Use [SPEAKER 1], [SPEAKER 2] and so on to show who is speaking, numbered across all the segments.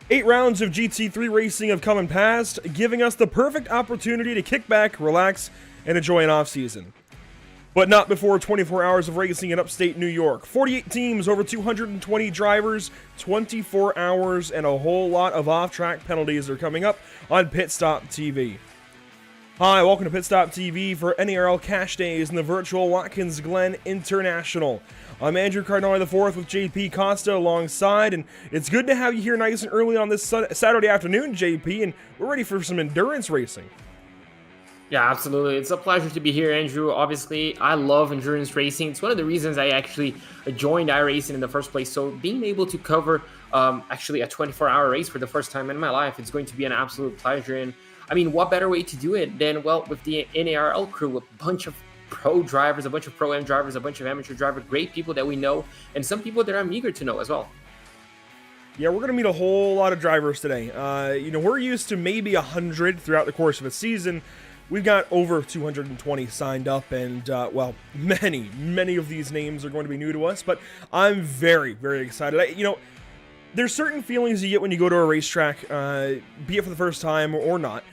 [SPEAKER 1] 8 rounds of GT3 racing have come and passed, giving us the perfect opportunity to kick back, relax, and enjoy an off-season. But not before 24 hours of racing in upstate New York. 48 teams, over 220 drivers, 24 hours, and a whole lot of off-track penalties are coming up on Pit Stop TV. Hi, welcome to Pit Stop TV for NARL Cash Days in the virtual Watkins Glen International. I'm Andrew Cardinale IV with JP Costa alongside, and it's good to have you here nice and early on this Saturday afternoon, JP, and we're ready for some endurance racing.
[SPEAKER 2] Yeah, absolutely. It's a pleasure to be here, Andrew. Obviously, I love endurance racing. It's one of the reasons I actually joined iRacing in the first place. So being able to cover actually a 24-hour race for the first time in my life, it's going to be an absolute pleasure. And I mean, what better way to do it than, well, with the NARL crew, a bunch of pro drivers, a bunch of pro-am drivers, a bunch of amateur drivers, great people that we know, and some people that I'm eager to know as well.
[SPEAKER 1] Yeah, we're going to meet a whole lot of drivers today. We're used to maybe 100 throughout the course of a season. We've got over 220 signed up, and, many of these names are going to be new to us, but I'm very, very excited. There's certain feelings you get when you go to a racetrack, be it for the first time or not,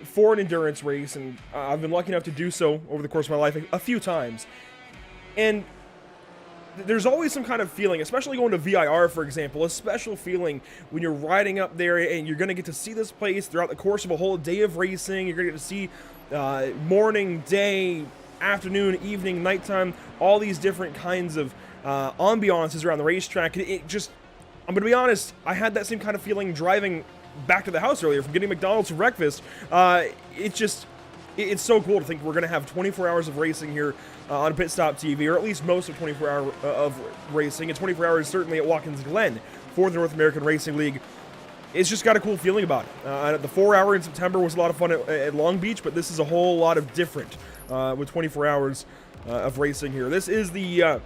[SPEAKER 1] for an endurance race, and I've been lucky enough to do so over the course of my life a few times. And there's always some kind of feeling, especially going to VIR, for example, a special feeling when you're riding up there and you're going to get to see this place throughout the course of a whole day of racing. You're going to get to see morning, day, afternoon, evening, nighttime, all these different kinds of ambiances around the racetrack. I'm going to be honest, I had that same kind of feeling driving back to the house earlier from getting McDonald's for breakfast. It's so cool to think we're going to have 24 hours of racing here on Pit Stop TV, or at least most of 24 hours of racing, and 24 hours certainly at Watkins Glen for the North American Racing League. It's just got a cool feeling about it. The 4-hour in September was a lot of fun at Long Beach, but this is a whole lot of different with 24 hours of racing here. This is the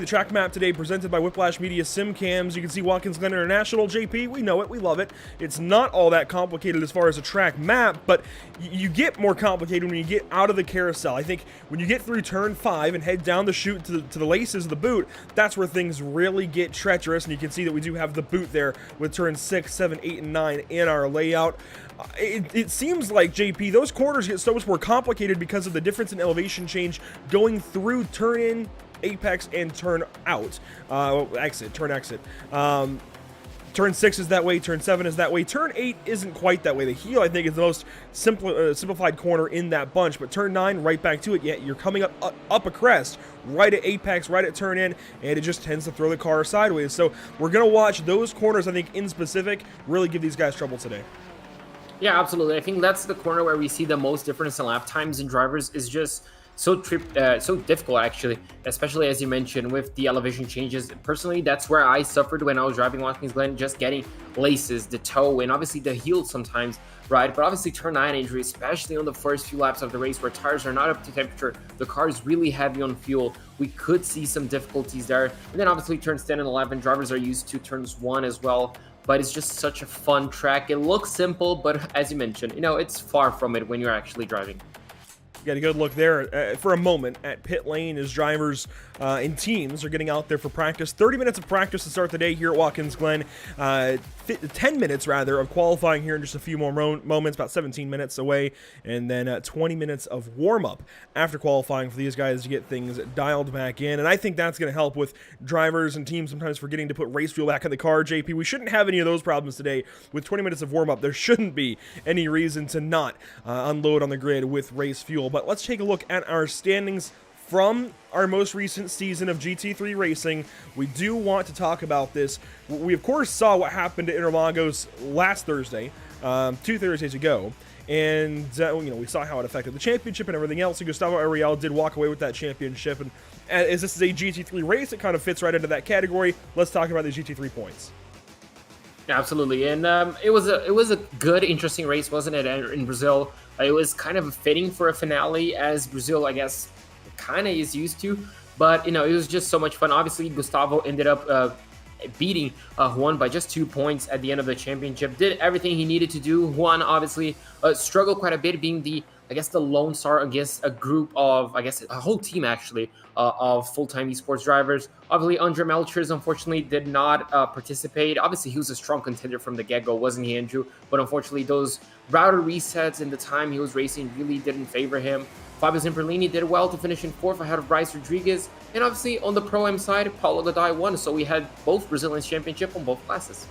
[SPEAKER 1] track map today presented by Whiplash Media Sim Cams. You can see Watkins Glen International, JP, we know it, we love it. It's not all that complicated as far as a track map, but you get more complicated when you get out of the carousel. I think when you get through turn 5 and head down the chute to the laces of the boot, that's where things really get treacherous, and you can see that we do have the boot there with turn 6, 7, 8, and 9 in our layout. It seems like, JP, those corners get so much more complicated because of the difference in elevation change going through turn in, apex, and turn out, turn exit. Turn 6 is that way, turn 7 is that way, turn 8 isn't quite that way. The heel, I think, is the most simplified corner in that bunch, but turn 9, right back to it. Yeah, you're coming up a crest, right at apex, right at turn in, and it just tends to throw the car sideways. So we're going to watch those corners, I think, in specific, really give these guys trouble today.
[SPEAKER 2] Yeah, absolutely. I think that's the corner where we see the most difference in lap times in drivers is just so difficult, actually, especially as you mentioned with the elevation changes. Personally, that's where I suffered when I was driving Watkins Glen, just getting laces, the toe, and obviously the heel sometimes, right? But obviously turn 9 injury, especially on the first few laps of the race where tires are not up to temperature, the car is really heavy on fuel, we could see some difficulties there. And then obviously turns 10 and 11, drivers are used to turns 1 as well. But it's just such a fun track. It looks simple, but as you mentioned, it's far from it when you're actually driving.
[SPEAKER 1] Got a good look there for a moment at pit lane as drivers and teams are getting out there for practice. 30 minutes of practice to start the day here at Watkins Glen. 10 minutes, rather, of qualifying here in just a few more moments, about 17 minutes away. And then 20 minutes of warm-up after qualifying for these guys to get things dialed back in. And I think that's going to help with drivers and teams sometimes forgetting to put race fuel back in the car, JP. We shouldn't have any of those problems today. With 20 minutes of warm-up, there shouldn't be any reason to not unload on the grid with race fuel. But let's take a look at our standings from our most recent season of GT3 racing. We do want to talk about this. We, of course, saw what happened to Interlagos last Thursday, 2 Thursdays ago, and we saw how it affected the championship and everything else. And Gustavo Ariel did walk away with that championship, and as this is a GT3 race, it kind of fits right into that category. Let's talk about the GT3 points.
[SPEAKER 2] Absolutely, and it was a good, interesting race, wasn't it? In Brazil, it was kind of fitting for a finale, as Brazil, I guess, kind of is used to. But it was just so much fun. Obviously, Gustavo ended up beating Juan by just 2 points at the end of the championship. Did everything he needed to do. Juan obviously struggled quite a bit, being the I guess, the lone star against a group of, I guess, a whole team actually of full-time esports drivers. Obviously, Andre Melchers unfortunately did not participate. Obviously, he was a strong contender from the get-go, wasn't he, Andrew? But unfortunately, those router resets and the time he was racing really didn't favor him. Fabio Zimperlini did well to finish in 4th ahead of Bryce Rodriguez. And obviously, on the Pro-Am side, Paulo Godoy won. So we had both Brazilians championship on both classes.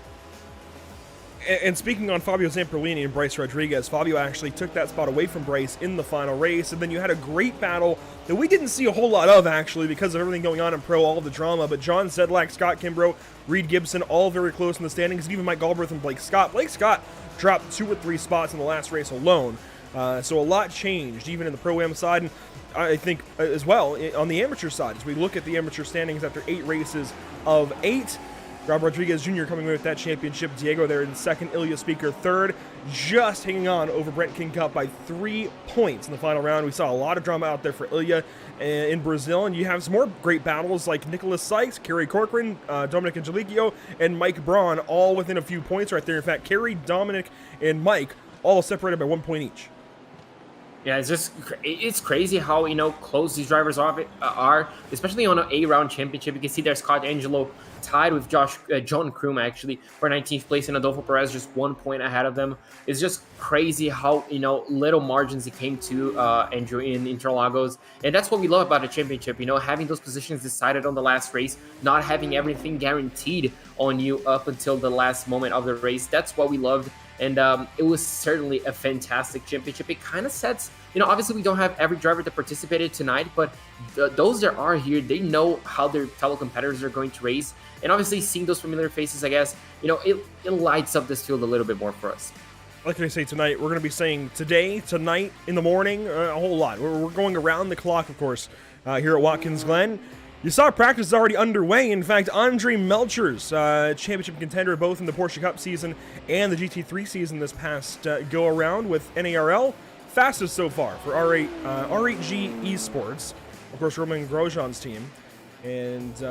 [SPEAKER 1] And speaking on Fabio Zamperlini and Bryce Rodriguez, Fabio actually took that spot away from Bryce in the final race, and then you had a great battle that we didn't see a whole lot of, actually, because of everything going on in Pro, all the drama, but John Sedlak, Scott Kimbrough, Reed Gibson, all very close in the standings, and even Mike Galbraith and Blake Scott. Blake Scott dropped 2 or 3 spots in the last race alone, so a lot changed, even in the Pro-Am side, and I think as well on the amateur side, as we look at the amateur standings after 8 races of 8, Rob Rodriguez Jr. coming away with that championship. Diego there in 2nd. Ilya Speaker 3rd. Just hanging on over Brent King Cup by 3 points in the final round. We saw a lot of drama out there for Ilya in Brazil. And you have some more great battles like Nicholas Sykes, Kerry Corcoran, Dominic Angelicchio, and Mike Braun, all within a few points right there. In fact, Kerry, Dominic, and Mike all separated by 1 point each.
[SPEAKER 2] Yeah, it's crazy how, close these drivers are, especially on an A-round championship. You can see there's Scott Angelo tied with John Kroom, actually, for 19th place, and Adolfo Perez just 1 point ahead of them. It's just crazy how, little margins it came to Andrew in Interlagos. And that's what we love about a championship, having those positions decided on the last race, not having everything guaranteed on you up until the last moment of the race. That's what we loved. And it was certainly a fantastic championship. It kind of sets, obviously we don't have every driver that participated tonight, but those that are here, they know how their fellow competitors are going to race. And obviously seeing those familiar faces, I guess, it lights up this field a little bit more for us.
[SPEAKER 1] Like I say tonight, we're going to be saying today, tonight, in the morning, a whole lot. We're going around the clock, of course, here at Watkins Glen. You saw practice is already underway. In fact, Andre Melchers, championship contender both in the Porsche Cup season and the GT3 season this past go-around with NARL. Fastest so far for R8G Esports. Of course, Roman Grosjean's team. And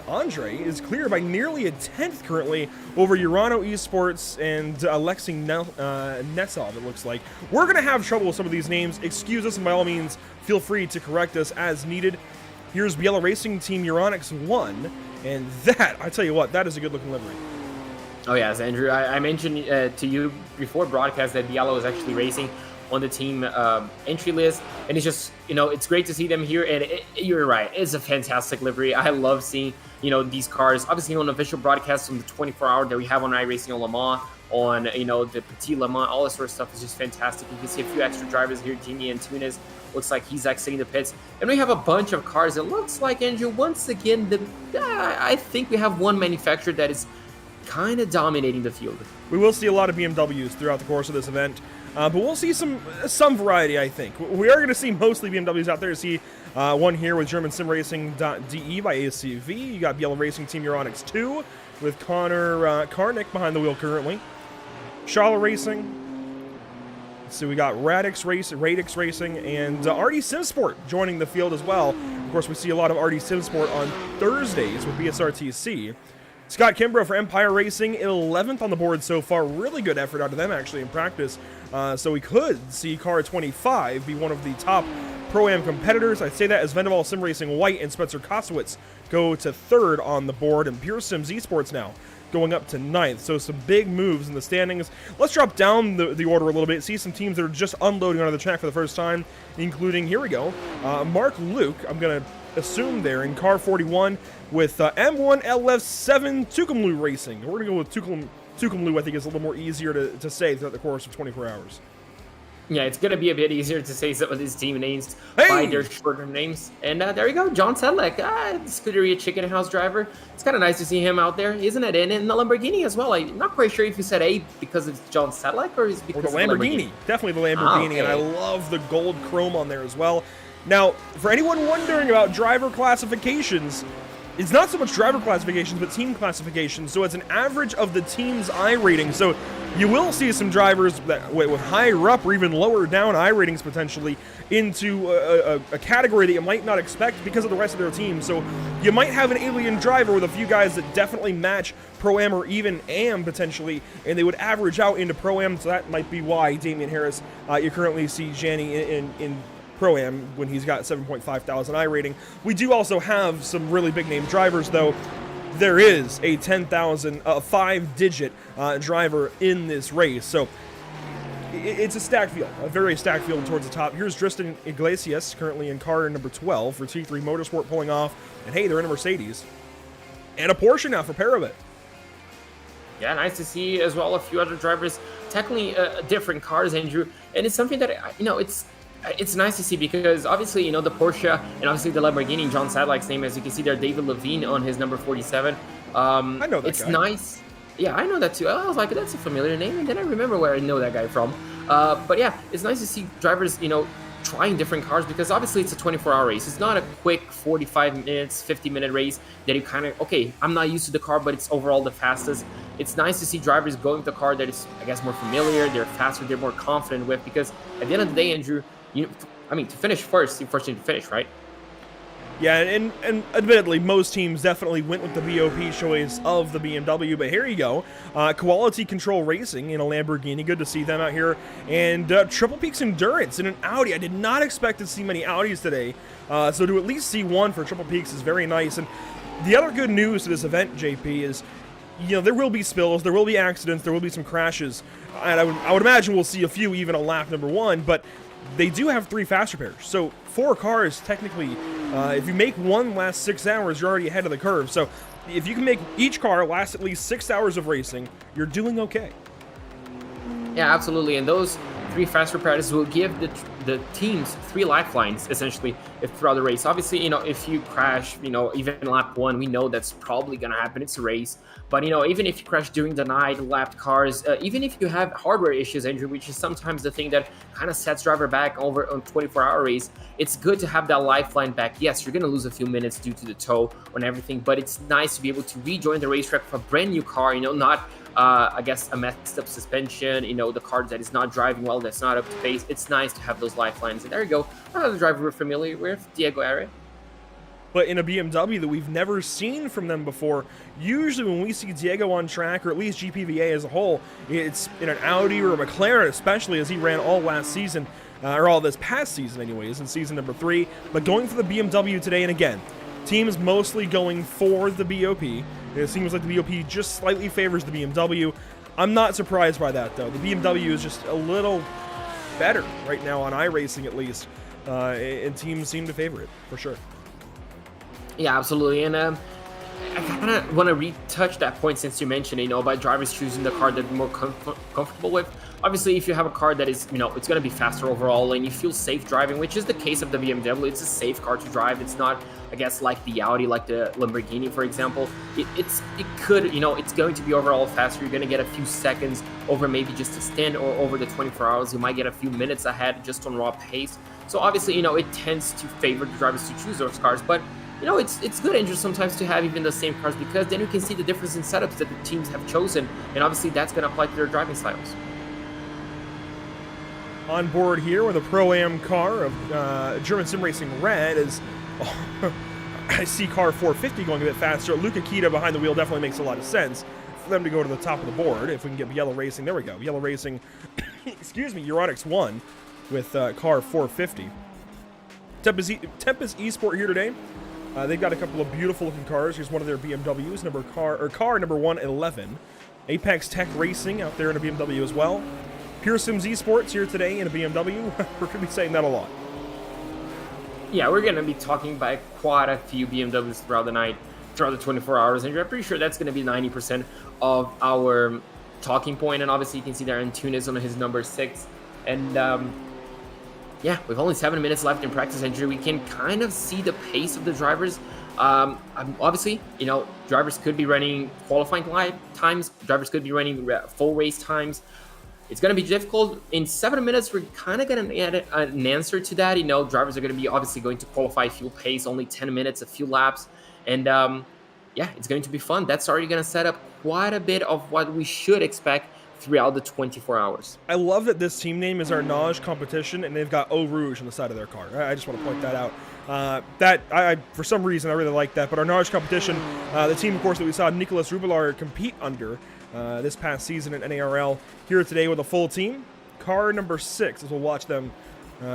[SPEAKER 1] Andre is clear by nearly a 10th currently over Urano Esports and Alexei Netsov, it looks like. We're going to have trouble with some of these names. Excuse us, and by all means, feel free to correct us as needed. Here's Biela Racing Team Euronics 1, and that, I tell you what, that is a good-looking livery.
[SPEAKER 2] Oh, yes, Andrew. I mentioned to you before broadcast that Biela was actually racing on the team entry list, and it's just, it's great to see them here, and you're right, it's a fantastic livery. I love seeing, these cars, obviously on official broadcasts on the 24-hour that we have on iRacing on Le Mans, on, the Petit Le Mans, all this sort of stuff is just fantastic. You can see a few extra drivers here. Dini Antunes looks like he's exiting the pits. And we have a bunch of cars. It looks like, Andrew, once again, I think we have one manufacturer that is kind of dominating the field.
[SPEAKER 1] We will see a lot of BMWs throughout the course of this event, but we'll see some variety, I think. We are going to see mostly BMWs out there. You see one here with GermanSimRacing.de by ACV. You got Biela Racing Team Euronics 2 with Connor Karnick behind the wheel currently. Schala Racing. So we got Radix Racing, and RD Simsport joining the field as well. Of course, we see a lot of RD Simsport on Thursdays with BSRTC. Scott Kimbrough for Empire Racing, 11th on the board so far. Really good effort out of them, actually, in practice. So we could see Car 25 be one of the top Pro-Am competitors. I'd say that as Vendaval Sim Racing White and Spencer Kosowitz go to 3rd on the board, and Pure Sims Esports now going up to 9th. So some big moves in the standings. Let's drop down the order a little bit, see some teams that are just unloading onto the track for the first time, including, here we go, Mark Luke, I'm going to assume there, in Car 41 with M1 LF7 Tucumlu Racing. We're going to go with Tucumlu, I think is a little more easier to say throughout the course of 24 hours.
[SPEAKER 2] Yeah, it's going to be a bit easier to say some of these team names by their shorter names. And there you go, John Sedlak, Scuderia Chicken House driver. It's kind of nice to see him out there, isn't it? And in the Lamborghini as well. I'm not quite sure if you said A because it's John Sedlak or is it because
[SPEAKER 1] the Lamborghini. Definitely the Lamborghini, okay. And I love the gold chrome on there as well. Now, for anyone wondering about driver classifications, it's not so much driver classifications, but team classifications. So it's an average of the team's I rating. So you will see some drivers that with higher up or even lower down I ratings potentially into a category that you might not expect because of the rest of their team. So you might have an alien driver with a few guys that definitely match Pro-Am or even Am potentially, and they would average out into Pro-Am. So that might be why Damian Harris, you currently see Janny in Pro-Am when he's got 7.5 thousand I rating. We do also have some really big name drivers though. There is a 10,000, 5-digit driver in this race. So it's a stacked field, a very stacked field towards the top. Here's Tristan Iglesias, currently in car number 12 for T3 Motorsport, pulling off. And hey, they're in a Mercedes. And a Porsche now for Parabit.
[SPEAKER 2] Yeah, nice to see as well a few other drivers tackling different cars, Andrew. And it's something that, it's nice to see because obviously, the Porsche and obviously the Lamborghini, John Sadlik's name, as you can see there, David Levine on his number 47.
[SPEAKER 1] I know that
[SPEAKER 2] it's
[SPEAKER 1] guy.
[SPEAKER 2] Nice. Yeah, I know that too. I was like, that's a familiar name. And then I remember where I know that guy from. But yeah, it's nice to see drivers, trying different cars because obviously it's a 24-hour race. It's not a quick 45 minutes, 50-minute race that you kind of, okay, I'm not used to the car, but it's overall the fastest. It's nice to see drivers going with a car that is, I guess, more familiar, they're faster, they're more confident with, because at the end of the day, Andrew, to finish first, you first need to finish, right?
[SPEAKER 1] Yeah, and admittedly, most teams definitely went with the BOP choice of the BMW, but here you go. Quality Control Racing in a Lamborghini. Good to see them out here. And Triple Peaks Endurance in an Audi. I did not expect to see many Audis today, so to at least see one for Triple Peaks is very nice. And the other good news to this event, JP, is there will be spills, there will be accidents, there will be some crashes, and I would imagine we'll see a few even on lap number 1, but they do have 3 fast repairs. So 4 cars, technically, if you make one last 6 hours, you're already ahead of the curve. So if you can make each car last at least 6 hours of racing, you're doing okay.
[SPEAKER 2] Yeah, absolutely. And those 3 fast repairs will give the teams 3 lifelines, essentially, throughout the race. Obviously, if you crash, even lap 1, we know that's probably going to happen. It's a race. But, even if you crash during the night, lapped cars, even if you have hardware issues, Andrew, which is sometimes the thing that kind of sets driver back over on 24-hour race, it's good to have that lifeline back. Yes, you're going to lose a few minutes due to the tow and everything, but it's nice to be able to rejoin the racetrack with a brand new car, not I guess a messed up suspension, the car that is not driving well, that's not up to pace. It's nice to have those lifelines. And there you go. Another driver we're familiar with, Diego Arias.
[SPEAKER 1] But in a BMW that we've never seen from them before. Usually when we see Diego on track, or at least GPVA as a whole, it's in an Audi or a McLaren, especially as he ran all last season, or all this past season anyways, in season number 3. But going for the BMW today, and again, teams mostly going for the BOP. It seems like the BOP just slightly favors the BMW. I'm not surprised by that, though. The BMW is just a little better right now on iRacing, at least, and teams seem to favor it, for sure.
[SPEAKER 2] Yeah, absolutely. And I kind of want to retouch that point since you mentioned, about drivers choosing the car that they're more comfortable with. Obviously, if you have a car that is, it's going to be faster overall and you feel safe driving, which is the case of the BMW. It's a safe car to drive. It's not, I guess, like the Audi, like the Lamborghini, for example. It's going to be overall faster. You're going to get a few seconds over maybe just a stint, or over the 24 hours. You might get a few minutes ahead just on raw pace. So obviously, it tends to favor the drivers to choose those cars. But it's good, Andrew, sometimes to have even the same cars, because then you can see the difference in setups that the teams have chosen, and obviously that's going to apply to their driving styles.
[SPEAKER 1] On board here with a Pro-Am car of German Sim Racing Red is, I see car 450 going a bit faster. Luca Kita behind the wheel definitely makes a lot of sense for them to go to the top of the board. If we can get Yellow Racing, there we go. Yellow Racing, excuse me, Euronics 1 with car 450. Tempest Esport here today. They've got a couple of beautiful looking cars. Here's one of their BMWs, car number 111. Apex Tech Racing out there in a BMW as well. Pure Sims Esports here today in a BMW. We're going to be saying that a lot.
[SPEAKER 2] Yeah, we're going to be talking about quite a few BMWs throughout the night, throughout the 24 hours, and I'm pretty sure that's going to be 90% of our talking point. And obviously, you can see there Antunes on his number 6. And yeah, with only 7 minutes left in practice, Andrew, we can kind of see the pace of the drivers. Obviously, drivers could be running qualifying times. Drivers could be running full race times. It's going to be difficult. In 7 minutes, we're kind of going to get an answer to that. Drivers are going to be obviously going to qualify fuel pace, only 10 minutes, a few laps. And yeah, it's going to be fun. That's already going to set up quite a bit of what we should expect throughout the 24 hours.
[SPEAKER 1] I love that this team name is our NARL competition, and they've got Eau Rouge on the side of their car. I just want to point that out. I for some reason, I really like that. But our NARL competition, the team, of course, that we saw Nicolas Rubelar compete under this past season in NARL, here today with a full team. Car number 6, as we'll watch them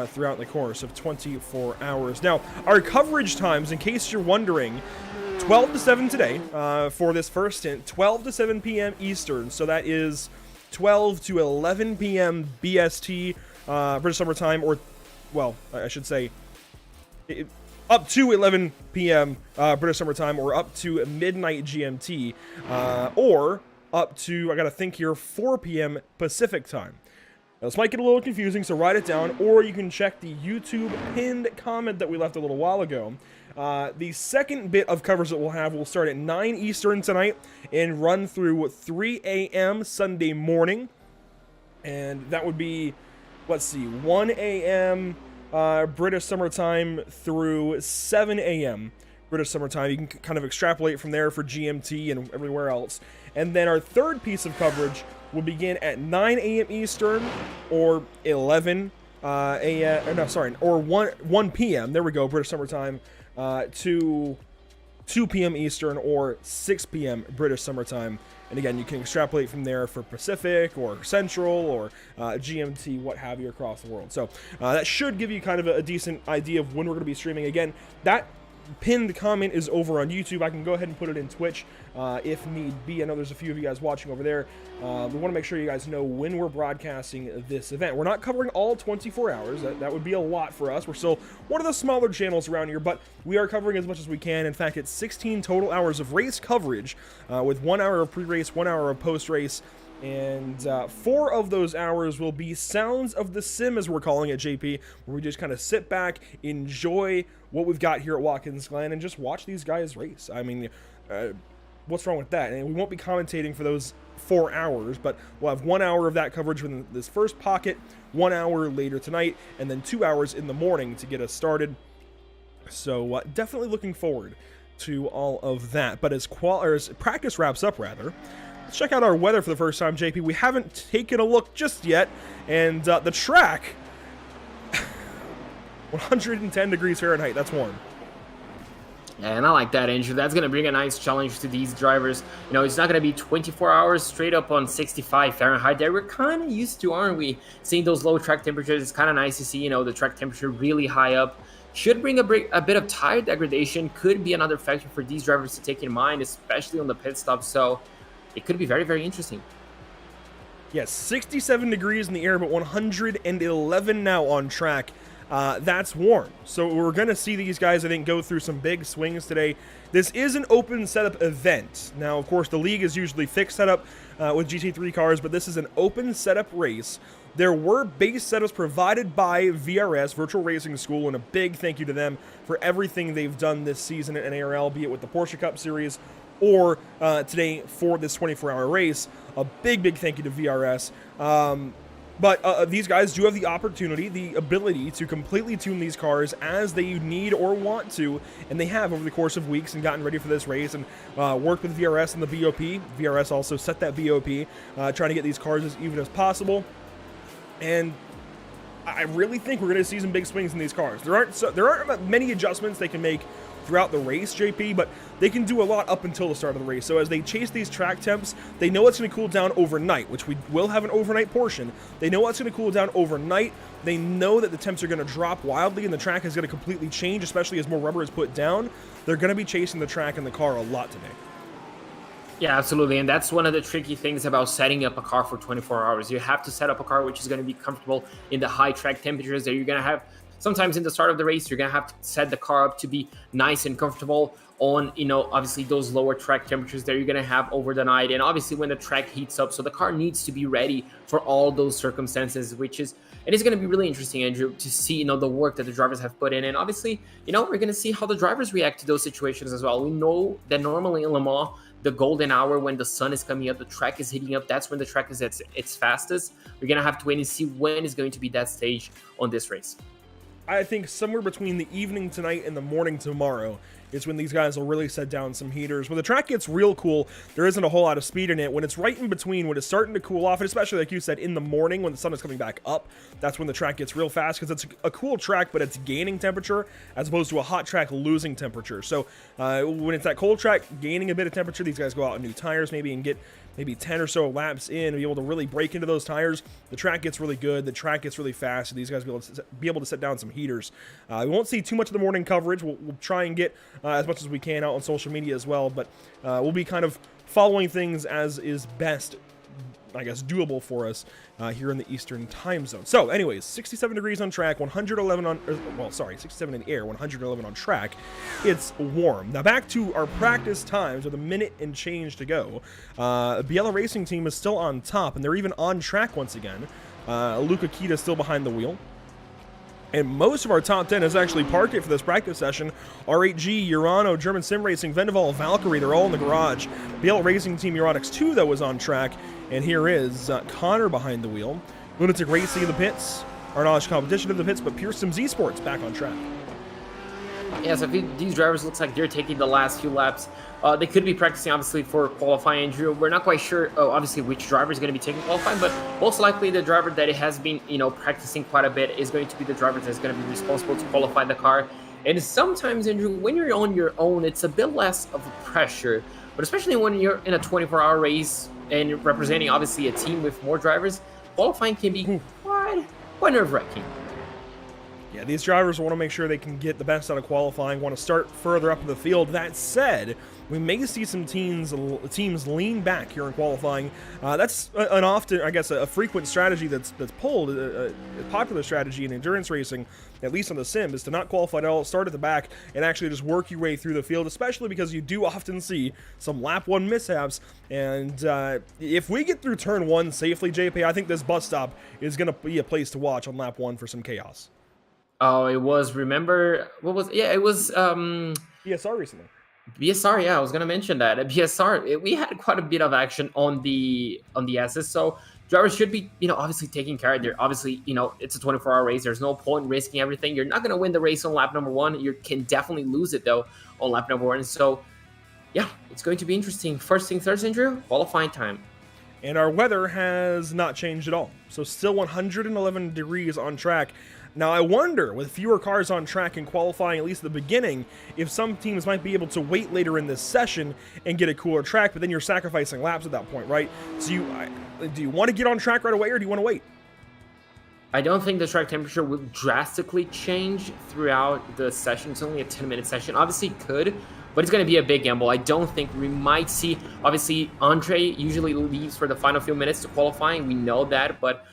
[SPEAKER 1] throughout the course of 24 hours. Now, our coverage times, in case you're wondering, 12 to 7 today for this first stint, 12 to 7 p.m. Eastern. So that is 12 to 11 p.m. BST, British Summer Time, or, well, I should say, up to 11 p.m. British Summer Time, or up to midnight GMT, or up to, I gotta think here, 4 p.m. Pacific Time. Now, this might get a little confusing, so write it down, or you can check the YouTube pinned comment that we left a little while ago. The second bit of coverage that we'll have will start at 9 Eastern tonight and run through 3 a.m. Sunday morning. And that would be, let's see, 1 a.m. British Summer Time through 7 a.m. British Summer Time. You can kind of extrapolate from there for GMT and everywhere else. And then our third piece of coverage will begin at 9 a.m. Eastern or 11 a.m. No, sorry, or 1 p.m. There we go, British Summer Time. To 2 p.m. Eastern or 6 p.m. British Summer Time. And again, you can extrapolate from there for Pacific or Central or GMT, what have you, across the world. So that should give you kind of a decent idea of when we're going to be streaming. Again, that pinned comment is over on YouTube. I can go ahead and put it in Twitch if need be. I know there's a few of you guys watching over there. We want to make sure you guys know when we're broadcasting this event. We're not covering all 24 hours. That would be a lot for us. We're still one of the smaller channels around here, but we are covering as much as we can. In fact, it's 16 total hours of race coverage with 1 hour of pre-race, 1 hour of post-race. And 4 of those hours will be Sounds of the Sim, as we're calling it, JP, where we just kind of sit back, enjoy what we've got here at Watkins Glen, and just watch these guys race. I mean, what's wrong with that? And we won't be commentating for those 4 hours, but we'll have 1 hour of that coverage within this first pocket, 1 hour later tonight, and then 2 hours in the morning to get us started. So definitely looking forward to all of that. But as practice wraps up, rather, let's check out our weather for the first time, JP. We haven't taken a look just yet, and the track, 110 degrees Fahrenheit, that's warm.
[SPEAKER 2] And I like that, Andrew. That's going to bring a nice challenge to these drivers. You know, it's not going to be 24 hours straight up on 65 Fahrenheit that we're kind of used to, aren't we? Seeing those low track temperatures, it's kind of nice to see, you know, the track temperature really high up. Should bring a bit of tire degradation. Could be another factor for these drivers to take in mind, especially on the pit stop. So it could be very, very interesting.
[SPEAKER 1] Yes, 67 degrees in the air, but 111 now on track. That's warm. So we're going to see these guys, I think, go through some big swings today. This is an open setup event. Now, of course, the league is usually fixed setup with GT3 cars, but this is an open setup race. There were base setups provided by VRS, Virtual Racing School, and a big thank you to them for everything they've done this season at NARL, be it with the Porsche Cup Series or today for this 24-hour race. A big thank you to VRS. But these guys do have the opportunity, the ability to completely tune these cars as they need or want to, and they have over the course of weeks and gotten ready for this race and worked with VRS and the BOP. VRS also set that BOP, trying to get these cars as even as possible. And I really think we're going to see some big swings in these cars. There aren't many adjustments they can make throughout the race, JP, but they can do a lot up until the start of the race. So as they chase these track temps, they know it's going to cool down overnight, which we will have an overnight portion. They know it's going to cool down overnight. They know that the temps are going to drop wildly and the track is going to completely change, especially as more rubber is put down. They're going to be chasing the track and the car a lot today.
[SPEAKER 2] Yeah, absolutely. And that's one of the tricky things about setting up a car for 24 hours. You have to set up a car which is going to be comfortable in the high track temperatures that you're going to have. Sometimes in the start of the race, you're going to have to set the car up to be nice and comfortable on, you know, obviously those lower track temperatures that you're going to have over the night. And obviously when the track heats up, so the car needs to be ready for all those circumstances, it is going to be really interesting, Andrew, to see, you know, the work that the drivers have put in. And obviously, you know, we're going to see how the drivers react to those situations as well. We know that normally in Le Mans, the golden hour when the sun is coming up, the track is heating up, that's when the track is at its fastest. We're going to have to wait and see when is going to be that stage on this race.
[SPEAKER 1] I think somewhere between the evening tonight and the morning tomorrow is when these guys will really set down some heaters. When the track gets real cool, there isn't a whole lot of speed in it. When it's right in between, when it's starting to cool off, and especially like you said, in the morning when the sun is coming back up, that's when the track gets real fast, because it's a cool track, but it's gaining temperature as opposed to a hot track losing temperature. So when it's that cold track gaining a bit of temperature, these guys go out on new tires maybe and get maybe 10 or so laps in and be able to really break into those tires. The track gets really good. The track gets really fast. And these guys will be able to set down some heaters. We won't see too much of the morning coverage. We'll try and get as much as we can out on social media as well. But we'll be kind of following things as is best, I guess, doable for us here in the Eastern time zone. So anyways, 67 degrees on track, 111 on, well, sorry, 67 in the air, 111 on track. It's warm. Now back to our practice times with a minute and change to go. Biella Racing Team is still on top, and they're even on track once again. Luca Kita still behind the wheel. And most of our top 10 has actually parked it for this practice session. R8G, Urano, German Sim Racing, Vendaval, Valkyrie, they're all in the garage. BL Racing Team Euronics 2, though, is on track. And here is Connor behind the wheel. Lunatic Racing in the pits. Our Knowledge Competition in the pits, but Pure Sims Esports back on track.
[SPEAKER 2] Yeah, so these drivers looks like they're taking the last few laps. They could be practicing, obviously, for qualifying, Andrew. We're not quite sure, obviously, which driver is going to be taking qualifying, but most likely the driver that has been, practicing quite a bit is going to be the driver that's going to be responsible to qualify the car. And sometimes, Andrew, when you're on your own, it's a bit less of a pressure, but especially when you're in a 24-hour race and you're representing, obviously, a team with more drivers, qualifying can be quite nerve-wracking.
[SPEAKER 1] Yeah, these drivers want to make sure they can get the best out of qualifying, want to start further up in the field. That said, we may see some teams lean back here in qualifying. That's an often, I guess, a frequent strategy that's pulled, a popular strategy in endurance racing, at least on the sim, is to not qualify at all, start at the back, and actually just work your way through the field, especially because you do often see some lap 1 mishaps. And if we get through turn 1 safely, JP, I think this bus stop is going to be a place to watch on lap 1 for some chaos.
[SPEAKER 2] Oh, it was, remember, what was, yeah, it was,
[SPEAKER 1] BSR recently.
[SPEAKER 2] BSR, yeah, I was going to mention that. At BSR, we had quite a bit of action on the S's, so drivers should be, obviously taking care of their, obviously, it's a 24-hour race. There's no point in risking everything. You're not going to win the race on lap number 1. You can definitely lose it, though, on lap number 1. So, yeah, it's going to be interesting. First thing first, Andrew, qualifying time.
[SPEAKER 1] And our weather has not changed at all. So still 111 degrees on track. Now, I wonder, with fewer cars on track and qualifying, at least at the beginning, if some teams might be able to wait later in this session and get a cooler track, but then you're sacrificing laps at that point, right? So do you want to get on track right away, or do you want to wait?
[SPEAKER 2] I don't think the track temperature will drastically change throughout the session. It's only a 10-minute session. Obviously, it could, but it's going to be a big gamble. I don't think we might see, obviously, Andre usually leaves for the final few minutes to qualifying. We know that, but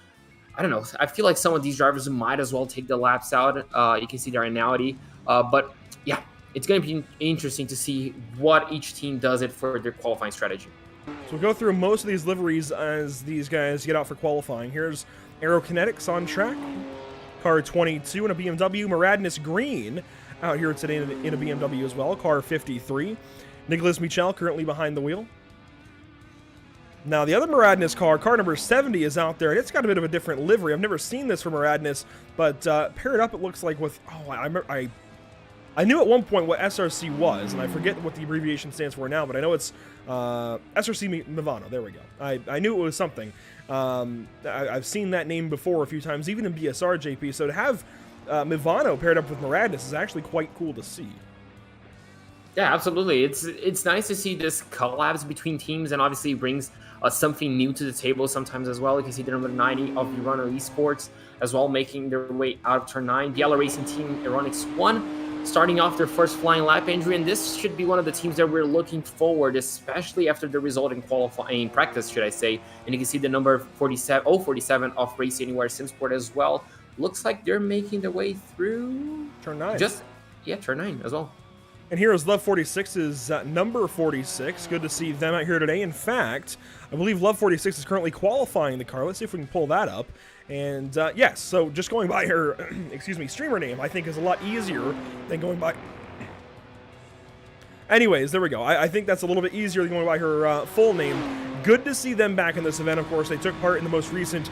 [SPEAKER 2] I don't know. I feel like some of these drivers might as well take the laps out. You can see their anality. But yeah, it's going to be interesting to see what each team does it for their qualifying strategy.
[SPEAKER 1] So we'll go through most of these liveries as these guys get out for qualifying. Here's Aerokinetics on track. Car 22 in a BMW. Maradness Green out here today in a BMW as well. Car 53. Nicholas Michel currently behind the wheel. Now, the other Maradness car number 70, is out there, and it's got a bit of a different livery. I've never seen this for Maradness, but paired up, it looks like with... Oh, I knew at one point what SRC was, and I forget what the abbreviation stands for now, but I know it's SRC Mivano. There we go. I knew it was something. I've seen that name before a few times, even in BSR, JP, so to have Mivano paired up with Maradness is actually quite cool to see.
[SPEAKER 2] Yeah, absolutely. It's nice to see this collabs between teams, and obviously brings something new to the table sometimes as well. You can see the number 90 of Urano Esports as well, making their way out of turn 9. The Yellow Racing Team, Aeronix 1, starting off their first flying lap, Andrew, and this should be one of the teams that we're looking forward, especially after the result in qualifying practice, should I say. And you can see the number 47 of Race Anywhere Simsport as well. Looks like they're making their way through
[SPEAKER 1] turn 9.
[SPEAKER 2] Turn 9 as well.
[SPEAKER 1] And here is Love 46's number 46. Good to see them out here today. In fact, I believe Love 46 is currently qualifying the car. Let's see if we can pull that up. And yes, so just going by her, streamer name, I think is a lot easier than going by... Anyways, there we go. I think that's a little bit easier than going by her full name. Good to see them back in this event, of course. They took part in the most recent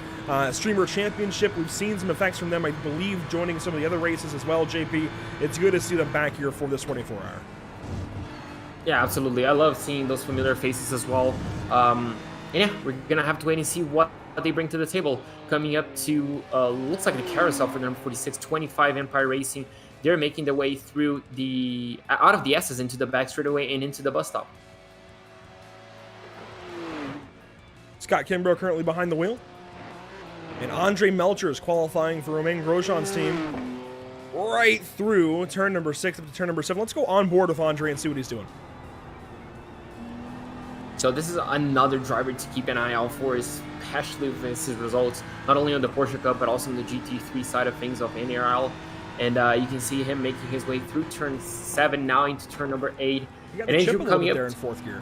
[SPEAKER 1] Streamer Championship. We've seen some effects from them, I believe, joining some of the other races as well, JP. It's good to see them back here for this 24-hour.
[SPEAKER 2] Yeah, absolutely. I love seeing those familiar faces as well. And yeah, we're gonna have to wait and see what they bring to the table. Coming up to looks like the carousel for number 46, 25 Empire Racing. They're making their way through the out of the S's into the back straightaway and into the bus stop.
[SPEAKER 1] Scott Kimbrough currently behind the wheel. And Andre Melcher is qualifying for Romain Grosjean's team right through turn number 6 up to turn number 7. Let's go on board with Andre and see what he's doing.
[SPEAKER 2] So this is another driver to keep an eye out for, especially with his results, not only on the Porsche Cup, but also on the GT3 side of things of NARL. And you can see him making his way through turn 7, now into turn number 8.
[SPEAKER 1] You got the chip a little bit there in 4th gear.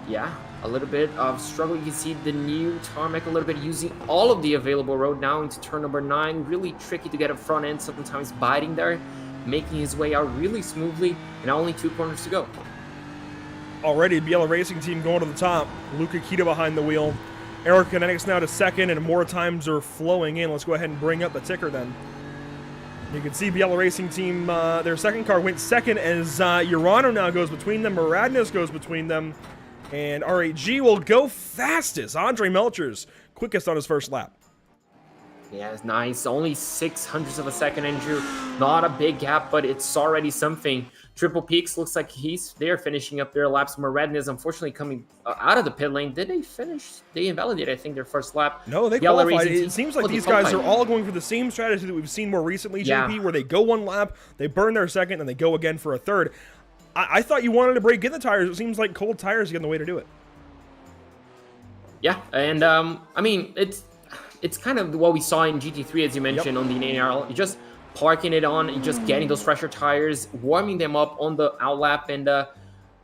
[SPEAKER 2] Yeah, a little bit of struggle. You can see the new tarmac a little bit using all of the available road now into turn number 9. Really tricky to get a front end, sometimes biting there, making his way out really smoothly, and only 2 corners to go.
[SPEAKER 1] Already, BLA Racing Team going to the top. Luca Kita behind the wheel. Aerokinetics now to 2nd, and more times are flowing in. Let's go ahead and bring up the ticker then. You can see BLA Racing Team, their 2nd car went 2nd as Urano now goes between them. Muradnas goes between them. And RAG will go fastest. Andre Melcher's quickest on his first lap.
[SPEAKER 2] Yeah, it's nice. Only 0.06 of a second, Andrew. Not a big gap, but it's already something. Triple Peaks looks like they're finishing up their laps. Muradna is unfortunately coming out of the pit lane. Did they finish? They invalidated, I think, their first lap.
[SPEAKER 1] No, they qualified. It seems like these guys are all going for the same strategy that we've seen more recently, JP, where they go 1 lap, they burn their 2nd, and they go again for a 3rd. I thought you wanted to break in the tires. It seems like cold tires again the way to do it.
[SPEAKER 2] Yeah, and I mean, it's kind of what we saw in GT3, as you mentioned, on the NARL. You're just parking it on and just getting those fresher tires, warming them up on the outlap, and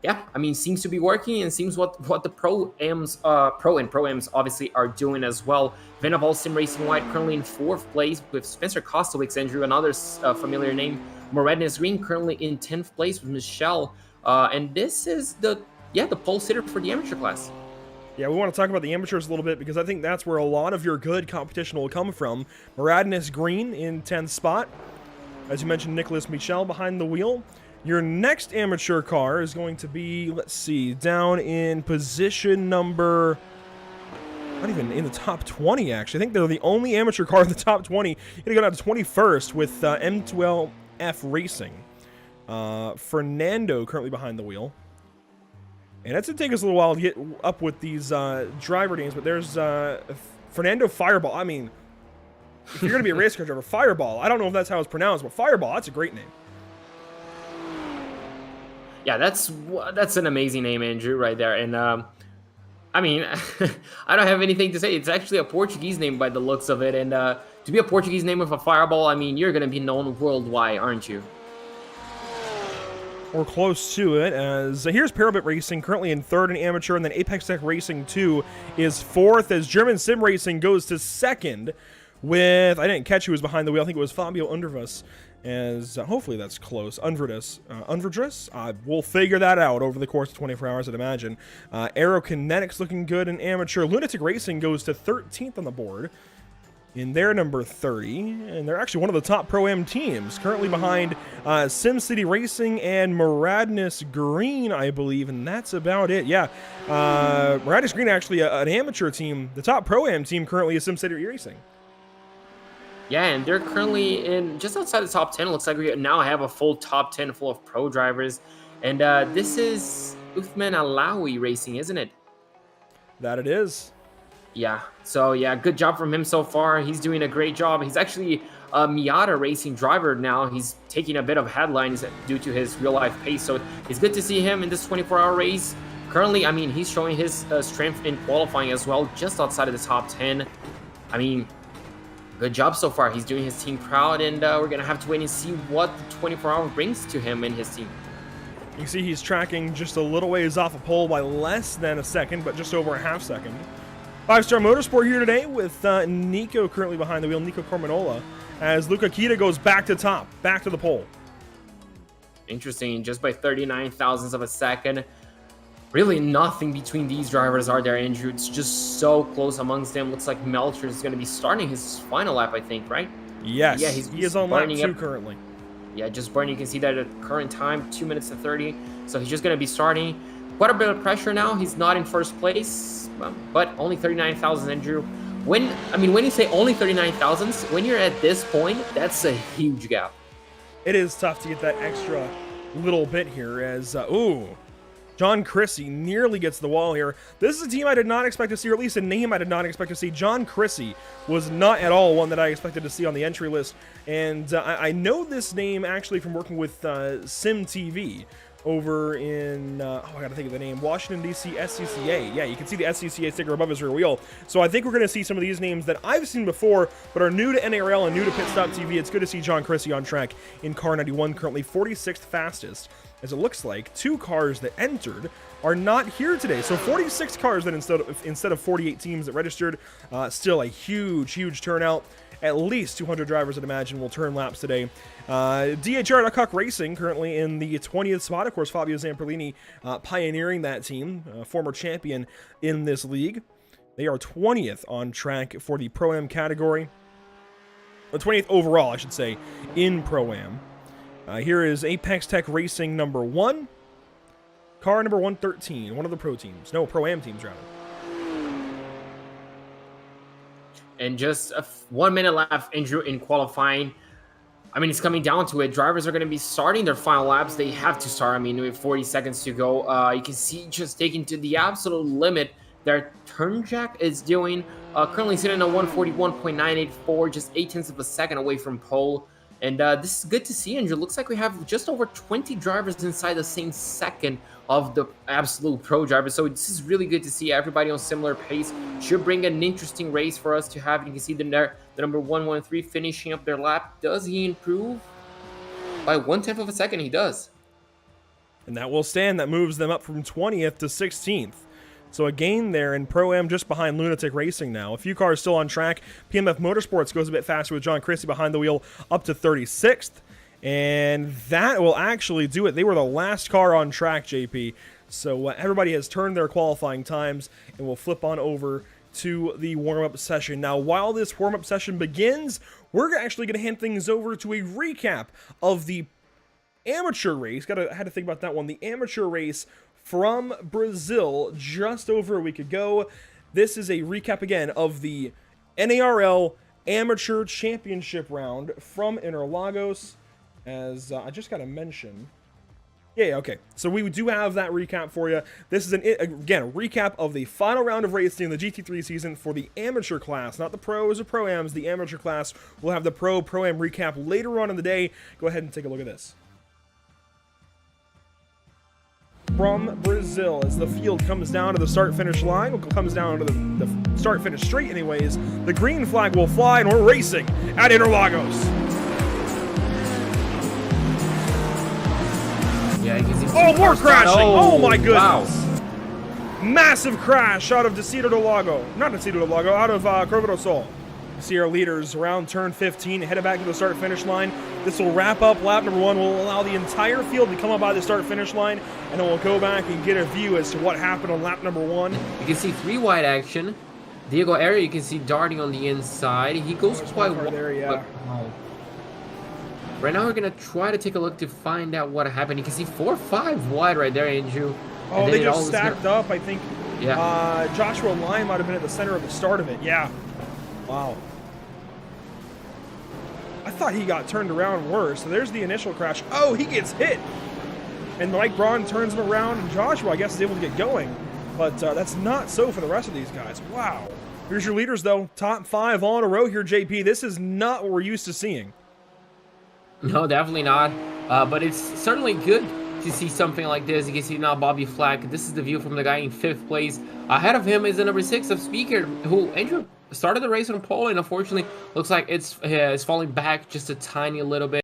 [SPEAKER 2] yeah, I mean, seems to be working, and seems what the Pro-Ams obviously are doing as well. Venaval Sim Racing White currently in 4th place with Spencer Kostowicz, Andrew, another familiar name. Muradnas Green currently in 10th place with Michelle, and this is the pole sitter for the amateur class.
[SPEAKER 1] Yeah, we want to talk about the amateurs a little bit because I think that's where a lot of your good competition will come from. Muradnas Green in 10th spot. As you mentioned, Nicholas Michel behind the wheel. Your next amateur car is going to be, let's see, down in position number... not even in the top 20, actually. I think they're the only amateur car in the top 20. You're going to go down to 21st with M12F Racing. Fernando currently behind the wheel. And that's going to take us a little while to get up with these driver names, but there's Fernando Fireball. I mean, if you're going to be a race car driver, Fireball, I don't know if that's how it's pronounced, but Fireball, that's a great name. Yeah,
[SPEAKER 2] that's an amazing name, Andrew, right there. And, I mean, I don't have anything to say. It's actually a Portuguese name by the looks of it. And to be a Portuguese name with a Fireball, I mean, you're going to be known worldwide, aren't you?
[SPEAKER 1] Or close to it, as here's Parabit Racing, currently in 3rd in amateur, and then Apex Tech Racing 2 is 4th, as German Sim Racing goes to 2nd with, I didn't catch who was behind the wheel, I think it was Fabio Undervus, as hopefully that's close, Undradus? We'll figure that out over the course of 24 hours, I'd imagine. Aerokinetics looking good in amateur. Lunatic Racing goes to 13th on the board in their number 30, and they're actually one of the top Pro-Am teams, currently behind SimCity Racing and Muradnas Green, I believe, and that's about it. Yeah, Muradnas Green actually an amateur team. The top Pro-Am team currently is SimCity Racing.
[SPEAKER 2] Yeah, and they're currently in just outside the top 10. It looks like we now have a full top 10 full of pro drivers, and this is Uthman Alawi Racing, isn't it?
[SPEAKER 1] That it is.
[SPEAKER 2] Yeah, so yeah, good job from him so far. He's doing a great job. He's actually a Miata Racing driver now. He's taking a bit of headlines due to his real-life pace, so it's good to see him in this 24-hour race. Currently, I mean, he's showing his strength in qualifying as well, just outside of the top 10. I mean, good job so far. He's doing his team proud, and we're going to have to wait and see what the 24-hour brings to him and his team.
[SPEAKER 1] You can see he's tracking just a little ways off a pole by less than a second, but just over a half second. 5-Star Motorsport here today with Nico currently behind the wheel, Nico Cormanola, as Luca Kita goes back to top, back to the pole.
[SPEAKER 2] Interesting, just by 39 thousandths of a second. Really nothing between these drivers are there, Andrew. It's just so close amongst them. Looks like Melcher is going to be starting his final lap, I think, right?
[SPEAKER 1] Yes,
[SPEAKER 2] yeah,
[SPEAKER 1] he is on lap 2 currently.
[SPEAKER 2] Yeah, just burning. You can see that at current time, 2 minutes and 30. So he's just going to be starting. Quite a bit of pressure now. He's not in first place, but only 39,000, Andrew. When you say only 39,000, when you're at this point, that's a huge gap.
[SPEAKER 1] It is tough to get that extra little bit here as, John Chrissy nearly gets the wall here. This is a team I did not expect to see, or at least a name I did not expect to see. John Chrissy was not at all one that I expected to see on the entry list. And I know this name actually from working with Sim TV over in, I gotta think of the name, Washington, D.C. SCCA. Yeah, you can see the SCCA sticker above his rear wheel. So I think we're going to see some of these names that I've seen before, but are new to NARL and new to Pit Stop TV. It's good to see John Chrissy on track in car 91, currently 46th fastest, as it looks like 2 cars that entered are not here today. So 46 cars then instead of 48 teams that registered. Still a huge turnout. At least 200 drivers, I'd imagine, will turn laps today. DHR Racing currently in the 20th spot. Of course, Fabio Zamperlini pioneering that team, former champion in this league. They are 20th on track for the Pro-Am category. The 20th overall, I should say, in Pro-Am. Here is Apex Tech Racing number 1. Car number 113, one of the Pro teams. No, Pro-Am teams, rather.
[SPEAKER 2] And just 1 minute left, Andrew, in qualifying. I mean, it's coming down to it. Drivers are going to be starting their final laps. They have to start. I mean, we have 40 seconds to go. You can see just taking to the absolute limit their turn jack is doing. Currently sitting at 141.984, just 0.8 of a second away from pole. And this is good to see, Andrew. Looks like we have just over 20 drivers inside the same second of the absolute pro drivers. So this is really good to see everybody on similar pace. Should bring an interesting race for us to have. You can see the number 113 finishing up their lap. Does he improve? By 1/10 of a second, he does.
[SPEAKER 1] And that will stand. That moves them up from 20th to 16th. So a gain there in Pro-Am just behind Lunatic Racing now. A few cars still on track. PMF Motorsports goes a bit faster with John Christie behind the wheel up to 36th. And that will actually do it. They were the last car on track, JP. So everybody has turned their qualifying times, and we'll flip on over to the warm-up session. Now, while this warm-up session begins, we're actually going to hand things over to a recap of the amateur race. Had to think about that one. The amateur race from Brazil just over a week ago. This is a recap again of the NARL Amateur Championship round from Interlagos. As I just got to mention. Yeah, okay. So we do have that recap for you. This is, again, a recap of the final round of racing in the GT3 season for the amateur class. Not the pros or pro-ams, the amateur class. We'll have the pro-am recap later on in the day. Go ahead and take a look at this. From Brazil, as the field comes down to the start-finish line, comes down to the start-finish straight anyways, the green flag will fly, and we're racing at Interlagos.
[SPEAKER 2] Yeah, you can see
[SPEAKER 1] more crashing! Oh my goodness!
[SPEAKER 2] Wow.
[SPEAKER 1] Massive crash out of Decido do Lago. Not Decido do Lago, out of Curva do Sol. You see our leaders around turn 15, headed back to the start-finish line. This will wrap up lap number 1. We'll allow the entire field to come up by the start-finish line, and then we'll go back and get a view as to what happened on lap number 1.
[SPEAKER 2] You can see 3 wide action. Diego Area, you can see darting on the inside. He goes quite well.
[SPEAKER 1] There, yeah.
[SPEAKER 2] Right now, we're going to try to take a look to find out what happened. You can see 4 or 5 wide right there, Andrew.
[SPEAKER 1] Oh, they just stacked up, I think.
[SPEAKER 2] Yeah.
[SPEAKER 1] Joshua Lyon might have been at the center of the start of it. Yeah. Wow. I thought he got turned around worse. So there's the initial crash. Oh, he gets hit. And Mike Braun turns him around, and Joshua, I guess, is able to get going. But that's not so for the rest of these guys. Wow. Here's your leaders, though. Top 5 all in a row here, JP. This is not what we're used to seeing.
[SPEAKER 2] No, definitely not. But it's certainly good to see something like this. You can see now Bobby Flack. This is the view from the guy in 5th place. Ahead of him is the number 6 of Speaker, who, Andrew, started the race on pole, and unfortunately looks like it's falling back just a tiny little bit.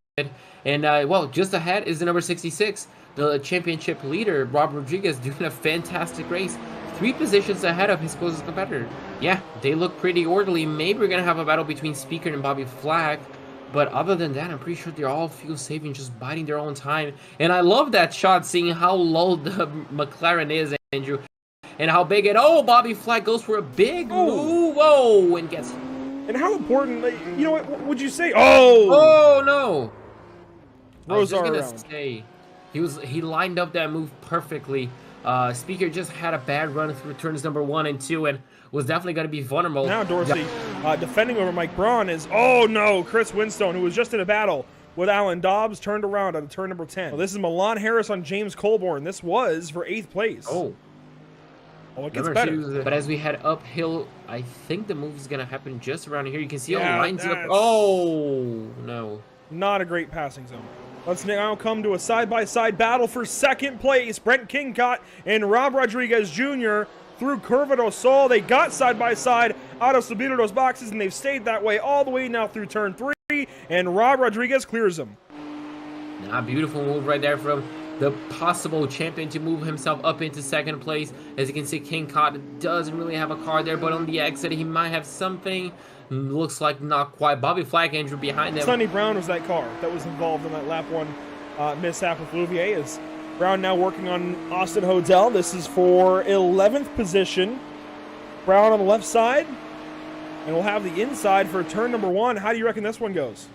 [SPEAKER 2] And, well, just ahead is the number 66, the championship leader, Rob Rodriguez, doing a fantastic race. 3 positions ahead of his closest competitor. Yeah, they look pretty orderly. Maybe we're going to have a battle between Speaker and Bobby Flack. But other than that, I'm pretty sure they're all fuel saving, just biding their own time. And I love that shot, seeing how low the McLaren is, Andrew. And how big it... Oh, Bobby Flack goes for a big move. Whoa, and gets...
[SPEAKER 1] And how important... You know what would you say? Oh!
[SPEAKER 2] Oh, no. I was just gonna
[SPEAKER 1] around.
[SPEAKER 2] say, he lined up that move perfectly. Speaker just had a bad run through turns number 1 and 2 and was definitely going to be vulnerable.
[SPEAKER 1] Now Dorsey defending over Mike Braun is, oh no, Chris Winstone, who was just in a battle with Alan Dobbs, turned around on turn number 10. Well, this is Milan Harris on James Colborn. This was for 8th place.
[SPEAKER 2] Oh,
[SPEAKER 1] it gets better.
[SPEAKER 2] But as we head uphill, I think the move is going to happen just around here. You can see all
[SPEAKER 1] Yeah,
[SPEAKER 2] lines up. Oh, no.
[SPEAKER 1] Not a great passing zone. Let's now come to a side-by-side battle for 2nd place. Brent Kingcott and Rob Rodriguez Jr. through Curva do Sol. They got side-by-side out of Subido dos boxes, and they've stayed that way all the way now through turn 3, and Rob Rodriguez clears them.
[SPEAKER 2] Beautiful move right there from the possible champion to move himself up into 2nd place. As you can see, Kingcott doesn't really have a car there, but on the exit, he might have something. Looks like not quite. Bobby Flagg, Andrew, behind them.
[SPEAKER 1] Sonny Brown was that car that was involved in that lap 1 mishap with Louvier. Is Brown now working on Austin Hodel. This is for 11th position. Brown on the left side. And we'll have the inside for turn number 1. How do you reckon this one goes?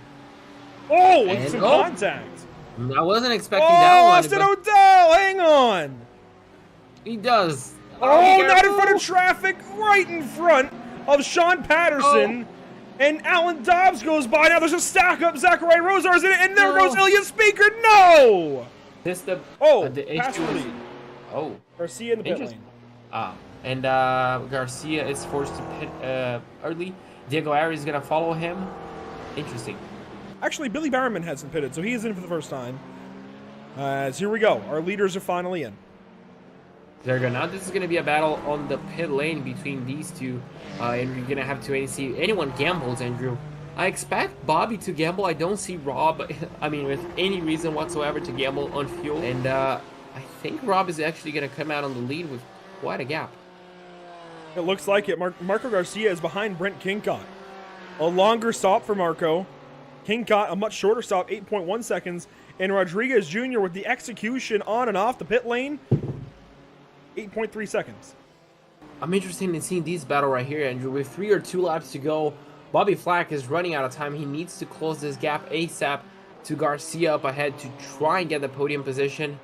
[SPEAKER 1] Oh, with some contact.
[SPEAKER 2] I wasn't expecting that one.
[SPEAKER 1] Austin Hodel, hang on.
[SPEAKER 2] He does.
[SPEAKER 1] Oh, not in front of traffic, right in front of Sean Patterson, and Alan Dobbs goes by. Now there's a stack up. Zachariah Rosar's in it, and there goes Ilya Speaker. No!
[SPEAKER 2] This the
[SPEAKER 1] pass the lead.
[SPEAKER 2] Oh,
[SPEAKER 1] Garcia in the pit lane.
[SPEAKER 2] And Garcia is forced to pit early. Diego Arias is gonna follow him. Interesting.
[SPEAKER 1] Actually, Billy Barriman hasn't pitted, so he is in for the first time. So here we go. Our leaders are finally in.
[SPEAKER 2] There we go. Now this is going to be a battle on the pit lane between these two. And you're going to have to see anyone gambles, Andrew. I expect Bobby to gamble. I don't see Rob, I mean, with any reason whatsoever to gamble on fuel. And I think Rob is actually going to come out on the lead with quite a gap.
[SPEAKER 1] It looks like it. Marco Garcia is behind Brent Kingcott. A longer stop for Marco. Kingcott, a much shorter stop, 8.1 seconds. And Rodriguez Jr. with the execution on and off the pit lane. 8.3 seconds.
[SPEAKER 2] I'm interested in seeing these battle right here, Andrew. With 3 or 2 laps to go, Bobby Flagg is running out of time. He needs to close this gap ASAP to Garcia up ahead to try and get the podium position.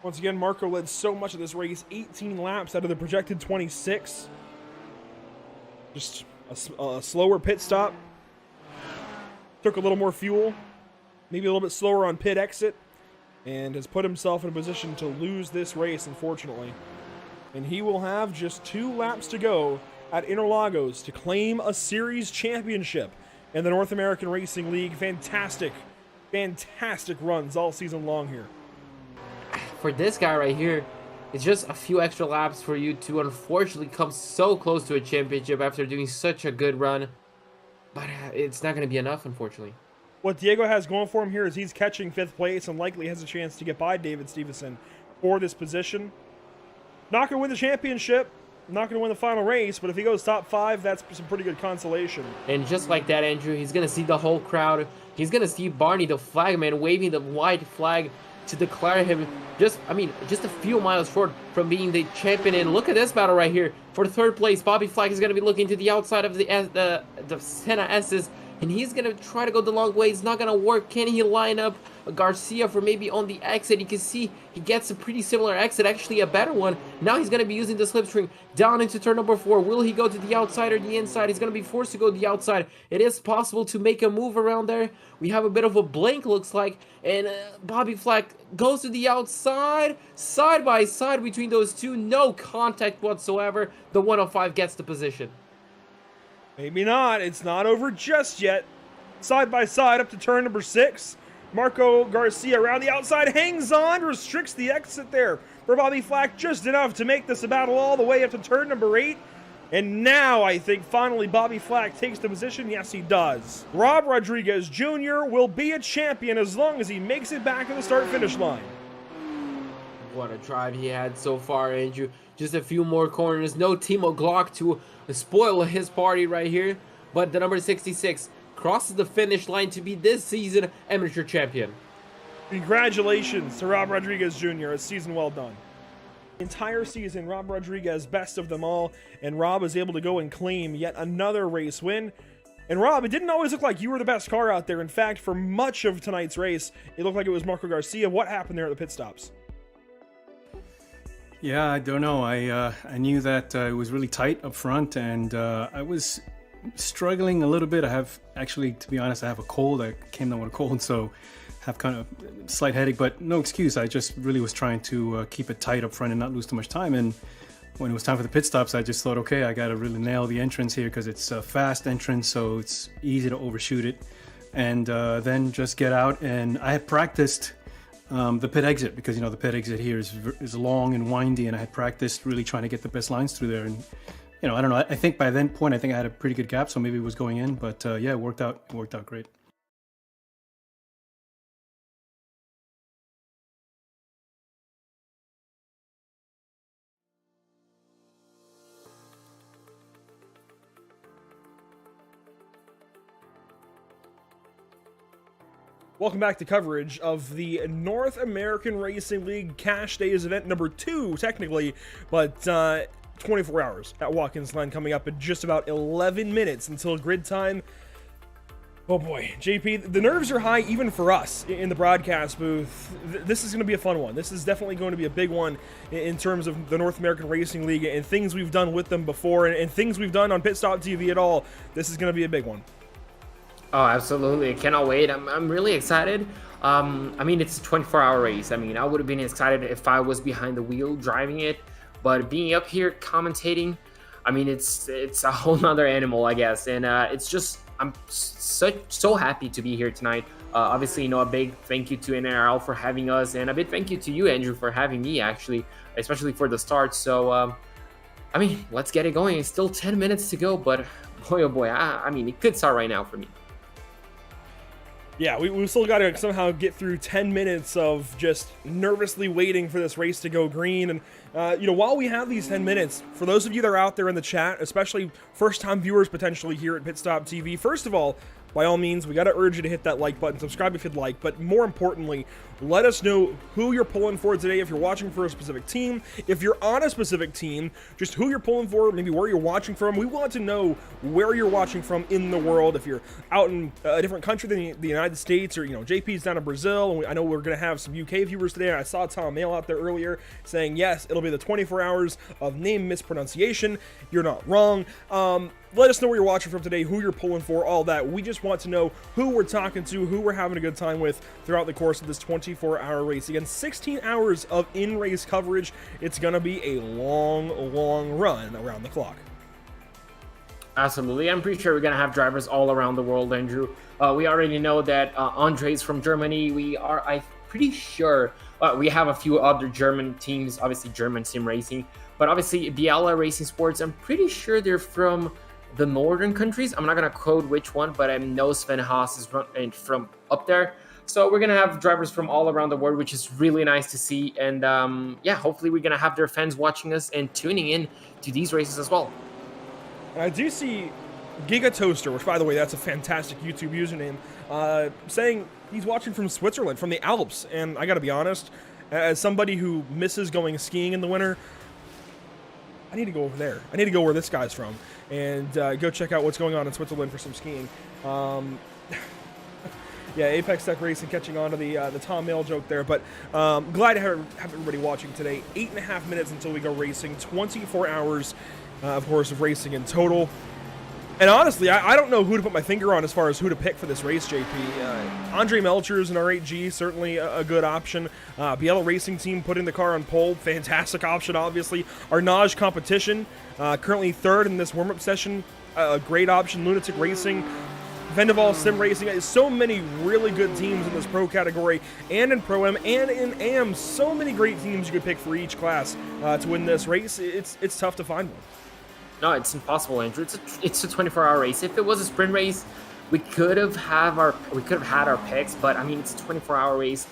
[SPEAKER 1] Once again, Marco led so much of this race, 18 laps out of the projected 26. Just a slower pit stop. Took a little more fuel. Maybe a little bit slower on pit exit. And has put himself in a position to lose this race, unfortunately. And he will have just 2 laps to go at Interlagos to claim a series championship in the North American Racing League. Fantastic runs all season long here.
[SPEAKER 2] For this guy right here, it's just a few extra laps for you to unfortunately come so close to a championship after doing such a good run. But it's not going to be enough, unfortunately.
[SPEAKER 1] What Diego has going for him here is he's catching 5th place and likely has a chance to get by David Stevenson for this position. Not going to win the championship, not going to win the final race, but if he goes top 5, that's some pretty good consolation.
[SPEAKER 2] And just like that, Andrew, he's going to see the whole crowd. He's going to see Barney, the flagman, waving the white flag to declare him just a few miles short from being the champion. And look at this battle right here. For 3rd place, Bobby Flagg is going to be looking to the outside of the Senna S's. And he's going to try to go the long way. It's not going to work. Can he line up Garcia for maybe on the exit? You can see he gets a pretty similar exit, actually a better one. Now he's going to be using the slipstream down into turn number 4. Will he go to the outside or the inside? He's going to be forced to go to the outside. It is possible to make a move around there. We have a bit of a blank, looks like. And Bobby Flagg goes to the outside. Side by side between those two. No contact whatsoever. The 105 gets the position.
[SPEAKER 1] Maybe not. It's not over just yet. Side by side up to turn number 6. Marco Garcia around the outside, hangs on, restricts the exit there for Bobby Flagg just enough to make this a battle all the way up to turn number 8. And now I think finally Bobby Flagg takes the position. Yes, he does. Rob Rodriguez Jr. will be a champion as long as he makes it back to the start-finish line.
[SPEAKER 2] What a drive he had so far, Andrew. Just a few more corners. No Timo Glock to spoil his party right here. But the number 66 crosses the finish line to be this season amateur champion.
[SPEAKER 1] Congratulations to Rob Rodriguez Jr. A season well done. Entire season, Rob Rodriguez best of them all. And Rob is able to go and claim yet another race win. And Rob, it didn't always look like you were the best car out there. In fact, for much of tonight's race, it looked like it was Marco Garcia. What happened there at the pit stops?
[SPEAKER 3] Yeah, I don't know. I knew that it was really tight up front, and I was struggling a little bit. I have actually, to be honest, I have a cold. I came down with a cold, so have kind of a slight headache, but no excuse. I just really was trying to keep it tight up front and not lose too much time. And when it was time for the pit stops, I just thought, okay, I got to really nail the entrance here because it's a fast entrance, so it's easy to overshoot it. And then just get out. And I had practiced the pit exit because, the pit exit here is long and windy, and I had practiced really trying to get the best lines through there. And, I don't know. I think by that point, I think I had a pretty good gap, so maybe it was going in. But yeah, it worked out. It worked out great.
[SPEAKER 1] Welcome back to coverage of the North American Racing League Cash Days event number 2, technically, but 24 hours at Watkins Glen coming up in just about 11 minutes until grid time. Oh boy, JP, the nerves are high even for us in the broadcast booth. This is going to be a fun one. This is definitely going to be a big one in terms of the North American Racing League and things we've done with them before and things we've done on Pit Stop TV at all. This is going to be a big one.
[SPEAKER 2] Oh, absolutely. I cannot wait. I'm really excited. I mean, it's a 24-hour race. I mean, I would have been excited if I was behind the wheel driving it, but being up here commentating, I mean, it's a whole nother animal, I guess. And it's just, I'm so happy to be here tonight. Obviously, a big thank you to NARL for having us, and a big thank you to you, Andrew, for having me, actually, especially for the start. So, I mean, let's get it going. It's still 10 minutes to go, but boy, oh boy, I mean, it could start right now for me.
[SPEAKER 1] Yeah, we still got to somehow get through 10 minutes of just nervously waiting for this race to go green. And, while we have these 10 minutes, for those of you that are out there in the chat, especially first-time viewers potentially here at Pit Stop TV, first of all, by all means, we got to urge you to hit that like button, subscribe if you'd like, but more importantly, let us know who you're pulling for today, if you're watching for a specific team, if you're on a specific team, just who you're pulling for, maybe where you're watching from. We want to know where you're watching from in the world. If you're out in a different country than the United States, or, JP's down in Brazil, and I know we're going to have some UK viewers today. I saw Tom Mail out there earlier saying, yes, it'll be the 24 hours of name mispronunciation. You're not wrong. Let us know where you're watching from today, who you're pulling for, all that. We just want to know who we're talking to, who we're having a good time with throughout the course of this 24-hour race. Again, 16 hours of in-race coverage. It's going to be a long, long run around the clock.
[SPEAKER 2] Absolutely. I'm pretty sure we're going to have drivers all around the world, Andrew. We already know that Andre's from Germany. I'm pretty sure we have a few other German teams, obviously German sim racing, but obviously Biella Racing Sports, I'm pretty sure they're from the northern countries. I'm not going to quote which one, but I know Sven Haas is from up there. So we're going to have drivers from all around the world, which is really nice to see. And yeah, hopefully we're going to have their fans watching us and tuning in to these races as well.
[SPEAKER 1] And I do see Giga Toaster, which, by the way, that's a fantastic YouTube username, saying he's watching from Switzerland, from the Alps. And I got to be honest, as somebody who misses going skiing in the winter, I need to go over there. I need to go where this guy's from and go check out what's going on in Switzerland for some skiing. Yeah, Apex Tech Racing catching on to the Tom Mail joke there, but glad to have everybody watching today. 8.5 minutes until we go racing, 24 hours, of course, of racing in total. And honestly, I don't know who to put my finger on as far as who to pick for this race, JP. Andre Melchers in R8G, certainly a good option. Biella Racing Team putting the car on pole, fantastic option, obviously. Arnage Competition, currently third in this warm-up session, a great option. Lunatic Racing, Vendaval Sim Racing. So many really good teams in this pro category and in Pro M and in AM. So many great teams you could pick for each class to win this race. It's tough to find one.
[SPEAKER 2] No, it's impossible, Andrew. It's a 24-hour race. If it was a sprint race, we could have had our picks, but I mean, it's a 24-hour race.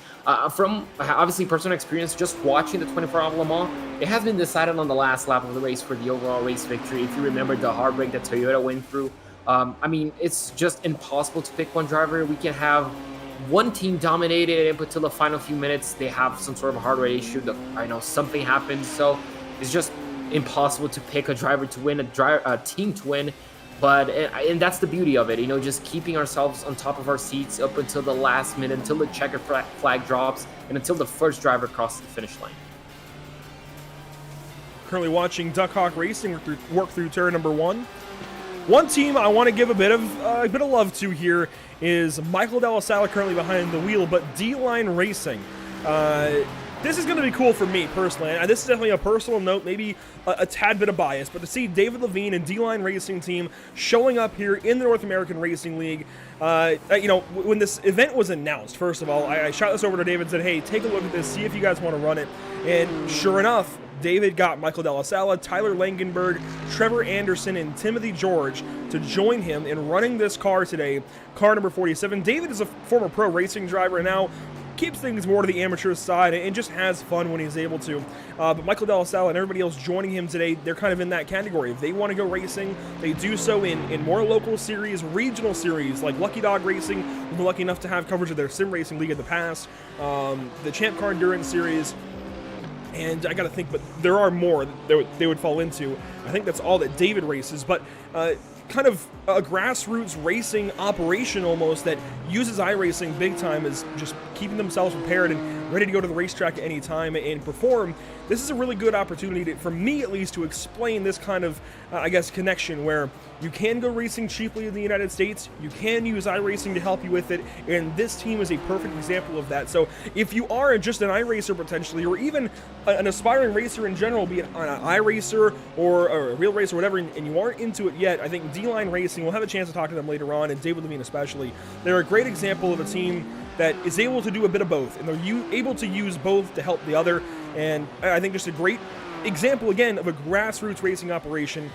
[SPEAKER 2] From obviously personal experience, just watching the 24-hour Le Mans, it has been decided on the last lap of the race for the overall race victory. If you remember the heartbreak that Toyota went through, I mean, it's just impossible to pick one driver. We can have one team dominated up until the final few minutes. They have some sort of hardware issue. I know something happened, so it's just impossible to pick a driver to win, a team to win. But and that's the beauty of it, you know, just keeping ourselves on top of our seats up until the last minute, until the checker flag drops, and until the first driver crosses the finish line.
[SPEAKER 1] Currently watching Duck Hawk Racing work through turn number 1. One team I want to give a bit of love to here is Michael Della Sala, currently behind the wheel, but D-Line Racing. This is going to be cool for me personally, and this is definitely a personal note, maybe a tad bit of bias, but to see David Levine and D-Line Racing Team showing up here in the North American Racing League, you know, when this event was announced, first of all, I shot this over to David and said, hey, take a look at this, see if you guys want to run it, and sure enough, David got Michael Della Sala, Tyler Langenberg, Trevor Anderson, and Timothy George to join him in running this car today, car number 47. David is a former pro racing driver and now keeps things more to the amateur side and just has fun when he's able to. But Michael Della Sala and everybody else joining him today, they're kind of in that category. If they want to go racing, they do so in more local series, regional series, like Lucky Dog Racing. We've been lucky enough to have coverage of their sim racing league in the past, the Champ Car Endurance Series, and I got to think, but there are more that they would fall into. I think that's all that David races, but kind of a grassroots racing operation almost that uses iRacing big time, is just keeping themselves prepared and ready to go to the racetrack at any time and perform. This is a really good opportunity for me, at least, to explain this kind of, I guess, connection where you can go racing cheaply in the United States, you can use iRacing to help you with it, and this team is a perfect example of that. So if you are just an iRacer potentially, or even an aspiring racer in general, be it an iRacer or a real racer or whatever, and you aren't into it yet, I think D-Line Racing, we'll have a chance to talk to them later on, and David Levine especially, they're a great example of a team that is able to do a bit of both, and they're able to use both to help the other, and I think just a great example, again, of a grassroots racing operation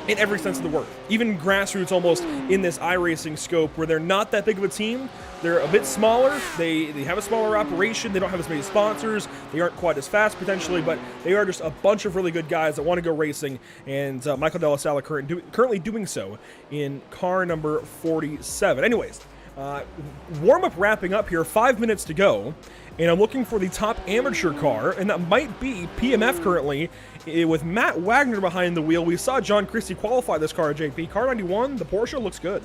[SPEAKER 1] in every sense of the word. Even grassroots almost in this iRacing scope, where they're not that big of a team, they're a bit smaller, they have a smaller operation, they don't have as many sponsors, they aren't quite as fast potentially, but they are just a bunch of really good guys that want to go racing, and Michael Della Sala currently doing so in car number 47. Anyways, warm-up wrapping up here, 5 minutes to go, and I'm looking for the top amateur car, and that might be PMF currently, with Matt Wagner behind the wheel. We saw John Christie qualify this car at JP. Car 91, the Porsche looks good.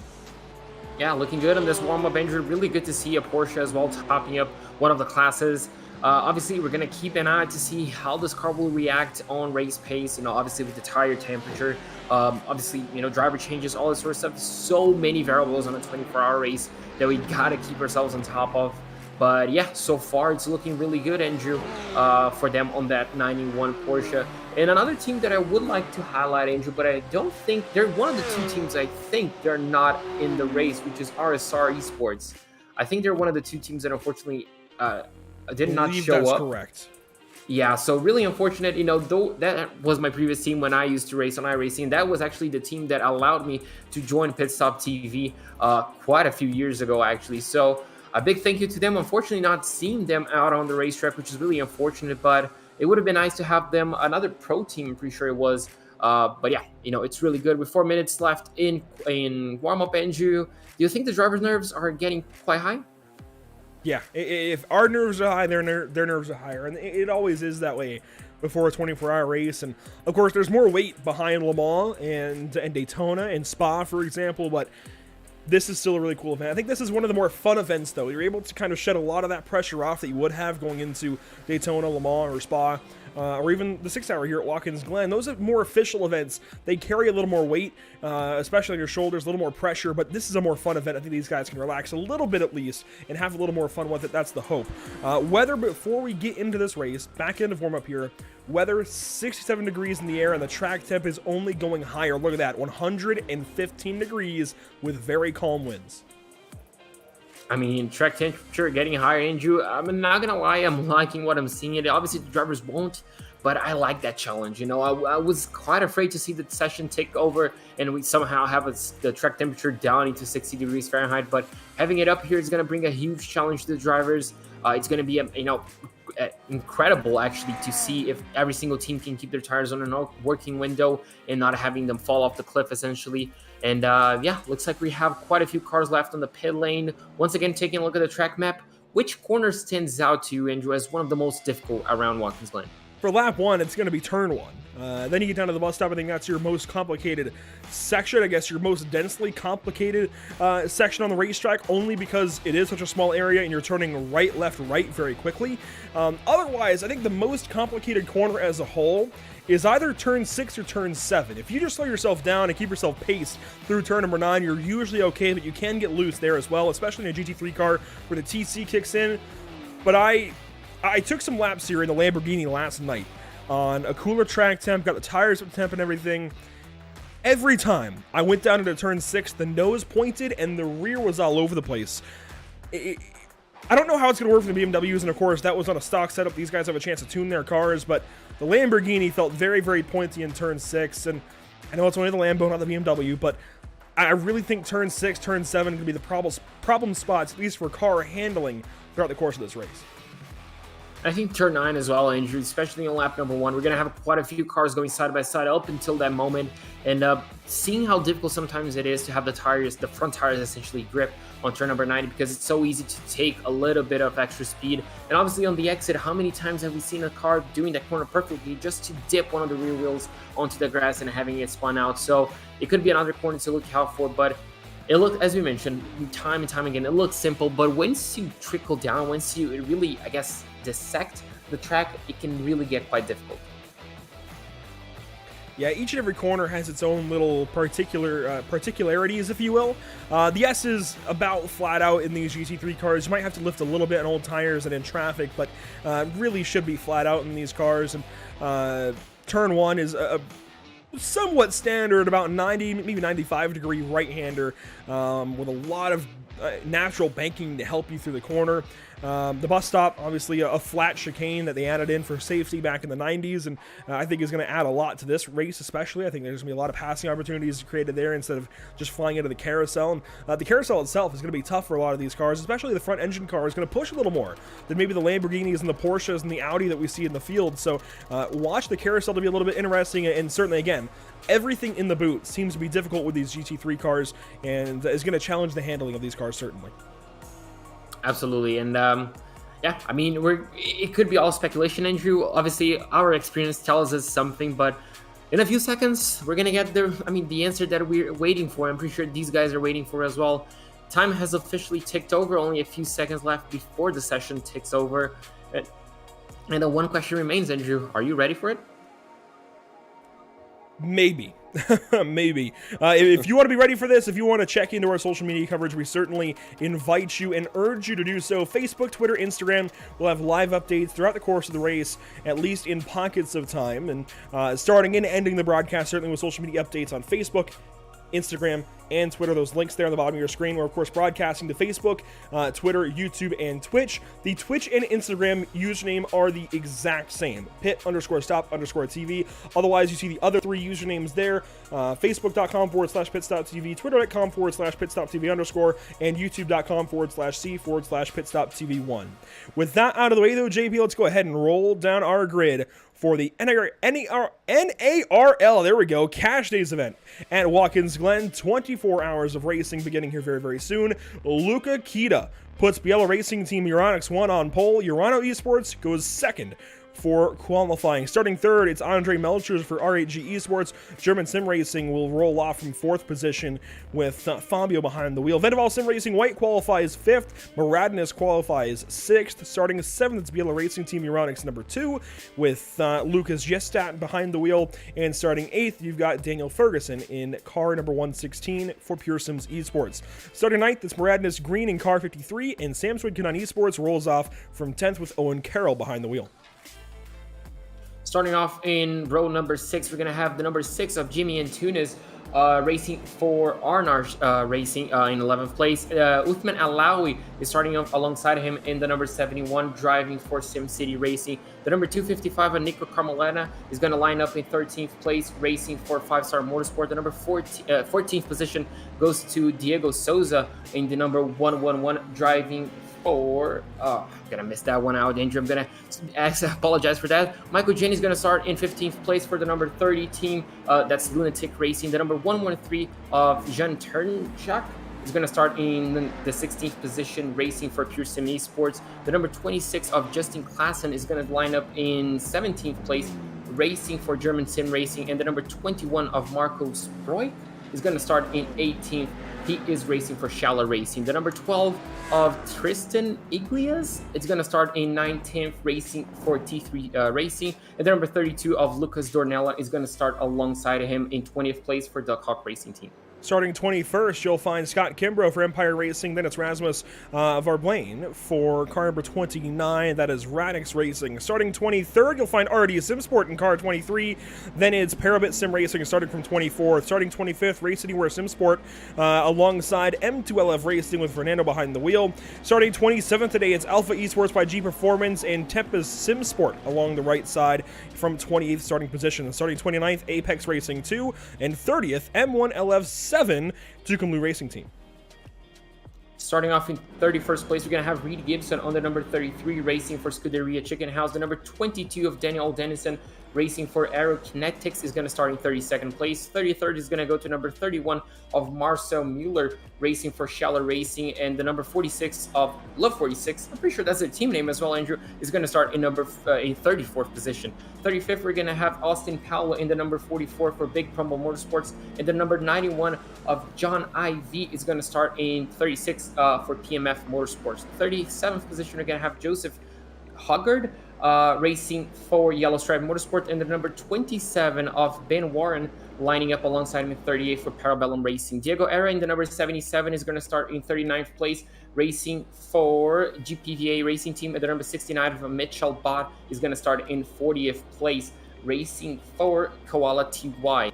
[SPEAKER 2] Yeah, looking good on this warm-up engine. Really good to see a Porsche as well topping up one of the classes. Obviously, we're going to keep an eye to see how this car will react on race pace, you know, obviously with the tire temperature, obviously, you know, driver changes, all this sort of stuff. So many variables on a 24-hour race that we got to keep ourselves on top of. But yeah, so far it's looking really good, Andrew, for them on that 91 Porsche. And another team that I would like to highlight, Andrew, but I don't think they're one of the two teams I think they're not in the race, which is RSR Esports. I think they're one of the two teams that unfortunately did not show up.
[SPEAKER 1] That's correct.
[SPEAKER 2] Yeah, so really unfortunate, you know, though that was my previous team when I used to race on iRacing. That was actually the team that allowed me to join Pit Stop TV quite a few years ago, actually. So a big thank you to them. Unfortunately, not seeing them out on the racetrack, which is really unfortunate, but it would have been nice to have them, another pro team, I'm pretty sure it was. But yeah, you know, it's really good. With 4 minutes left in warm-up, Andrew, do you think the driver's nerves are getting quite high?
[SPEAKER 1] Yeah, if our nerves are high, their nerves are higher, and it always is that way before a 24-hour race. And of course, there's more weight behind Le Mans and Daytona and Spa, for example, but this is still a really cool event. I think this is one of the more fun events, though. You're able to kind of shed a lot of that pressure off that you would have going into Daytona, Le Mans, or Spa, or even the 6-hour here at Watkins Glen. Those are more official events. They carry a little more weight, especially on your shoulders, a little more pressure, but this is a more fun event. I think these guys can relax a little bit at least and have a little more fun with it. That's the hope. Weather, before we get into this race, back into warm-up here, weather 67 degrees in the air, and the track temp is only going higher. Look at that, 115 degrees with very calm winds.
[SPEAKER 2] I mean, track temperature getting higher, Andrew. I'm not gonna lie, I'm liking what I'm seeing. It obviously the drivers won't, but I like that challenge. You know, I was quite afraid to see the session take over and we somehow have the track temperature down into 60 degrees Fahrenheit. But having it up here is gonna bring a huge challenge to the drivers. It's gonna be incredible actually to see if every single team can keep their tires on a working window and not having them fall off the cliff essentially. And yeah, looks like we have quite a few cars left on the pit lane. Once again, taking a look at the track map, which corner stands out to you, Andrew, as one of the most difficult around Watkins Glen?
[SPEAKER 1] For lap 1, it's going to be turn 1. Then you get down to the bus stop. I think that's your most complicated section. I guess your most densely complicated section on the racetrack, only because it is such a small area and you're turning right, left, right very quickly. Otherwise, I think the most complicated corner as a whole is either turn 6 or turn 7. If you just slow yourself down and keep yourself paced through turn number 9, you're usually okay, but you can get loose there as well, especially in a GT3 car where the TC kicks in. But I took some laps here in the Lamborghini last night on a cooler track temp, got the tires up temp and everything. Every time I went down into turn 6, the nose pointed and the rear was all over the place. I don't know how it's going to work for the BMWs, and of course that was on a stock setup. These guys have a chance to tune their cars, but the Lamborghini felt very, very pointy in turn 6, and I know it's only the Lambo, not the BMW, but I really think turn 6, turn 7 are going to be the problem spots, at least for car handling, throughout the course of this race.
[SPEAKER 2] I think turn 9 as well, Andrew, especially on lap number 1. We're going to have quite a few cars going side by side up until that moment. And seeing how difficult sometimes it is to have the front tires essentially grip on turn number 9, because it's so easy to take a little bit of extra speed. And obviously on the exit, how many times have we seen a car doing that corner perfectly just to dip one of the rear wheels onto the grass and having it spun out? So it could be another corner to look out for, but it looked, as we mentioned, time and time again, it looks simple, but once you trickle down, once you really, I guess, dissect the track, it can really get quite difficult.
[SPEAKER 1] Yeah, each and every corner has its own little particularities, if you will. The S is about flat out in these GT3 cars. You might have to lift a little bit on old tires and in traffic, but really should be flat out in these cars. And turn 1 is a somewhat standard, about 90, maybe 95 degree right-hander with a lot of natural banking to help you through the corner. The bus stop, obviously a flat chicane that they added in for safety back in the 90s, and I think is going to add a lot to this race especially. I think there's going to be a lot of passing opportunities created there instead of just flying into the carousel. And the carousel itself is going to be tough for a lot of these cars, especially the front engine car is going to push a little more than maybe the Lamborghinis and the Porsches and the Audi that we see in the field. So watch the carousel to be a little bit interesting, and certainly, again, everything in the boot seems to be difficult with these GT3 cars and is going to challenge the handling of these cars, certainly.
[SPEAKER 2] Absolutely. And yeah, I mean, it could be all speculation, Andrew. Obviously, our experience tells us something, but in a few seconds, we're going to get the answer that we're waiting for. I'm pretty sure these guys are waiting for as well. Time has officially ticked over, only a few seconds left before the session ticks over. And the one question remains, Andrew, are you ready for it?
[SPEAKER 1] Maybe. Maybe. If you want to be ready for this, if you want to check into our social media coverage, we certainly invite you and urge you to do so. Facebook, Twitter, Instagram, we'll have live updates throughout the course of the race, at least in pockets of time. And starting and ending the broadcast, certainly with social media updates on Facebook, Instagram, and Twitter. Those links there on the bottom of your screen. We're, of course, broadcasting to Facebook, Twitter, YouTube, and Twitch. The Twitch and Instagram username are the exact same. pit_stop_TV. Otherwise, you see the other 3 usernames there. Facebook.com/pitstoptv, Twitter.com/pitstoptv_, and YouTube.com/C/pitstoptv1. With that out of the way, though, JP, let's go ahead and roll down our grid for the NARL, there we go, Cash Days event at Watkins Glen. 24 hours of racing beginning here very, very soon. Luca Kita puts Biella Racing Team Euronics 1 on pole. Urano Esports goes second for qualifying. Starting third, it's Andre Melchers for R8G Esports. German Sim Racing will roll off from 4th position with Fabio behind the wheel. Vendaval Sim Racing White qualifies 5th. Maradness qualifies 6th. Starting 7th, it's Biella Racing Team Euronics number 2 with Lucas Gestat behind the wheel. And starting 8th, you've got Daniel Ferguson in car number 116 for Pure Sims Esports. Starting 9th, it's Maradness Green in car 53, and Sam Swidkin Esports rolls off from 10th with Owen Carroll behind the wheel.
[SPEAKER 2] Starting off in row number 6, we're going to have the number 6 of Jimmy Antunes racing for Arnar Racing in 11th place. Uthman Alawi is starting off alongside him in the number 71, driving for SimCity Racing. The number 255 of Nico Carmelena is going to line up in 13th place, racing for 5-Star Motorsport. The number 14th position goes to Diego Souza in the number 111, driving for, I'm gonna miss that one out, Andrew. I'm gonna apologize for that. Michael Jenny is gonna start in 15th place for the number 30 team. That's Lunatic Racing. The number 113 of Jan Turnchak is gonna start in the 16th position, racing for Pure Sim Esports. The number 26 of Justin Klassen is gonna line up in 17th place, Racing for German Sim Racing, and the number 21 of Marcos Broik is going to start in 18th. He is racing for Schaller Racing. The number 12 of Tristan Iglias is going to start in 19th, racing for T3 Racing. And the number 32 of Lucas Dornella is going to start alongside him in 20th place for Duck Hawk Racing Team.
[SPEAKER 1] Starting 21st, you'll find Scott Kimbrough for Empire Racing. Then it's Rasmus Varblain for car number 29. That is Radix Racing. Starting 23rd, you'll find RD Simsport in car 23. Then it's Parabit Sim Racing starting from 24th. Starting 25th, Race Anywhere Simsport alongside M2LF Racing with Fernando behind the wheel. Starting 27th today, it's Alpha Esports by G Performance and Tempest Simsport along the right side from 28th starting position. Starting 29th, Apex Racing 2. And 30th, M1LF7 Tucson Blue Racing Team.
[SPEAKER 2] Starting off in 31st place, we're going to have Reed Gibson on the number 33 racing for Scuderia Chicken House. The number 22 of Daniel Dennison racing for Aerokinetics is going to start in 32nd place. 33rd is going to go to number 31 of Marcel Mueller racing for Schaller Racing. And the number 46 of Love 46, I'm pretty sure that's their team name as well, Andrew, is going to start in 34th position. 35th, we're going to have Austin Powell in the number 44 for Big Crumble Motorsports. And the number 91 of John I.V. is going to start in 36 for PMF Motorsports. 37th position, we're going to have Joseph Hoggard racing for Yellow Stripe Motorsport, and the number 27 of Ben Warren lining up alongside him in 38 for Parabellum Racing. Diego Era in the number 77 is going to start in 39th place racing for GPVA Racing Team, and the number 69 of Mitchell Bott is going to start in 40th place racing for Koala TY.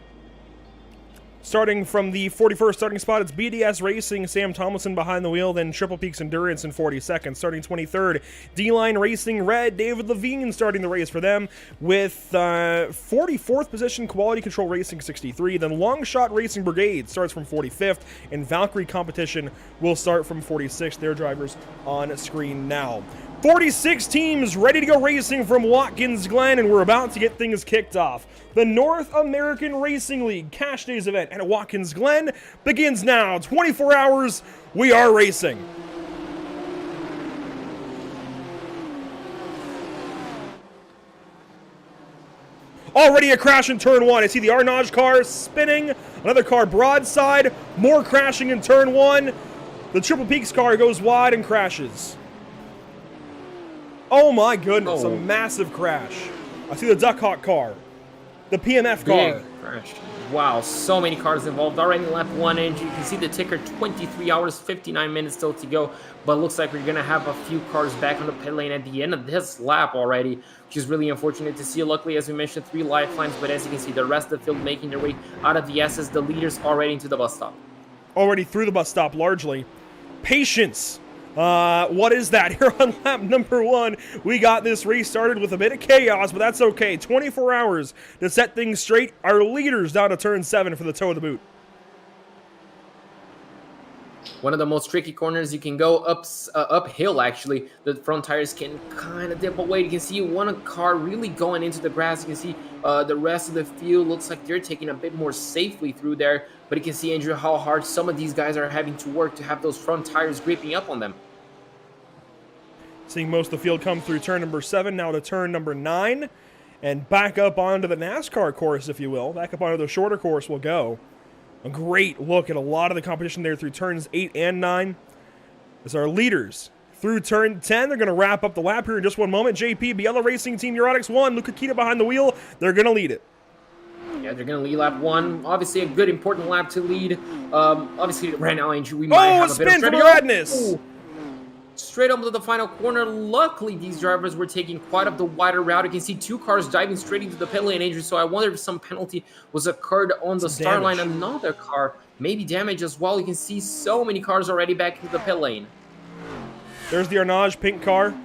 [SPEAKER 1] Starting from the 41st starting spot, it's BDS Racing, Sam Tomlinson behind the wheel, then Triple Peaks Endurance in 42nd. Starting 23rd, D-Line Racing Red, David Levine starting the race for them with 44th position, Quality Control Racing 63. Then Long Shot Racing Brigade starts from 45th, and Valkyrie Competition will start from 46th. Their drivers on screen now. 46 teams ready to go racing from Watkins Glen, and we're about to get things kicked off. The North American Racing League Cash Days event at Watkins Glen begins now. 24 hours, we are racing. Already a crash in turn one. I see the Arnage car spinning, another car broadside, more crashing in turn one. The Triple Peaks car goes wide and crashes. Oh my goodness, a massive crash. I see the Duck Hawk car, the PMF car.
[SPEAKER 2] Big crash. Wow, so many cars involved. Already in lap one, and you can see the ticker, 23 hours, 59 minutes still to go. But it looks like we're going to have a few cars back on the pit lane at the end of this lap already, which is really unfortunate to see. Luckily, as we mentioned, 3 lifelines, but as you can see, the rest of the field making their way out of the S's. The leaders already into the bus stop.
[SPEAKER 1] Already through the bus stop, largely. Patience. What is that? Here on lap number 1, we got this race started with a bit of chaos, but that's okay. 24 hours to set things straight. Our leaders down to turn 7 for the toe of the boot.
[SPEAKER 2] One of the most tricky corners. You can go uphill, actually. The front tires can kind of dip away. You can see one car really going into the grass. You can see the rest of the field looks like they're taking a bit more safely through there. But you can see, Andrew, how hard some of these guys are having to work to have those front tires gripping up on them.
[SPEAKER 1] Seeing most of the field come through turn number 7, now to turn number 9. And back up onto the NASCAR course, if you will. Back up onto the shorter course we'll go. A great look at a lot of the competition there through turns 8 and 9. As our leaders through turn 10, they're going to wrap up the lap here in just one moment. JP, Biella Racing Team, Neurotics 1, Luca Kita behind the wheel. They're going to lead it.
[SPEAKER 2] Yeah, they're going to lead lap 1. Obviously, a good, important lap to lead. Obviously, right now, Andrew, we might have a bit of
[SPEAKER 1] spin for Radness.
[SPEAKER 2] Straight up to the final corner. Luckily, these drivers were taking quite of the wider route. You can see 2 cars diving straight into the pit lane, Andrew. So I wonder if some penalty was occurred on the start line. Another car, maybe damage as well. You can see so many cars already back into the pit lane.
[SPEAKER 1] There's the Arnage pink car.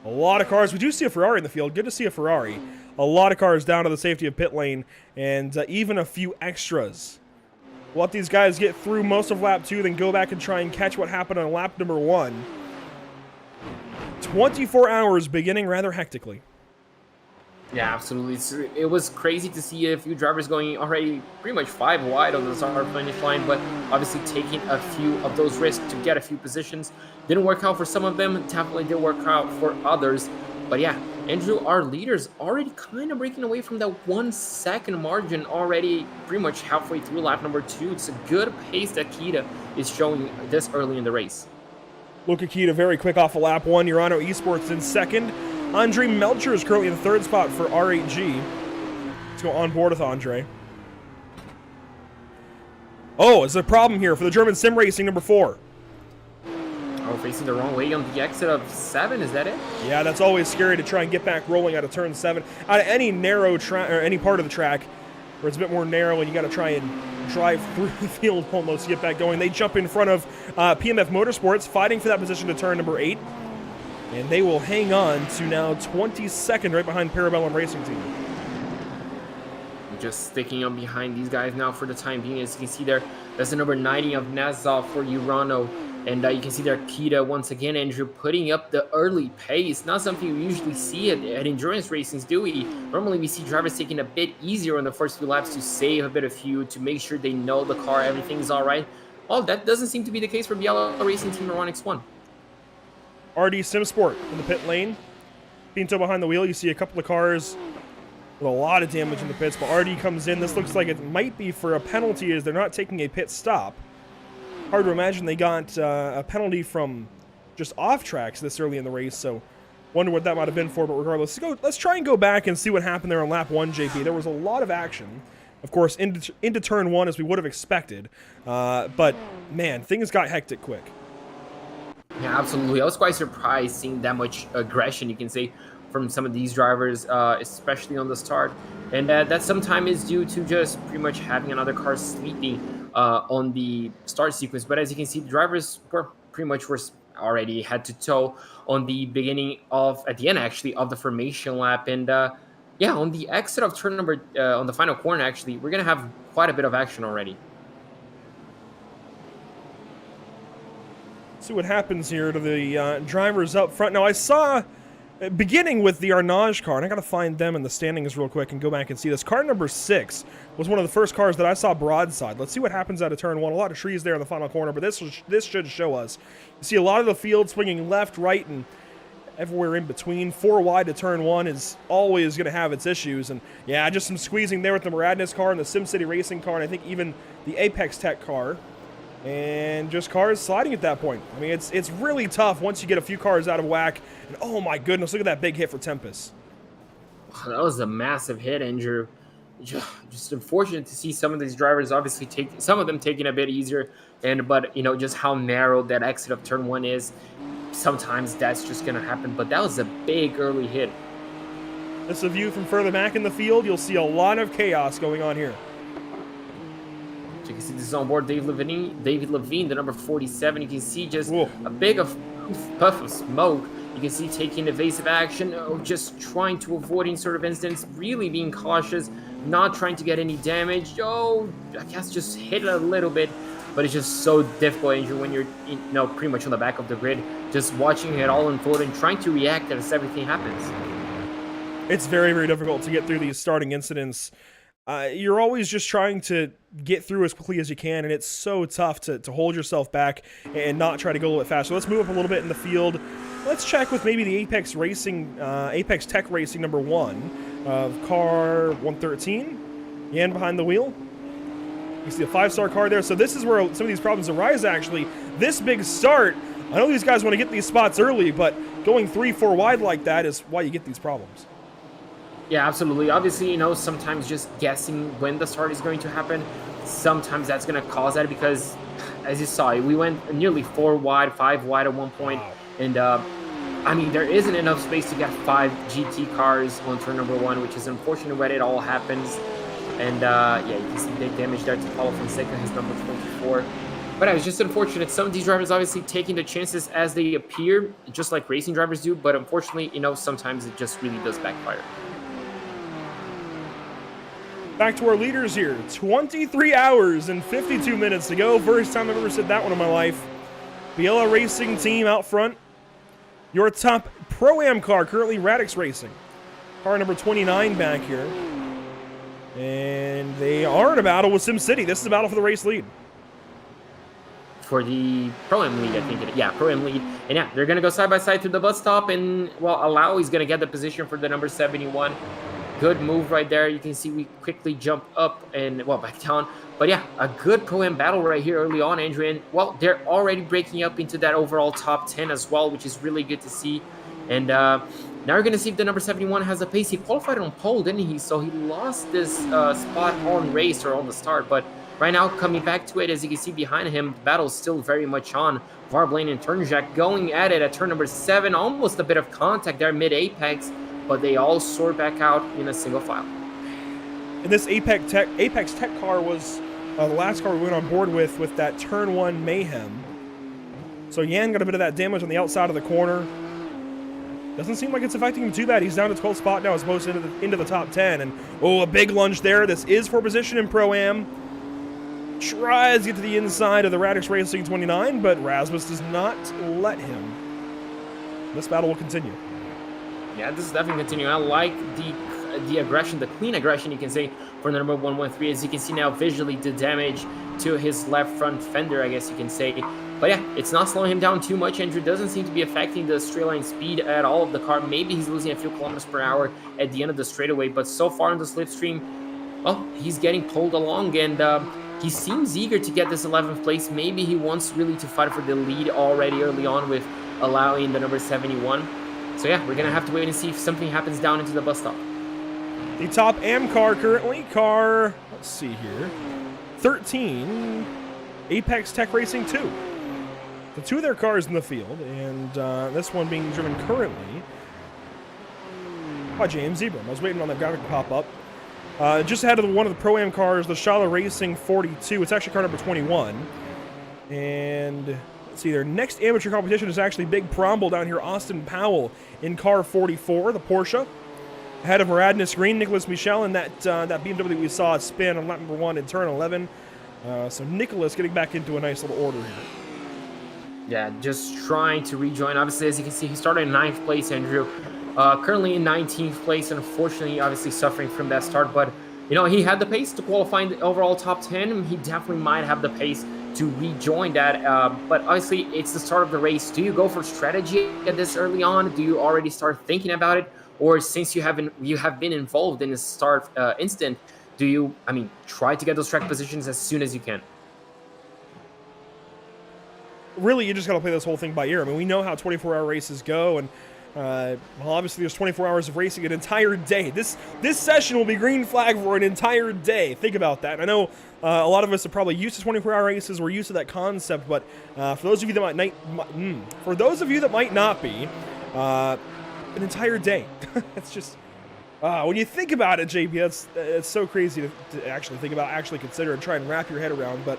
[SPEAKER 1] A lot of cars. We do see a Ferrari in the field. Good to see a Ferrari. A lot of cars down to the safety of pit lane, and even a few extras. We'll let these guys get through most of lap 2, then go back and try and catch what happened on lap number 1. 24 hours beginning rather hectically.
[SPEAKER 2] Yeah, absolutely. It was crazy to see a few drivers going already pretty much 5 wide on the start finish line, but obviously taking a few of those risks to get a few positions. Didn't work out for some of them, definitely did work out for others. But yeah, Andrew, our leaders already kind of breaking away from that 1 second margin already pretty much halfway through lap number 2. It's a good pace that Kita is showing this early in the race.
[SPEAKER 1] Luca Kita very quick off of lap 1. Urano Esports in second. Andre Melcher is currently in the third spot for R8G. Let's go on board with Andre. Oh, it's a problem here for the German sim racing number 4.
[SPEAKER 2] Oh, facing the wrong way on the exit of 7, is that it?
[SPEAKER 1] Yeah, that's always scary to try and get back rolling out of turn 7. Out of any narrow track, or any part of the track where it's a bit more narrow and you got to try and drive through the field almost to get back going. They jump in front of PMF Motorsports, fighting for that position to turn number 8. And they will hang on to now 22nd, right behind Parabellum Racing Team.
[SPEAKER 2] Just sticking on behind these guys now for the time being. As you can see there, that's the number 90 of Nazov for Urano. And you can see there Kita once again, Andrew, putting up the early pace. Not something we usually see at endurance racings, do we? Normally we see drivers taking a bit easier on the first few laps to save a bit of fuel, to make sure they know the car, everything's all right. Oh, that doesn't seem to be the case for Biella Racing Team or 1x1.
[SPEAKER 1] RD Simsport in the pit lane. Pinto behind the wheel. You see a couple of cars with a lot of damage in the pits, but RD comes in. This looks like it might be for a penalty as they're not taking a pit stop. Hard to imagine they got a penalty from just off tracks this early in the race, so wonder what that might have been for, but regardless, let's try and go back and see what happened there on lap 1, JP. There was a lot of action, of course, into turn 1 as we would have expected, but man, things got hectic quick.
[SPEAKER 2] Yeah, absolutely. I was quite surprised seeing that much aggression, you can say, from some of these drivers, especially on the start. And that sometimes is due to just pretty much having another car sleeping on the start sequence. But as you can see, the drivers were already head to toe on the beginning of, at the end actually, of the formation lap. And yeah, on the exit of turn number, on the final corner actually, we're going to have quite a bit of action already.
[SPEAKER 1] See what happens here to the drivers up front. Now I saw, beginning with the Arnage car, and I got to find them in the standings real quick and go back and see this. Car number 6 was one of the first cars that I saw broadside. Let's see what happens out of turn 1. A lot of trees there in the final corner, but this should show us. You see a lot of the field swinging left, right, and everywhere in between. 4 wide to turn 1 is always going to have its issues. And yeah, just some squeezing there with the Muradness car and the SimCity Racing car, and I think even the Apex Tech car. And just cars sliding at that point. I mean, it's really tough once you get a few cars out of whack. And oh my goodness, look at that big hit for Tempest.
[SPEAKER 2] That was a massive hit, Andrew. Just unfortunate to see some of these drivers obviously some of them taking a bit easier, but you know just how narrow that exit of turn 1 is. Sometimes that's just gonna happen, but that was a big early hit.
[SPEAKER 1] This is a view from further back in the field. You'll see a lot of chaos going on here.
[SPEAKER 2] So you can see this is on board David Levine, the number 47. You can see just
[SPEAKER 1] Whoa.
[SPEAKER 2] a big puff of smoke. You can see taking evasive action, just trying to avoid any sort of incidents, really being cautious, not trying to get any damage. Oh, I guess just hit it a little bit, but it's just so difficult, Andrew, when you're pretty much on the back of the grid, just watching it all unfold and trying to react as everything happens.
[SPEAKER 1] It's very, very difficult to get through these starting incidents. You're always just trying to get through as quickly as you can, and it's so tough to hold yourself back and not try to go a little bit faster. Let's move up a little bit in the field. Let's check with maybe the Apex Tech Racing number 1 of car 113. Yan behind the wheel. You see a 5-star car there. So this is where some of these problems arise, actually. This big start, I know these guys want to get these spots early, but going 3-4 wide like that is why you get these problems.
[SPEAKER 2] Yeah, absolutely. Obviously, sometimes just guessing when the start is going to happen, sometimes that's going to cause that because, as you saw, we went nearly 4 wide, 5 wide at one point. Wow. And, I mean, there isn't enough space to get 5 GT cars on turn number 1, which is unfortunate when it all happens. And, yeah, you can see big damage there to Paulo Fonseca, his number 24. But it's just unfortunate. Some of these drivers obviously taking the chances as they appear, just like racing drivers do. But unfortunately, sometimes it just really does backfire.
[SPEAKER 1] Back to our leaders here. 23 hours and 52 minutes to go. First time I've ever said that one in my life. Biella Racing Team out front. Your top Pro-Am car, currently Radix Racing. Car number 29 back here. And they are in a battle with SimCity. This is a battle for the race lead.
[SPEAKER 2] for the Pro-Am lead, I think. Yeah, Pro-Am lead. And yeah, they're going to go side by side through the bus stop. And, well, Alawi's going to get the position for the number 71. Good move right there. You can see we quickly jump up and, well, back down. But yeah, a good Pro-Am battle right here early on, Andrew. And, well, they're already breaking up into that overall top 10 as well, which is really good to see. And now we're going to see if the number 71 has a pace. He qualified on pole, didn't he? So he lost this spot on race or on the start. But right now, coming back to it, as you can see behind him, the battle is still very much on. Varblane and Turnjack going at it at turn number 7. Almost a bit of contact there mid-apex, but they all soar back out in a single file.
[SPEAKER 1] And this Apex Tech car was the last car we went on board with that turn 1 mayhem. So Yan got a bit of that damage on the outside of the corner. Doesn't seem like it's affecting him too bad. He's down to 12th spot now as opposed to into the top 10. And, oh, a big lunge there. This is for position in Pro-Am. Tries to get to the inside of the Radix Racing 29, but Rasmus does not let him. This battle will continue.
[SPEAKER 2] Yeah, this is definitely continuing. I like the aggression, the clean aggression, you can say, for the number 113. As you can see now visually, the damage to his left front fender, I guess you can say. But yeah, it's not slowing him down too much. Andrew doesn't seem to be affecting the straight line speed at all of the car. Maybe he's losing a few kilometers per hour at the end of the straightaway, but so far in the slipstream, well, he's getting pulled along, and he seems eager to get this 11th place. Maybe he wants really to fight for the lead already early on with allowing the number 71. So yeah, we're going to have to wait and see if something happens down into the bus stop.
[SPEAKER 1] The top AM car currently, let's see here, 13, Apex Tech Racing 2. The two of their cars in the field, and this one being driven currently by James Ebram. I was waiting on that graphic to pop up. Just ahead of one of the Pro-Am cars, the Shala Racing 42. It's actually car number 21. And let's see, their next amateur competition is actually Big Promble down here. Austin Powell in car 44, the Porsche. Ahead of Radness Green, Nicholas Michel, and that BMW we saw spin on lap number 1 in turn 11. So Nicholas getting back into a nice little order here.
[SPEAKER 2] Yeah, just trying to rejoin. Obviously, as you can see, he started in 9th place, Andrew. Currently in 19th place, unfortunately, obviously suffering from that start. But, you know, he had the pace to qualify in the overall top 10. He definitely might have the pace to rejoin that. But obviously, it's the start of the race. Do you go for strategy at this early on? Do you already start thinking about it? Or since you have been involved in the start instant, do you, try to get those track positions as soon as you can?
[SPEAKER 1] Really, you just got to play this whole thing by ear. We know how 24-hour races go, and well, obviously there's 24 hours of racing, an entire day. This session will be green flag for an entire day. Think about that. I know a lot of us are probably used to 24-hour races. We're used to that concept, but for those of you that might not be, an entire day. It's just when you think about it, JP, it's so crazy to actually think about, actually consider, and try and wrap your head around. But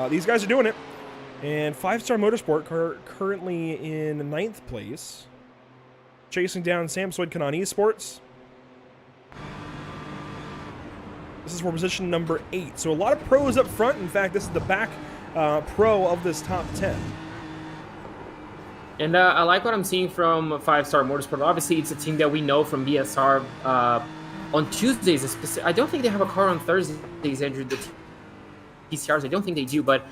[SPEAKER 1] these guys are doing it. And 5-Star Motorsport currently in 9th place, chasing down Samsoid Kanan Esports. This is for position number 8. So a lot of pros up front. In fact, this is the back pro of this top 10.
[SPEAKER 2] And I like what I'm seeing from 5-Star Motorsport. Obviously, it's a team that we know from BSR. On Tuesdays, I don't think they have a car on Thursdays, Andrew. The PCRs, I don't think they do, but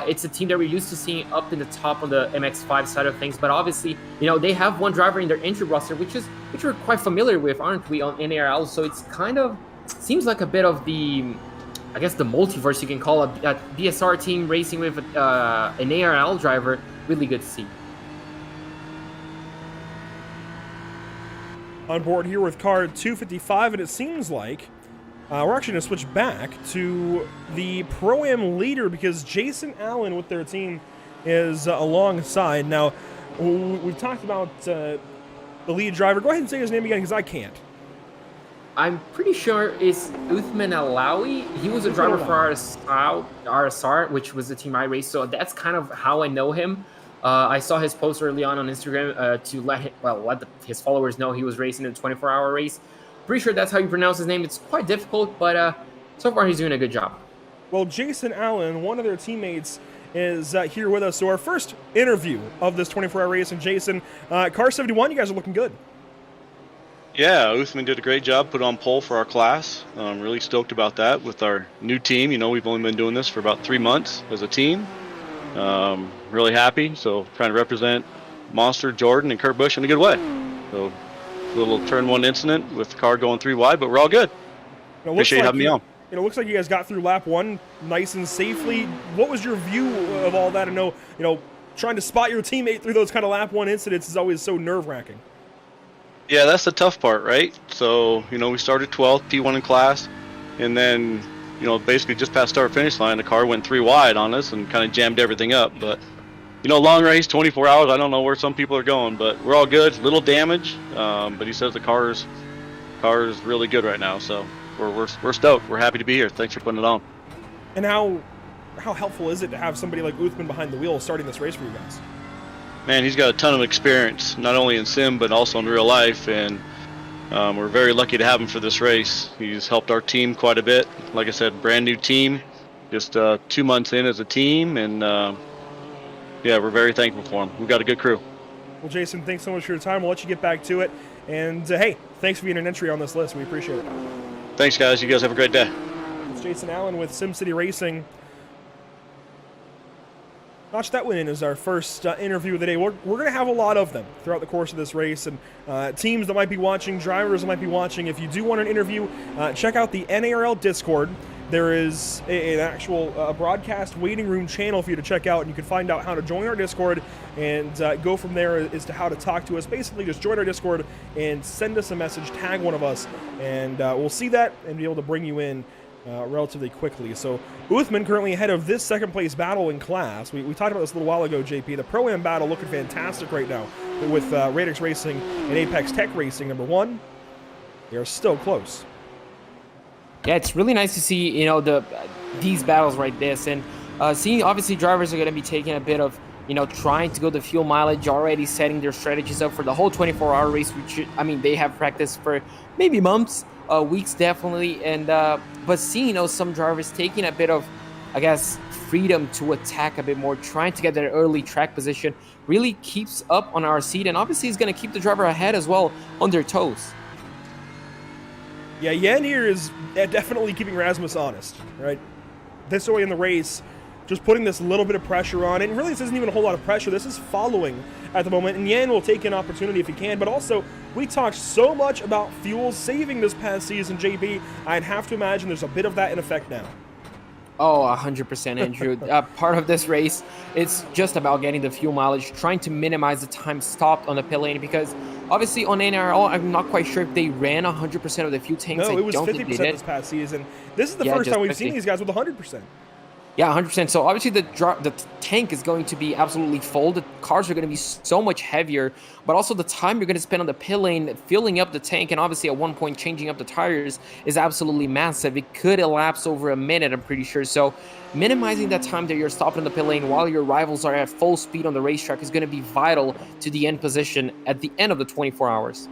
[SPEAKER 2] it's a team that we're used to seeing up in the top on the MX-5 side of things. But obviously, they have one driver in their entry roster, which we're quite familiar with, aren't we, on NARL? So it's kind of seems like a bit of the, I guess, the multiverse you can call a BSR team racing with an NARL driver. Really good to see.
[SPEAKER 1] On board here with car 255, and it seems like we're actually going to switch back to the Pro-Am leader because Jason Allen with their team is alongside. Now, we've talked about the lead driver. Go ahead and say his name again because I can't.
[SPEAKER 2] I'm pretty sure it's Uthman Alawi. He was a driver for RSR, which was the team I raced, so that's kind of how I know him. I saw his post early on Instagram to let his followers know he was racing a 24-hour race. Pretty sure that's how you pronounce his name. It's quite difficult, but so far he's doing a good job.
[SPEAKER 1] Well, Jason Allen, one of their teammates, is here with us. So our first interview of this 24-hour race. And Jason, car 71, you guys are looking good.
[SPEAKER 4] Yeah, Uthman did a great job, put on pole for our class. I'm really stoked about that with our new team. We've only been doing this for about 3 months as a team. Really happy. So trying to represent Monster, Jordan, and Kurt Busch in a good way. So a little turn one incident with the car going 3 wide, but we're all good. Appreciate you having me on.
[SPEAKER 1] It looks like you guys got through lap 1 nice and safely. What was your view of all that? I know, trying to spot your teammate through those kind of lap 1 incidents is always so nerve-wracking.
[SPEAKER 4] Yeah, that's the tough part, right? So, we started 12th, P1 in class, and then, basically just past start finish line, the car went 3 wide on us and kind of jammed everything up. But, long race, 24 hours, I don't know where some people are going, but we're all good. Little damage, but he says the car is really good right now, so we're stoked. We're happy to be here. Thanks for putting it on.
[SPEAKER 1] And how helpful is it to have somebody like Uthman behind the wheel starting this race for you guys?
[SPEAKER 4] Man, he's got a ton of experience, not only in sim, but also in real life, and we're very lucky to have him for this race. He's helped our team quite a bit. Like I said, brand new team, just 2 months in as a team, and we're very thankful for him. We've got a good crew.
[SPEAKER 1] Well, Jason, thanks so much for your time. We'll let you get back to it. And, hey, thanks for being an entry on this list. We appreciate it.
[SPEAKER 4] Thanks, guys. You guys have a great day.
[SPEAKER 1] It's Jason Allen with SimCity Racing. Notch that one in as our first interview of the day. We're going to have a lot of them throughout the course of this race, and teams that might be watching, drivers that might be watching. If you do want an interview, check out the NARL Discord. There is an actual broadcast waiting room channel for you to check out, and you can find out how to join our Discord and go from there as to how to talk to us. Basically, just join our Discord and send us a message, tag one of us, and we'll see that and be able to bring you in relatively quickly. So Uthman currently ahead of this second place battle in class. We talked about this a little while ago, JP. The Pro-Am battle looking fantastic right now with Radix Racing and Apex Tech Racing number 1. They're still close.
[SPEAKER 2] Yeah, it's really nice to see, these battles like this, and seeing obviously drivers are going to be taking a bit of, trying to go the fuel mileage, already setting their strategies up for the whole 24-hour race, which, they have practiced for maybe months, weeks definitely, and but seeing, some drivers taking a bit of, I guess, freedom to attack a bit more, trying to get that early track position, really keeps up on our seat, and obviously is going to keep the driver ahead as well on their toes.
[SPEAKER 1] Yeah, Yen here is definitely keeping Rasmus honest, right? This early in the race, just putting this little bit of pressure on it. And really, this isn't even a whole lot of pressure. This is following at the moment. And Yen will take an opportunity if he can. But also, we talked so much about fuel saving this past season, JB. I'd have to imagine there's a bit of that in effect now.
[SPEAKER 2] Oh, 100%, Andrew. Part of this race, it's just about getting the fuel mileage, trying to minimize the time stopped on the pit lane, because obviously on NRL, I'm not quite sure if they ran 100% of the fuel tanks.
[SPEAKER 1] No, it was 50% this past season. This is the first time we've seen these guys with 100%.
[SPEAKER 2] Yeah, 100%. So obviously the tank is going to be absolutely full. The cars are going to be so much heavier, but also the time you're going to spend on the pit lane filling up the tank, and obviously at one point changing up the tires, is absolutely massive. It could elapse over a minute, I'm pretty sure. So minimizing that time that you're stopping in the pit lane while your rivals are at full speed on the racetrack is going to be vital to the end position at the end of the 24 hours.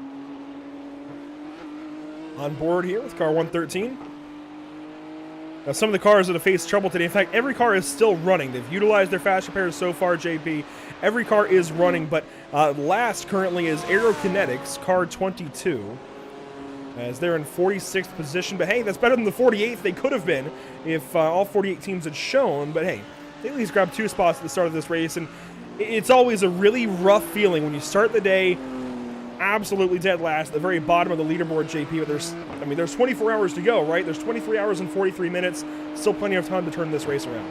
[SPEAKER 1] On board here with car 113. Now, some of the cars that have faced trouble today, in fact, every car is still running. They've utilized their fast repairs so far, JP. Every car is running, but last currently is Aerokinetics, car 22, as they're in 46th position. But hey, that's better than the 48th they could have been if all 48 teams had shown. But hey, they at least grabbed 2 spots at the start of this race, and it's always a really rough feeling when you start the day absolutely dead last at the very bottom of the leaderboard, JP. But there's 24 hours to go, right? There's 23 hours and 43 minutes. Still plenty of time to turn this race around.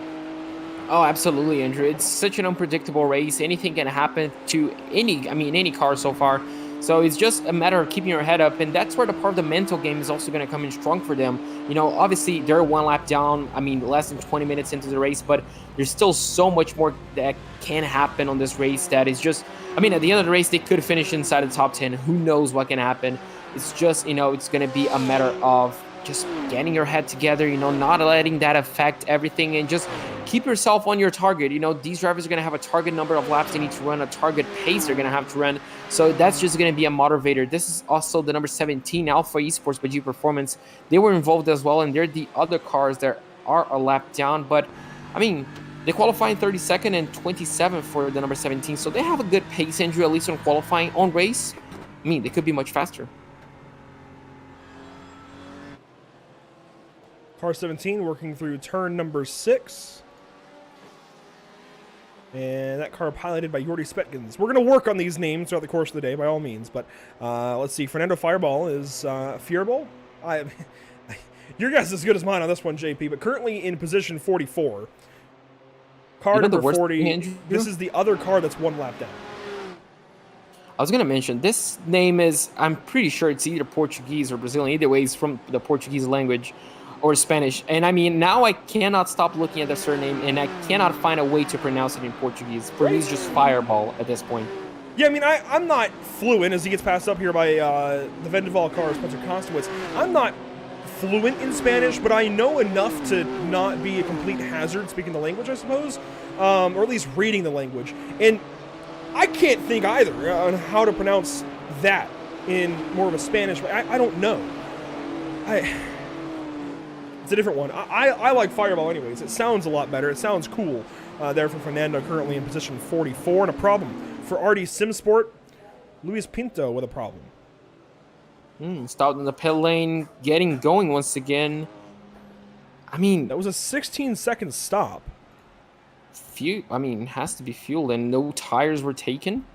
[SPEAKER 2] Oh, absolutely, Andrew. It's such an unpredictable race. Anything can happen to any car so far. So it's just a matter of keeping your head up, and that's where the part of the mental game is also going to come in strong for them. Obviously they're 1 lap down, less than 20 minutes into the race, but there's still so much more that can happen on this race that is just, at the end of the race, they could finish inside the top 10. Who knows what can happen? It's just, it's going to be a matter of just getting your head together, not letting that affect everything, and just keep yourself on your target. These drivers are going to have a target number of laps they need to run, a target pace they're going to have to run. So that's just going to be a motivator. This is also the number 17 Alpha Esports by G Performance. They were involved as well, and they're the other cars that are a lap down. But, they qualify in 32nd and 27th for the number 17. So they have a good pace, Andrew, at least on qualifying. On race, they could be much faster.
[SPEAKER 1] Car 17 working through turn number 6. And that car piloted by Jordi Spetkins. We're going to work on these names throughout the course of the day, by all means. But let's see. Fernando Fireball is Fierball. Your guess is as good as mine on this one, JP. But currently in position 44. Car number 40. This is the other car that's one lap down.
[SPEAKER 2] I was going to mention, this name is, I'm pretty sure it's either Portuguese or Brazilian. Either way, it's from the Portuguese language or Spanish. And I mean, now I cannot stop looking at the surname, and I cannot find a way to pronounce it in Portuguese. For me, it's just Fireball at this point.
[SPEAKER 1] Yeah, I mean, I'm not fluent as he gets passed up here by the Vendaval car, Spencer Kostowitz. I'm not fluent in Spanish, but I know enough to not be a complete hazard speaking the language, I suppose, or at least reading the language. And I can't think either on how to pronounce that in more of a Spanish way. I don't know. It's a different one. I like Fireball anyways. It sounds a lot better. It sounds cool there for Fernando, currently in position 44. And a problem for RD SimSport. Luis Pinto with a problem.
[SPEAKER 2] Stopped in the pit lane, getting going once again. I mean,
[SPEAKER 1] that was a 16-second stop.
[SPEAKER 2] Has to be fueled, and no tires were taken.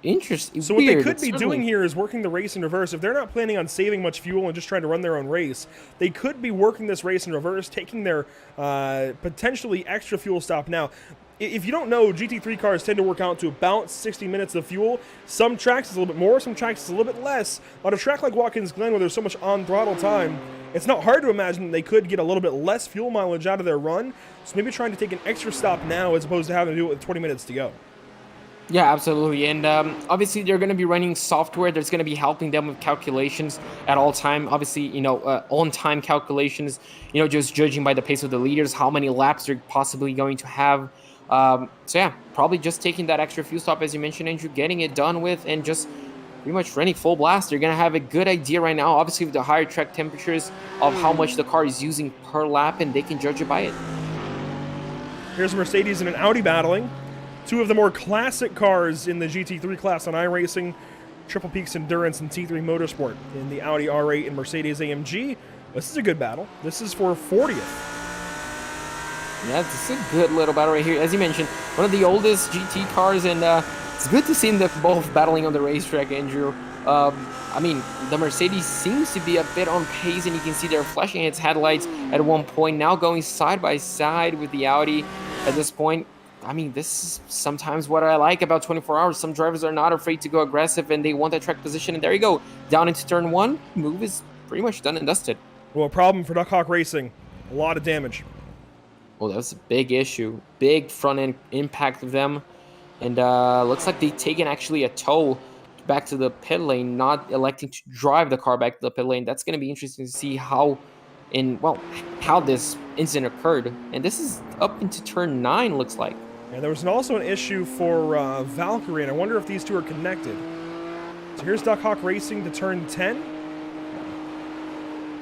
[SPEAKER 2] Interesting.
[SPEAKER 1] So what they could be doing here is working the race in reverse. If they're not planning on saving much fuel and just trying to run their own race, they could be working this race in reverse, taking their potentially extra fuel stop. Now, if you don't know, GT3 cars tend to work out to about 60 minutes of fuel. Some tracks is a little bit more, some tracks is a little bit less. On a track like Watkins Glen, where there's so much on-throttle time, it's not hard to imagine that they could get a little bit less fuel mileage out of their run. So maybe trying to take an extra stop now as opposed to having to do it with 20 minutes to go.
[SPEAKER 2] Yeah, absolutely. And obviously, they're going to be running software that's going to be helping them with calculations at all time. Obviously, on-time calculations, just judging by the pace of the leaders, how many laps they're possibly going to have. So yeah, probably just taking that extra fuel stop, as you mentioned, Andrew, getting it done with, and just pretty much running full blast. They're going to have a good idea right now, obviously, with the higher track temperatures of how much the car is using per lap, and they can judge it by it.
[SPEAKER 1] Here's Mercedes and an Audi battling. Two of the more classic cars in the GT3 class on iRacing, Triple Peaks Endurance and T3 Motorsport. In the Audi R8 and Mercedes AMG, this is a good battle. This is for 40th.
[SPEAKER 2] Yeah, this is a good little battle right here. As you mentioned, one of the oldest GT cars, and it's good to see them both battling on the racetrack, Andrew. The Mercedes seems to be a bit on pace, and you can see they're flashing its headlights at one point, now going side by side with the Audi at this point. This is sometimes what I like about 24 hours. Some drivers are not afraid to go aggressive, and they want that track position. And there you go, down into turn one. Move is pretty much done and dusted.
[SPEAKER 1] Well, a problem for Duck Hawk Racing. A lot of damage.
[SPEAKER 2] Well, that's a big issue. Big front end impact of them. And looks like they've taken actually a tow back to the pit lane, not electing to drive the car back to the pit lane. That's going to be interesting to see how this incident occurred. And this is up into turn 9, looks like.
[SPEAKER 1] And there was also an issue for Valkyrie, and I wonder if these two are connected. So here's Duck Hawk Racing to turn 10.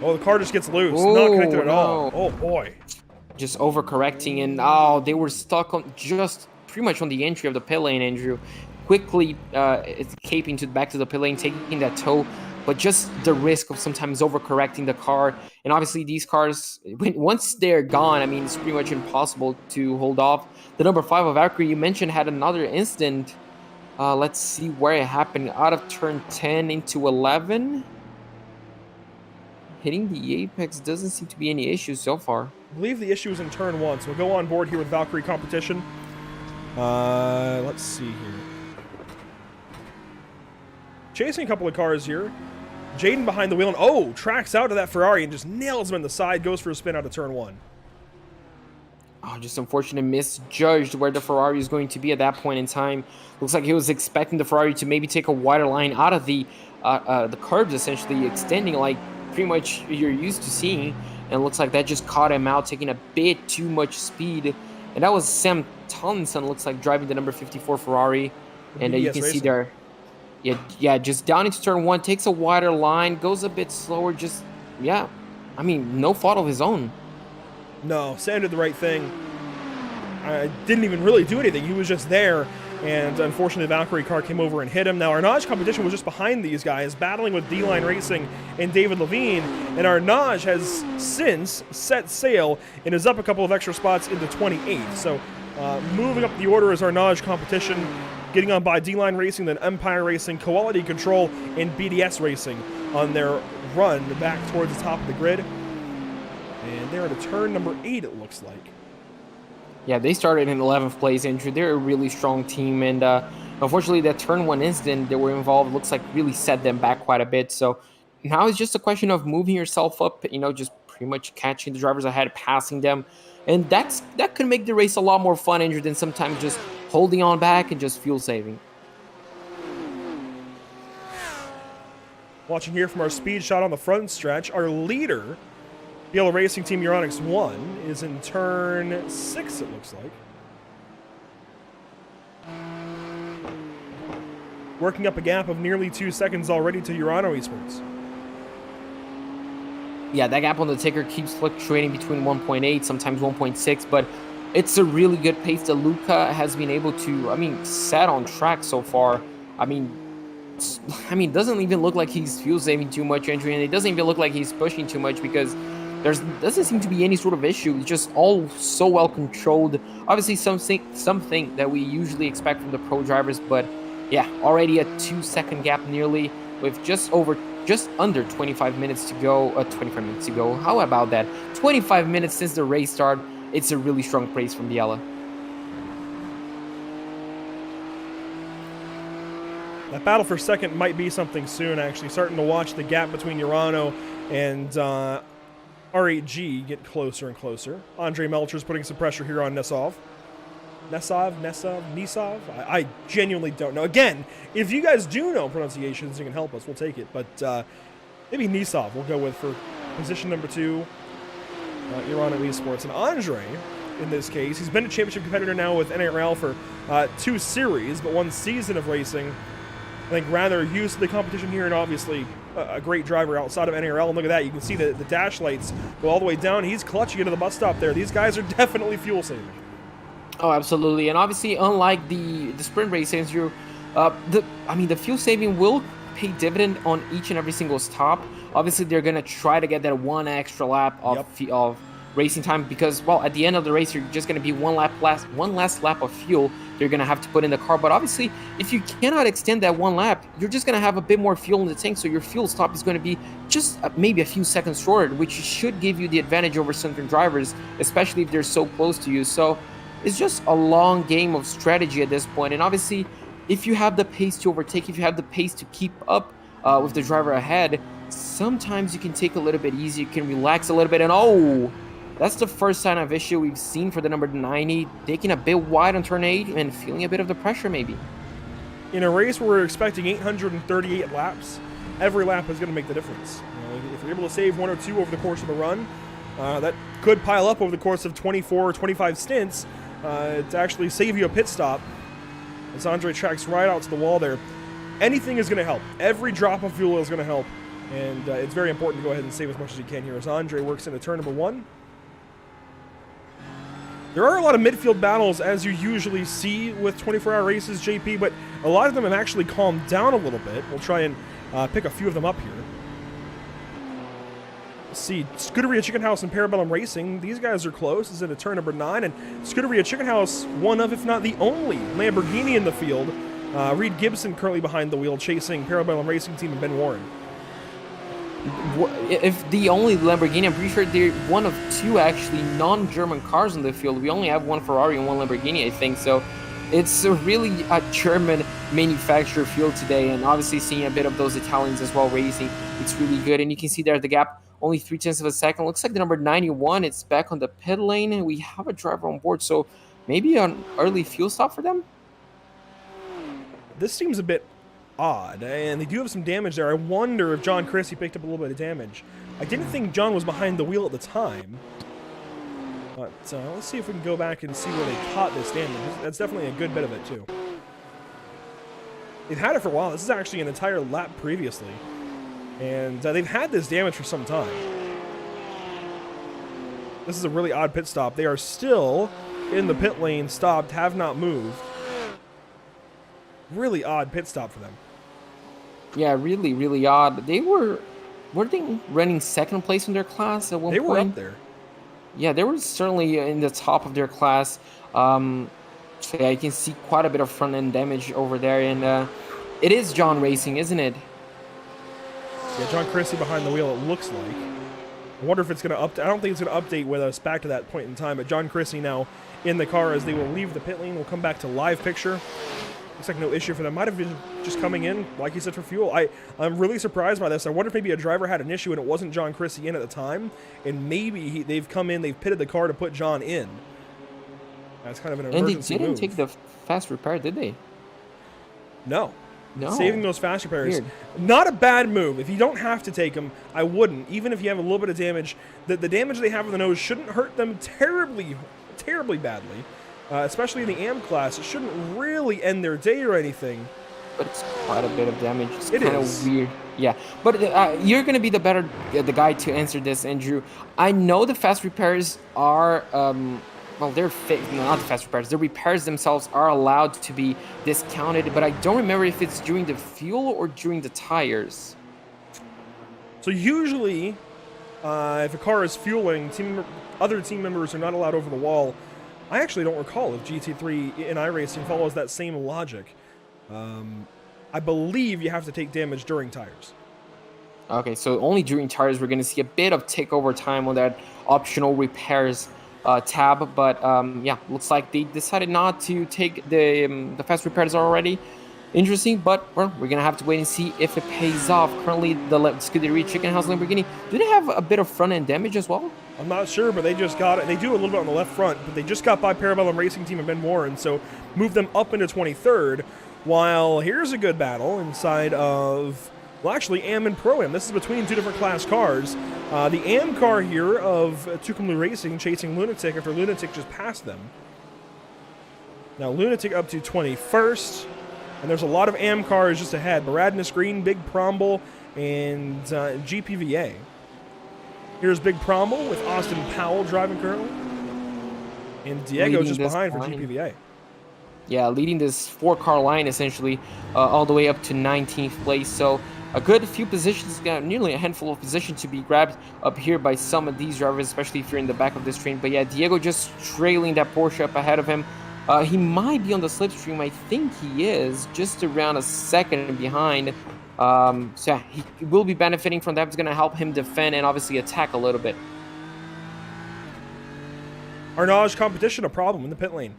[SPEAKER 1] Oh, the car just gets loose. Not connected at all. Oh, boy.
[SPEAKER 2] Just overcorrecting, and they were stuck on just pretty much on the entry of the pit lane, Andrew. Quickly escaping back to the pit lane, taking that tow. But just the risk of sometimes overcorrecting the car. And obviously these cars, once they're gone, it's pretty much impossible to hold off. The number 5 of Valkyrie, you mentioned, had another incident. Let's see where it happened. Out of turn 10 into 11. Hitting the apex doesn't seem to be any issues so far.
[SPEAKER 1] I believe the issue is in turn 1, so we'll go on board here with Valkyrie competition. Let's see here. Chasing a couple of cars here. Jaden behind the wheel, and tracks out to that Ferrari and just nails him in the side, goes for a spin out of turn 1.
[SPEAKER 2] Just unfortunate, misjudged where the Ferrari is going to be at that point in time. Looks like he was expecting the Ferrari to maybe take a wider line out of the curbs, essentially extending like pretty much you're used to seeing. And looks like that just caught him out, taking a bit too much speed. And that was Sam Tomlinson, looks like, driving the number 54 Ferrari. And you can see there. Yeah, just down into turn 1, takes a wider line, goes a bit slower, no fault of his own.
[SPEAKER 1] No, Sam did the right thing. I didn't even really do anything. He was just there, and unfortunately the Valkyrie car came over and hit him. Now, Arnage competition was just behind these guys, battling with D-Line Racing and David Levine, and Arnage has since set sail and is up a couple of extra spots into 28th. So Moving up the order is our knowledge competition, getting on by D-Line Racing, then Empire Racing, Quality Control, and BDS Racing on their run back towards the top of the grid. And they're at a turn number 8, it looks like.
[SPEAKER 2] Yeah, they started in 11th place, Andrew. They're a really strong team, and unfortunately, that turn 1 incident that were involved looks like really set them back quite a bit. So now it's just a question of moving yourself up, just pretty much catching the drivers ahead, passing them, and that could make the race a lot more fun, Andrew, than sometimes just holding on back and just fuel saving.
[SPEAKER 1] Watching here from our speed shot on the front stretch, our leader, the Yellow Racing Team Euronics 1, is in turn 6, it looks like. Working up a gap of nearly 2 seconds already to Urano Esports.
[SPEAKER 2] Yeah, that gap on the ticker keeps fluctuating between 1.8, sometimes 1.6, but it's a really good pace that Luca has been able to, set on track so far. It doesn't even look like he's fuel saving too much, Andrew, and it doesn't even look like he's pushing too much because doesn't seem to be any sort of issue. It's just all so well controlled. Obviously, something that we usually expect from the pro drivers, but yeah, already a 2-second gap nearly with just under 25 minutes to go. 25 minutes to go. How about that? 25 minutes since the race start. It's a really strong pace from Biella.
[SPEAKER 1] That battle for second might be something soon, actually. Starting to watch the gap between Urano and R8G get closer and closer. Andre Melcher's putting some pressure here on Nesov. Nisov? I genuinely don't know. Again, if you guys do know pronunciations, you can help us. We'll take it. But maybe Nisov we'll go with for position number 2. Urano Esports. And Andre, in this case, he's been a championship competitor now with NARL for 2 series, but 1 season of racing. I think rather used to the competition here, and obviously a great driver outside of NARL. And look at that, you can see the dash lights go all the way down. He's clutching into the bus stop there. These guys are definitely fuel saving.
[SPEAKER 2] Oh, absolutely. And obviously, unlike the sprint races, the fuel saving will pay dividend on each and every single stop. Obviously, they're going to try to get that 1 extra lap of racing time because, well, at the end of the race, you're just going to be one last lap of fuel they're going to have to put in the car. But obviously, if you cannot extend that 1 lap, you're just going to have a bit more fuel in the tank, so your fuel stop is going to be just maybe a few seconds shorter, which should give you the advantage over certain drivers, especially if they're so close to you. So it's just a long game of strategy at this point. And obviously, if you have the pace to overtake, if you have the pace to keep up with the driver ahead, sometimes you can take a little bit easy, you can relax a little bit, and that's the first sign of issue we've seen for the number 90, taking a bit wide on turn 8 and feeling a bit of the pressure maybe.
[SPEAKER 1] In a race where we're expecting 838 laps, every lap is going to make the difference. If you're able to save 1 or 2 over the course of the run, that could pile up over the course of 24 or 25 stints to actually save you a pit stop. As Andre tracks right out to the wall there. Anything is going to help. Every drop of fuel is going to help. And it's very important to go ahead and save as much as you can here as Andre works into turn number 1. There are a lot of midfield battles, as you usually see with 24-hour races, JP, but a lot of them have actually calmed down a little bit. We'll try and pick a few of them up here. Let's see, Scuderia Chicken House and Parabellum Racing. These guys are close. This is into turn number 9, and Scuderia Chicken House, one of, if not the only, Lamborghini in the field. Reed Gibson currently behind the wheel, chasing Parabellum Racing Team and Ben Warren.
[SPEAKER 2] If the only Lamborghini, I'm pretty sure they're one of 2 actually non-German cars in the field. We only have 1 Ferrari and 1 Lamborghini, I think. So it's really a German manufacturer field today, and obviously seeing a bit of those Italians as well racing, it's really good. And you can see there the gap, only 0.3 of a second. Looks like the number 91, it's back on the pit lane, and we have a driver on board. So maybe an early fuel stop for them?
[SPEAKER 1] This seems a bit odd, and they do have some damage there. I wonder if John Chrissy picked up a little bit of damage. I didn't think John was behind the wheel at the time, but let's see if we can go back and see where they caught this damage. That's definitely a good bit of it, too. They've had it for a while. This is actually an entire lap previously, and they've had this damage for some time. This is a really odd pit stop. They are still in the pit lane, stopped, have not moved. Really odd pit stop for them.
[SPEAKER 2] Yeah, really, really odd. Were they running second place in their class at one point?
[SPEAKER 1] They were up there.
[SPEAKER 2] Yeah, they were certainly in the top of their class. So yeah, you can see quite a bit of front end damage over there, and it is John Racing, isn't it?
[SPEAKER 1] Yeah, John Christie behind the wheel, it looks like. I wonder if it's going to update. I don't think it's going to update with us back to that point in time, but John Christie now in the car as they will leave the pit lane. We'll come back to live picture. Looks like no issue for them. Might have been just coming in, like you said, for fuel. I'm really surprised by this. I wonder if maybe a driver had an issue and it wasn't John Christie in at the time, and maybe they've come in, they've pitted the car to put John in. That's kind of an emergency
[SPEAKER 2] And they didn't
[SPEAKER 1] move.
[SPEAKER 2] take the fast repair, did they?
[SPEAKER 1] No.
[SPEAKER 2] No.
[SPEAKER 1] Saving those fast repairs.
[SPEAKER 2] Weird.
[SPEAKER 1] Not a bad move. If you don't have to take them, I wouldn't. Even if you have a little bit of damage, the damage they have on the nose shouldn't hurt them terribly badly. Especially in the AM class. It shouldn't really end their day or anything.
[SPEAKER 2] But it's quite a bit of damage. It's
[SPEAKER 1] It
[SPEAKER 2] kind
[SPEAKER 1] is.
[SPEAKER 2] of weird. Yeah, but you're going to be the guy to answer this, Andrew. I know the fast repairs are... well, they're not the fast repairs. The repairs themselves are allowed to be discounted, but I don't remember if it's during the fuel or during the tires.
[SPEAKER 1] So usually, if a car is fueling, other team members are not allowed over the wall. I actually don't recall if GT3 in iRacing follows that same logic. I believe you have to take damage during tires.
[SPEAKER 2] Okay, so only during tires we're going to see a bit of takeover time on that optional repairs tab, but yeah, looks like they decided not to take the fast repairs already. Interesting, but well, we're gonna have to wait and see if it pays off. Currently, the Scuderia Chicken House Lamborghini, do they have a bit of front end damage as well?
[SPEAKER 1] I'm not sure, but they just got it. They do a little bit on the left front, but they just got by Parabellum Racing Team and Ben Warren, so moved them up into 23rd. While here's a good battle inside of, well, actually, AM and Pro-Am. This is between two different class cars. The AM car here of Tucson Blue Racing chasing Lunatic after Lunatic just passed them. Now Lunatic up to 21st, and there's a lot of AM cars just ahead. Baradness Green, Big Promble, and GPVA. Here's Big Promble with Austin Powell driving currently. And Diego just behind for GPVA.
[SPEAKER 2] Yeah, leading this 4-car line essentially all the way up to 19th place. So a good few positions, nearly a handful of positions to be grabbed up here by some of these drivers, especially if you're in the back of this train. But yeah, Diego just trailing that Porsche up ahead of him. He might be on the slipstream. I think he is, just around a second behind. So yeah, he will be benefiting from that. It's going to help him defend and obviously attack a little bit.
[SPEAKER 1] Arnage competition, a problem in the pit lane.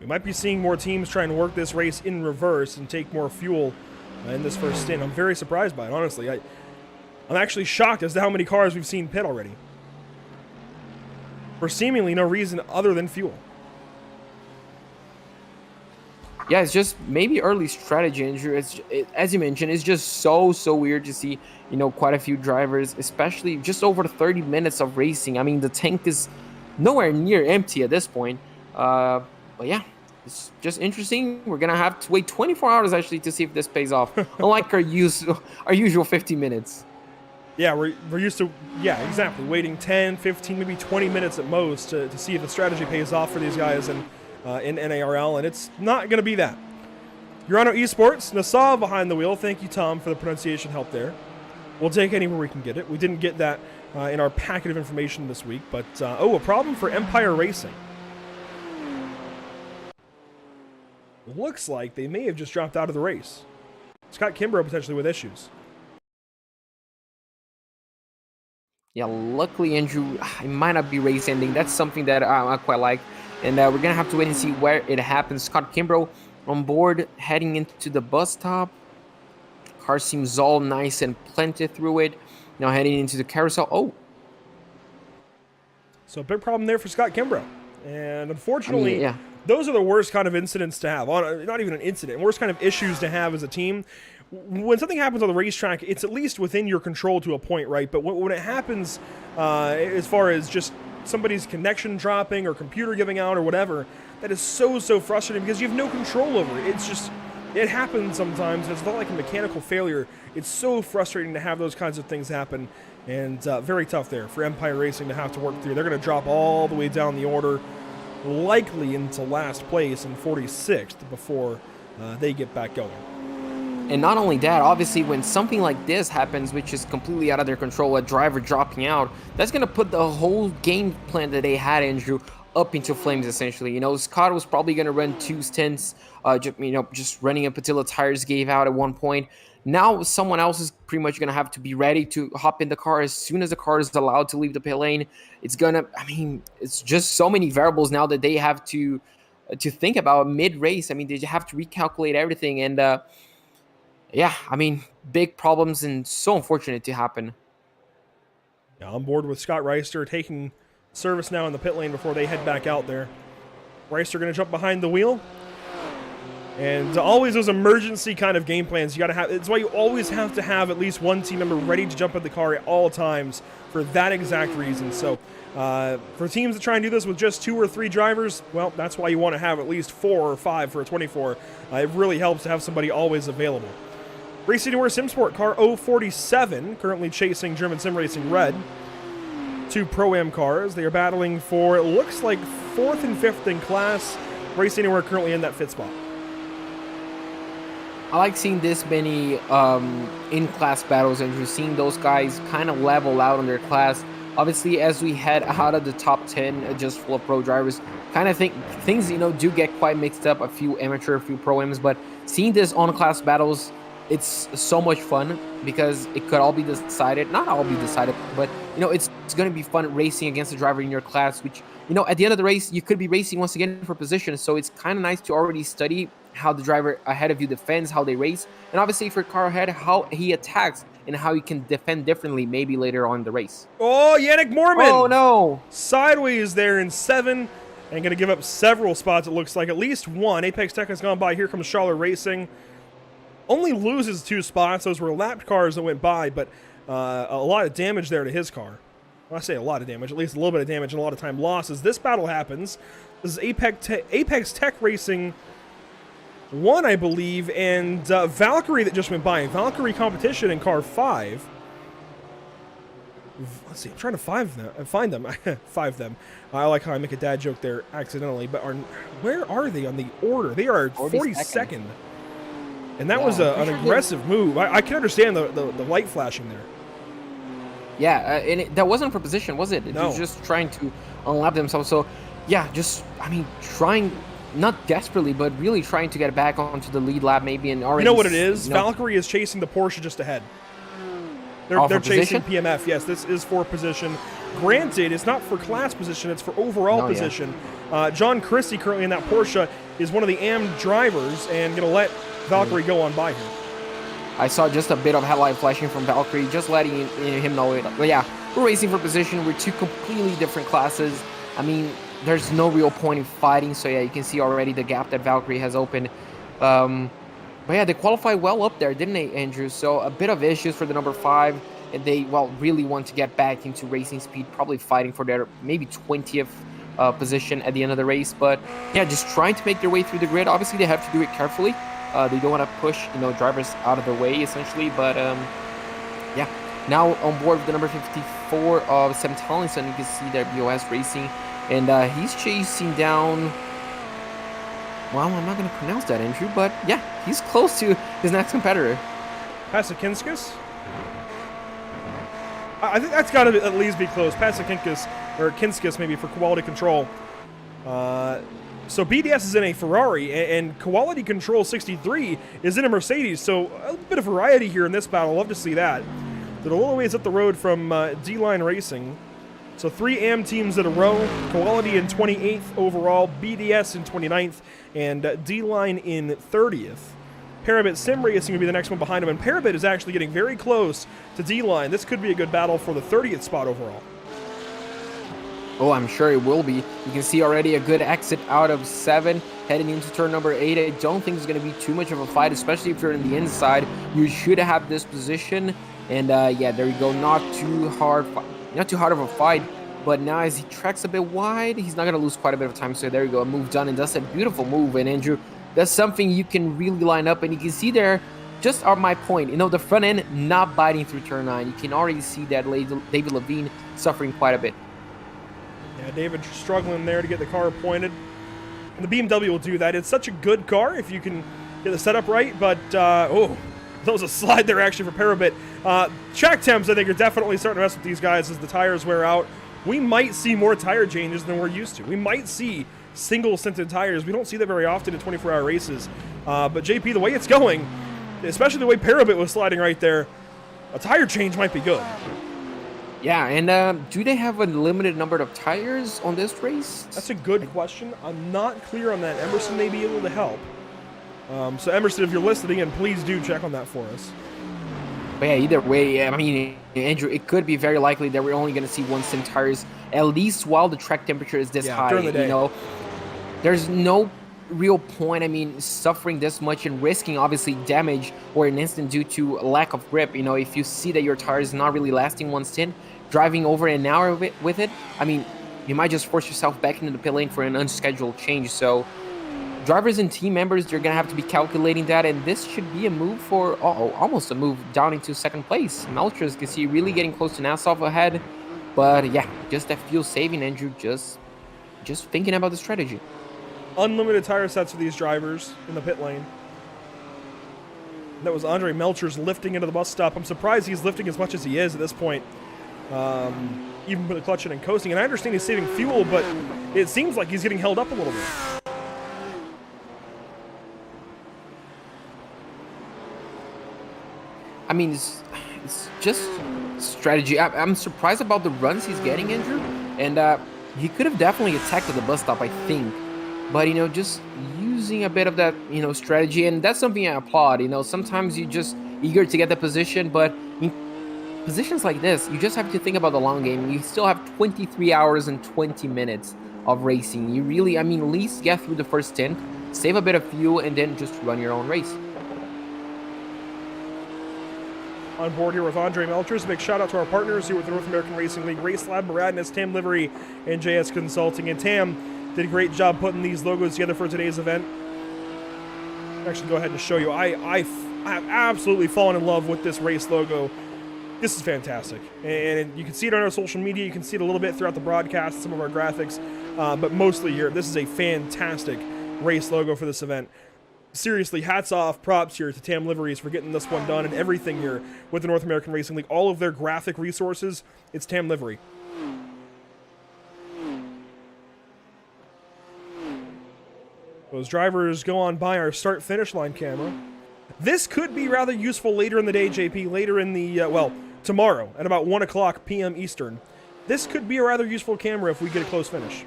[SPEAKER 1] We might be seeing more teams trying to work this race in reverse and take more fuel in this first stint. I'm very surprised by it, honestly. I'm actually shocked as to how many cars we've seen pit already. For seemingly no reason other than fuel.
[SPEAKER 2] Yeah, it's just maybe early strategy, Andrew. As you mentioned, it's just so weird to see, quite a few drivers, especially just over 30 minutes of racing. I mean, the tank is nowhere near empty at this point. But yeah, it's just interesting. We're gonna have to wait 24 hours actually to see if this pays off. Unlike our usual 50 minutes.
[SPEAKER 1] Yeah, we're used to, exactly, waiting 10, 15, maybe 20 minutes at most to see if the strategy pays off for these guys in NARL, and it's not going to be that. Urano Esports, Nassau behind the wheel. Thank you, Tom, for the pronunciation help there. We'll take anywhere we can get it. We didn't get that in our packet of information this week, but, a problem for Empire Racing. Looks like they may have just dropped out of the race. Scott Kimbrough potentially with issues.
[SPEAKER 2] Yeah, luckily, Andrew, it might not be race ending. That's something that I quite like. And we're going to have to wait and see where it happens. Scott Kimbrough on board, heading into the bus stop. Car seems all nice and plenty through it. Now heading into the carousel. Oh.
[SPEAKER 1] So a big problem there for Scott Kimbrough. And unfortunately, those are the worst kind of incidents to have. Not even an incident. Worst kind of issues to have as a team. When something happens on the racetrack, it's at least within your control to a point, right? But when it happens, as far as just somebody's connection dropping or computer giving out or whatever, that is so frustrating because you have no control over it. It's just, it happens sometimes. It's not like a mechanical failure. It's so frustrating to have those kinds of things happen, and very tough there for Empire Racing to have to work through. They're going to drop all the way down the order, likely into last place in 46th before they get back going.
[SPEAKER 2] And not only that, obviously, when something like this happens, which is completely out of their control, a driver dropping out, that's going to put the whole game plan that they had, Andrew, up into flames, essentially. Scott was probably going to run 2 stints, just running up until the tires gave out at one point. Now someone else is pretty much going to have to be ready to hop in the car as soon as the car is allowed to leave the pit lane. It's just so many variables now that they have to think about mid-race. They have to recalculate everything, and big problems, and so unfortunate to happen.
[SPEAKER 1] Yeah, on board with Scott Reister, taking service now in the pit lane before they head back out there. Reister going to jump behind the wheel. And always those emergency kind of game plans you got to have. It's why you always have to have at least one team member ready to jump in the car at all times for that exact reason. So for teams that try and do this with just 2 or 3 drivers, well, that's why you want to have at least 4 or 5 for a 24. It really helps to have somebody always available. Racing Anywhere SimSport car 047, currently chasing German Sim Racing Red. 2 Pro-Am cars. They are battling for, it looks like, 4th and 5th in class. Racing Anywhere currently in that 5th spot.
[SPEAKER 2] I like seeing this many in-class battles, and just seeing those guys kind of level out on their class. Obviously, as we head out of the top 10, just full of pro drivers, kind of think things, do get quite mixed up. A few amateur, a few pro-ams, but seeing this on-class battles, it's so much fun because it could all be decided. Not all be decided, but, it's going to be fun racing against a driver in your class, which, at the end of the race, you could be racing once again for position. So it's kind of nice to already study how the driver ahead of you defends, how they race, and obviously for car ahead, how he attacks and how he can defend differently maybe later on in the race.
[SPEAKER 1] Oh, Yannick Mormon!
[SPEAKER 2] Oh, no!
[SPEAKER 1] Sideways there in 7, and going to give up several spots, it looks like. At least 1. Apex Tech has gone by. Here comes Schaller Racing. Only loses 2 spots. Those were lapped cars that went by, but a lot of damage there to his car. Well, I say a lot of damage, at least a little bit of damage and a lot of time losses. This battle happens. This is Apex Tech Racing 1, I believe, and Valkyrie that just went by. Valkyrie competition in car 5. Let's see, I'm trying to find them. 5 them. I like how I make a dad joke there accidentally, but where are they on the order? They are 42nd. And that was an aggressive move. I can understand the light flashing there.
[SPEAKER 2] Yeah, and that wasn't for position, was it?
[SPEAKER 1] No.
[SPEAKER 2] It was just trying to unlap themselves. So, yeah, trying, not desperately, but really trying to get back onto the lead lap maybe. And already,
[SPEAKER 1] you know what it is? Valkyrie is chasing the Porsche just ahead. They're chasing PMF. Yes, this is for position. Granted, it's not for class position, it's for overall position. Yeah. John Christie, currently in that Porsche, is one of the AM drivers and going to let Valkyrie go on by him.
[SPEAKER 2] I saw just a bit of headlight flashing from Valkyrie, just letting him know it. But yeah, we're racing for position. We're 2 completely different classes. There's no real point in fighting. So yeah, you can see already the gap that Valkyrie has opened. But yeah, they qualified well up there, didn't they, Andrew? So a bit of issues for the number 5. And they, really want to get back into racing speed, probably fighting for their maybe 20th position at the end of the race. But yeah, just trying to make their way through the grid. Obviously, they have to do it carefully. They don't want to push, drivers out of the way, essentially. But, yeah. Now on board with the number 54 of Sam Tomlinson, you can see there BOS Racing. And he's chasing down... Well, I'm not going to pronounce that, Andrew. But, yeah, he's close to his next competitor.
[SPEAKER 1] Pasakinskas? I think that's got to at least be close. Pasakinskas, or Kinskas maybe, for quality control. So BDS is in a Ferrari, and Quality Control 63 is in a Mercedes, so a bit of variety here in this battle. Love to see that. They're a little ways up the road from D-Line Racing. So 3 AM teams in a row, Quality in 28th overall, BDS in 29th, and D-Line in 30th. Parabit Sim Racing will be the next one behind him, and Parabit is actually getting very close to D-Line. This could be a good battle for the 30th spot overall.
[SPEAKER 2] Oh, I'm sure it will be. You can see already a good exit out of 7, heading into turn number 8. I don't think it's going to be too much of a fight, especially if you're in the inside. You should have this position. And yeah, there you go. Not too hard of a fight. But now as he tracks a bit wide, he's not going to lose quite a bit of time. So there you go. A move done, and that's a beautiful move. And Andrew, that's something you can really line up. And you can see there, just on my point, the front end not biting through turn 9. You can already see that David Levine suffering quite a bit.
[SPEAKER 1] Yeah, David struggling there to get the car pointed. And the BMW will do that. It's such a good car if you can get the setup right, but, That was a slide there actually for Parabit. Track temps, I think, are definitely starting to mess with these guys as the tires wear out. We might see more tire changes than we're used to. We might see single stinted tires. We don't see that very often in 24-hour races. But JP, the way it's going, especially the way Parabit was sliding right there, a tire change might be good.
[SPEAKER 5] Yeah, and do they have a limited number of tires on this race?
[SPEAKER 1] That's a good question. I'm not clear on that. Emerson may be able to help. So Emerson, if you're listening, and please do check on that for us.
[SPEAKER 5] But yeah, either way, I mean, Andrew, it could be very likely that we're only going to see one stint tires, at least while the track temperature is this high.
[SPEAKER 1] During the day.
[SPEAKER 5] You know, there's no real point, I mean, suffering this much and risking, obviously, damage or an instant due to lack of grip. You know, if you see that your tire is not really lasting one stint, driving over an hour with it, I mean, you might just force yourself back into the pit lane for an unscheduled change. So drivers and team members, they're going to have to be calculating that, and this should be a move for, almost a move down into second place. Melchers can see really getting close to Nassau ahead, but yeah, just that fuel saving, Andrew, just thinking about the strategy.
[SPEAKER 1] Unlimited tire sets for these drivers in the pit lane. That was Andre Melchers lifting into the bus stop. I'm surprised he's lifting as much as he is at this point. Even with the clutch in and coasting. And I understand he's saving fuel, but it seems like he's getting held up a little bit.
[SPEAKER 5] I mean, it's just strategy. I'm surprised about the runs he's getting, Andrew. And he could have definitely attacked at the bus stop, I think. But, you know, just using a bit of that, you know, strategy. And that's something I applaud. You know, sometimes you're just eager to get the position. But in positions like this, you just have to think about the long game. You still have 23 hours and 20 minutes of racing. You really, I mean, at least get through the first stint, save a bit of fuel, and then just run your own race.
[SPEAKER 1] On board here with Andre Melchers. A big shout out to our partners here with the North American Racing League, Race Lab, Maradness, Tam Livery, and JS Consulting. And Tam did a great job putting these logos together for today's event. I'll actually go ahead and show you. I have absolutely fallen in love with this race logo. This is fantastic. And you can see it on our social media. You can see it a little bit throughout the broadcast, some of our graphics. But mostly here, this is a fantastic race logo for this event. Seriously, hats off, props here to Tam Liveries for getting this one done and everything here with the North American Racing League. All of their graphic resources, it's Tam Livery. Those drivers go on by our start-finish line camera. This could be rather useful later in the day, JP, later in the, tomorrow at about 1 o'clock p.m. Eastern. This could be a rather useful camera if we get a close finish.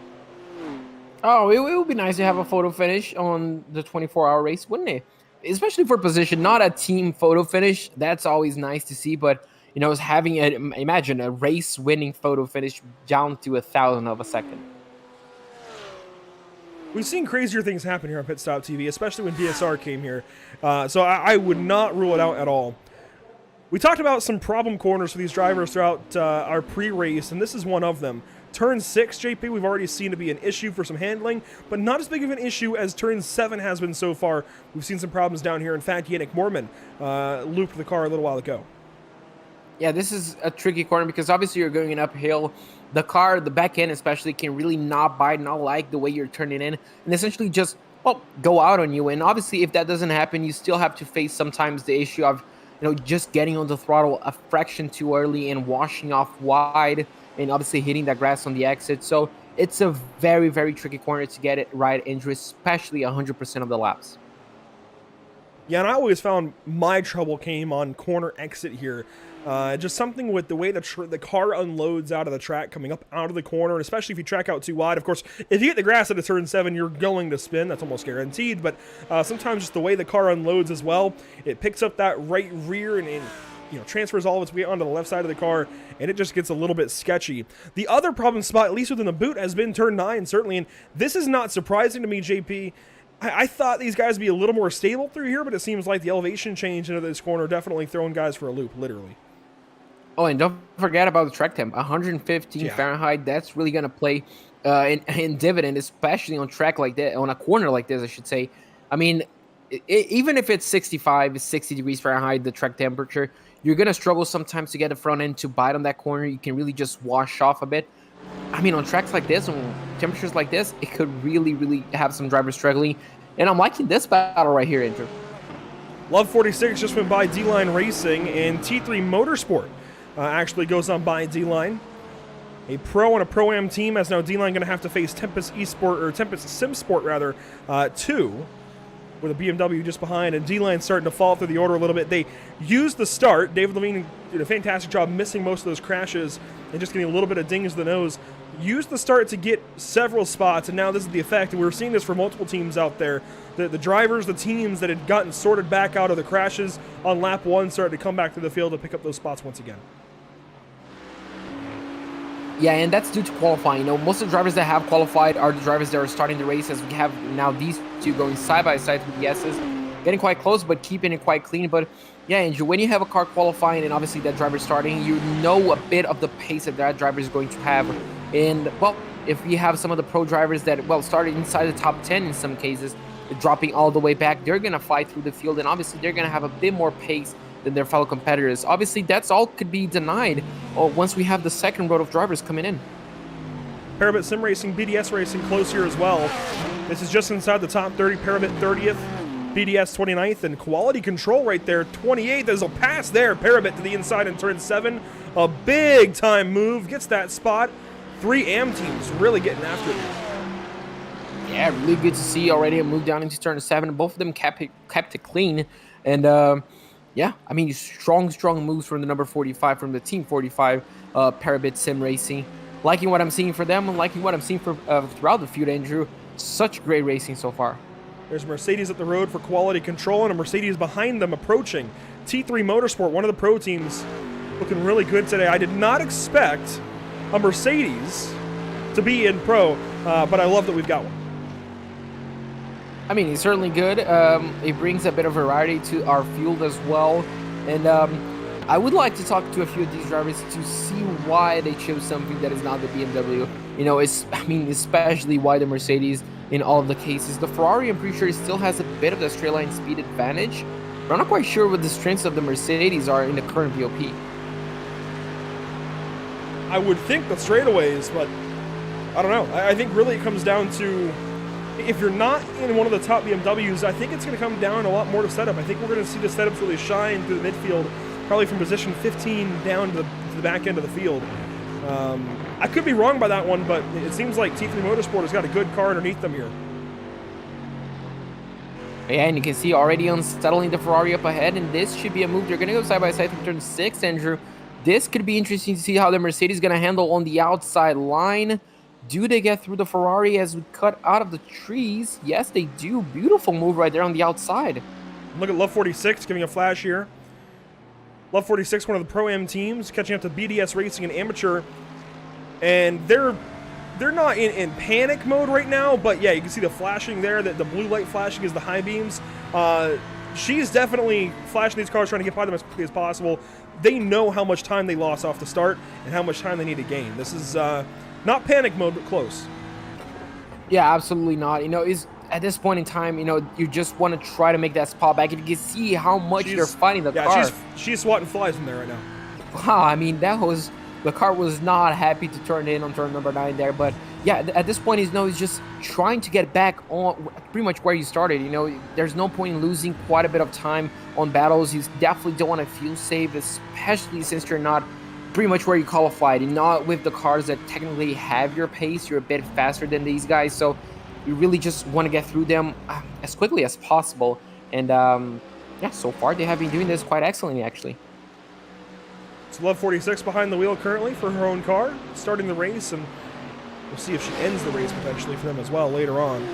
[SPEAKER 5] Oh, it would be nice to have a photo finish on the 24-hour race, wouldn't it? Especially for position, not a team photo finish. That's always nice to see, but, you know, having imagine a race-winning photo finish down to 1,000 of a second.
[SPEAKER 1] We've seen crazier things happen here on Pit Stop TV, especially when DSR came here. So I would not rule it out at all. We talked about some problem corners for these drivers throughout our pre-race, and this is one of them. Turn 6, JP, we've already seen to be an issue for some handling, but not as big of an issue as Turn 7 has been so far. We've seen some problems down here. In fact, Yannick Mormon looped the car a little while ago.
[SPEAKER 5] Yeah, this is a tricky corner because obviously you're going uphill. The car, the back end especially, can really not bite, not like the way you're turning in, and essentially just, go out on you. And obviously, if that doesn't happen, you still have to face sometimes the issue of, you know, just getting on the throttle a fraction too early and washing off wide and obviously hitting that grass on the exit. So it's a very, very tricky corner to get it right, Andrew, especially 100% of the laps.
[SPEAKER 1] Yeah, and I always found my trouble came on corner exit here. Just something with the way the car unloads out of the track coming up out of the corner, and especially if you track out too wide. Of course, if you hit the grass at a turn 7, you're going to spin. That's almost guaranteed. But sometimes just the way the car unloads as well, it picks up that right rear and you know, transfers all of its weight onto the left side of the car, and it just gets a little bit sketchy. The other problem spot, at least within the boot, has been turn 9, certainly. And this is not surprising to me, JP. I thought these guys would be a little more stable through here, but it seems like the elevation change into this corner definitely throwing guys for a loop, literally.
[SPEAKER 5] Oh, and don't forget about the track temp, 115 Fahrenheit. That's really going to play in dividend, especially on track like that, on a corner like this, I should say. I mean, even if it's 65, 60 degrees Fahrenheit, the track temperature, you're going to struggle sometimes to get the front end to bite on that corner. You can really just wash off a bit. I mean, on tracks like this, on temperatures like this, it could really, really have some drivers struggling. And I'm liking this battle right here, Andrew.
[SPEAKER 1] Love 46 just went by D-Line Racing, and T3 Motorsport actually goes on by D-Line. A pro and a pro-am team, as now D-Line going to have to face Tempest Esport, or Tempest Simsport rather, 2, with a BMW just behind, and D-Line starting to fall through the order a little bit. They used the start. David Levine did a fantastic job missing most of those crashes and just getting a little bit of dings to the nose. Used the start to get several spots, and now this is the effect. And we were seeing this for multiple teams out there. The drivers, the teams that had gotten sorted back out of the crashes on lap 1 started to come back to the field to pick up those spots once again.
[SPEAKER 5] Yeah, and that's due to qualifying. You know, most of the drivers that have qualified are the drivers that are starting the race, as we have now these two going side by side with the S's, getting quite close, but keeping it quite clean. But yeah, Andrew, when you have a car qualifying and obviously that driver starting, you know a bit of the pace that that driver is going to have. And well, if you have some of the pro drivers that, well, started inside the top 10 in some cases, dropping all the way back, they're going to fight through the field, and obviously they're going to have a bit more pace than their fellow competitors. Obviously, that's all could be denied once we have the second road of drivers coming in.
[SPEAKER 1] Parabit Sim Racing, BDS Racing close here as well. This is just inside the top 30. Parabit 30th, BDS 29th, and Quality Control right there, 28th. There's a pass there. Parabit to the inside in turn 7. A big time move, gets that spot. 3 AM teams really getting after it.
[SPEAKER 5] Yeah, really good to see already a move down into turn 7. Both of them kept it clean. And yeah, I mean, strong moves from the number 45, from the team 45, Parabit Sim Racing. Liking what I'm seeing for them, and liking what I'm seeing for throughout the field, Andrew. Such great racing so far.
[SPEAKER 1] There's Mercedes at the road for Quality Control, and a Mercedes behind them approaching. T3 Motorsport, one of the pro teams, looking really good today. I did not expect a Mercedes to be in pro, but I love that we've got one.
[SPEAKER 5] I mean, it's certainly good. It brings a bit of variety to our field as well. And I would like to talk to a few of these drivers to see why they chose something that is not the BMW. You know, especially why the Mercedes in all of the cases. The Ferrari, I'm pretty sure, still has a bit of the straight line speed advantage. But I'm not quite sure what the strengths of the Mercedes are in the current VOP.
[SPEAKER 1] I would think the straightaways, but I don't know. I think really it comes down to, if you're not in one of the top BMWs, I think it's going to come down a lot more to setup. I think we're going to see the setups really shine through the midfield, probably from position 15 down to the back end of the field. I could be wrong by that one, but it seems like T3 Motorsport has got a good car underneath them here.
[SPEAKER 5] Yeah, and you can see already unsettling the Ferrari up ahead, and this should be a move. They're going to go side by side through turn 6, Andrew. This could be interesting to see how the Mercedes is going to handle on the outside line. Do they get through the Ferrari as we cut out of the trees? Yes, they do. Beautiful move right there on the outside.
[SPEAKER 1] Look at Love 46 giving a flash here. Love 46, one of the Pro-Am teams, catching up to BDS Racing and Amateur. And they're not in panic mode right now, but yeah, you can see the flashing there. That the blue light flashing is the high beams. She's definitely flashing these cars, trying to get by them as quickly as possible. They know how much time they lost off the start and how much time they need to gain. This is not panic mode, but close.
[SPEAKER 5] Yeah, absolutely not. You know, at this point in time, you know, you just want to try to make that spot back. And you can see how much they're fighting the car.
[SPEAKER 1] Yeah, she's swatting flies in there right now.
[SPEAKER 5] Wow, I mean, the car was not happy to turn in on turn number 9 there. But yeah, at this point, he's just trying to get back on pretty much where you started. You know, there's no point in losing quite a bit of time on battles. You definitely don't want to feel safe, especially since you're not pretty much where you qualified, and not with the cars that technically have your pace. You're a bit faster than these guys, so you really just want to get through them as quickly as possible. And yeah, so far they have been doing this quite excellently, actually.
[SPEAKER 1] So Love 46 behind the wheel currently for her own car, starting the race, and we'll see if she ends the race potentially for them as well later on.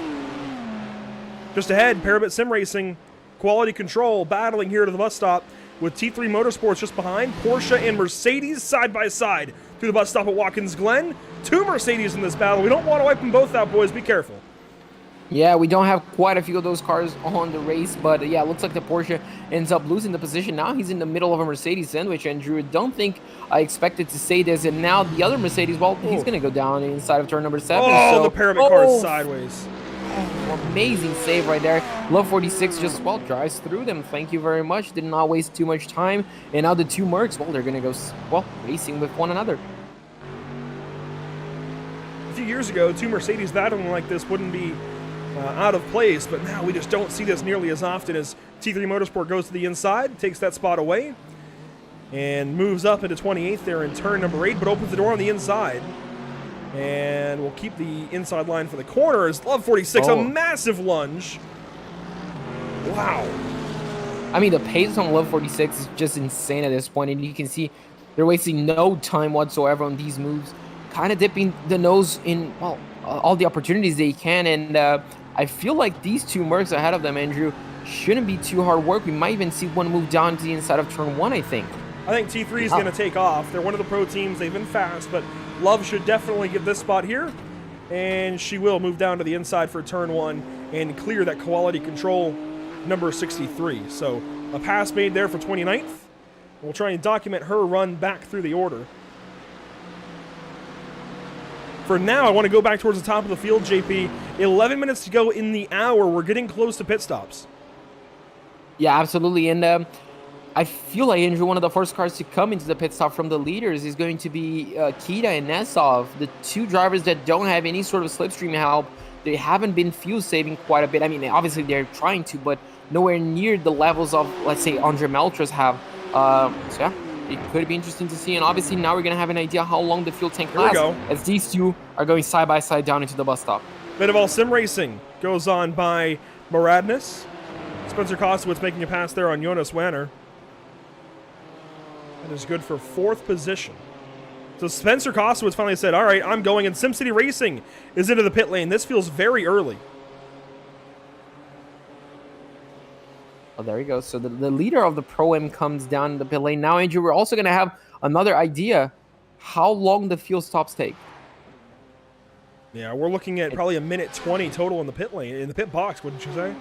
[SPEAKER 1] Just ahead, Parabit Sim Racing, Quality Control battling here to the bus stop, with T3 Motorsports just behind. Porsche and Mercedes side by side through the bus stop at Watkins Glen. 2 Mercedes in this battle. We don't want to wipe them both out, boys. Be careful.
[SPEAKER 5] Yeah, we don't have quite a few of those cars on the race, but yeah, it looks like the Porsche ends up losing the position. Now he's in the middle of a Mercedes sandwich, Andrew. Don't think I expected to say this. And now the other Mercedes, well, he's going to go down inside of turn number 7.
[SPEAKER 1] Oh,
[SPEAKER 5] so,
[SPEAKER 1] the Parabit car is sideways.
[SPEAKER 5] Amazing save right there. Love 46 just, well, drives through them. Thank you very much. Did not waste too much time. And now the 2 Mercs, well, they're going to go, well, racing with one another.
[SPEAKER 1] A few years ago, 2 Mercedes battling like this wouldn't be out of place, but now we just don't see this nearly as often as T3 Motorsport goes to the inside, takes that spot away, and moves up into 28th there in turn number 8, but opens the door on the inside. And we'll keep the inside line for the corners. Love 46, a massive lunge. Wow.
[SPEAKER 5] I mean, the pace on Love 46 is just insane at this point, and you can see they're wasting no time whatsoever on these moves, kind of dipping the nose in, well, all the opportunities they can, and I feel like these two Mercs ahead of them, Andrew, shouldn't be too hard work. We might even see one move down to the inside of turn 1, I think.
[SPEAKER 1] I think T3 is going to take off. They're one of the pro teams. They've been fast, but Love should definitely get this spot here, and she will move down to the inside for turn 1 and clear that quality control number 63. So a pass made there for 29th. We'll try and document her run back through the order. For now, I want to go back towards the top of the field, JP. 11 minutes to go in the hour. We're getting close to pit stops.
[SPEAKER 5] Yeah, absolutely. And I feel like, Andrew, one of the first cars to come into the pit stop from the leaders is going to be Kita and Nesov, the two drivers that don't have any sort of slipstream help. They haven't been fuel saving quite a bit. I mean, obviously they're trying to, but nowhere near the levels of, let's say, Andre Meltras have. So yeah, it could be interesting to see. And obviously now we're going to have an idea how long the fuel tank lasts as these two are going side by side down into the bus stop.
[SPEAKER 1] Bit of all sim racing goes on by Moradness. Spencer Kostowitz making a pass there on Jonas Wanner. That is good for 4th position. So Spencer Kostowitz finally said, all right, I'm going, and SimCity Racing is into the pit lane. This feels very early.
[SPEAKER 5] Oh, there you go. So the leader of the Pro-Am comes down the pit lane. Now, Andrew, we're also going to have another idea how long the fuel stops take.
[SPEAKER 1] Yeah, we're looking at probably a minute 20 total in the pit lane, in the pit box, wouldn't you say?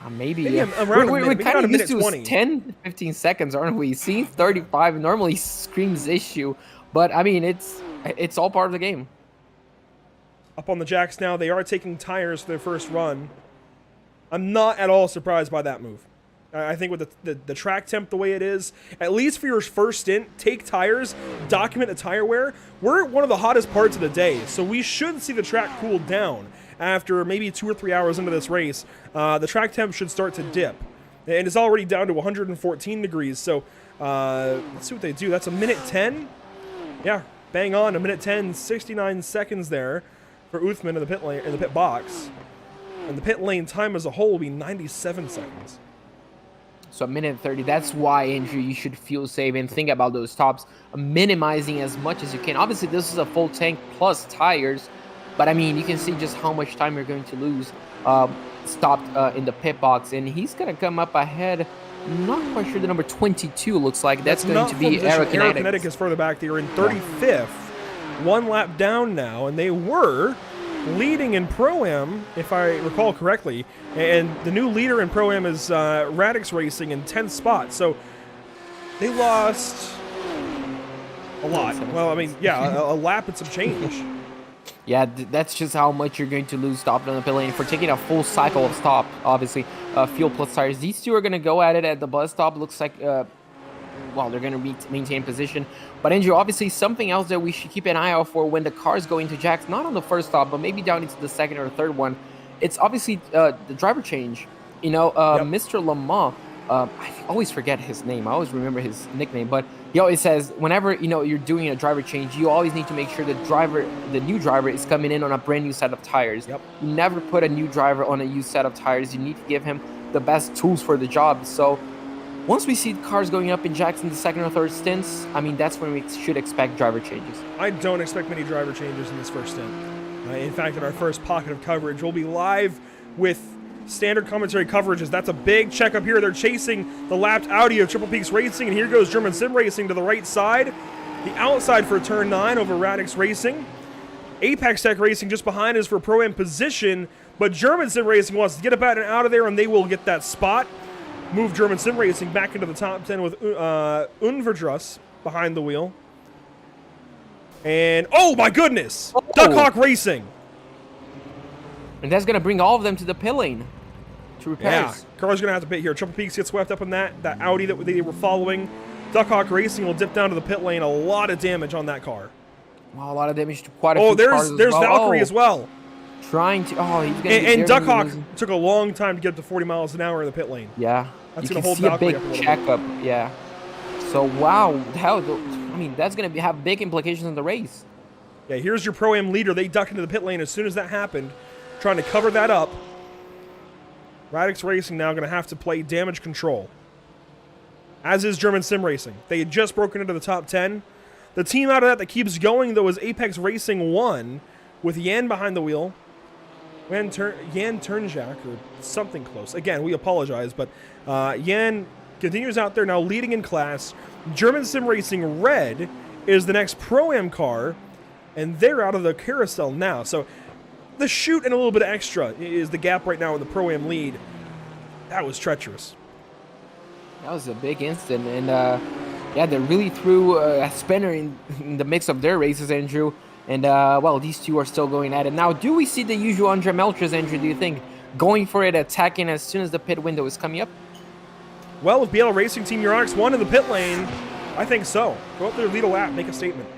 [SPEAKER 5] Maybe
[SPEAKER 1] yeah.
[SPEAKER 5] We're kind of used to
[SPEAKER 1] 20.
[SPEAKER 5] 10, 15 seconds, aren't we? Seeing 35 normally screams issue, but I mean, it's all part of the game.
[SPEAKER 1] Up on the jacks now, they are taking tires for their first run. I'm not at all surprised by that move. I think with the track temp the way it is, at least for your first stint, take tires, document the tire wear. We're at one of the hottest parts of the day, so we should see the track cool down. After maybe 2 or 3 hours into this race, the track temp should start to dip. And it's already down to 114 degrees, so let's see what they do. That's a minute 10. Yeah, bang on, a minute 10, 69 seconds there for Uthman in the pit lane, in the pit box. And the pit lane time as a whole will be 97 seconds.
[SPEAKER 5] So a minute 30, that's why, Andrew, you should fuel save and think about those stops, minimizing as much as you can. Obviously, this is a full tank plus tires, but I mean, you can see just how much time you're going to lose stopped in the pit box. And he's going to come up ahead. Not quite sure the number 22 looks like. That's going to be Aerokinetic.
[SPEAKER 1] Aerokinetic is further back. They are in 35th. 1 lap down now, and they were leading in Pro-Am, if I recall correctly. And the new leader in Pro-Am is Radix Racing in 10th spot. So they lost a lot. Well, I mean, yeah, a lap and some change.
[SPEAKER 5] Yeah, that's just how much you're going to lose stopped on the pit lane for taking a full cycle of stop. Obviously, fuel plus tires. These two are going to go at it at the bus stop. Looks like, well, they're going to maintain position. But Andrew, obviously, something else that we should keep an eye out for when the cars go into jacks, not on the first stop, but maybe down into the second or third one. It's obviously the driver change. You know, Mr. Lamont. I always forget his name. I always remember his nickname, but he always says whenever you're doing a driver change, you always need to make sure the new driver is coming in on a brand new set of tires. Yep. You never put a new driver on a used set of tires. You need to give him the best tools for the job. So once we see cars going up in jacks in the second or third stints, I mean, that's when we should expect driver changes.
[SPEAKER 1] I don't expect many driver changes in this first stint. In fact, in our first pocket of coverage, we'll be live with standard commentary coverages. That's a big check up here. They're chasing the lapped Audi of Triple Peaks Racing, and here goes German Sim Racing to the right side. The outside for turn 9 over Radix Racing. Apex Tech Racing just behind us for Pro-Am position, but German Sim Racing wants to get about and out of there, and they will get that spot. Move German Sim Racing back into the top 10 with Unverdruss behind the wheel. And, oh my goodness! Oh. Duckhawk Racing!
[SPEAKER 5] And that's going to bring all of them to the pit lane to repairs.
[SPEAKER 1] Yeah, car's going to have to pit here. Triple Peaks gets swept up in that Audi that they were following. Duckhawk Racing will dip down to the pit lane. A lot of damage on that car.
[SPEAKER 5] Wow, a lot of damage to quite a few cars
[SPEAKER 1] there's
[SPEAKER 5] as well.
[SPEAKER 1] Valkyrie as well.
[SPEAKER 5] trying to. Oh, he's gonna.
[SPEAKER 1] And Duckhawk took a long time to get up to 40 miles an hour in the pit lane.
[SPEAKER 5] Yeah,
[SPEAKER 1] That's
[SPEAKER 5] you
[SPEAKER 1] gonna
[SPEAKER 5] can
[SPEAKER 1] hold
[SPEAKER 5] see a
[SPEAKER 1] Valkyrie
[SPEAKER 5] big
[SPEAKER 1] up a little
[SPEAKER 5] checkup. Yeah. So wow, I mean, that's gonna have big implications in the race.
[SPEAKER 1] Yeah, here's your Pro-Am leader. They ducked into the pit lane as soon as that happened, trying to cover that up. Radix Racing now going to have to play damage control, as is German Sim Racing. They had just broken into the top 10. The team out of that keeps going, though, is Apex Racing 1, with Yan behind the wheel. Yan Turnjak, or something close. Again, we apologize, but Yan continues out there now leading in class. German Sim Racing Red is the next Pro-Am car, and they're out of the carousel now. So the shoot and a little bit extra is the gap right now in the Pro-Am lead. That was treacherous.
[SPEAKER 5] That was a big instant, and yeah, they really threw a spinner in the mix of their races, Andrew. And well, these two are still going at it. Now, do we see the usual Andre Melchers, Andrew, do you think? Going for it, attacking as soon as the pit window is coming up?
[SPEAKER 1] Well, with BL Racing Team Euronics 1 in the pit lane, I think so. Go up there, lead a lap, make a statement.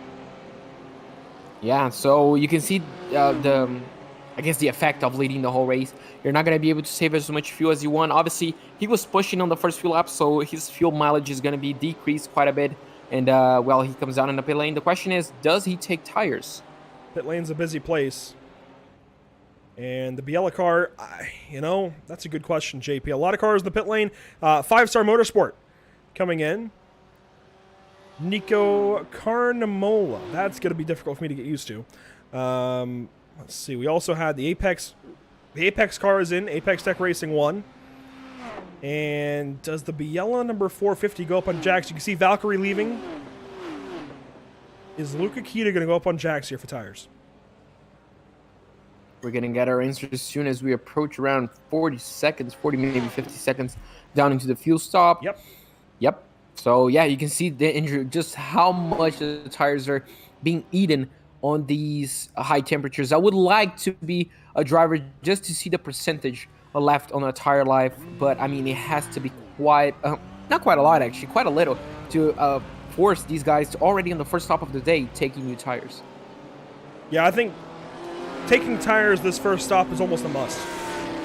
[SPEAKER 5] Yeah, so you can see I guess the effect of leading the whole race. You're not going to be able to save as much fuel as you want. Obviously, he was pushing on the first few laps, so his fuel mileage is going to be decreased quite a bit. And, well, he comes down in the pit lane. The question is, does he take tires?
[SPEAKER 1] Pit lane's a busy place. And the Biela car, you know, that's a good question, JP. A lot of cars in the pit lane. 5-Star Motorsport coming in. Nico Carnamola. That's going to be difficult for me to get used to. Let's see. We also had the Apex car is in. Apex Tech Racing 1. And does the Biela number 450 go up on Jax? You can see Valkyrie leaving. Is Luca Kita going to go up on Jax here for tires?
[SPEAKER 5] We're going to get our answer as soon as we approach around 40 seconds, 40, maybe 50 seconds down into the fuel stop. Yep. So, yeah, you can see the injury, just how much the tires are being eaten on these high temperatures. I would like to be a driver just to see the percentage left on a tire life, but, I mean, it has to be quite, not quite a lot, actually, quite a little, to force these guys to already on the first stop of the day taking new tires. Yeah,
[SPEAKER 1] I think taking tires this first stop is almost a must.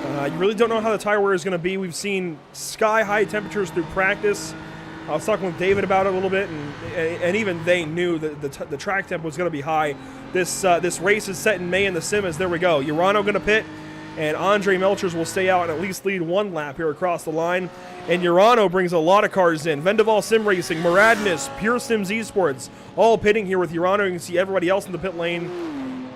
[SPEAKER 1] You really don't know how the tire wear is going to be. We've seen sky-high temperatures through practice. I was talking with David about it a little bit, and even they knew that the track temp was going to be high. This race is set in May in the sim as there we go. Urano going to pit, and Andre Melchers will stay out and at least lead one lap here across the line. And Urano brings a lot of cars in. Vendaval Sim Racing, Muradness, Pure Sims Esports, all pitting here with Urano. You can see everybody else in the pit lane.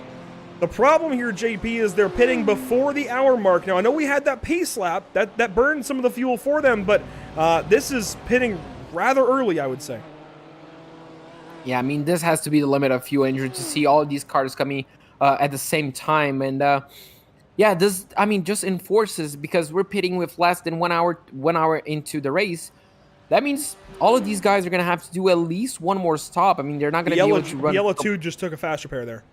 [SPEAKER 1] The problem here, JP, is they're pitting before the hour mark. Now, I know we had that pace lap. That burned some of the fuel for them, but this is pitting rather early, I would say.
[SPEAKER 5] Yeah, I mean, this has to be the limit of fuel injury to see all of these cars coming at the same time. And, yeah, this, I mean, just enforces, because we're pitting with less than 1 hour into the race. That means all of these guys are going to have to do at least one more stop. I mean, they're not going to be able to run.
[SPEAKER 1] Yellow 2 just took a fast repair there.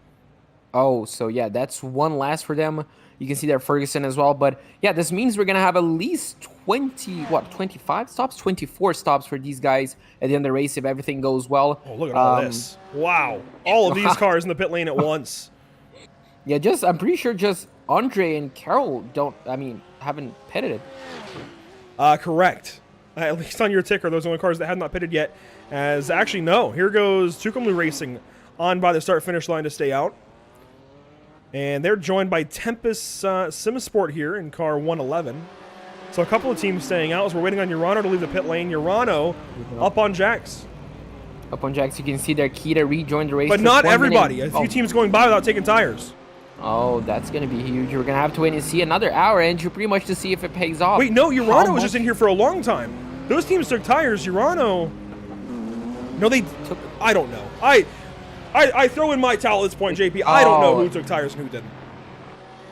[SPEAKER 5] Oh, so yeah, that's one last for them. You can see there Ferguson as well. But yeah, this means we're going to have at least 25 stops? 24 stops for these guys at the end of the race if everything goes well.
[SPEAKER 1] Oh, look at all this. Wow. All of these cars in the pit lane at once.
[SPEAKER 5] Yeah, I'm pretty sure just Andre and Carol haven't pitted it.
[SPEAKER 1] Correct. At least on your ticker, those are the only cars that have not pitted yet. Actually, no. Here goes Tucumlu Racing on by the start-finish line to stay out. And they're joined by Tempest Simsport here in car 111. So a couple of teams staying out as we're waiting on Urano to leave the pit lane. Urano up on Jax.
[SPEAKER 5] Up on Jax, you can see there Kita rejoined the race.
[SPEAKER 1] But not everybody. A few teams going by without taking tires.
[SPEAKER 5] Oh, that's going to be huge. We're going to have to wait and see another hour, Andrew, pretty much to see if it pays off.
[SPEAKER 1] Wait, no, Urano was just in here for a long time. Those teams took tires. Urano... No, they took... I don't know. I throw in my towel at this point, JP. I don't know who took tires and who didn't.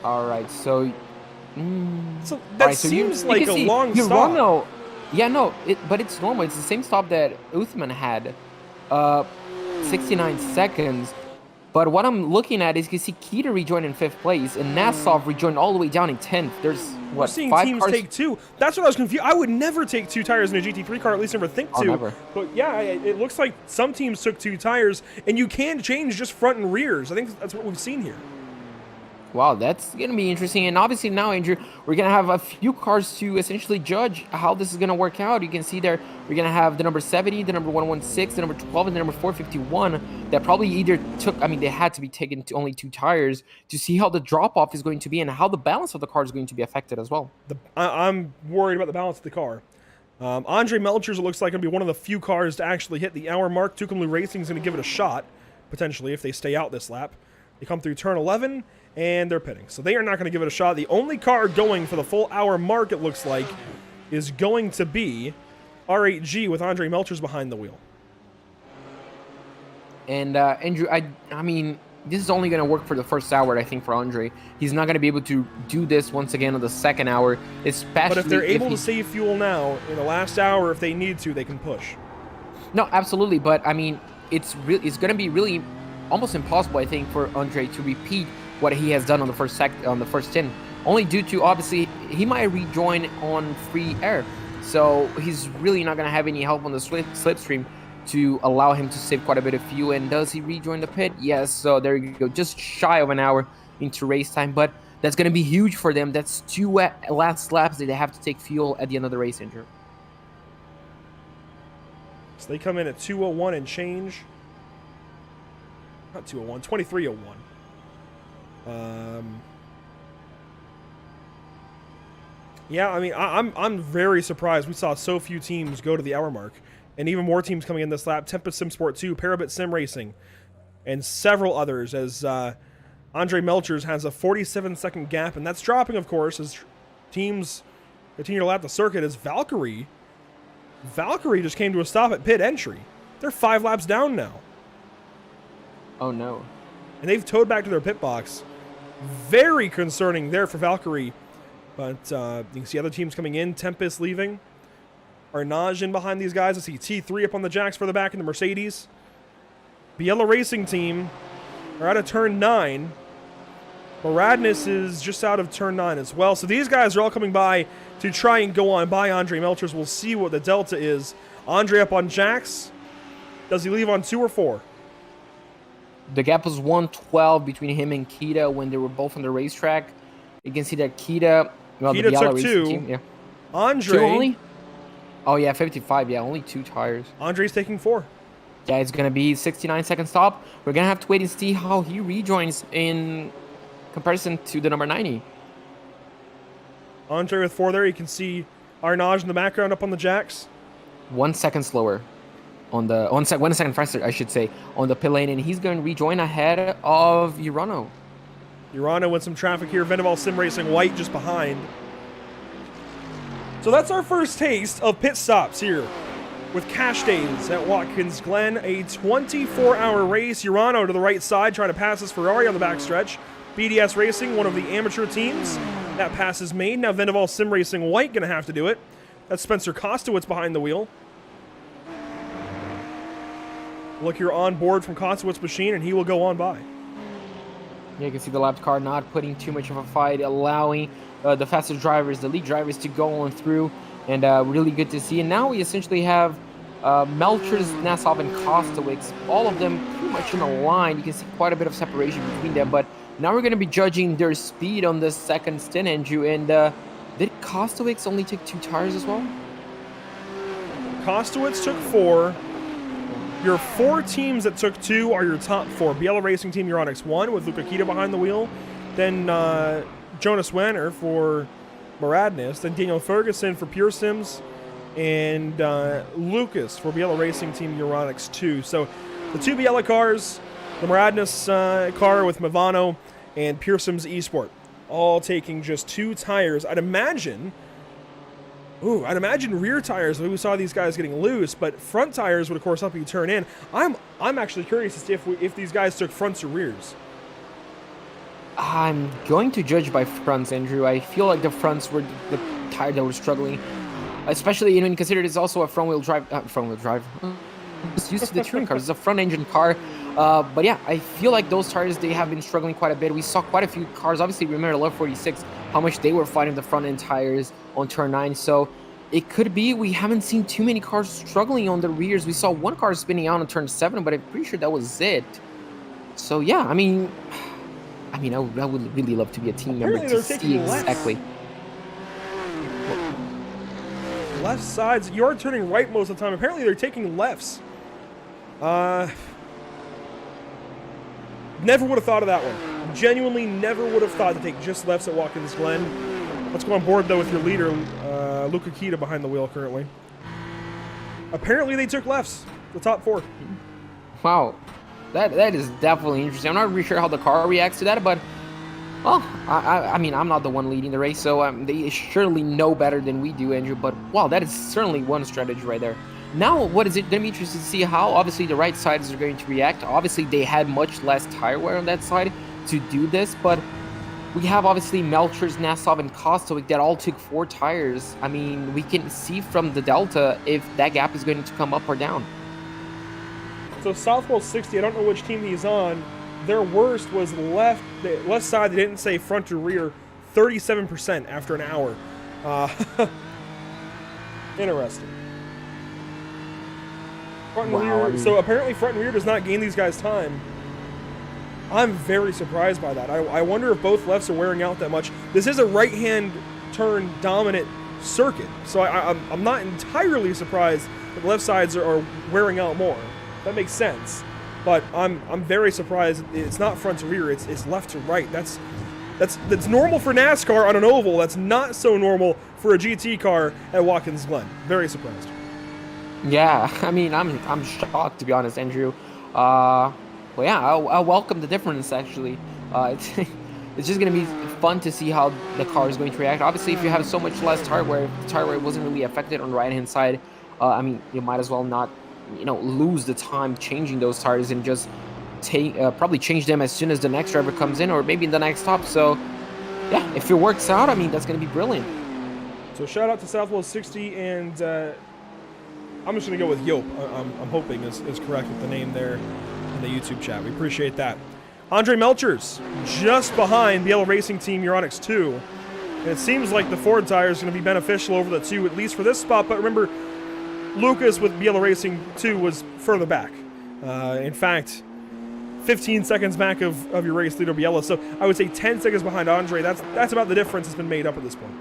[SPEAKER 5] All right, so...
[SPEAKER 1] So that
[SPEAKER 5] right,
[SPEAKER 1] seems like a long stop.
[SPEAKER 5] Yeah, no, but it's normal. It's the same stop that Uthman had, 69 seconds. But what I'm looking at is you can see Kita rejoined in 5th place and Nassov rejoined all the way down in 10th. There's, what,
[SPEAKER 1] We're seeing
[SPEAKER 5] 5
[SPEAKER 1] teams
[SPEAKER 5] cars?
[SPEAKER 1] take 2. That's what I was confused. I would never take 2 tires in a GT3 car, at least never think to.
[SPEAKER 5] Never.
[SPEAKER 1] But yeah, it looks like some teams took 2 tires, and you can change just front and rears. I think that's what we've seen here.
[SPEAKER 5] Wow, that's going to be interesting. And obviously now, Andrew, we're going to have a few cars to essentially judge how this is going to work out. You can see there, we're going to have the number 70, the number 116, the number 12, and the number 451 that probably either took, I mean, they had to be taken to only 2 tires to see how the drop-off is going to be and how the balance of the car is going to be affected as well.
[SPEAKER 1] I'm worried about the balance of the car. Andre Melchers, it looks like, going to be one of the few cars to actually hit the hour mark. Tucson Racing is going to give it a shot, potentially, if they stay out this lap. They come through turn 11, and they're pitting. So they are not going to give it a shot. The only car going for the full hour mark, it looks like, is going to be R8G with Andre Melchers behind the wheel.
[SPEAKER 5] And Andrew, I mean, this is only going to work for the first hour, I think, for Andre. He's not going to be able to do this once again on the second hour, especially
[SPEAKER 1] But if they're able to save fuel now, in the last hour, if they need to, they can push.
[SPEAKER 5] No, absolutely. But, I mean, it's going to be really almost impossible, I think, for Andre to repeat what he has done on the first stint, only due to, obviously, he might rejoin on free air. So he's really not going to have any help on the slipstream to allow him to save quite a bit of fuel. And does he rejoin the pit? Yes. So there you go, just shy of an hour into race time. But that's going to be huge for them. That's 2 last laps that they have to take fuel at the end of the race, Andrew.
[SPEAKER 1] So they come in at 2:01 and change. Not 2:01, 23:01. Yeah, I mean, I'm very surprised we saw so few teams go to the hour mark, and even more teams coming in this lap. Tempest Sim Sport 2, Parabit Sim Racing, and several others, as Andre Melchers has a 47-second gap, and that's dropping, of course, as teams continue to lap the circuit. As Valkyrie just came to a stop at pit entry. They're 5 laps down now.
[SPEAKER 5] Oh, no.
[SPEAKER 1] And they've towed back to their pit box. Very concerning there for Valkyrie. But you can see other teams coming in. Tempest leaving. Arnage in behind these guys. I see T3 up on the jacks further back in the Mercedes. Biella Racing Team are out of turn 9. Moradness is just out of turn 9 as well. So these guys are all coming by to try and go on by Andre Melchers. We'll see what the delta is. Andre up on jacks. Does he leave on 2 or 4?
[SPEAKER 5] The gap was 112 between him and Kita when they were both on the racetrack. You can see that Kita
[SPEAKER 1] Kita took 2.
[SPEAKER 5] Team, yeah.
[SPEAKER 1] Andre.
[SPEAKER 5] 2 only? Oh, yeah, 55. Yeah, only 2 tires.
[SPEAKER 1] Andre's taking 4.
[SPEAKER 5] Yeah, it's going to be 69-second stop. We're going to have to wait and see how he rejoins in comparison to the number 90.
[SPEAKER 1] Andre with 4 there. You can see Arnage in the background up on the jacks.
[SPEAKER 5] 1 second slower. On the 1 second faster, I should say, on the pit lane, and he's going to rejoin ahead of Urano.
[SPEAKER 1] Urano with some traffic here. Vendaval Sim Racing White just behind. So that's our first taste of pit stops here with Cash Days at Watkins Glen. A 24-hour race. Urano to the right side trying to pass his Ferrari on the backstretch. BDS Racing, one of the amateur teams, that passes Maine. Now Vendaval Sim Racing White going to have to do it. That's Spencer Kostowitz behind the wheel. Look here on board from Kostowitz's machine, and he will go on by.
[SPEAKER 5] Yeah, you can see the lap car not putting too much of a fight, allowing the faster drivers, the lead drivers, to go on through, and really good to see. And now we essentially have Melchers, Nassau, and Kostowitz, all of them pretty much in a line. You can see quite a bit of separation between them, but now we're going to be judging their speed on this second stint, Andrew. And did Kostowitz only take 2 tires as well?
[SPEAKER 1] Kostowitz took 4. Your 4 teams that took 2 are your top 4. Biella Racing Team Euronics 1 with Luca Kita behind the wheel. Then Jonas Wanner for Moradness. Then Daniel Ferguson for Pure Sims. And Lucas for Biella Racing Team Euronics 2. So the 2 Biella cars, the Moradness car with Movano, and Pure Sims Esport, all taking just 2 tires. I'd imagine rear tires. We saw these guys getting loose, but front tires would, of course, help you turn in. I'm actually curious to see if these guys took fronts or rears.
[SPEAKER 5] I'm going to judge by fronts, Andrew. I feel like the fronts were the tire that were struggling, especially when you consider it's also a front-wheel drive. It's used to the touring cars. It's a front-engine car. But yeah, I feel like those tires, they have been struggling quite a bit. We saw quite a few cars. Obviously, remember Love 46, how much they were fighting the front-end tires on turn 9. So it could be we haven't seen too many cars struggling on the rears. We saw 1 car spinning out on turn 7, but I'm pretty sure that was it. So yeah, I mean, I mean, I would really love to be a team member
[SPEAKER 1] Apparently
[SPEAKER 5] to
[SPEAKER 1] they're
[SPEAKER 5] see
[SPEAKER 1] taking lefts.
[SPEAKER 5] exactly.
[SPEAKER 1] Left sides. You are turning right most of the time. Apparently they're taking lefts. Never would have thought of that one. Genuinely never would have thought to take just lefts at Watkins Glen. Let's go on board, though, with your leader, Luca Kita, behind the wheel currently. Apparently they took lefts, the top 4.
[SPEAKER 5] Wow, that is definitely interesting. I'm not really sure how the car reacts to that, but well, I mean, I'm not the one leading the race, so they surely know better than we do, Andrew. But wow, that is certainly one strategy right there. Now, what is it going to be interesting to see how obviously the right sides are going to react. Obviously, they had much less tire wear on that side to do this, but we have obviously Melchers, Nassau, and Kostovic that all took 4 tires. I mean, we can see from the Delta if that gap is going to come up or down.
[SPEAKER 1] So Southwell 60, I don't know which team he's on. Their worst was left side. They didn't say front or rear. 37% after an hour. Interesting. Front and rear.
[SPEAKER 5] I mean,
[SPEAKER 1] So apparently front and rear does not gain these guys time. I'm very surprised by that. I wonder if both lefts are wearing out that much. This is a right-hand turn dominant circuit, so I'm not entirely surprised that the left sides are wearing out more. That makes sense, but I'm very surprised it's not front to rear. It's left to right. That's normal for NASCAR on an oval. That's not so normal for a GT car at Watkins Glen. Very surprised.
[SPEAKER 5] Yeah, I mean, I'm shocked, to be honest, Andrew. Well, yeah, I welcome the difference, actually. It's just going to be fun to see how the car is going to react. Obviously, if you have so much less tire wear, the tire wear wasn't really affected on the right-hand side, I mean, you might as well not, lose the time changing those tires and just probably change them as soon as the next driver comes in or maybe in the next stop. So, yeah, if it works out, I mean, that's going to be brilliant.
[SPEAKER 1] So shout out to Southwell 60, and I'm just going to go with Yope. I'm hoping is correct with the name there in the YouTube chat. We appreciate that. Andre Melchers, just behind the Yellow Racing Team Euronics 2. And it seems like the Ford tire is going to be beneficial over the 2, at least for this spot. But remember, Lucas with Yellow Racing 2 was further back. In fact, 15 seconds back of your race leader, Biella. So I would say 10 seconds behind Andre. That's about the difference that's been made up at this point.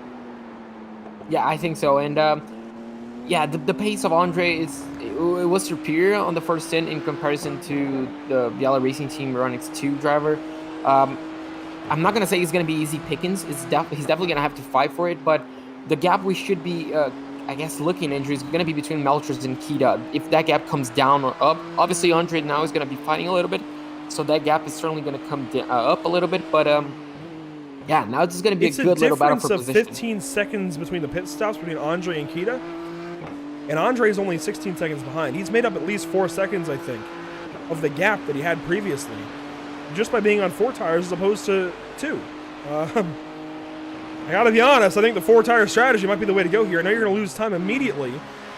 [SPEAKER 5] Yeah, I think so. And yeah, the pace of Andre it was superior on the first stint in comparison to the Yellow Racing Team Euronics 2 driver. I'm not gonna say he's gonna be easy pickings. He's definitely gonna have to fight for it. But the gap we should be, I guess, looking at is gonna be between Melchers and Kita. If that gap comes down or up, obviously Andre now is gonna be fighting a little bit, so that gap is certainly gonna come up a little bit. But yeah, now it's gonna be a good little battle for position.
[SPEAKER 1] It's a difference of 15 seconds between the pit stops between Andre and Kita. And Andre's only 16 seconds behind. He's made up at least 4 seconds, I think, of the gap that he had previously, just by being on 4 tires as opposed to 2. I gotta be honest, I think the 4-tire strategy might be the way to go here. I know you're gonna lose time immediately,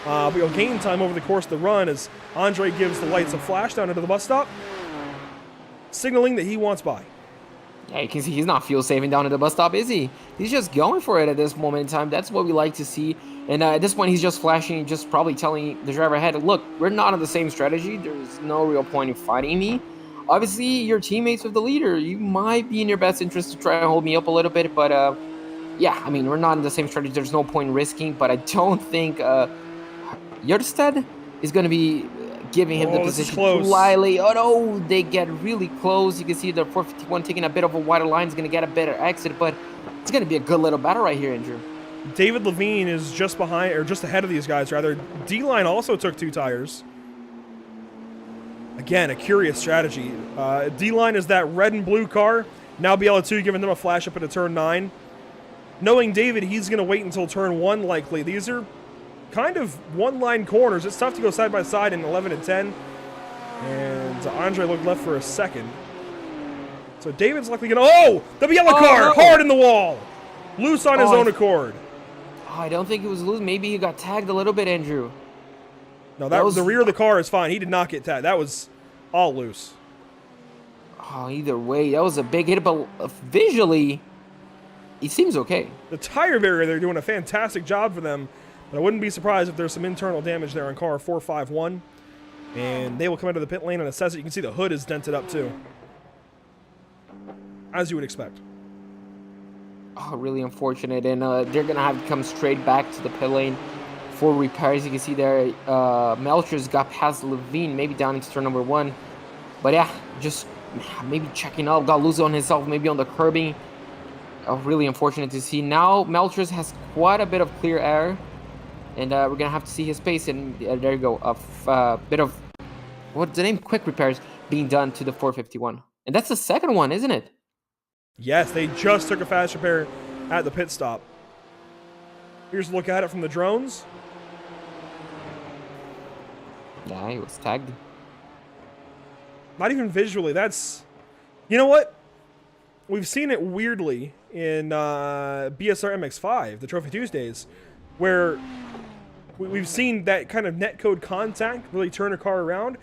[SPEAKER 1] but you'll gain time over the course of the run as Andre gives the lights a flash down into the bus stop, signaling that he wants by.
[SPEAKER 5] Yeah, you can see he's not fuel saving down at the bus stop, is he? He's just going for it at this moment in time. That's what we like to see. And at this point, he's just flashing, just probably telling the driver ahead, look, we're not on the same strategy. There's no real point in fighting me. Obviously, your teammates with the leader, you might be in your best interest to try and hold me up a little bit. But yeah, I mean, we're not in the same strategy. There's no point in risking. But I don't think Jørstad is going to be giving him the position too lightly. Oh no, they get really close. You can see the 451 taking a bit of a wider line. Is going to get a better exit, but it's going to be a good little battle right here, Andrew.
[SPEAKER 1] David Levine is just behind, or just ahead of these guys, rather. D-Line also took 2 tires. Again, a curious strategy. D-Line is that red and blue car. Now BL2 giving them a flash up into turn 9. Knowing David, he's going to wait until turn 1 likely. These are kind of one-line corners. It's tough to go side by side in 11 and 10. And Andre looked left for a second. So David's likely going to... Oh! The Biella car!
[SPEAKER 5] No.
[SPEAKER 1] Hard in the wall! Loose on his own accord.
[SPEAKER 5] I don't think it was loose. Maybe he got tagged a little bit, Andrew.
[SPEAKER 1] No, that was the rear of the car is fine. He did not get tagged. That was all loose.
[SPEAKER 5] Oh, either way, that was a big hit, but visually, he seems okay.
[SPEAKER 1] The tire barrier, they're doing a fantastic job for them, but I wouldn't be surprised if there's some internal damage there on car 451, and they will come into the pit lane and assess it. You can see the hood is dented up too. as you would expect.
[SPEAKER 5] Oh, really unfortunate. And they're going to have to come straight back to the pit lane for repairs. You can see there, Melchers got past Levine, maybe down into turn number 1. But yeah, just maybe checking out, got loose on himself, maybe on the curbing. Oh, really unfortunate to see. Now Melchers has quite a bit of clear air, and we're going to have to see his pace. And there you go, a bit of, what's the name? Quick repairs being done to the 451. And that's the second one, isn't it?
[SPEAKER 1] Yes, they just took a fast repair at the pit stop. Here's a look at it from the drones.
[SPEAKER 5] Yeah, he was tagged.
[SPEAKER 1] Not even visually. That's, you know what? We've seen it weirdly in BSR MX5, the Trophy Tuesdays, where we've seen that kind of netcode contact really turn a car around.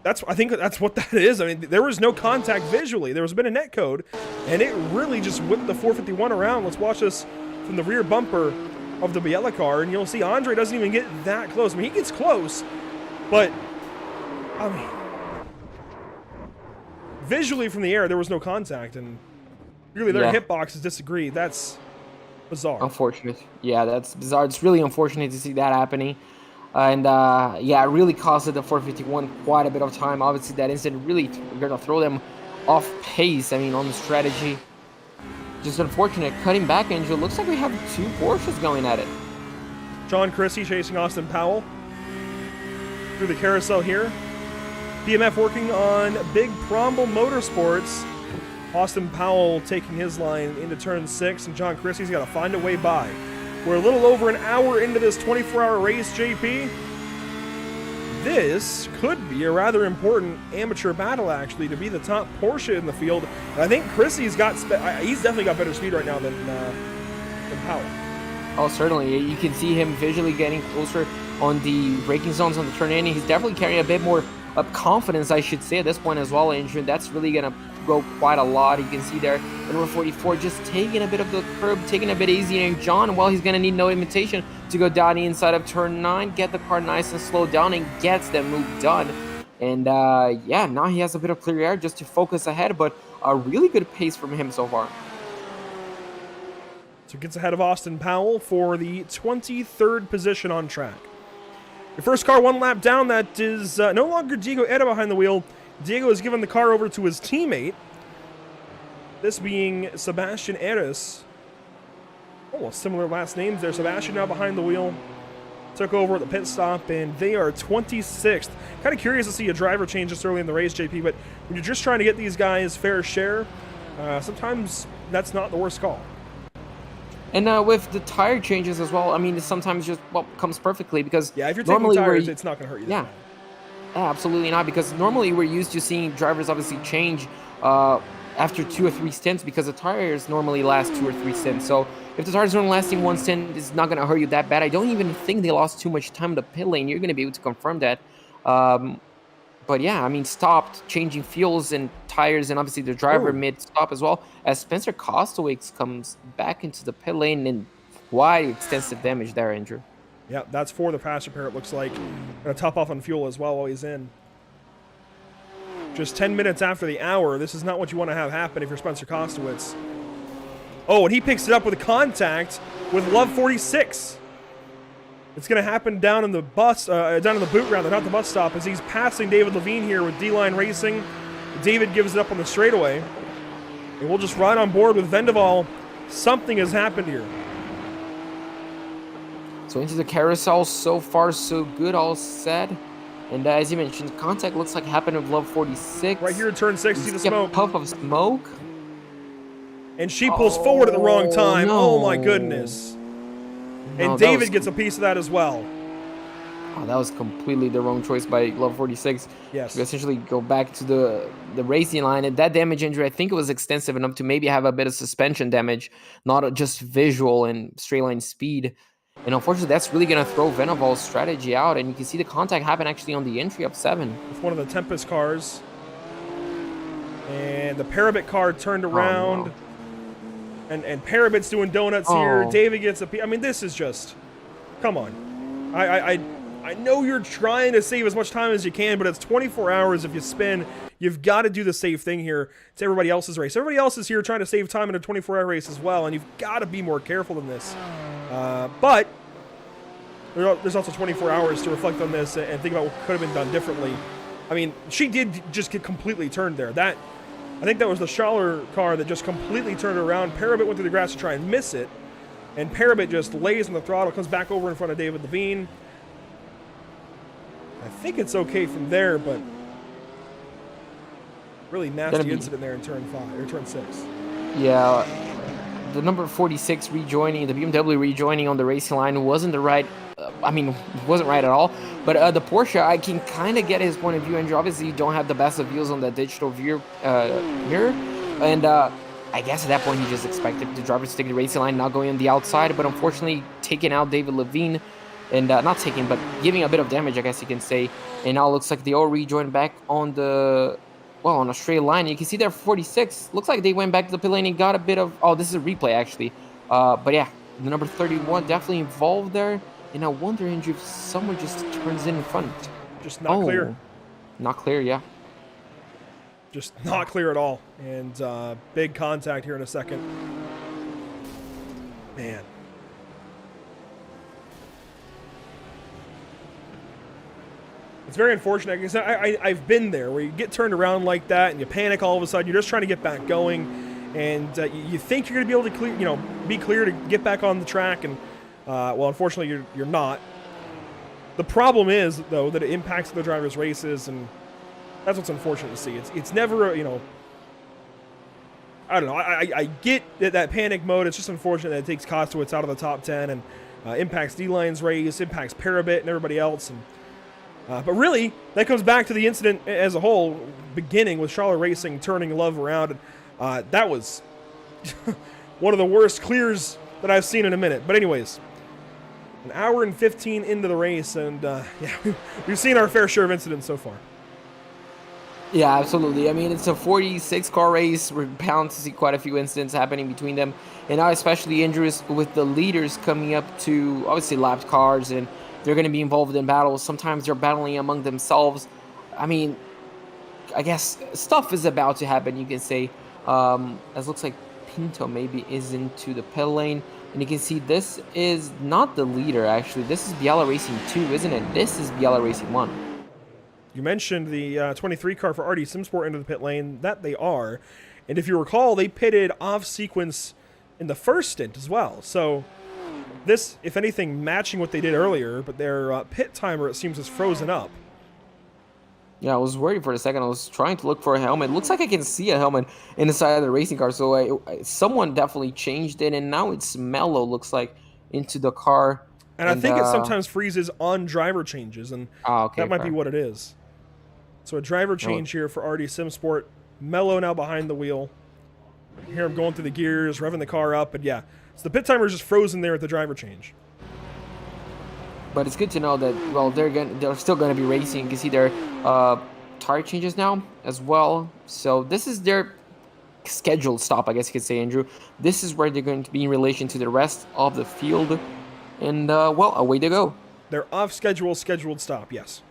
[SPEAKER 1] I think that's what that is. I mean, there was no contact visually. There was a bit of netcode, and it really just whipped the 451 around. Let's watch this from the rear bumper of the Biella car, and you'll see Andre doesn't even get that close. I mean, he gets close, but I mean, visually from the air, there was no contact, and really their hitboxes disagree. That's bizarre.
[SPEAKER 5] Unfortunate. Yeah, that's bizarre. It's really unfortunate to see that happening. And yeah, it really costed the 451 quite a bit of time. Obviously, that incident really going to throw them off pace. I mean, on the strategy. Just unfortunate. Cutting back, Andrew. Looks like we have 2 Porsches going at it.
[SPEAKER 1] John Chrissy chasing Austin Powell through the carousel here. BMF working on Big Promble Motorsports. Austin Powell taking his line into turn 6, and John Chrissy's got to find a way by. We're a little over an hour into this 24-hour race, JP. This could be a rather important amateur battle, actually, to be the top Porsche in the field. And I think Chrissy's got, he's definitely got better speed right now than Powell.
[SPEAKER 5] Oh, certainly. You can see him visually getting closer on the braking zones on the turn in. He's definitely carrying a bit more confidence, I should say, at this point as well, Andrew. That's really going to go quite a lot. You can see there, number 44 just taking a bit of the curb, taking a bit easier. And John, well, he's going to need no invitation to go down the inside of turn 9, get the car nice and slow down, and gets the move done. And yeah, now he has a bit of clear air just to focus ahead, but a really good pace from him so far.
[SPEAKER 1] So gets ahead of Austin Powell for the 23rd position on track. Your first car 1 lap down. That is no longer Diego Eda behind the wheel. Diego has given the car over to his teammate. This being Sebastian Eres. Almost similar last names there. Sebastian now behind the wheel. Took over at the pit stop, and they are 26th. Kind of curious to see a driver change this early in the race, JP, but when you're just trying to get these guys fair share, sometimes that's not the worst call.
[SPEAKER 5] And with the tire changes as well, I mean, it sometimes just comes perfectly because
[SPEAKER 1] yeah, if you're taking tires, it's not going to hurt you.
[SPEAKER 5] Yeah, absolutely not. Because normally we're used to seeing drivers obviously change after 2 or 3 stints because the tires normally last 2 or 3 stints. So if the tires are only lasting 1 stint, it's not going to hurt you that bad. I don't even think they lost too much time in the pit lane. You're going to be able to confirm that. But yeah, I mean, stopped changing fuels and tires, and obviously the driver mid-stop as well, as Spencer Kostowicz comes back into the pit lane, and quite extensive damage there, Andrew.
[SPEAKER 1] Yeah, that's for the fast repair, it looks like. Gonna top off on fuel as well while he's in. Just 10 minutes after the hour. This is not what you want to have happen if you're Spencer Kostowicz. Oh, and he picks it up with a contact with Love 46. It's going to happen down in the down in the boot rather, not the bus stop, as he's passing David Levine here with D-Line Racing. David gives it up on the straightaway. And we'll just ride on board with Vendaval. Something has happened here.
[SPEAKER 5] So into the carousel, so far so good, all set. And as you mentioned, contact looks like happened with Love 46.
[SPEAKER 1] Right here in turn 6, see the smoke.
[SPEAKER 5] A puff of smoke.
[SPEAKER 1] And she pulls forward at the wrong time.
[SPEAKER 5] No.
[SPEAKER 1] Oh my goodness.
[SPEAKER 5] No,
[SPEAKER 1] and David gets a piece of that as well.
[SPEAKER 5] Oh, that was completely the wrong choice by Love 46.
[SPEAKER 1] Yes.
[SPEAKER 5] To essentially go back to the racing line. And that damage injury, I think it was extensive enough to maybe have a bit of suspension damage, not just visual and straight line speed. And unfortunately, that's really going to throw Venaval's strategy out. And you can see the contact happen actually on the entry of 7.
[SPEAKER 1] With one of the Tempest cars. And the Parabit car turned around.
[SPEAKER 5] Oh, no.
[SPEAKER 1] And Parabit's doing donuts here. David gets a piece. I mean, this is just... Come on. I know you're trying to save as much time as you can, but it's 24 hours if you spin. You've got to do the safe thing here. It's everybody else's race. Everybody else is here trying to save time in a 24-hour race as well, and you've got to be more careful than this. But there's also 24 hours to reflect on this and think about what could have been done differently. I mean, she did just get completely turned there. I think that was the Schaller car that just completely turned her around. Parabit went through the grass to try and miss it, and Parabit just lays on the throttle, comes back over in front of David Levine. I think it's okay from there, but really nasty incident there in turn 6.
[SPEAKER 5] Yeah, the number 46 rejoining, the BMW rejoining on the racing line wasn't the right. Wasn't right at all. But the Porsche, I can kind of get his point of view. Andrew, obviously, you don't have the best of views on the digital mirror, and I guess at that point he just expected the driver to take the racing line, not going on the outside. But unfortunately, taking out David Levine. And not taking, but giving a bit of damage, I guess you can say. And now it looks like they all rejoined back on on a straight line. You can see there 46. Looks like they went back to the pit lane and got a bit of, this is a replay actually. But yeah, the number 31 definitely involved there. And I wonder, Andrew, if someone just turns in front.
[SPEAKER 1] Just not clear.
[SPEAKER 5] Not clear, yeah.
[SPEAKER 1] Just not clear at all. And big contact here in a second. Man. It's very unfortunate because I've been there where you get turned around like that and you panic all of a sudden. You're just trying to get back going, and you think you're going to be able to be clear to get back on the track, and well, unfortunately, you're not. The problem is though that it impacts the drivers' races, and that's what's unfortunate to see. It's never I don't know. I get that panic mode. It's just unfortunate that it takes Kostowitz out of the top 10 and impacts D-Line's race, impacts Parabit and everybody else, and. But really, that comes back to the incident as a whole, beginning with Schaller Racing turning Love around. And, that was one of the worst clears that I've seen in a minute. But anyways, an hour and 15 into the race, and yeah, we've seen our fair share of incidents so far.
[SPEAKER 5] Yeah, absolutely. I mean, it's a 46-car race. We're bound to see quite a few incidents happening between them. And now especially injuries with the leaders coming up to, obviously, lapped cars, and they're going to be involved in battles. Sometimes they're battling among themselves. I mean, I guess stuff is about to happen, you can say. As looks like Pinto maybe is into the pit lane. And you can see this is not the leader, actually. This is Biala Racing 2, isn't it? This is Biala Racing 1.
[SPEAKER 1] You mentioned the 23 car for RD Simsport into the pit lane. That they are. And if you recall, they pitted off sequence in the first stint as well. So this, if anything, matching what they did earlier, but their pit timer, it seems, is frozen up.
[SPEAKER 5] Yeah, I was worried for a second. I was trying to look for a helmet. Looks like I can see a helmet in the side of the racing car. So someone definitely changed it, and now it's Mello, looks like, into the car.
[SPEAKER 1] And I think it sometimes freezes on driver changes, and
[SPEAKER 5] okay,
[SPEAKER 1] that might be what it is. So a driver change here for RD Simsport. Mello now behind the wheel. You hear him going through the gears, revving the car up, and yeah. So the pit timer is just frozen there at the driver change.
[SPEAKER 5] But it's good to know that, well, they're still going to be racing. You can see their tire changes now as well. So this is their scheduled stop, I guess you could say, Andrew. This is where they're going to be in relation to the rest of the field. And, well, away they go.
[SPEAKER 1] They're off-schedule, scheduled stop, yes.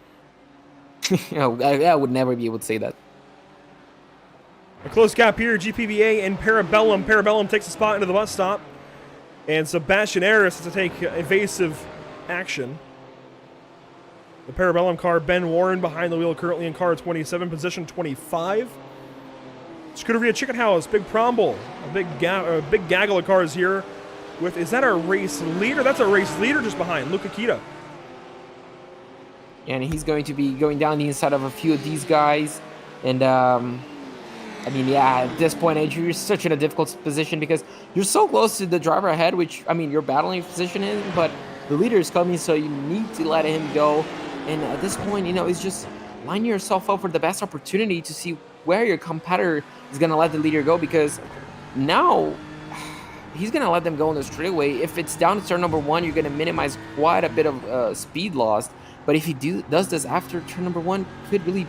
[SPEAKER 5] I would never be able to say that.
[SPEAKER 1] A close gap here, GPVA and Parabellum. Parabellum takes a spot into the bus stop. And Sebastian Aris has to take evasive action. The Parabellum car, Ben Warren behind the wheel currently in car 27, position 25. Scuderia Chicken House, big prom bowl. A big gaggle of cars here. Is that our race leader? That's our race leader just behind, Luca Kita.
[SPEAKER 5] And he's going to be going down the inside of a few of these guys. And, I mean, yeah, at this point, Andrew, you're such in a difficult position because you're so close to the driver ahead, which, I mean, you're battling position in, but the leader is coming, so you need to let him go. And at this point, it's just lining yourself up for the best opportunity to see where your competitor is going to let the leader go, because now he's going to let them go on the straightaway. If it's down to turn number 1, you're going to minimize quite a bit of speed loss. But if he does this after turn number 1, could really,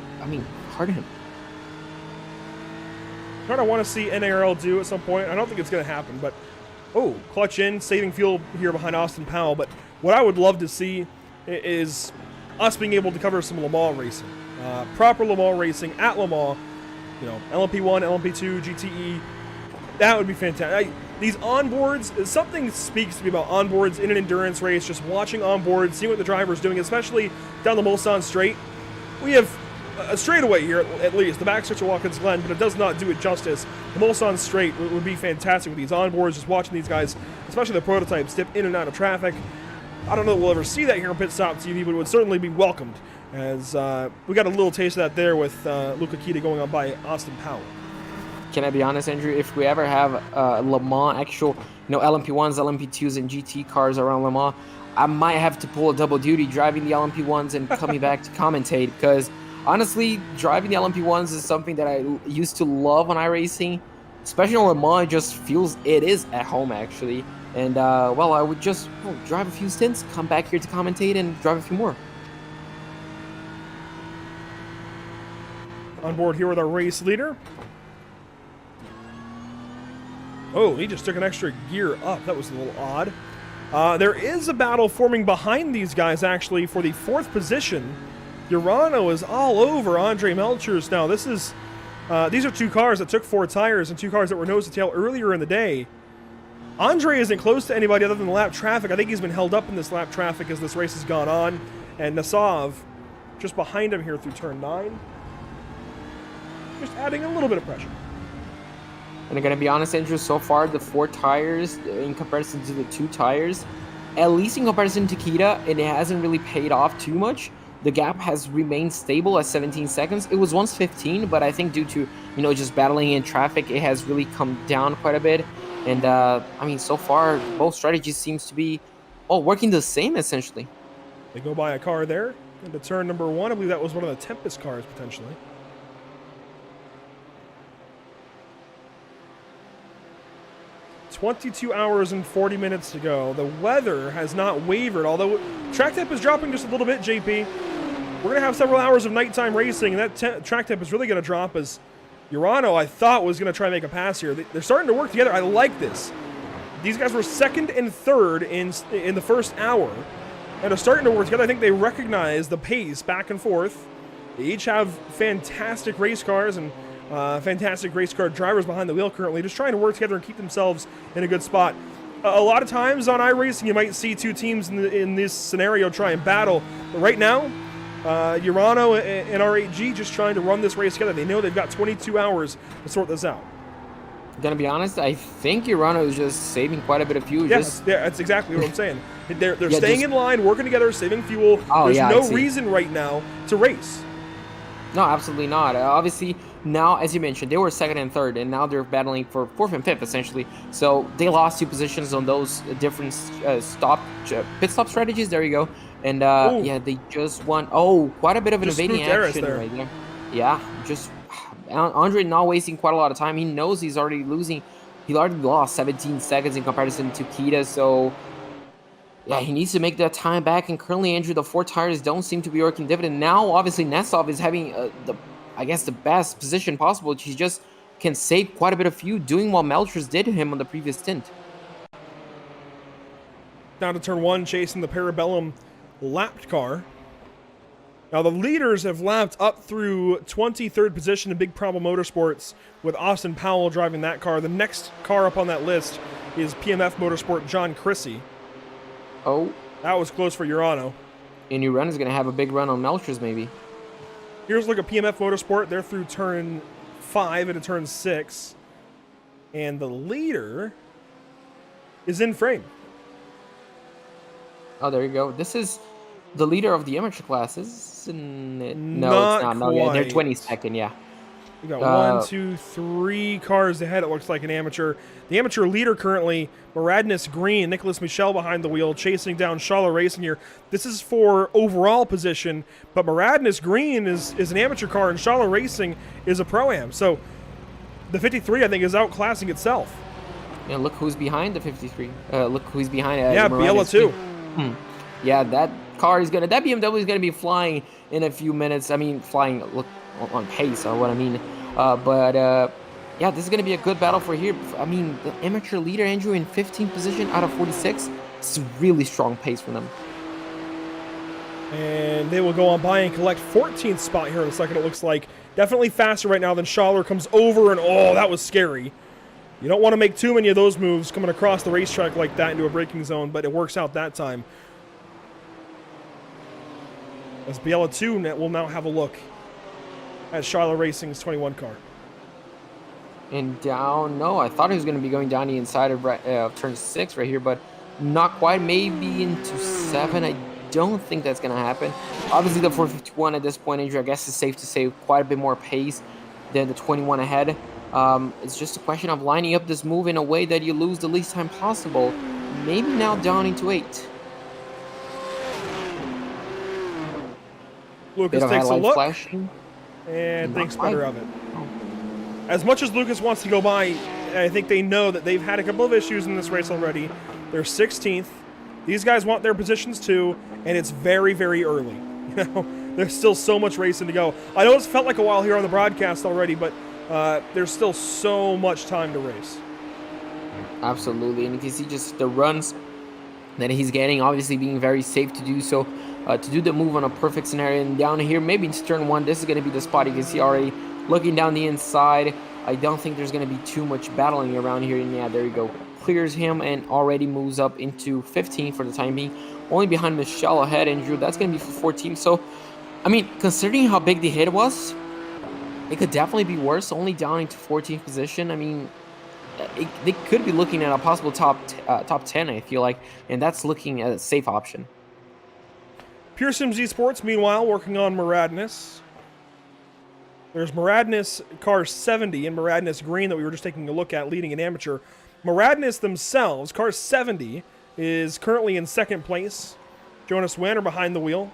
[SPEAKER 5] hurt him.
[SPEAKER 1] Kind of want to see NARL do at some point. I don't think it's going to happen, but clutch in, saving fuel here behind Austin Powell. But what I would love to see is us being able to cover some Le Mans racing, proper Le Mans racing at Le Mans. You know, LMP1, LMP2, GTE. That would be fantastic. These onboards, something speaks to me about onboards in an endurance race, just watching onboards, seeing what the driver's doing, especially down the Mulsanne Straight. We have a straightaway here, at least, the backstretch of Watkins Glen, but it does not do it justice. The Mulsanne Straight would be fantastic with these onboards, just watching these guys, especially the prototypes, dip in and out of traffic. I don't know that we'll ever see that here on Pit Stop TV, but it would certainly be welcomed, as we got a little taste of that there with Luca Kita going on by Austin Powell.
[SPEAKER 5] Can I be honest, Andrew? If we ever have Le Mans actual, LMP1s, LMP2s, and GT cars around Le Mans, I might have to pull a double duty driving the LMP1s and coming back to commentate, because honestly, driving the LMP1s is something that I used to love on iRacing, especially on Le Mans. It just feels it is at home, actually. And, well, I would just drive a few stints, come back here to commentate, and drive a few more.
[SPEAKER 1] On board here with our race leader. Oh, he just took an extra gear up. That was a little odd. There is a battle forming behind these guys, actually, for the 4th position. Urano is all over Andre Melchers now. These are 2 cars that took 4 tires and 2 cars that were nose to tail earlier in the day. Andre isn't close to anybody other than the lap traffic. I think he's been held up in this lap traffic as this race has gone on. And Nassau just behind him here through turn 9. Just adding a little bit of pressure.
[SPEAKER 5] And I'm going to be honest, Andrew, so far the 4 tires in comparison to the 2 tires, at least in comparison to Kita, it hasn't really paid off too much. The gap has remained stable at 17 seconds. It was once 15, but I think due to, just battling in traffic, it has really come down quite a bit. And, I mean, so far, both strategies seems to be, working the same, essentially.
[SPEAKER 1] They go by a car there into turn number 1. I believe that was one of the Tempest cars, potentially. "22 hours and 40 minutes to go. The weather has not wavered, although track temp is dropping just a little bit, JP. We're going to have several hours of nighttime racing, and that track temp is really going to drop, as Urano, I thought, was going to try and make a pass here. They're starting to work together. I like this. These guys were 2nd and 3rd in the first hour, and are starting to work together. I think they recognize the pace back and forth. They each have fantastic race cars and fantastic race car drivers behind the wheel currently, just trying to work together and keep themselves in a good spot. A lot of times on iRacing, you might see 2 teams in this scenario try and battle. But right now, Urano and R8G just trying to run this race together. They know they've got 22 hours to sort this out.
[SPEAKER 5] Gonna be honest, I think Urano is just saving quite a bit of fuel.
[SPEAKER 1] Yeah, that's exactly what I'm saying. They're staying in line, working together, saving fuel. There's no reason right now to race.
[SPEAKER 5] No, absolutely not. Obviously, now, as you mentioned, they were 2nd and 3rd, and now they're battling for 4th and 5th, essentially. So they lost 2 positions on those different pit stop strategies. There you go. And, yeah, they just won. Oh, quite a bit of an evading action right there. Yeah, just Andre not wasting quite a lot of time. He knows he's already losing. He already lost 17 seconds in comparison to Kita, so yeah, he needs to make that time back. And currently, Andrew, the 4 tires don't seem to be working dividend. Now, obviously, Nassau is having the best position possible. He just can save quite a bit of fuel, doing what Melchers did to him on the previous stint.
[SPEAKER 1] Down to turn 1, chasing the Parabellum lapped car. Now, the leaders have lapped up through 23rd position in Big Problem Motorsports, with Austin Powell driving that car. The next car up on that list is PMF Motorsport John Chrissy.
[SPEAKER 5] Oh.
[SPEAKER 1] That was close for Urano.
[SPEAKER 5] And Urano is going to have a big run on Melchers, maybe.
[SPEAKER 1] Here's a look at PMF Motorsport. They're through turn 5 into turn 6. And the leader is in frame.
[SPEAKER 5] Oh, there you go. This is the leader of the amateur classes. No, it's not. No, yeah, they're 22nd, yeah.
[SPEAKER 1] We got 1, 2, 3 cars ahead, it looks like, an amateur. The amateur leader currently, Maradness Green, Nicholas Michel behind the wheel, chasing down Shala Racing here. This is for overall position, but Maradness Green is an amateur car, and Shala Racing is a Pro-Am. So the 53, I think, is outclassing itself.
[SPEAKER 5] Yeah, look who's behind the 53. Look who's behind
[SPEAKER 1] yeah, Biela too.
[SPEAKER 5] Yeah, that BMW is gonna be flying in a few minutes. I mean, flying on pace, or what I mean. Yeah, this is gonna be a good battle for here. I mean, the amateur leader, Andrew, in 15th position out of 46. It's a really strong pace for them.
[SPEAKER 1] And they will go on by and collect 14th spot here in a second, it looks like. Definitely faster right now than Schaller. Comes over, and oh, that was scary. You don't want to make too many of those moves coming across the racetrack like that into a braking zone, but it works out that time. As Biela 2 will now have a look at Schaller Racing's 21 car.
[SPEAKER 5] And down, no, I thought he was going to be going down the inside of turn 6 right here, but not quite. Maybe into 7. I don't think that's going to happen. Obviously, the 451 at this point, Andrew, I guess it's safe to say quite a bit more pace than the 21 ahead. It's just a question of lining up this move in a way that you lose the least time possible. Maybe now down into 8.
[SPEAKER 1] Lucas takes a look
[SPEAKER 5] flashing.
[SPEAKER 1] and thinks better of it. As much as Lucas wants to go by, I think they know that they've had a couple of issues in this race already. They're 16th. These guys want their positions too, and it's very, very early. You know, there's still so much racing to go. I know it's felt like a while here on the broadcast already, but there's still so much time to race.
[SPEAKER 5] Absolutely, and you can see just the runs that he's getting, obviously being very safe to do so. To do the move on a perfect scenario, and down here, maybe into turn 1, this is going to be the spot. You can see already looking down the inside. I don't think there's going to be too much battling around here, and yeah, there you go. Clears him and already moves up into 15 for the time being. Only behind Michelle ahead, and Drew, that's going to be for 14. So, I mean, considering how big the hit was, it could definitely be worse. Only down into 14th position. I mean, they could be looking at a possible top 10, I feel like, and that's looking at a safe option.
[SPEAKER 1] Pure Sims Esports, meanwhile, working on Muradness. There's Muradness car 70 and Muradness green that we were just taking a look at, leading in amateur. Muradness themselves, car 70, is currently in second place. Jonas Wanner behind the wheel.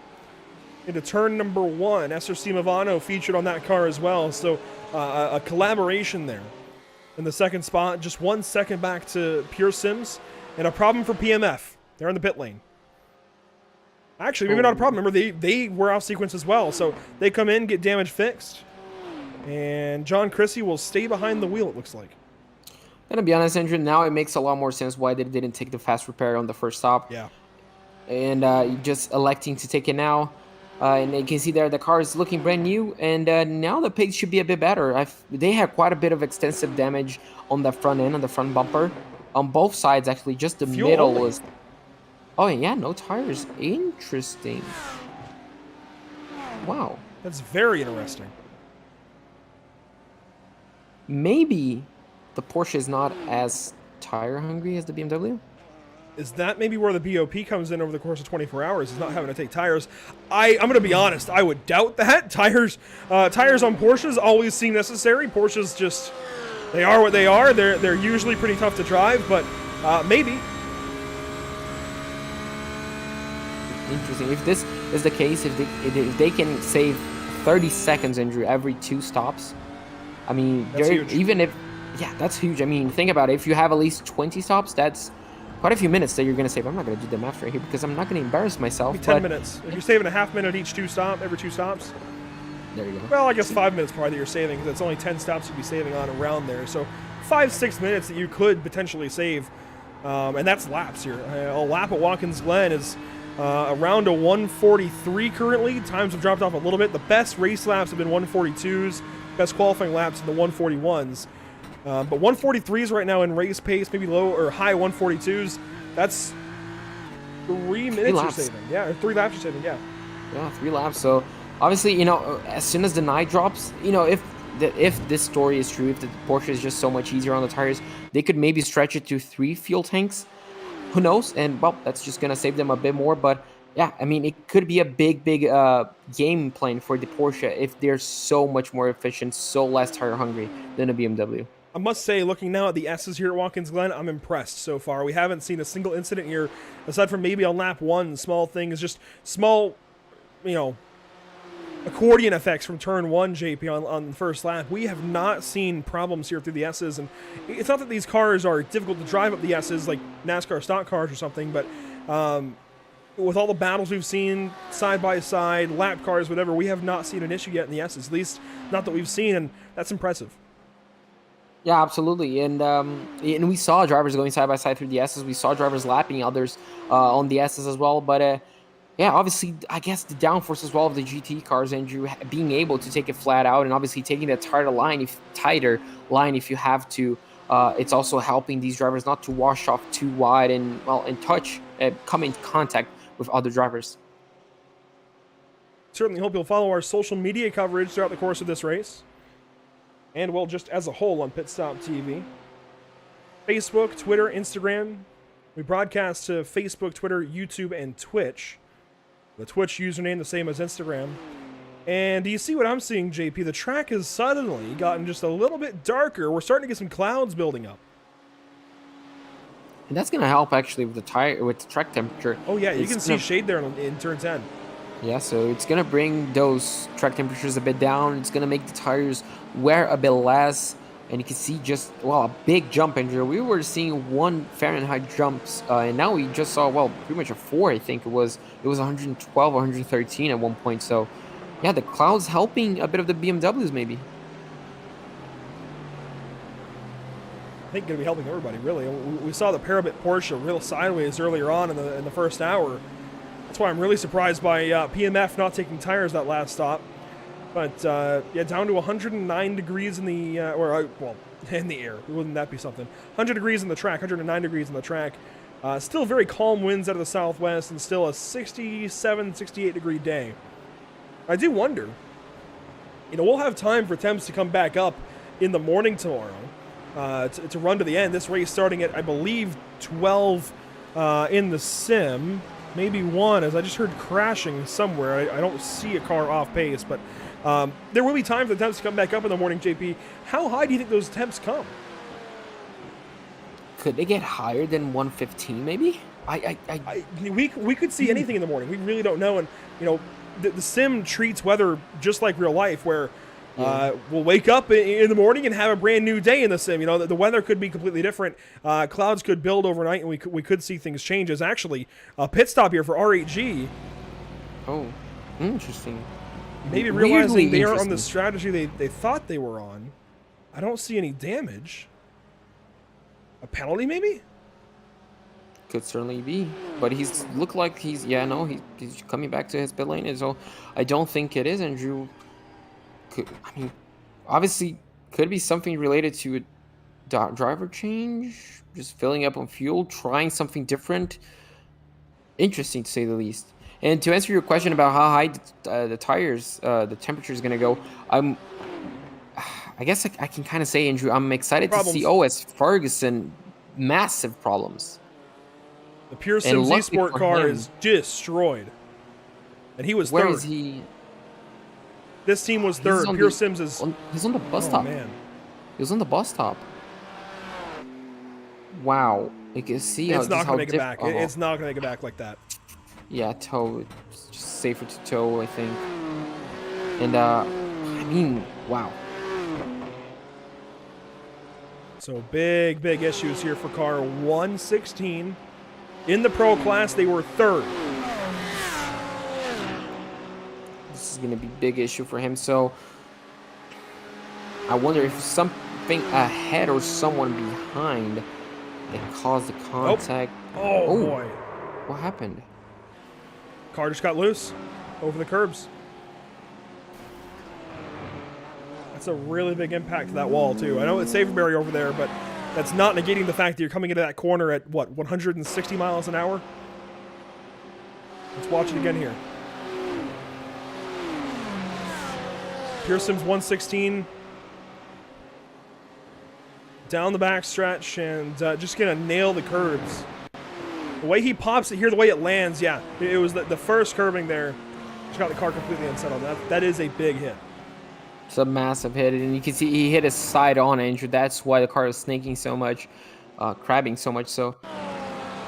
[SPEAKER 1] Into turn number 1, SRC Movano featured on that car as well. So a collaboration there. In the second spot, just 1 second back to Pure Sims. And a problem for PMF. They're in the pit lane. Actually, maybe not a problem. Remember, they were off sequence as well. So they come in, get damage fixed. And John Chrissy will stay behind the wheel, it looks like.
[SPEAKER 5] Gonna be honest, Andrew, now it makes a lot more sense why they didn't take the fast repair on the first stop.
[SPEAKER 1] Yeah.
[SPEAKER 5] And just electing to take it now. And you can see there the car is looking brand new. And now the pigs should be a bit better. They had quite a bit of extensive damage on the front end, on the front bumper. On both sides, actually. Just the
[SPEAKER 1] Fuel
[SPEAKER 5] middle
[SPEAKER 1] only.
[SPEAKER 5] was... Oh, yeah, no tires. Interesting. Wow.
[SPEAKER 1] That's very interesting.
[SPEAKER 5] Maybe the Porsche is not as tire hungry as the BMW.
[SPEAKER 1] Is that maybe where the BOP comes in over the course of 24 hours, is not having to take tires? I'm going to be honest, I would doubt that. Tires on Porsches always seem necessary. Porsches just, they are what they are. They're usually pretty tough to drive, but maybe.
[SPEAKER 5] Interesting. If this is the case, if they can save 30 seconds, Andrew, every 2 stops, I mean,
[SPEAKER 1] That's huge.
[SPEAKER 5] even if, yeah, that's huge. I mean, think about it. If you have at least 20 stops, that's quite a few minutes that you're going to save. I'm not going to do the math right here because I'm not going to embarrass myself.
[SPEAKER 1] Maybe 10 minutes. If you're saving a half minute every 2 stops.
[SPEAKER 5] There you go.
[SPEAKER 1] Well, I guess 5 minutes probably that you're saving, because it's only 10 stops you'd be saving on around there. So 5-6 minutes that you could potentially save. And that's laps here. A lap at Watkins Glen is around a 143 currently. Times have dropped off a little bit. The best race laps have been 142s. Best qualifying laps in the 141s. But 143s right now in race pace, maybe low or high 142s. That's 3 minutes you're saving. Yeah, or 3 laps you're saving, yeah.
[SPEAKER 5] Yeah, 3 laps. So obviously, you know, as soon as the night drops, you know, if this story is true, if the Porsche is just so much easier on the tires, they could maybe stretch it to 3 fuel tanks. Who knows? And well, that's just gonna save them a bit more. But yeah, I mean, it could be a big game plan for the Porsche if they're so much more efficient, so less tire hungry than a BMW.
[SPEAKER 1] I must say, looking now at the S's here at Watkins Glen, I'm impressed so far. We haven't seen a single incident here, aside from maybe on lap 1, small things, just small, you know, accordion effects from turn 1, JP, on the first lap. We have not seen problems here through the S's, and it's not that these cars are difficult to drive up the S's like NASCAR stock cars or something, but with all the battles we've seen side by side, lap cars, whatever, we have not seen an issue yet in the S's, at least not that we've seen, and that's impressive.
[SPEAKER 5] Yeah, absolutely, and we saw drivers going side by side through the S's. We saw drivers lapping others on the S's as well. But yeah, obviously, I guess the downforce as well of the GT cars, Andrew, being able to take it flat out, and obviously taking the tighter line if you have to. It's also helping these drivers not to wash off too wide and come into contact with other drivers.
[SPEAKER 1] Certainly hope you'll follow our social media coverage throughout the course of this race. And, well, just as a whole on Pit Stop TV. Facebook, Twitter, Instagram. We broadcast to Facebook, Twitter, YouTube, and Twitch. The Twitch username the same as Instagram. And do you see what I'm seeing, JP? The track has suddenly gotten just a little bit darker. We're starting to get some clouds building up.
[SPEAKER 5] And that's going to help actually with the track temperature.
[SPEAKER 1] Oh yeah, you can see shade there in turn 10.
[SPEAKER 5] Yeah, so it's going to bring those track temperatures a bit down. It's going to make the tires wear a bit less. And you can see just, well, a big jump, Andrew. We were seeing 1 Fahrenheit jumps, and now we just saw, well, pretty much a 4, I think it was. It was 112, 113 at one point. So, yeah, the clouds helping a bit of the BMWs, maybe.
[SPEAKER 1] I think going to be helping everybody, really. We saw the Parabit Porsche real sideways earlier on in the first hour. That's why I'm really surprised by PMF not taking tires that last stop. But, yeah, down to 109 degrees in the, in the air. Wouldn't that be something? 100 degrees in the track, 109 degrees in the track. Still very calm winds out of the southwest and still a 67, 68 degree day. I do wonder, we'll have time for temps to come back up in the morning tomorrow to run to the end. This race starting at, I believe, 12 in the sim. Maybe 1, as I just heard crashing somewhere. I don't see a car off pace, but there will be time for the temps to come back up in the morning, JP. How high do you think those temps come?
[SPEAKER 5] Could they get higher than 115, maybe?
[SPEAKER 1] We could see anything in the morning. We really don't know. And, the sim treats weather just like real life, where we'll wake up in the morning and have a brand new day in the sim. The weather could be completely different. Clouds could build overnight, and we could see things change. As actually a pit stop here for R8G.
[SPEAKER 5] Oh, interesting.
[SPEAKER 1] Maybe realizing they are on the strategy they thought they were on. I don't see any damage. A penalty, maybe?
[SPEAKER 5] Could certainly be, but he's coming back to his pit lane, so I don't think it is. Andrew, obviously could be something related to a driver change, just filling up on fuel, trying something different. Interesting to say the least. And to answer your question about how high the tires, the temperature is going to go, I guess I can kind of say, Andrew, I'm excited to see OS Ferguson massive problems.
[SPEAKER 1] The Pure Sims eSport car is destroyed. And he was third.
[SPEAKER 5] Where is he?
[SPEAKER 1] This team was third. Pure Sims is...
[SPEAKER 5] He's on the bus top.
[SPEAKER 1] Man.
[SPEAKER 5] He was on the bus top. Wow. You can see
[SPEAKER 1] it's not going to make it back. It's not going to make it back like that.
[SPEAKER 5] Yeah, tow. It's just safer to tow, I think. And, wow.
[SPEAKER 1] So big issues here for car 116. In the pro class, they were third.
[SPEAKER 5] This is going to be a big issue for him. So I wonder if something ahead or someone behind that caused the contact.
[SPEAKER 1] Oh boy.
[SPEAKER 5] What happened?
[SPEAKER 1] Car just got loose over the curbs. That's a really big impact to that wall, too. I know it's safer barrier over there, but that's not negating the fact that you're coming into that corner at, 160 miles an hour? Let's watch it again here. Pure Sims 116. Down the back stretch and just going to nail the curbs. The way he pops it here, the way it lands, yeah. It was the first curbing there. Just got the car completely unsettled. That is a big hit.
[SPEAKER 5] It's a massive hit, and you can see he hit his side on, Andrew. That's why the car is snaking so much, crabbing so much. So,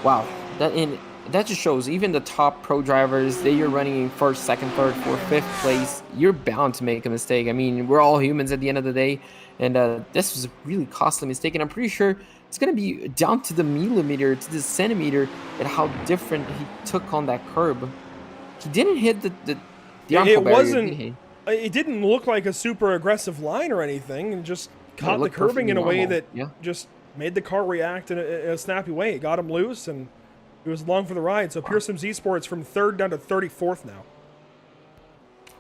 [SPEAKER 5] wow, that just shows even the top pro drivers, they are running in first, second, third, fourth, fifth place. You're bound to make a mistake. I mean, we're all humans at the end of the day, and this was a really costly mistake. And I'm pretty sure it's going to be down to the millimeter, to the centimeter, at how different he took on that curb. He didn't hit the
[SPEAKER 1] it wasn't. Did he? It didn't look like a super aggressive line or anything, and just caught the curbing in a way that just made the car react in a snappy way. It got him loose, and He was along for the ride. So Pure Sims Esports from 3rd down to 34th now.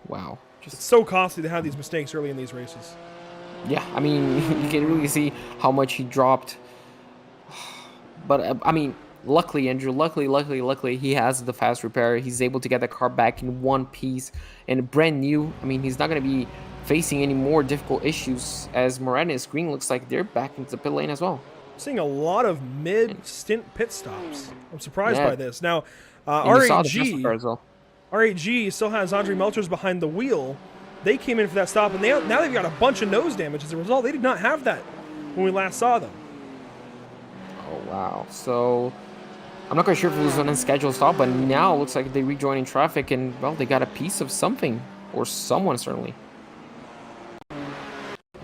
[SPEAKER 5] Wow.
[SPEAKER 1] It's so costly to have these mistakes early in these races.
[SPEAKER 5] Yeah, I mean, you can really see how much he dropped. But, I mean, luckily, Andrew, luckily, he has the fast repair. He's able to get the car back in one piece and brand new. I mean, he's not going to be facing any more difficult issues as Moranis Green looks like they're back into the pit lane as well.
[SPEAKER 1] Seeing a lot of mid-stint pit stops. I'm surprised by this. Now, R8G still has Andre Melchers behind the wheel. They came in for that stop, and now they've got a bunch of nose damage as a result. They did not have that when we last saw them.
[SPEAKER 5] Oh, wow. So, I'm not quite sure if it was an unscheduled stop, but now it looks like they rejoining traffic, and, well, they got a piece of something. Or someone, certainly.
[SPEAKER 1] I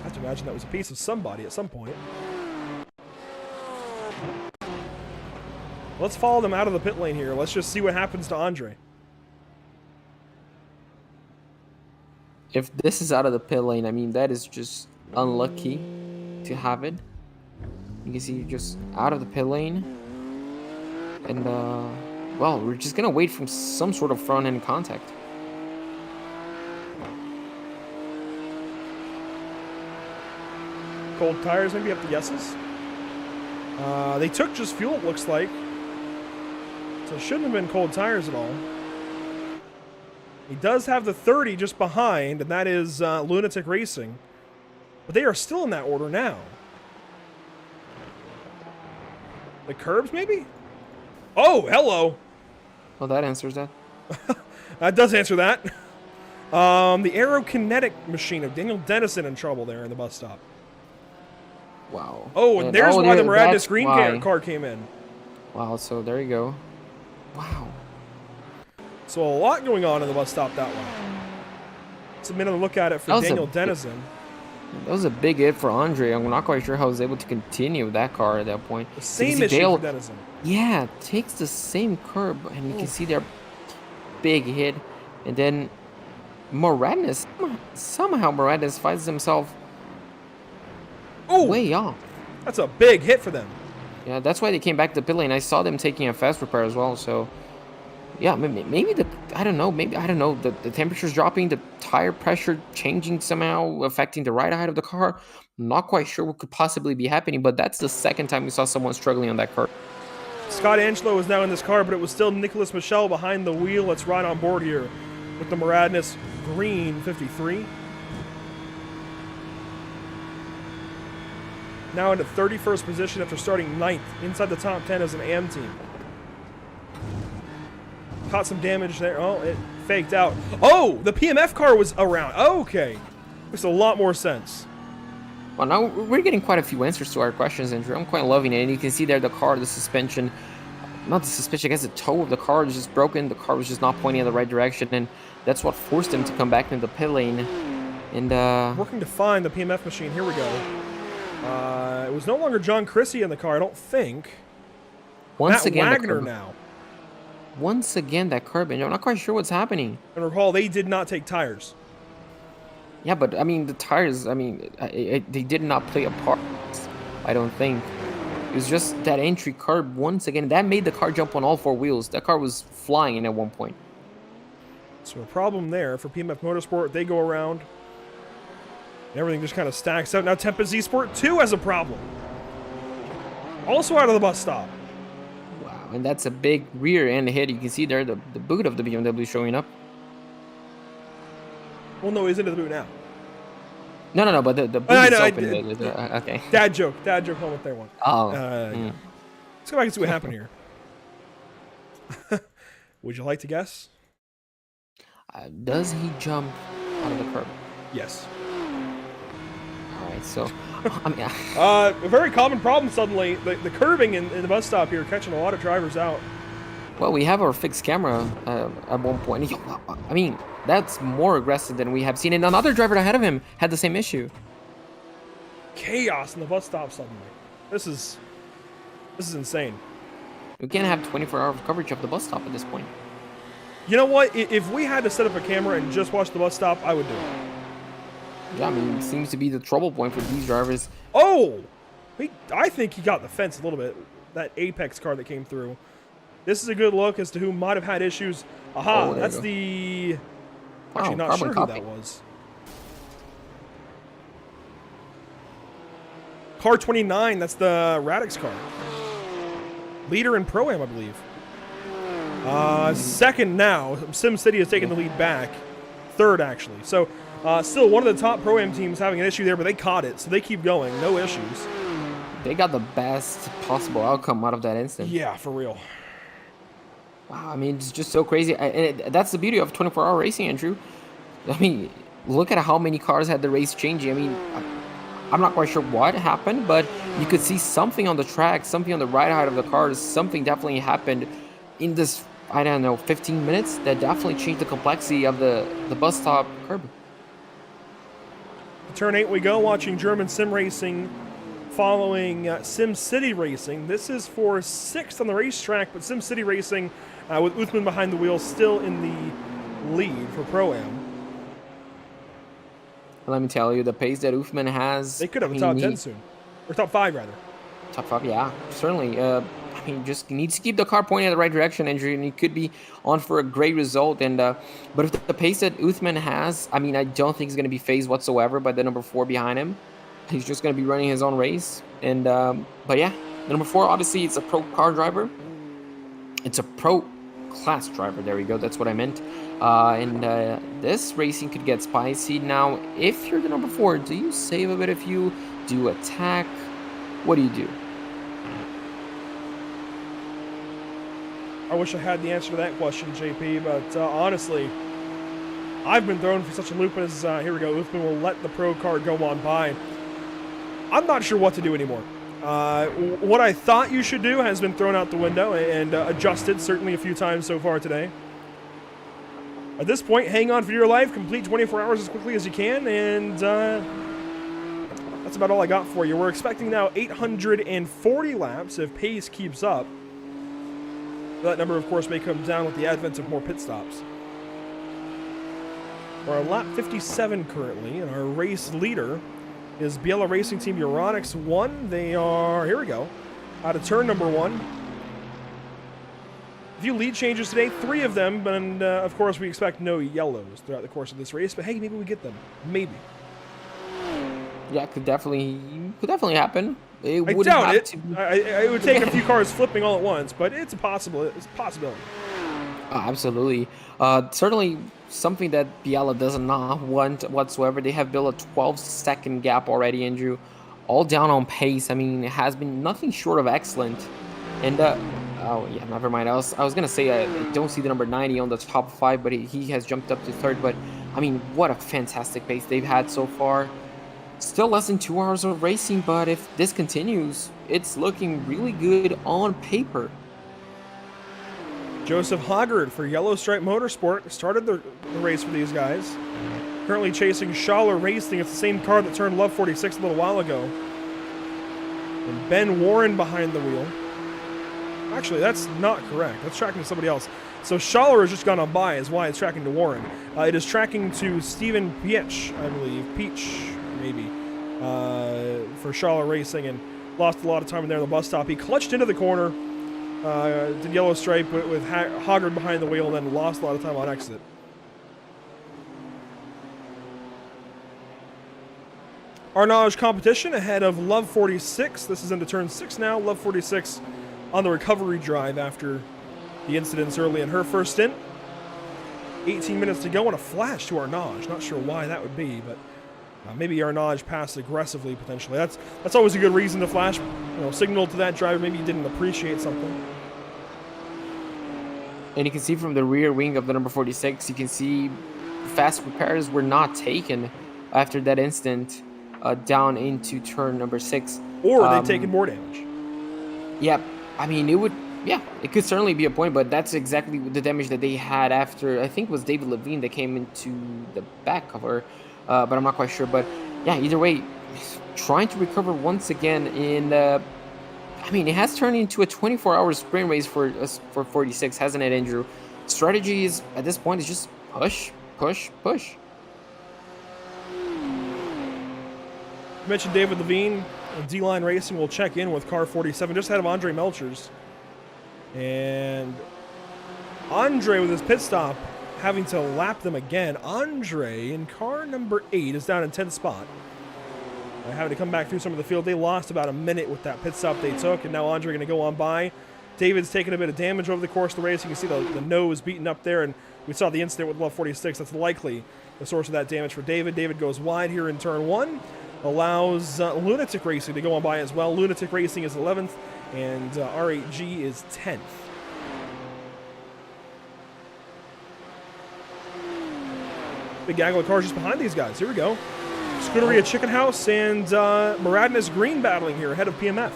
[SPEAKER 1] have to imagine that was a piece of somebody at some point. Let's follow them out of the pit lane here. Let's just see what happens to Andre.
[SPEAKER 5] If this is out of the pit lane, I mean, that is just unlucky to have it. You can see just out of the pit lane. And, well, we're just going to wait for some sort of front-end contact.
[SPEAKER 1] Cold tires maybe up the yeses. They took just fuel, it looks like. So it shouldn't have been cold tires at all. He does have the 30 just behind, and that is Lunatic Racing. But they are still in that order now. The curbs, maybe? Oh, hello.
[SPEAKER 5] Well, that answers that.
[SPEAKER 1] That does answer that. The aerokinetic machine of Daniel Dennison in trouble there in the bus stop.
[SPEAKER 5] Wow.
[SPEAKER 1] Oh, and there's why the Moradis Green car came in.
[SPEAKER 5] Wow, so there you go. Wow.
[SPEAKER 1] So a lot going on in the bus stop that way. Let's a minute to look at it for Daniel Dennison.
[SPEAKER 5] That was a big hit for Andre. I'm not quite sure how he was able to continue with that car at that point.
[SPEAKER 1] The same issue for Dennison.
[SPEAKER 5] Yeah, takes the same curb, and you can see their big hit. And then Moranis, somehow Moranis finds himself way off.
[SPEAKER 1] That's a big hit for them.
[SPEAKER 5] Yeah, that's why they came back to the pit lane. I saw them taking a fast repair as well, so yeah, maybe the temperature's dropping, the tire pressure changing somehow, affecting the right side of the car. I'm not quite sure what could possibly be happening, but that's the second time we saw someone struggling on that car.
[SPEAKER 1] Scott Angelo is now in this car, but it was still Nicholas Michel behind the wheel. Let's ride on board here with the Moradis Green 53. Now into 31st position after starting 9th. Inside the top 10 as an AM team. Caught some damage there. Oh, it faked out. Oh, the PMF car was around. Okay. Makes a lot more sense.
[SPEAKER 5] Well, now we're getting quite a few answers to our questions, Andrew. I'm quite loving it. And you can see there the car, the suspension, not the suspension, I guess the toe of the car is just broken. The car was just not pointing in the right direction. And that's what forced him to come back into the pit lane. And,
[SPEAKER 1] working to find the PMF machine. Here we go. It was no longer John Chrissy in the car, I don't think.
[SPEAKER 5] Once
[SPEAKER 1] Matt
[SPEAKER 5] again,
[SPEAKER 1] Wagner now.
[SPEAKER 5] Once again, that curb, and I'm not quite sure what's happening.
[SPEAKER 1] And recall, they did not take tires.
[SPEAKER 5] Yeah, but, I mean, the tires, I mean, they did not play a part, I don't think. It was just that entry curb once again. That made the car jump on all four wheels. That car was flying at one point.
[SPEAKER 1] So a problem there for PMF Motorsport. They go around. And everything just kind of stacks out. Now Tempest Esport 2 has a problem. Also out of the bus stop.
[SPEAKER 5] Wow, and that's a big rear end hit. You can see there the boot of the BMW showing up.
[SPEAKER 1] Well, no, he's into the boot now.
[SPEAKER 5] No, but the boot is open. Okay.
[SPEAKER 1] Dad joke moment there one.
[SPEAKER 5] Oh.
[SPEAKER 1] Let's go back and see what happened here. Would you like to guess?
[SPEAKER 5] Does he jump out of the curb?
[SPEAKER 1] Yes.
[SPEAKER 5] All right, so I mean,
[SPEAKER 1] a very common problem suddenly. The curbing in the bus stop here catching a lot of drivers out.
[SPEAKER 5] Well, we have our fixed camera at one point. I mean, that's more aggressive than we have seen. And another driver ahead of him had the same issue.
[SPEAKER 1] Chaos in the bus stop suddenly. This is insane.
[SPEAKER 5] We can't have 24-hour coverage of the bus stop at this point.
[SPEAKER 1] You know what? If we had to set up a camera and just watch the bus stop, I would do it.
[SPEAKER 5] Yeah, I mean, it seems to be the trouble point for these drivers.
[SPEAKER 1] Oh! I think he got the fence a little bit. That Apex car that came through. This is a good look as to who might have had issues. Aha,
[SPEAKER 5] Oh, there
[SPEAKER 1] that's
[SPEAKER 5] you go.
[SPEAKER 1] the... Actually,
[SPEAKER 5] Wow,
[SPEAKER 1] not
[SPEAKER 5] carbon
[SPEAKER 1] sure who
[SPEAKER 5] copy.
[SPEAKER 1] that was. Car 29, that's the Radix car. Leader in Pro-Am, I believe. Second now. SimCity has taken the lead back. Third, actually. So, still one of the top Pro-Am teams having an issue there, but they caught it, so they keep going. No issues.
[SPEAKER 5] They got the best possible outcome out of that instant.
[SPEAKER 1] Yeah, for real.
[SPEAKER 5] Wow, I mean, it's just so crazy. That's the beauty of 24-hour racing, Andrew. I mean, look at how many cars had the race changing. I mean, I'm not quite sure what happened, but you could see something on the track, something on the right side of the cars. Something definitely happened in this, I don't know, 15 minutes that definitely changed the complexity of the bus stop curb.
[SPEAKER 1] Turn 8 we go, watching German sim racing following SimCity Racing. This is for 6th on the racetrack, but SimCity Racing with Uthman behind the wheel still in the lead for Pro-Am.
[SPEAKER 5] Let me tell you, the pace that Uthman has...
[SPEAKER 1] They could have
[SPEAKER 5] I
[SPEAKER 1] a
[SPEAKER 5] mean,
[SPEAKER 1] top 10 soon. Or top 5, rather.
[SPEAKER 5] Top 5, yeah, certainly. I mean, just needs to keep the car pointing in the right direction, Andrew, and he could be on for a great result. And but if the pace that Uthman has, I mean, I don't think he's going to be phased whatsoever by the number 4 behind him. He's just going to be running his own race. And but yeah, the number 4, obviously, it's a pro car driver. It's a pro class driver. There we go. That's what I meant. This racing could get spicy. Now, if you're the number 4, do you save a bit of fuel? Do you attack? What do you do?
[SPEAKER 1] I wish I had the answer to that question, JP, but honestly, I've been thrown for such a loop as, here we go, Uthman will let the pro car go on by. I'm not sure what to do anymore. What I thought you should do has been thrown out the window and adjusted certainly a few times so far today. At this point, hang on for your life, complete 24 hours as quickly as you can, and that's about all I got for you. We're expecting now 840 laps if pace keeps up. That number, of course, may come down with the advent of more pit stops. We're on lap 57 currently, and our race leader is Biela Racing Team Euronics 1. They are, here we go, out of turn number 1. A few lead changes today, 3 of them, and of course we expect no yellows throughout the course of this race, but hey, maybe we get them. Maybe.
[SPEAKER 5] Yeah, could definitely happen.
[SPEAKER 1] I doubt it. It would take a few cars flipping all at once, but it's a possibility.
[SPEAKER 5] Absolutely. Certainly something that Biela does not want whatsoever. They have built a 12-second gap already, Andrew. All down on pace. I mean, it has been nothing short of excellent. And, oh, yeah, never mind. I was going to say I don't see the number 90 on the top 5, but he has jumped up to 3rd. But, I mean, what a fantastic pace they've had so far. Still less than 2 hours of racing, but if this continues, it's looking really good on paper.
[SPEAKER 1] Joseph Hoggard for Yellow Stripe Motorsport started the race for these guys. Currently chasing Schaller Racing. It's the same car that turned Love 46 a little while ago. And Ben Warren behind the wheel. Actually, that's not correct. That's tracking to somebody else. So Schaller has just gone on by is why it's tracking to Warren. It is tracking to Stephen Peach, I believe. Peach, maybe. For Schaller Racing, and lost a lot of time in there on the bus stop. He clutched into the corner. Did Yellow Stripe with Hoggard behind the wheel, and then lost a lot of time on exit. Arnage competition ahead of Love 46. This is into turn 6 now. Love 46 on the recovery drive after the incidents early in her first stint. 18 minutes to go on a flash to Arnage. Not sure why that would be, but maybe Arnage passed aggressively potentially. That's always a good reason to flash. Signal to that driver. Maybe he didn't appreciate something.
[SPEAKER 5] And you can see from the rear wing of the number 46, you can see fast repairs were not taken after that instant down into turn number 6.
[SPEAKER 1] Or they've taken more damage.
[SPEAKER 5] Yeah, I mean, it could certainly be a point, but that's exactly the damage that they had after, I think it was David Levine that came into the back cover, but I'm not quite sure. But yeah, either way, trying to recover once again I mean, it has turned into a 24-hour sprint race for 46, hasn't it, Andrew? Strategy is, at this point, is just push, push, push.
[SPEAKER 1] You mentioned David Levine. D-Line Racing will check in with car 47 just ahead of Andre Melchers. And Andre with his pit stop having to lap them again. Andre in car number 8 is down in 10th spot. Having to come back through some of the field. They lost about a minute with that pit stop they took, and now Andre going to go on by. David's taking a bit of damage over the course of the race. You can see the nose beaten up there, and we saw the incident with Love 46. That's likely the source of that damage for David. David goes wide here in turn 1. Allows Lunatic Racing to go on by as well. Lunatic Racing is 11th, and R8G is 10th. Big gaggle of cars just behind these guys. Here we go. Scuderia Chicken House and Maradness Green battling here ahead of PMF.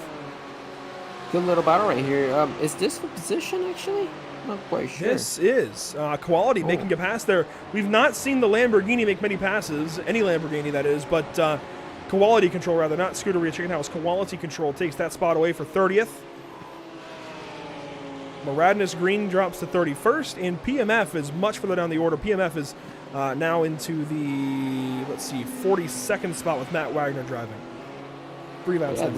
[SPEAKER 5] Good little battle right here. Is this for position, actually? Not quite sure.
[SPEAKER 1] This is Quality making a pass there. We've not seen the Lamborghini make many passes, any Lamborghini that is, but Quality Control rather, not Scuderia Chicken House. Quality Control takes that spot away for 30th. Maradness Green drops to 31st, and PMF is much further down the order. PMF is now into the, 42nd spot with Matt Wagner driving. 3 laps in.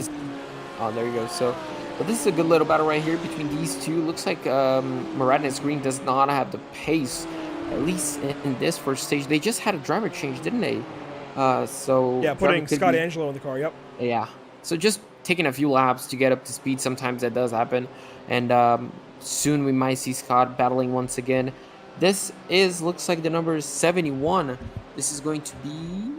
[SPEAKER 5] Oh, there you go. So, but this is a good little battle right here between these two. Looks like Maradness Green does not have the pace, at least in this first stage. They just had a driver change, didn't they? So
[SPEAKER 1] yeah, putting Scott Angelo in the car. Yep.
[SPEAKER 5] Yeah. So just taking a few laps to get up to speed. Sometimes that does happen, and soon we might see Scott battling once again. This looks like the number is 71. This is going to be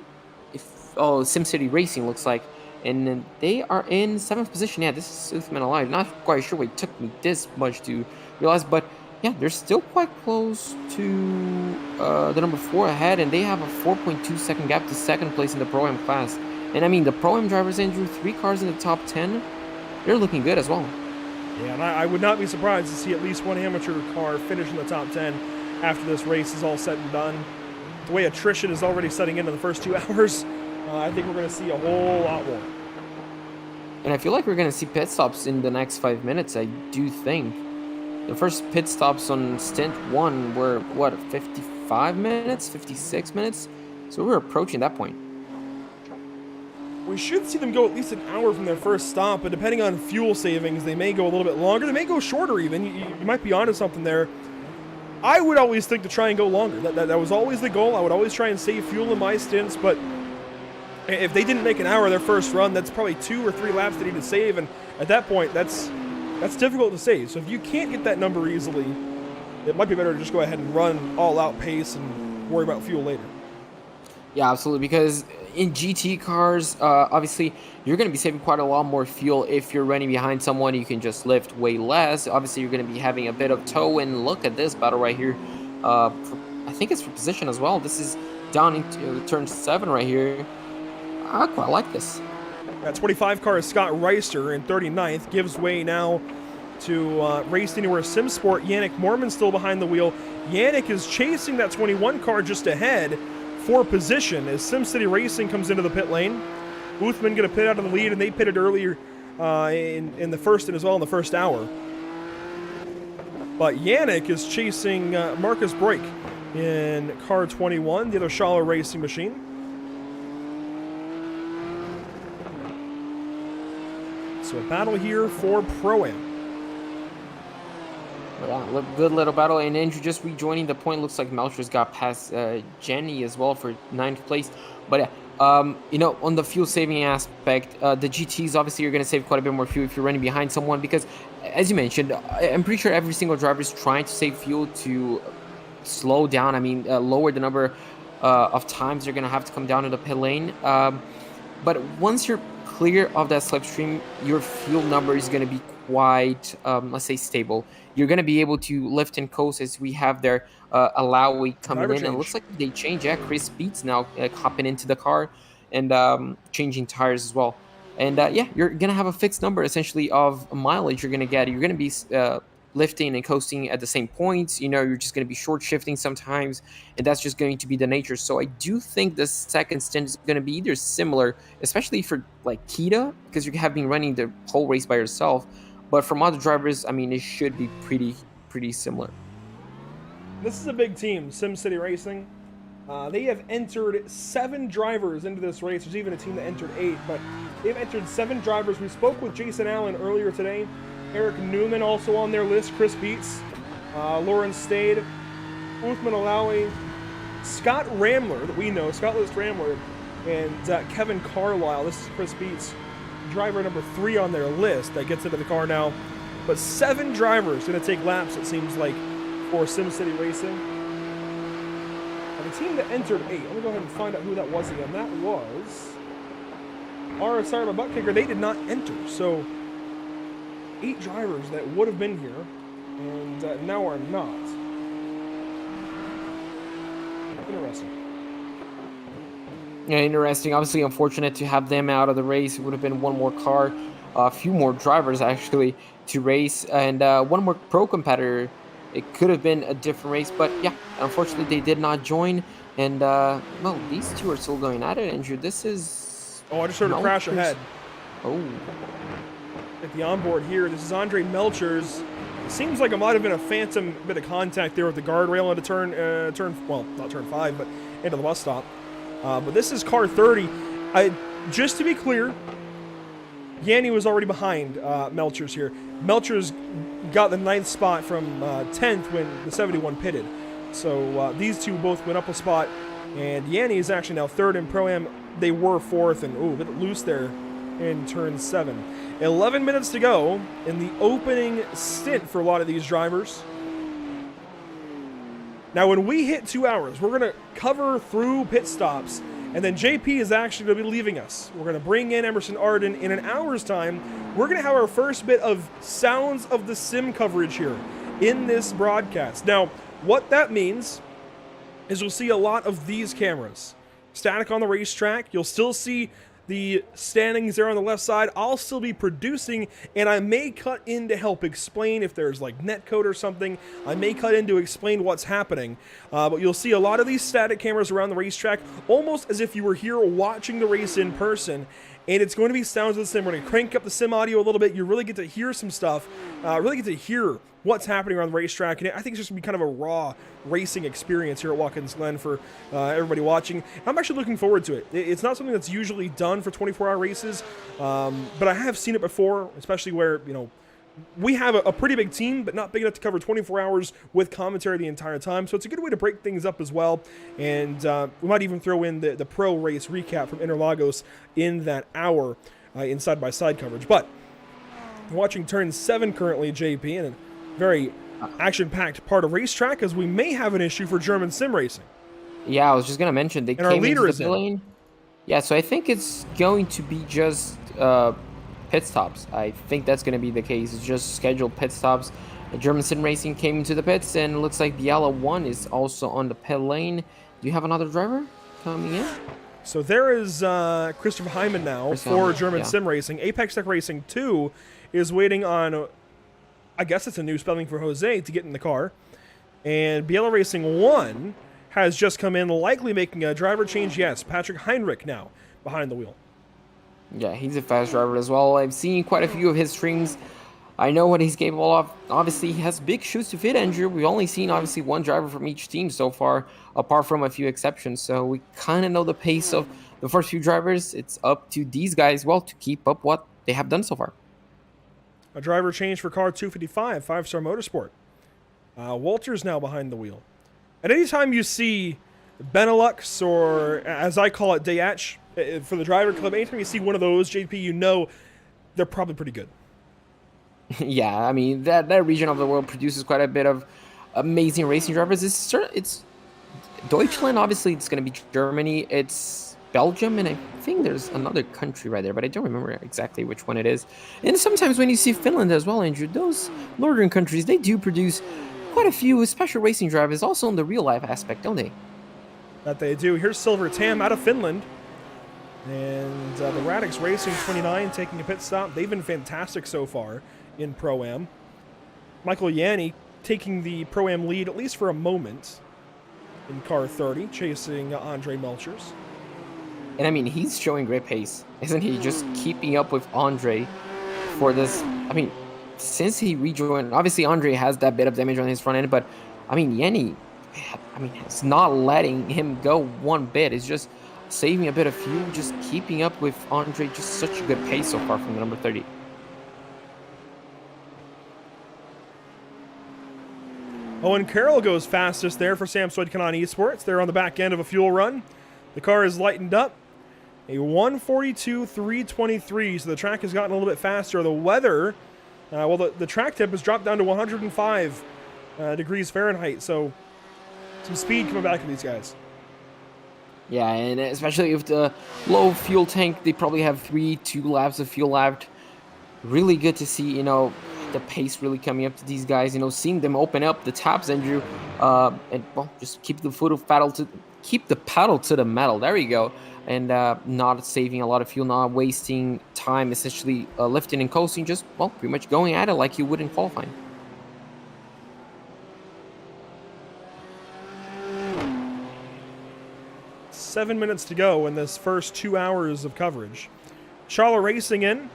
[SPEAKER 5] SimCity Racing looks like, and then they are in 7th position. Yeah, this is Uthman Alive. Not quite sure why it took me this much to realize, but yeah, they're still quite close to the number 4 ahead, and they have a 4.2 second gap to second place in the Pro-Am class. And I mean, the Pro-Am drivers, Andrew, 3 cars in the top 10, they're looking good as well.
[SPEAKER 1] Yeah, and I would not be surprised to see at least one amateur car finish in the top 10 after this race is all said and done. The way attrition is already setting in the first 2 hours, I think we're going to see a whole lot more.
[SPEAKER 5] And I feel like we're going to see pit stops in the next 5 minutes, I do think. The first pit stops on stint 1 were, 55 minutes, 56 minutes? So we're approaching that point.
[SPEAKER 1] We should see them go at least an hour from their first stop, but depending on fuel savings, they may go a little bit longer. They may go shorter even. You might be onto something there. I would always think to try and go longer. That was always the goal. I would always try and save fuel in my stints, but if they didn't make an hour their first run, that's probably 2 or 3 laps they need to save, and at that point, that's difficult to save. So if you can't get that number easily, it might be better to just go ahead and run all-out pace and worry about fuel later.
[SPEAKER 5] Yeah, absolutely, because in GT cars, obviously, you're going to be saving quite a lot more fuel. If you're running behind someone, you can just lift way less. Obviously, you're going to be having a bit of tow, and look at this battle right here. I think it's for position as well. This is down into turn 7 right here. I quite like this.
[SPEAKER 1] That 25 car is Scott Reister in 39th, gives way now to Race Anywhere SimSport. Yannick Mormon still behind the wheel. Yannick is chasing that 21 car just ahead for position as SimCity Racing comes into the pit lane. Uthman going to pit out of the lead, and they pitted earlier in the first and as well in the first hour. But Yannick is chasing Marcus Broik in car 21, the other Schaller Racing machine. So a battle here for Pro-Am.
[SPEAKER 5] Yeah, good little battle, and Andrew just rejoining the point. Looks like Melcher's got past Jenny as well for 9th place. But yeah, on the fuel saving aspect, the GTs obviously you're going to save quite a bit more fuel if you're running behind someone, because as you mentioned, I'm pretty sure every single driver is trying to save fuel to slow down. I mean, lower the number of times you're going to have to come down to the pit lane. But once you're clear of that slipstream, your fuel number is going to be quite, let's say, stable. You're going to be able to lift and coast as we have their Alawi coming in. And it looks like they change. Yeah, Chris Beats now hopping into the car and changing tires as well. And yeah, you're going to have a fixed number essentially of mileage you're going to get. You're going to be lifting and coasting at the same points. You're just going to be short shifting sometimes, and that's just going to be the nature. So I do think the second stint is going to be either similar, especially for like Kita, because you have been running the whole race by yourself. But from other drivers, I mean, it should be pretty similar.
[SPEAKER 1] This is a big team, SimCity Racing. They have entered 7 drivers into this race. There's even a team that entered 8, but they've entered 7 drivers. We spoke with Jason Allen earlier today. Eric Newman also on their list. Chris Beats, Lauren Stade, Uthman Alawi, Scott Ramler, that we know, Scott List Ramler, and Kevin Carlisle. This is Chris Beats, driver number 3 on their list that gets into the car now. But 7 drivers going to take laps, it seems like, for SimCity Racing. And the team that entered 8, let me go ahead and find out who that was again. That was RSR, my butt kicker. They did not enter, so 8 drivers that would have been here and now are not. Interesting.
[SPEAKER 5] Yeah, interesting. Obviously, unfortunate to have them out of the race. It would have been one more car, a few more drivers actually to race, and one more pro competitor. It could have been a different race, but yeah, unfortunately they did not join. And well, these two are still going at it. Andrew, this is.
[SPEAKER 1] Oh, I just heard a crash ahead.
[SPEAKER 5] Oh.
[SPEAKER 1] At the onboard here, this is Andre Melchers. Seems like it might have been a phantom bit of contact there with the guardrail into well, not turn 5, but into the bus stop. But this is car 30. Just to be clear, Yanni was already behind Melchers here. Melchers got the 9th spot from 10th when the 71 pitted. So these two both went up a spot, and Yanni is actually now 3rd in Pro-Am. They were 4th, and a bit loose there in turn 7. 11 minutes to go in the opening stint for a lot of these drivers. Now, when we hit 2 hours, we're going to cover through pit stops, and then JP is actually going to be leaving us. We're going to bring in Emerson Arden in an hour's time. We're going to have our first bit of sounds of the sim coverage here in this broadcast. Now, what that means is you'll see a lot of these cameras static on the racetrack. You'll still see the standings there on the left side. I'll still be producing, and I may cut in to help explain if there's like netcode or something. I may cut in to explain what's happening. But you'll see a lot of these static cameras around the racetrack, almost as if you were here watching the race in person. And it's going to be sounds of the sim. We're going to crank up the sim audio a little bit. You really get to hear some stuff, really get to hear what's happening around the racetrack. And I think it's just going to be kind of a raw racing experience here at Watkins Glen for everybody watching. I'm actually looking forward to it. It's not something that's usually done for 24-hour races, but I have seen it before, especially where, you know, we have a pretty big team, but not big enough to cover 24 hours with commentary the entire time. So it's a good way to break things up as well. And we might even throw in the pro race recap from Interlagos in that hour in side-by-side coverage. But I'm watching turn 7 currently, JP, and a very action-packed part of racetrack, as we may have an issue for German sim racing.
[SPEAKER 5] Yeah, I was just going to mention they
[SPEAKER 1] and our
[SPEAKER 5] came
[SPEAKER 1] leader
[SPEAKER 5] into the pit lane. Yeah, so I think it's going to be just pit stops. I think that's going to be the case. It's just scheduled pit stops. German Sim Racing came into the pits, and it looks like the yellow 1 is also on the pit lane. Do you have another driver coming in?
[SPEAKER 1] So there is Christopher Hyman now for German Sim Racing. Apex Tech Racing 2 is waiting on, I guess it's a new spelling for Jose, to get in the car. And Biela Racing 1 has just come in, likely making a driver change. Yes, Patrick Heinrich now behind the wheel.
[SPEAKER 5] Yeah, he's a fast driver as well. I've seen quite a few of his streams. I know what he's capable of. Obviously, he has big shoes to fit, Andrew. We've only seen, obviously, one driver from each team so far, apart from a few exceptions. So we kind of know the pace of the first few drivers. It's up to these guys, well, to keep up what they have done so far.
[SPEAKER 1] A driver change for car 255, 5-Star Motorsport. Walter's now behind the wheel. At any time you see Benelux, or as I call it, Dayach, for the driver club, anytime you see one of those, JP, you know they're probably pretty good.
[SPEAKER 5] Yeah, I mean, that region of the world produces quite a bit of amazing racing drivers. It's Deutschland, obviously, it's going to be Germany, it's Belgium, and I think there's another country right there, but I don't remember exactly which one it is. And sometimes when you see Finland as well, Andrew, those northern countries, they do produce quite a few special racing drivers, also in the real-life aspect, don't they?
[SPEAKER 1] That they do. Here's Silver Tam out of Finland. And the Radix Racing 29 taking a pit stop. They've been fantastic so far in Pro-Am. Michael Yanni taking the Pro-Am lead, at least for a moment, in car 30, chasing Andre Melchers.
[SPEAKER 5] And I mean, he's showing great pace, isn't he? Just keeping up with Andre for this. I mean, since he rejoined, obviously Andre has that bit of damage on his front end, but I mean, Yanni, I mean, it's not letting him go one bit. It's just saving a bit of fuel, just keeping up with Andre. Just such a good pace so far from the number 30.
[SPEAKER 1] Owen Carroll goes fastest there for Samsoid Kanan Esports. They're on the back end of a fuel run. The car is lightened up. A 142.323, so the track has gotten a little bit faster. The weather, the track temp has dropped down to 105 degrees Fahrenheit, so some speed coming back to these guys.
[SPEAKER 5] Yeah, and especially with the low fuel tank, they probably have 2 laps of fuel left. Really good to see, the pace really coming up to these guys. Seeing them open up the taps, Andrew, and just keep the pedal to the metal. There you go, and not saving a lot of fuel, not wasting time, essentially lifting and coasting, just pretty much going at it like you would in qualifying.
[SPEAKER 1] Seven minutes to go in this first 2 hours of coverage. Charlotte Racing in.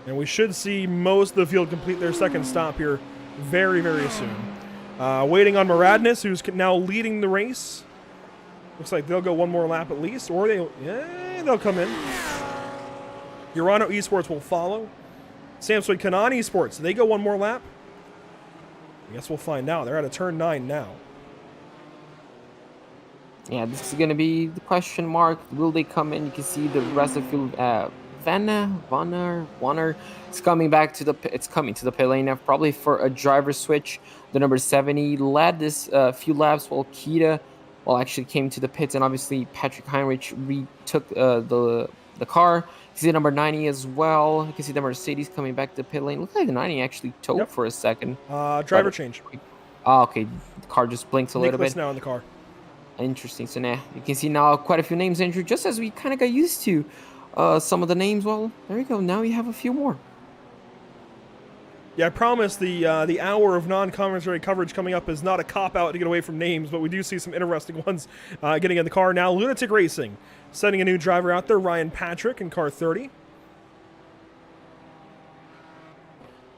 [SPEAKER 1] And we should see most of the field complete their second stop here very, very soon. Waiting on Maradness, who's now leading the race. Looks like they'll go one more lap at least, or they'll come in. Urano Esports will follow. Samsoid Kanan Esports, they go one more lap? I guess we'll find out. They're at a turn 9 now.
[SPEAKER 5] Yeah, this is going to be the question mark. Will they come in? You can see the rest of the field. Warner is coming back to the pit lane now, probably for a driver switch. The number 70 led this few laps while Kita actually came to the pits, and obviously Patrick Heinrich retook the car. You can see the number 90 as well. You can see the Mercedes coming back to the pit lane. Looks like the 90 actually towed for a second.
[SPEAKER 1] Driver change.
[SPEAKER 5] Oh, okay. The car just blinks a little bit.
[SPEAKER 1] Now in the car.
[SPEAKER 5] Interesting. So now you can see now quite a few names, Andrew, just as we kind of got used to some of the names. Well, there you go. Now we have a few more.
[SPEAKER 1] Yeah, I promise the hour of non-commentary coverage coming up is not a cop-out to get away from names, but we do see some interesting ones getting in the car now. Lunatic Racing sending a new driver out there, Ryan Patrick in car 30.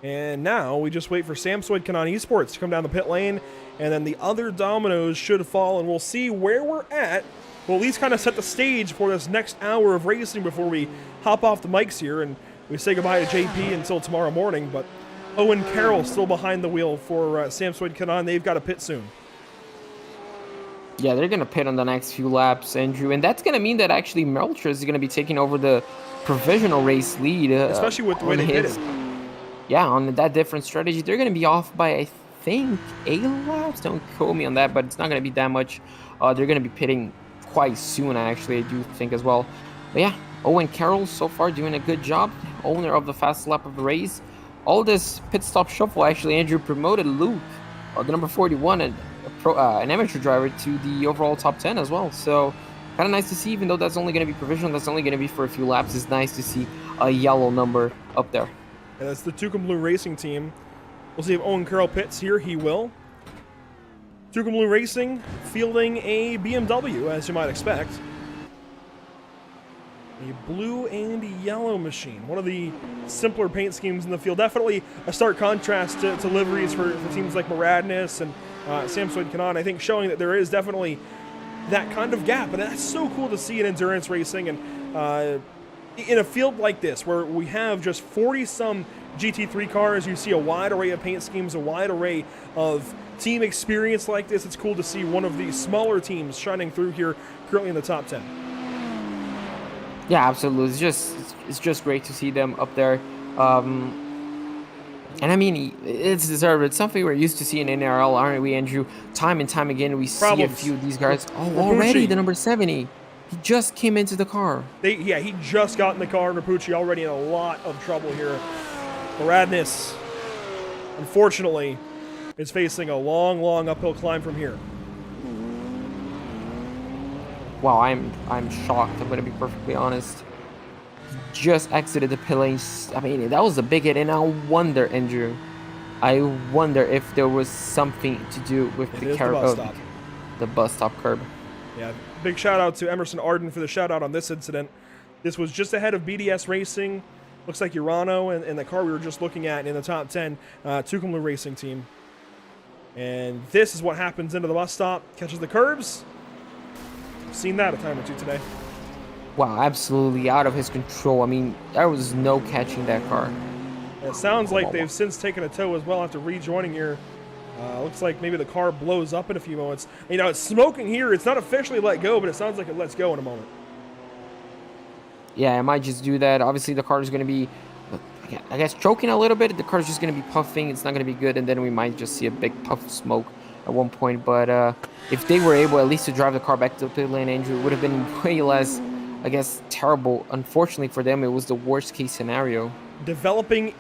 [SPEAKER 1] And now we just wait for Samsoid Kanan Esports to come down the pit lane, and then the other dominoes should fall, and we'll see where we're at. We'll at least kind of set the stage for this next hour of racing before we hop off the mics here and we say goodbye to JP until tomorrow morning. But Owen Carroll still behind the wheel for Samsoid Kanan. They've got to pit soon.
[SPEAKER 5] Yeah, they're going to pit on the next few laps, Andrew, and that's going to mean that actually Melcher is going to be taking over the provisional race lead.
[SPEAKER 1] Especially with the way they pitted.
[SPEAKER 5] Yeah, on that different strategy. They're going to be off by, I think, 8 laps. Don't quote me on that, but it's not going to be that much. They're going to be pitting quite soon, actually, I do think as well. But yeah, Owen Carroll so far doing a good job. Owner of the fast lap of the race. All this pit stop shuffle, actually, Andrew promoted Luke, the number 41, an amateur driver, to the overall top 10 as well. So kind of nice to see, even though that's only going to be provisional, that's only going to be for a few laps. It's nice to see a yellow number up there.
[SPEAKER 1] And that's the Tucson Blue Racing team. We'll see if Owen Carroll pits here. He will. Tucson Blue Racing fielding a BMW, as you might expect. A blue and yellow machine. One of the simpler paint schemes in the field. Definitely a stark contrast to liveries for teams like Maradness and Samsoid Kanan. I think showing that there is definitely that kind of gap. And that's so cool to see in endurance racing. And in a field like this, where we have just 40-some GT3 cars, you see a wide array of paint schemes, a wide array of team experience like this. It's cool to see one of the smaller teams shining through here, currently in the top 10.
[SPEAKER 5] Yeah, absolutely. It's just great to see them up there. And I mean, it's deserved. It's something we're used to seeing in NARL, aren't we, Andrew? Time and time again, we see a few of these guys. Oh, already the number 70. He just came into the car.
[SPEAKER 1] He just got in the car. Rapucci already in a lot of trouble here. Maradness, unfortunately, is facing a long, long uphill climb from here.
[SPEAKER 5] Wow, I'm shocked. I'm going to be perfectly honest. He just exited the pit lane. I mean, that was a big hit, and I wonder, Andrew, if there was something to do with the bus stop curb.
[SPEAKER 1] Yeah, big shout out to Emerson Arden for the shout out on this incident. This was just ahead of BDS Racing. Looks like Urano and the car we were just looking at in the top 10, Tucson Blue Racing team. And this is what happens into the bus stop. Catches the curbs. I've seen that a time or two today.
[SPEAKER 5] Wow, absolutely out of his control. I mean, there was no catching that car.
[SPEAKER 1] It sounds like they've since taken a tow as well after rejoining here. Looks like maybe the car blows up in a few moments. You know, it's smoking here. It's not officially let go, but it sounds like it lets go in a moment.
[SPEAKER 5] Yeah, it might just do that. Obviously, the car is going to be, I guess, choking a little bit. The car's just going to be puffing. It's not going to be good, and then we might just see a big puff of smoke at one point. But if they were able at least to drive the car back to the pit lane, Andrew, it would have been way less, I guess, terrible. Unfortunately for them, it was the worst case scenario.
[SPEAKER 1] Developing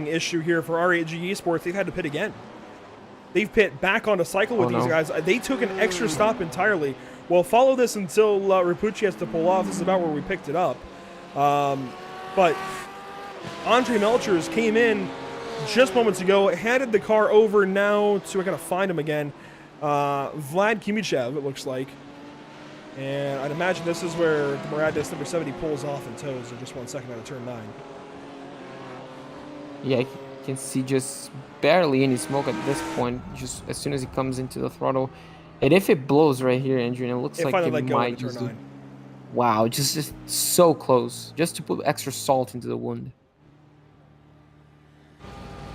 [SPEAKER 1] issue here for R8G Esports. They've had to pit again. They've pit back on a cycle with these guys. They took an extra stop entirely. Well, follow this until Rapucci has to pull off. This is about where we picked it up. But Andre Melchers came in just moments ago, handed the car over now to, I gotta find him again, Vlad Kimichev, it looks like. And I'd imagine this is where the Muradis number 70 pulls off and tows in just 1 second out of turn 9.
[SPEAKER 5] Yeah, you can see just barely any smoke at this point, just as soon as he comes into the throttle. And if it blows right here, Andrew, and it looks like it might just... Wow, just so close. Just to put extra salt into the wound.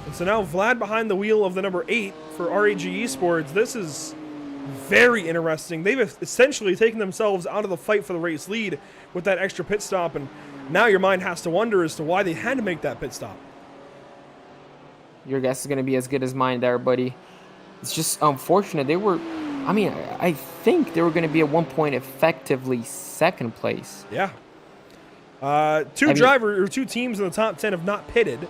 [SPEAKER 1] And so now Vlad behind the wheel of the number 8 for R8G Esports. This is very interesting. They've essentially taken themselves out of the fight for the race lead with that extra pit stop, and now your mind has to wonder as to why they had to make that pit stop.
[SPEAKER 5] Your guess is going to be as good as mine there, buddy. It's just unfortunate. They were, I mean, I think they were going to be at one point effectively second place.
[SPEAKER 1] Yeah. Two teams in the top 10 have not pitted.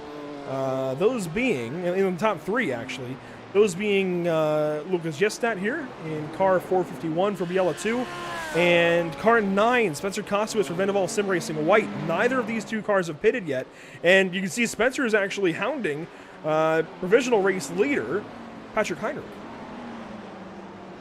[SPEAKER 1] Those being, in the top 3 actually, those being Lucas Jestat here in car 451 for Biela 2, and car 9, Spencer Kostowitz for Vendaval Sim Racing White. Neither of these two cars have pitted yet, and you can see Spencer is actually hounding provisional race leader Patrick Heinrich.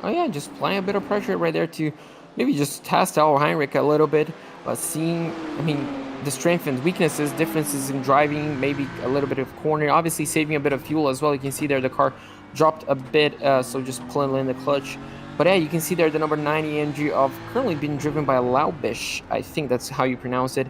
[SPEAKER 5] Oh yeah, just applying a bit of pressure right there to maybe just test out Heinrich a little bit, seeing, I mean, the strengths and weaknesses, differences in driving, maybe a little bit of corner, obviously saving a bit of fuel as well. You can see there the car dropped a bit, so just pulling in the clutch. But yeah, you can see there the number 90 MG of currently being driven by Laubish. I think that's how you pronounce it.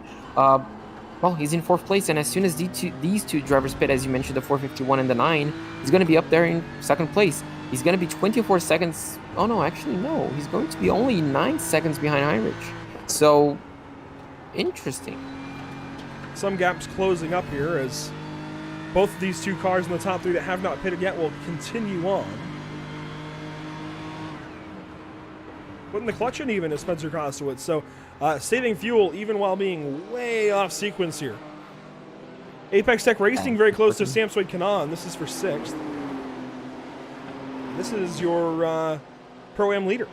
[SPEAKER 5] Well, he's in 4th place, and as soon as these two drivers pit, as you mentioned, the 451 and the 9, he's going to be up there in 2nd place. He's going to be 24 seconds. Oh, no, actually, no. He's going to be only 9 seconds behind Heinrich. So, interesting.
[SPEAKER 1] Some gaps closing up here as both of these two cars in the top 3 that have not pitted yet will continue on. Putting the clutch in even is Spencer Kostowitz. So, saving fuel even while being way off sequence here. Apex Tech Racing very close to Samsoid Kanan. This is for 6th. This is your Pro-Am leader.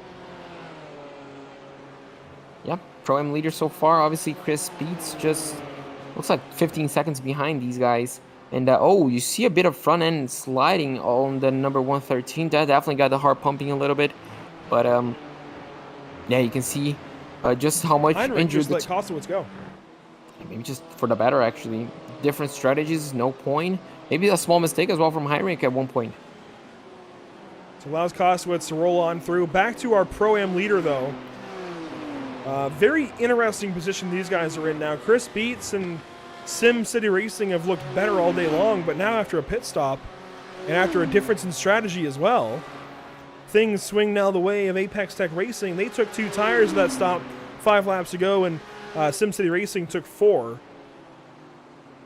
[SPEAKER 5] Yep, Pro-Am leader so far. Obviously, Chris Beats just looks like 15 seconds behind these guys. And, oh, you see a bit of front end sliding on the number 113. That definitely got the heart pumping a little bit. But, yeah, you can see just how much injured.
[SPEAKER 1] Just let Kostowitz go.
[SPEAKER 5] Maybe just for the better, actually. Different strategies, no point. Maybe a small mistake as well from Heinrich at one point.
[SPEAKER 1] So allows Kostowitz to roll on through. Back to our Pro-Am leader, though. Very interesting position these guys are in now. Chris Beats and Sim City Racing have looked better all day long, but now after a pit stop and after a difference in strategy as well, things swing now the way of Apex Tech Racing. They took 2 tires of that stop 5 laps ago, and Sim City Racing took 4.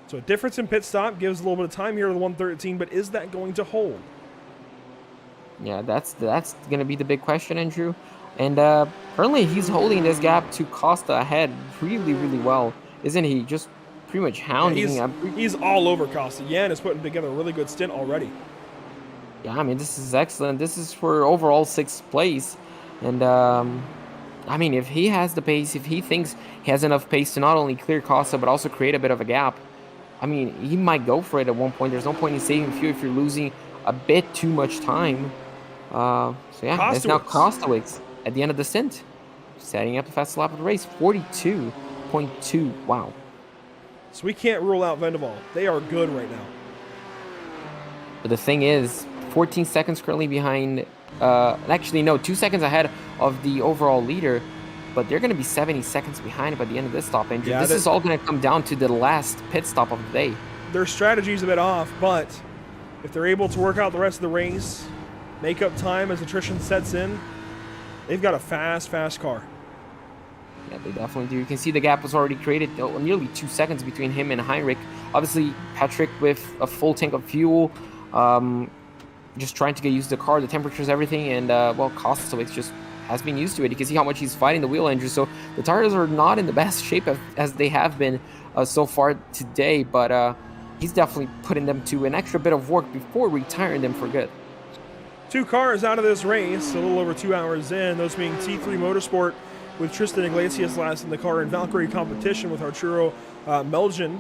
[SPEAKER 1] So a difference in pit stop gives a little bit of time here to the 113, but is that going to hold?
[SPEAKER 5] Yeah, that's going to be the big question, Andrew. And currently he's holding this gap to Costa ahead really, really well, isn't he? Just pretty much hounding him.
[SPEAKER 1] He's all over Costa. Yan is putting together a really good stint already.
[SPEAKER 5] Yeah, I mean, this is excellent. This is for overall 6th place. And, I mean, if he has the pace, if he thinks he has enough pace to not only clear Costa, but also create a bit of a gap, I mean, he might go for it at one point. There's no point in saving fuel if you're losing a bit too much time. So, yeah, it's now Kostowitz at the end of the stint, setting up the fastest lap of the race, 42.2. Wow.
[SPEAKER 1] So we can't rule out Vendaval. They are good right now.
[SPEAKER 5] But the thing is, 14 seconds currently behind, actually no, 2 seconds ahead of the overall leader, but they're going to be 70 seconds behind by the end of this stop. And yeah, this is all going to come down to the last pit stop of the day.
[SPEAKER 1] their strategy's a bit off, but if they're able to work out the rest of the race, make up time as attrition sets in, they've got a fast car.
[SPEAKER 5] Yeah, they definitely do. You can see the gap was already created, nearly 2 seconds between him and Heinrich. Obviously, Patrick with a full tank of fuel, just trying to get used to the car, the temperatures, everything, and well, Kostowicz just has been used to it. You can see how much he's fighting the wheel injury. So the tires are not in the best shape as they have been so far today, but he's definitely putting them to an extra bit of work before retiring them for good.
[SPEAKER 1] 2 cars out of this race, a little over 2 hours in, those being T3 Motorsport with Tristan Iglesias last in the car, and Valkyrie Competition with Arturo Melgen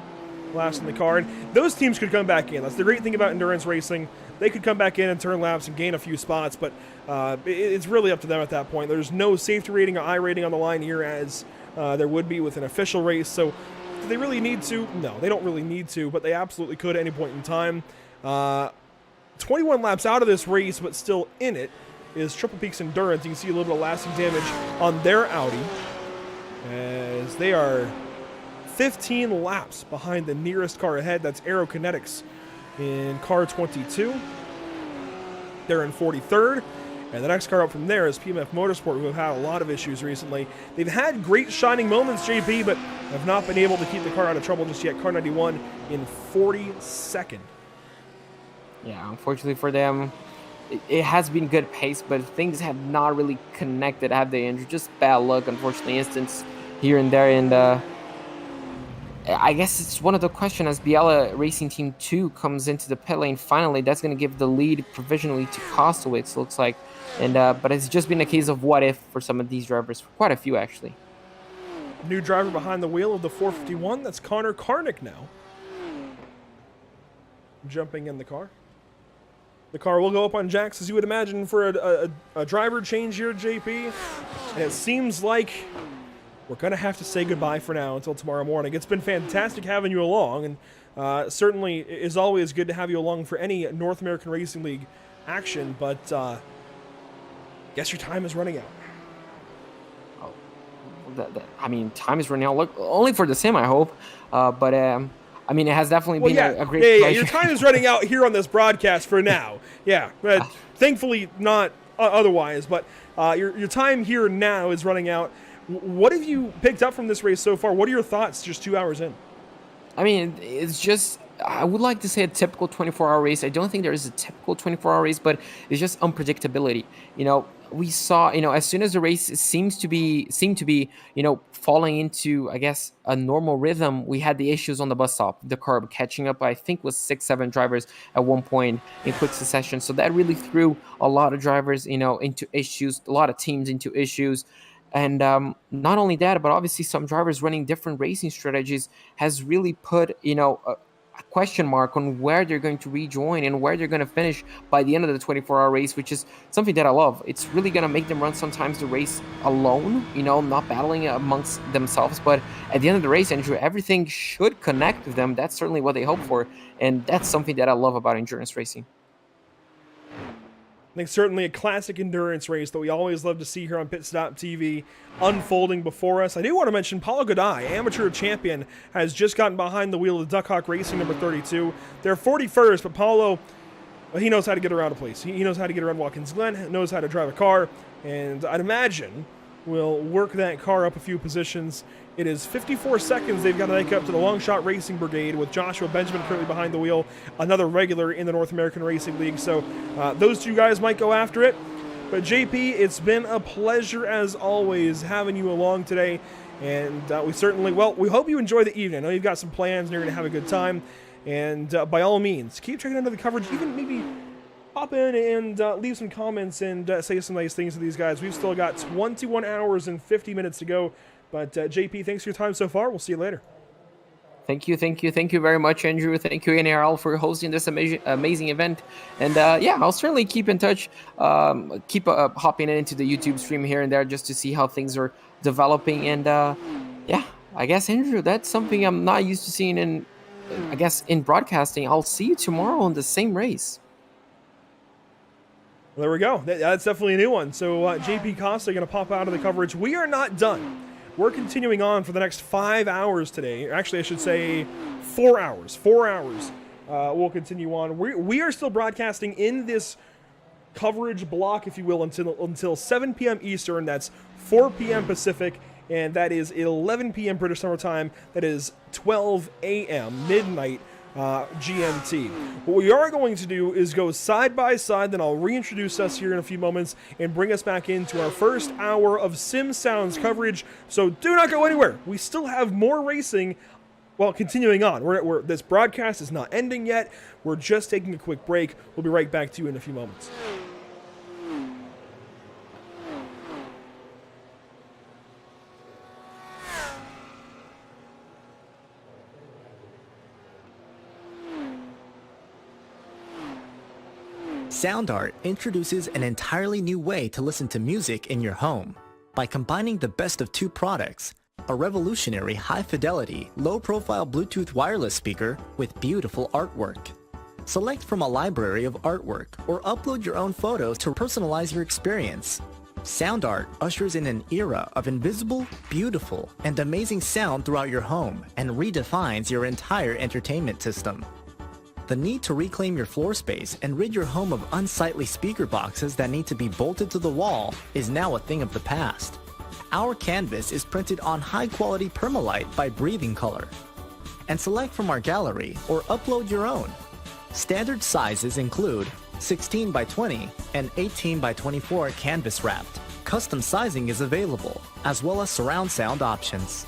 [SPEAKER 1] last in the car. And those teams could come back in. That's the great thing about endurance racing. They could come back in and turn laps and gain a few spots, but it's really up to them at that point. There's no safety rating or I rating on the line here as there would be with an official race. So do they really need to? No, they don't really need to, but they absolutely could at any point in time. 21 laps out of this race, but still in it, is Triple Peaks Endurance. You can see a little bit of lasting damage on their Audi, as they are 15 laps behind the nearest car ahead. That's Aerokinetics in car 22. They're in 43rd. And the next car up from there is PMF Motorsport, who have had a lot of issues recently. They've had great shining moments, JP, but have not been able to keep the car out of trouble just yet. Car 91 in 42nd.
[SPEAKER 5] Yeah, unfortunately for them, it has been good pace, but things have not really connected, have they, Andrew? Just bad luck, unfortunately, instance here and there. And I guess it's one of the questions as Biella Racing Team 2 comes into the pit lane finally. That's going to give the lead provisionally to Kostowicz, looks like. And but it's just been a case of what if for some of these drivers, for quite a few actually.
[SPEAKER 1] New driver behind the wheel of the 451, that's Connor Karnick now. Jumping in the car. The car will go up on jacks, as you would imagine, for a driver change here, JP. And it seems like we're going to have to say goodbye for now until tomorrow morning. It's been fantastic having you along, and certainly is always good to have you along for any North American Racing League action, but guess your time is running out.
[SPEAKER 5] I mean, time is running out. Look, only for the sim, I hope. But I mean, it has definitely been a great pleasure.
[SPEAKER 1] Yeah, your time is running out here on this broadcast for now. Yeah, but thankfully not otherwise. But your time here now is running out. What have you picked up from this race so far? What are your thoughts just 2 hours in?
[SPEAKER 5] I mean, it's just, I would like to say a typical 24-hour race. I don't think there is a typical 24-hour race, but it's just unpredictability. You know, we saw, you know, as soon as the race seemed to be, you know, falling into, I guess, a normal rhythm, we had the issues on the bus stop, the curb, catching up, I think, was 6-7 drivers at one point in quick succession. So that really threw a lot of drivers, you know, into issues, a lot of teams into issues. And not only that, but obviously some drivers running different racing strategies has really put, you know, a question mark on where they're going to rejoin and where they're going to finish by the end of the 24-hour race, which is something that I love. It's really going to make them run sometimes the race alone, you know, not battling amongst themselves. But at the end of the race, Andrew, everything should connect with them. That's certainly what they hope for. And that's something that I love about endurance racing.
[SPEAKER 1] I think certainly a classic endurance race that we always love to see here on Pit Stop TV unfolding before us. I do want to mention Paulo Goddai, amateur champion, has just gotten behind the wheel of Duckhawk Racing number 32. They're 41st, but Paulo, well, he knows how to get around a place. He knows how to get around Watkins Glen, knows how to drive a car, and I'd imagine will work that car up a few positions. It is 54 seconds they've got to make up to the Long Shot Racing Brigade, with Joshua Benjamin currently behind the wheel, another regular in the North American Racing League. So those two guys might go after it. But JP, it's been a pleasure as always having you along today. And we certainly, well, we hope you enjoy the evening. I know you've got some plans and you're going to have a good time. And by all means, keep checking into the coverage. Even maybe hop in and leave some comments and say some nice things to these guys. We've still got 21 hours and 50 minutes to go. But JP, thanks for your time so far. We'll see you later.
[SPEAKER 5] Thank you very much, Andrew. Thank you, NARL, for hosting this amazing event. And yeah, I'll certainly keep in touch, keep hopping into the YouTube stream here and there just to see how things are developing. And yeah, I guess, Andrew, that's something I'm not used to seeing in, I guess, in broadcasting. I'll see you tomorrow on the same race.
[SPEAKER 1] Well, there we go. That's definitely a new one. So JP Costa going to pop out of the coverage. We are not done. We're continuing on for the next 5 hours today. Actually, I should say 4 hours. 4 hours. We'll continue on. We are still broadcasting in this coverage block, if you will, until 7 p.m. Eastern. That's 4 p.m. Pacific, and that is 11 p.m. British Summer Time. That is 12 a.m. midnight GMT. What we are going to do is go side by side, then I'll reintroduce us here in a few moments and bring us back into our first hour of Sim Sounds coverage. So do not go anywhere. We still have more racing. Well, continuing on. This broadcast is not ending yet. We're just taking a quick break. We'll be right back to you in a few moments.
[SPEAKER 6] Sound Art introduces an entirely new way to listen to music in your home by combining the best of two products: a revolutionary high-fidelity, low-profile Bluetooth wireless speaker with beautiful artwork. Select from a library of artwork or upload your own photos to personalize your experience. Sound Art ushers in an era of invisible, beautiful, and amazing sound throughout your home and redefines your entire entertainment system. The need to reclaim your floor space and rid your home of unsightly speaker boxes that need to be bolted to the wall is now a thing of the past. Our canvas is printed on high-quality permalite by Breathing Color. And select from our gallery or upload your own. Standard sizes include 16 by 20 and 18 by 24 canvas wrapped. Custom sizing is available, as well as surround sound options.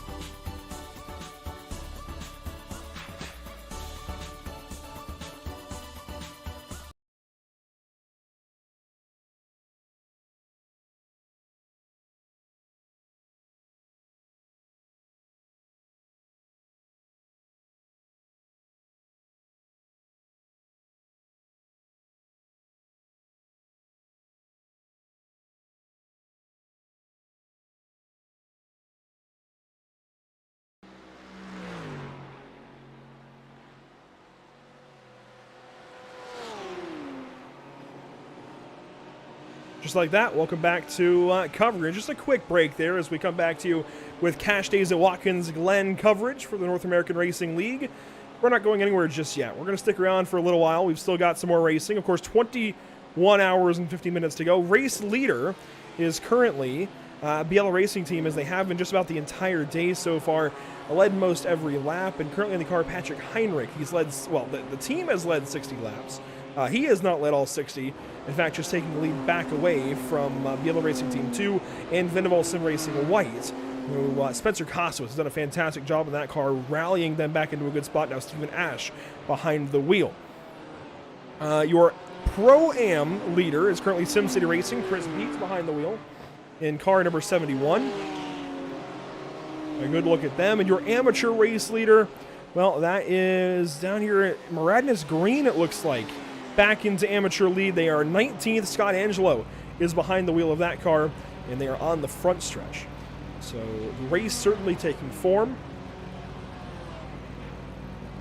[SPEAKER 1] Just like that, welcome back to coverage. Just a quick break there as we come back to you with Cash Days at Watkins Glen coverage for the North American Racing League. We're not going anywhere just yet. We're going to stick around for a little while. We've still got some more racing. Of course, 21 hours and 50 minutes to go. Race leader is currently BL Racing Team, as they have been just about the entire day so far. Led most every lap, and currently in the car, Patrick Heinrich. He's led, well, the team has led 60 laps. He has not led all 60. In fact, just taking the lead back away from BL Racing Team 2 and Vendaval Sim Racing White, who Spencer Costos has done a fantastic job in that car, rallying them back into a good spot. Now Stephen Ash behind the wheel. Your Pro-Am leader is currently SimCity Racing. Chris Beats behind the wheel in car number 71. A good look at them. And your amateur race leader, well, that is down here at Maradness Green, it looks like. Back into amateur lead. They are 19th. Scott Angelo is behind the wheel of that car, and they are on the front stretch. So the race certainly taking form.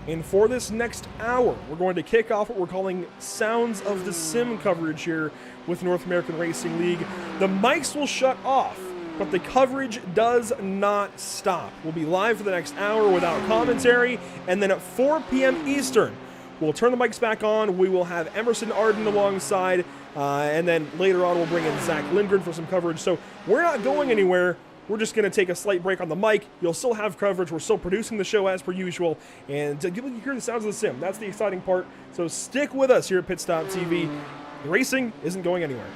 [SPEAKER 1] And for this next hour, we're going to kick off what we're calling Sounds of the Sim coverage here with North American Racing League. The mics will shut off, but the coverage does not stop. We'll be live for the next hour without commentary, and then at 4 p.m. Eastern, we'll turn the mics back on. We will have Emerson Arden alongside, and then later on we'll bring in Zach Lindgren for some coverage. So we're not going anywhere. We're just going to take a slight break on the mic. You'll still have coverage. We're still producing the show as per usual, and you can hear the sounds of the sim. That's the exciting part. So stick with us here at Pit Stop TV. The racing isn't going anywhere.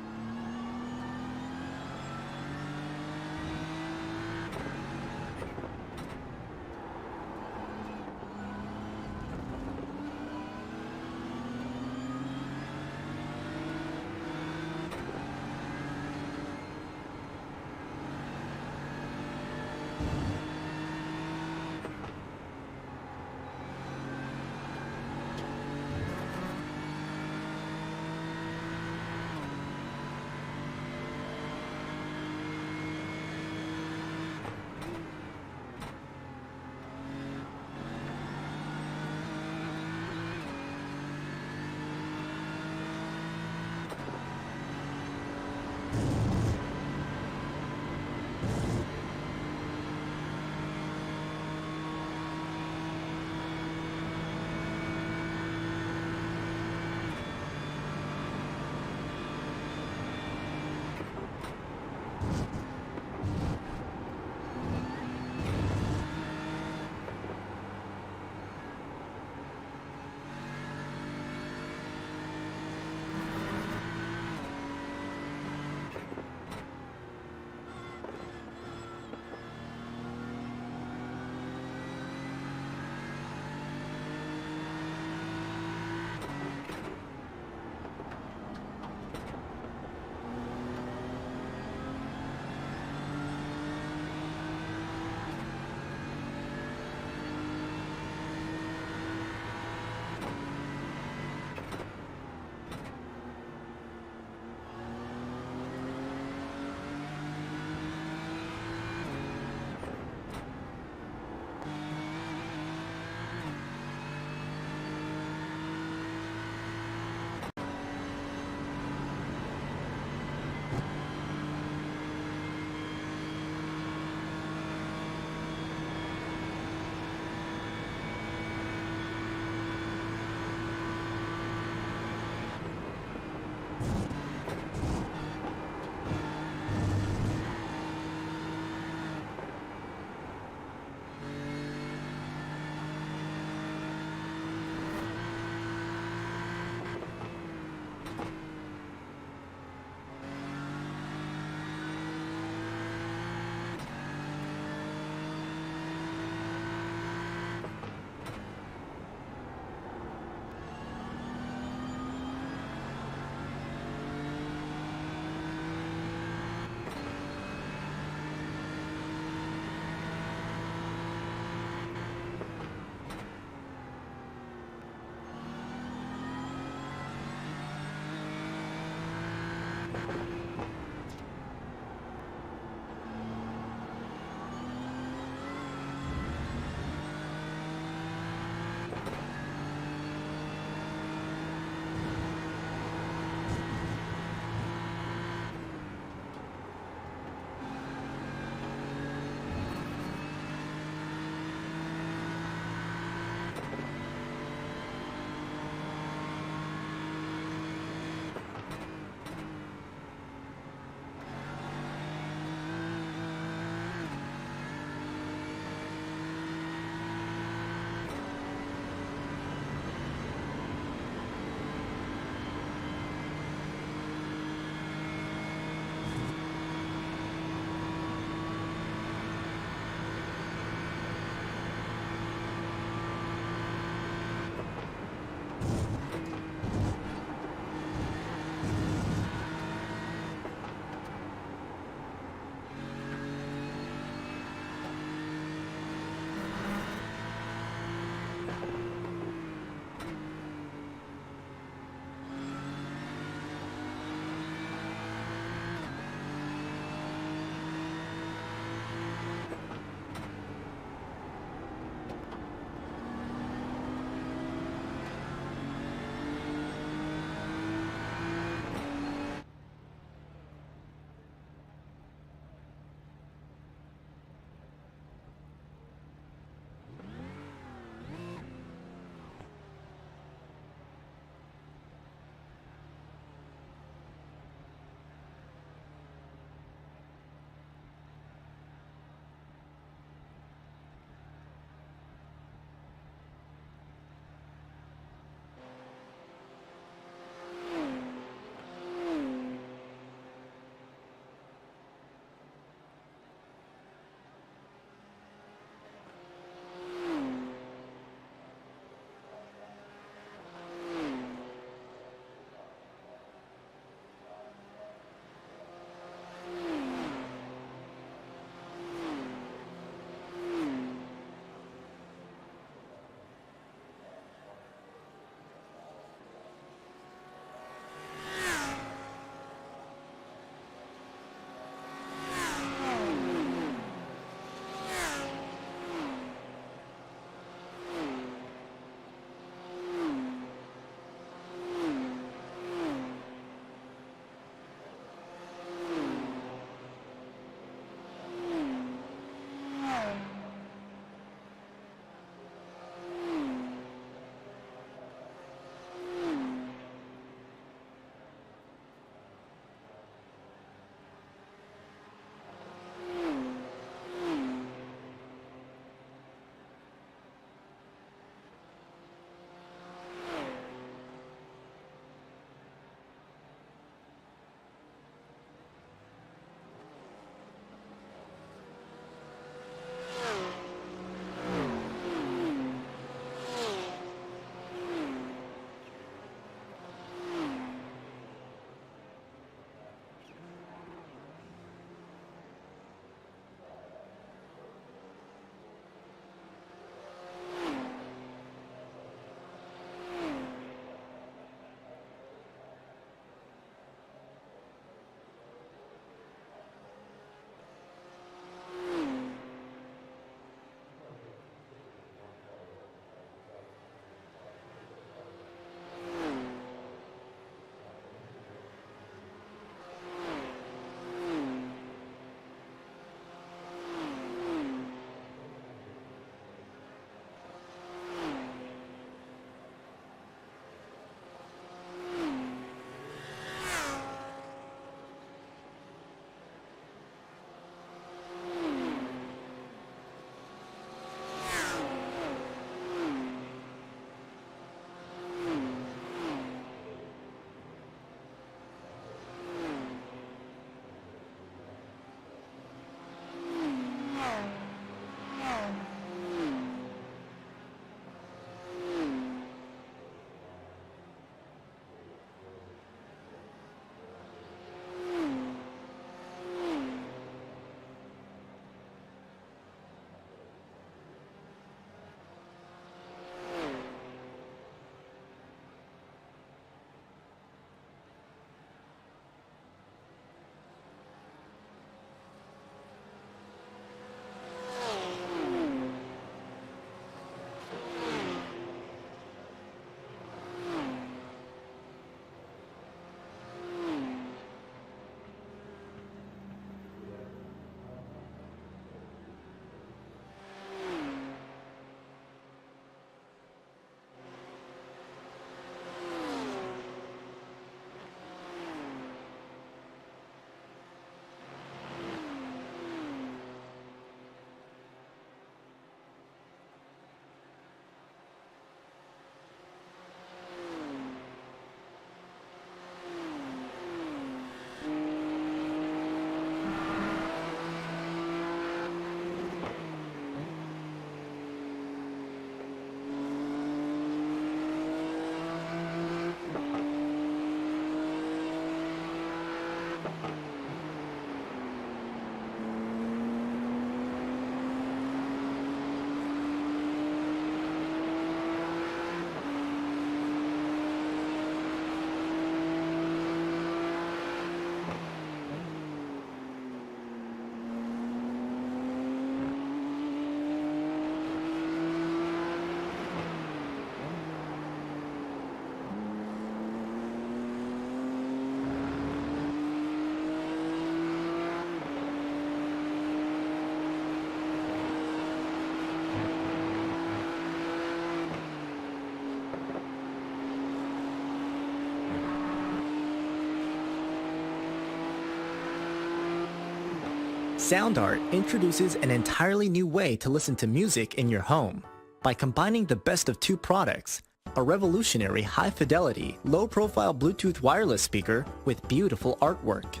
[SPEAKER 6] Sound Art introduces an entirely new way to listen to music in your home. By combining the best of two products, a revolutionary high-fidelity, low-profile Bluetooth wireless speaker with beautiful artwork.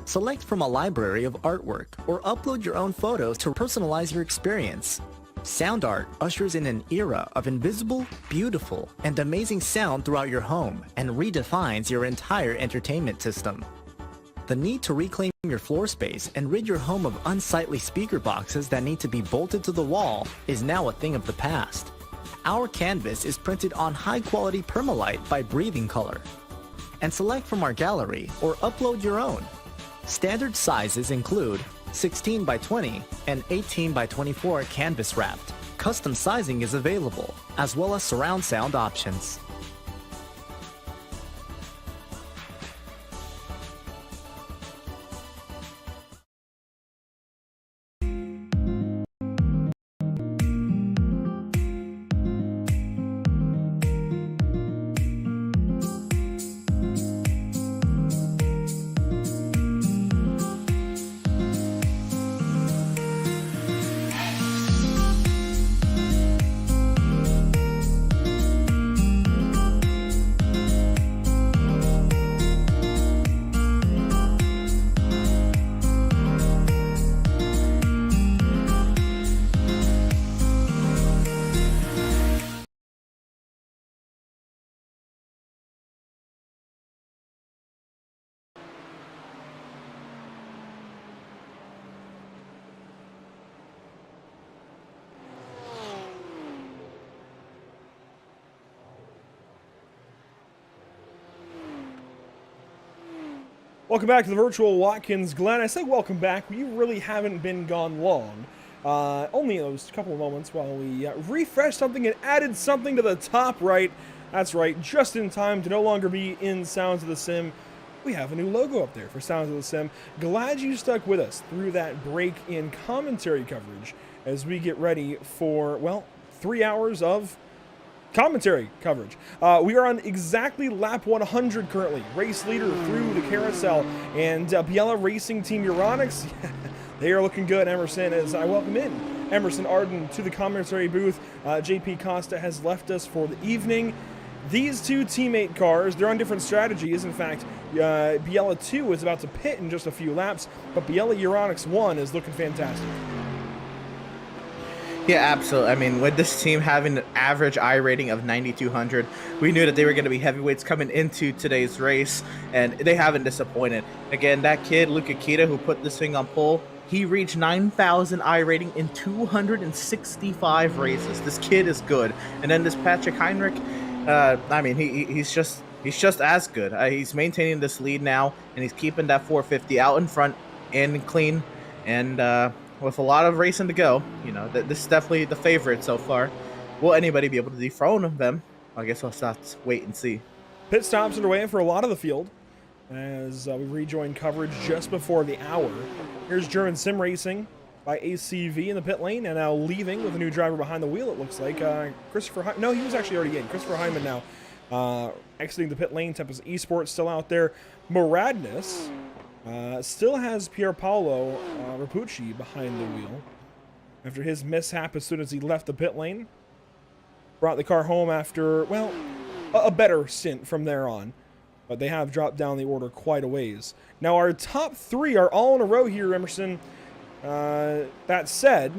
[SPEAKER 6] Select from a library of artwork or upload your own photos to personalize your experience. Sound Art ushers in an era of invisible, beautiful, and amazing sound throughout your home and redefines your entire entertainment system. The need to reclaim your floor space and rid your home of unsightly speaker boxes that need to be bolted to the wall is now a thing of the past. Our canvas is printed on high-quality permalite by Breathing Color. And select from our gallery or upload your own. Standard sizes include 16 by 20 and 18 by 24 canvas wrapped. Custom sizing is available, as well as surround sound options.
[SPEAKER 1] Welcome back to the virtual Watkins Glen. I say welcome back, but you really haven't been gone long. Only those couple of moments while we refreshed something and added something to the top right. That's right, just in time to no longer be in Sounds of the Sim. We have a new logo up there for Sounds of the Sim. Glad you stuck with us through that break in commentary coverage as we get ready for, well, 3 hours of commentary coverage. We are on exactly lap 100 currently. Race leader through the carousel, and Biella Racing Team Euronics, they are looking good. Emerson, as I welcome in Emerson Arden to the commentary booth. JP Costa has left us for the evening. These two teammate cars, they're on different strategies. In fact, Biella 2 is about to pit in just a few laps, but Biella Euronics 1 is looking fantastic.
[SPEAKER 7] Yeah, absolutely. I mean, with this team having an average I rating of 9,200, we knew that they were going to be heavyweights coming into today's race, and they haven't disappointed. Again, that kid, Luca Kita, who put this thing on pole, he reached 9,000 I rating in 265 races. This kid is good. And then this Patrick Heinrich, I mean, he's just as good. He's maintaining this lead now, and he's keeping that 450 out in front and clean, and with a lot of racing to go, you know, this is definitely the favorite so far. Will anybody be able to dethrone them? I guess we'll have to wait and see.
[SPEAKER 1] Pit stops underway for a lot of the field as we rejoin coverage just before the hour. Here's German Sim Racing by ACV in the pit lane, and now leaving with a new driver behind the wheel, it looks like. Christopher no, he was actually already in. Christopher Hyman now exiting the pit lane. Tempest Esports still out there. Moradness still has Pier Paolo Rapucci behind the wheel after his mishap as soon as he left the pit lane. Brought the car home after, well, a better stint from there on. But they have dropped down the order quite a ways. Now our top three are all in a row here, Emerson. That said,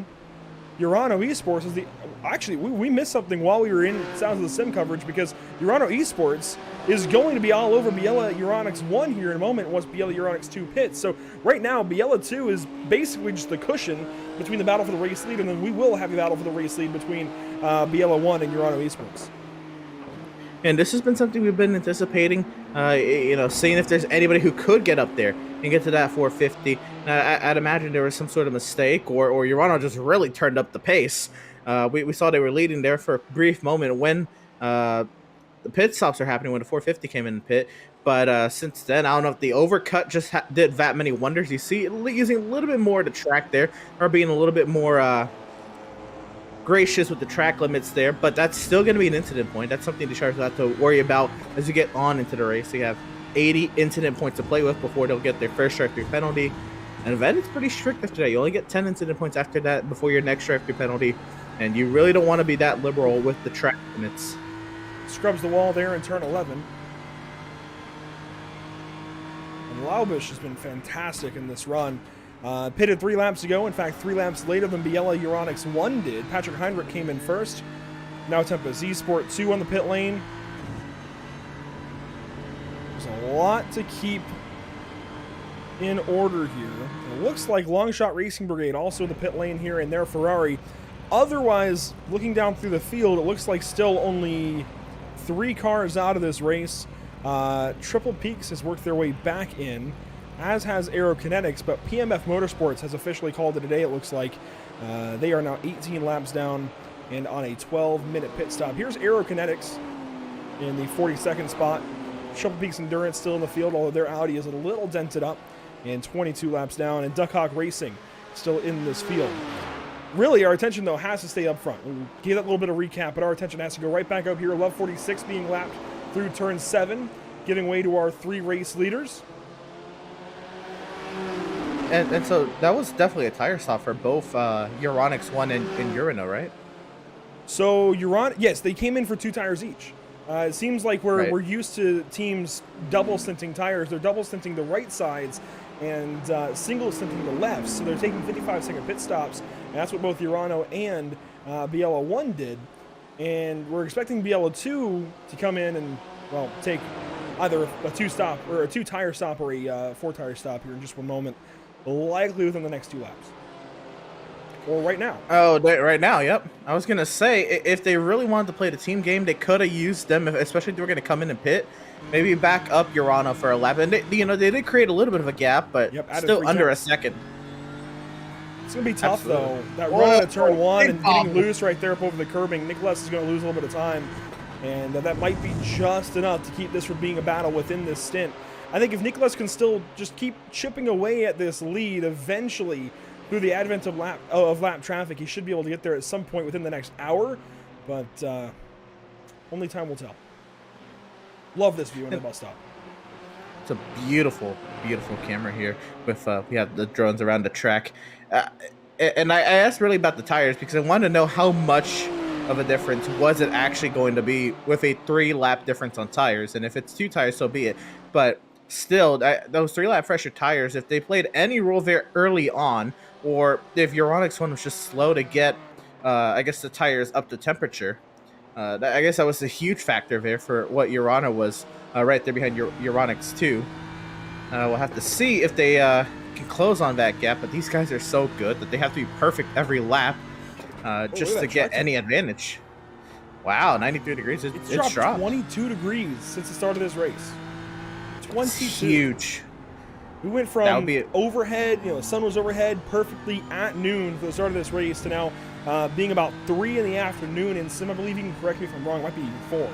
[SPEAKER 1] Urano Esports is the... Actually, we missed something while we were in Sounds of the Sim coverage, because Urano Esports is going to be all over Biella Euronics 1 here in a moment once Biella Euronics 2 pits. So right now, Biella 2 is basically just the cushion between the battle for the race lead, and then we will have a battle for the race lead between Biella 1 and Urano Esports.
[SPEAKER 7] And this has been something we've been anticipating, you know, seeing if there's anybody who could get up there and get to that 450. I'd imagine there was some sort of mistake, or Urano just really turned up the pace. We saw they were leading there for a brief moment when the pit stops are happening, when the 450 came in the pit. But since then, I don't know if the overcut just did that many wonders. You see, using a little bit more of the track there, or being a little bit more gracious with the track limits there, but that's still going to be an incident point. That's something the Sharks have to worry about as you get on into the race. They have 80 incident points to play with before they'll get their first strike 3 penalty. And Vet is pretty strict after that. You only get 10 incident points after that before your next drive penalty, and you really don't want to be that liberal with the track limits.
[SPEAKER 1] Scrubs the wall there in turn 11. And Laubish has been fantastic in this run. Pitted 3 laps ago. In fact, 3 laps later than Biella Euronics 1 did. Patrick Heinrich came in first. Now Tempest Z-Sport 2 on the pit lane. There's a lot to keep in order here. It looks like Longshot Racing Brigade also in the pit lane here in their Ferrari. Otherwise, looking down through the field, it looks like still only 3 cars out of this race. Triple Peaks has worked their way back in, as has Aerokinetics, but PMF Motorsports has officially called it a day, it looks like. They are now 18 laps down and on a 12-minute pit stop. Here's Aerokinetics in the 42nd spot. Triple Peaks Endurance still in the field, although their Audi is a little dented up, and 22 laps down. And Duckhawk Racing still in this field. Really, our attention, though, has to stay up front. We gave that little bit of recap, but our attention has to go right back up here. Love 46 being lapped through turn 7, giving way to our 3 race leaders.
[SPEAKER 7] And so that was definitely a tire stop for both Euronics 1 and Urano, right?
[SPEAKER 1] So yes, they came in for 2 tires each. It seems like we're used to teams double stinting tires. They're double stinting the right sides and single stinting the left. So they're taking 55-second pit stops. And that's what both Urano and Biella 1 did. And we're expecting Biella 2 to come in and, well, take either a 2-stop or a 2-tire stop or a 4-tire stop here in just one moment, likely within the next 2 laps. Or right now.
[SPEAKER 7] Oh, right now, yep. I was going to say, if they really wanted to play the team game, they could have used them, especially if they were going to come in and pit. Maybe back up Urano for a lap. And, they did create a little bit of a gap, but still under a second.
[SPEAKER 1] It's going to be tough,
[SPEAKER 7] Absolutely.
[SPEAKER 1] though. That run out of turn 1 and getting loose right there up over the curbing. Nicholas is going to lose a little bit of time. And that might be just enough to keep this from being a battle within this stint. I think if Nicholas can still just keep chipping away at this lead, eventually, through the advent of lap traffic, he should be able to get there at some point within the next hour. But only time will tell. Love this view in the bus stop.
[SPEAKER 7] It's a beautiful, beautiful camera here. With we have the drones around the track. And I asked really about the tires because I wanted to know how much of a difference was it actually going to be with a 3-lap difference on tires. And if it's 2 tires, so be it. But still, those 3-lap fresher tires, if they played any role there early on, or if Euronics 1 was just slow to get, I guess, the tires up to temperature, I guess that was a huge factor there for what Urano was right there behind Euronics 2. We'll have to see if they can close on that gap, but these guys are so good that they have to be perfect every lap just to get any advantage. Wow, 93 degrees. It's dropped
[SPEAKER 1] 22 degrees since the start of this race. 22.
[SPEAKER 7] Huge.
[SPEAKER 1] We went from overhead, the sun was overhead perfectly at noon for the start of this race to now being about 3 in the afternoon in Sim. I believe you can correct me if I'm wrong, it might be even 4.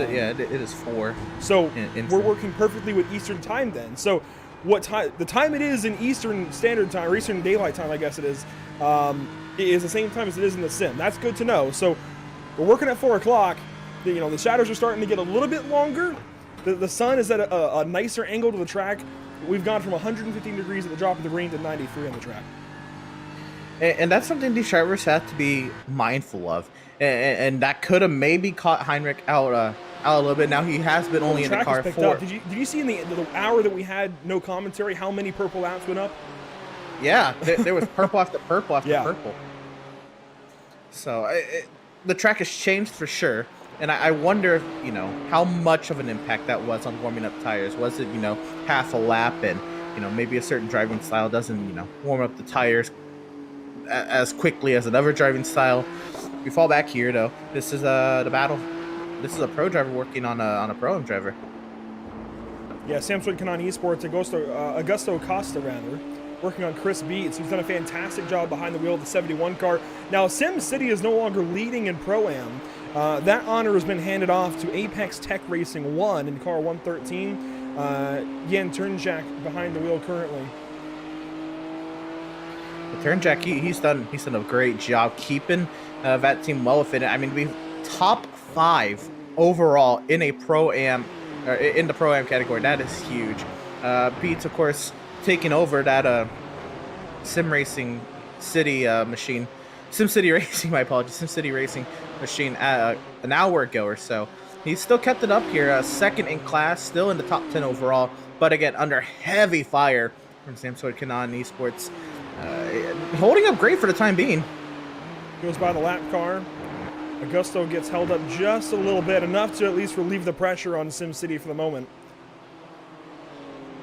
[SPEAKER 7] Yeah, it is 4.
[SPEAKER 1] So we're working perfectly with Eastern time then. So the time it is in Eastern Standard Time, or Eastern Daylight Time, I guess it is the same time as it is in the Sim. That's good to know. So we're working at 4 o'clock. The shadows are starting to get a little bit longer. The sun is at a nicer angle to the track. We've gone from 115 degrees at the drop of the green to 93 on the track.
[SPEAKER 7] And that's something these drivers have to be mindful of. And that could have maybe caught Heinrich out a little bit. Now he has been only in the car 4.
[SPEAKER 1] Did you see in the hour that we had no commentary how many purple laps went up?
[SPEAKER 7] Yeah, there was purple after purple after purple. So the track has changed for sure. And I wonder, how much of an impact that was on warming up tires. Was it, half a lap and, maybe a certain driving style doesn't, warm up the tires as quickly as another driving style. We fall back here, though. This is the battle. This is a pro driver working on a pro-am driver.
[SPEAKER 1] Yeah, Samsung Canon Esports, Augusto Costa, rather, working on Chris Beats, who's done a fantastic job behind the wheel of the 71 car. Now, Sim City is no longer leading in Pro-Am. That honor has been handed off to Apex Tech Racing 1 in car 113. Jan Turnjak behind the wheel currently.
[SPEAKER 7] Turnjak, he's done a great job keeping that team well within it. I mean, we've top 5 overall in a Pro-Am, or in the Pro-Am category. That is huge. Beats, of course, taking over that Sim Racing City machine. Sim City Racing, my apologies. Sim City Racing machine an hour ago or so. He's still kept it up here, second in class, still in the top 10 overall, but again, under heavy fire from Samsung Kanan Esports. Holding up great for the time being.
[SPEAKER 1] Goes by the lap car. Augusto gets held up just a little bit, enough to at least relieve the pressure on SimCity for the moment.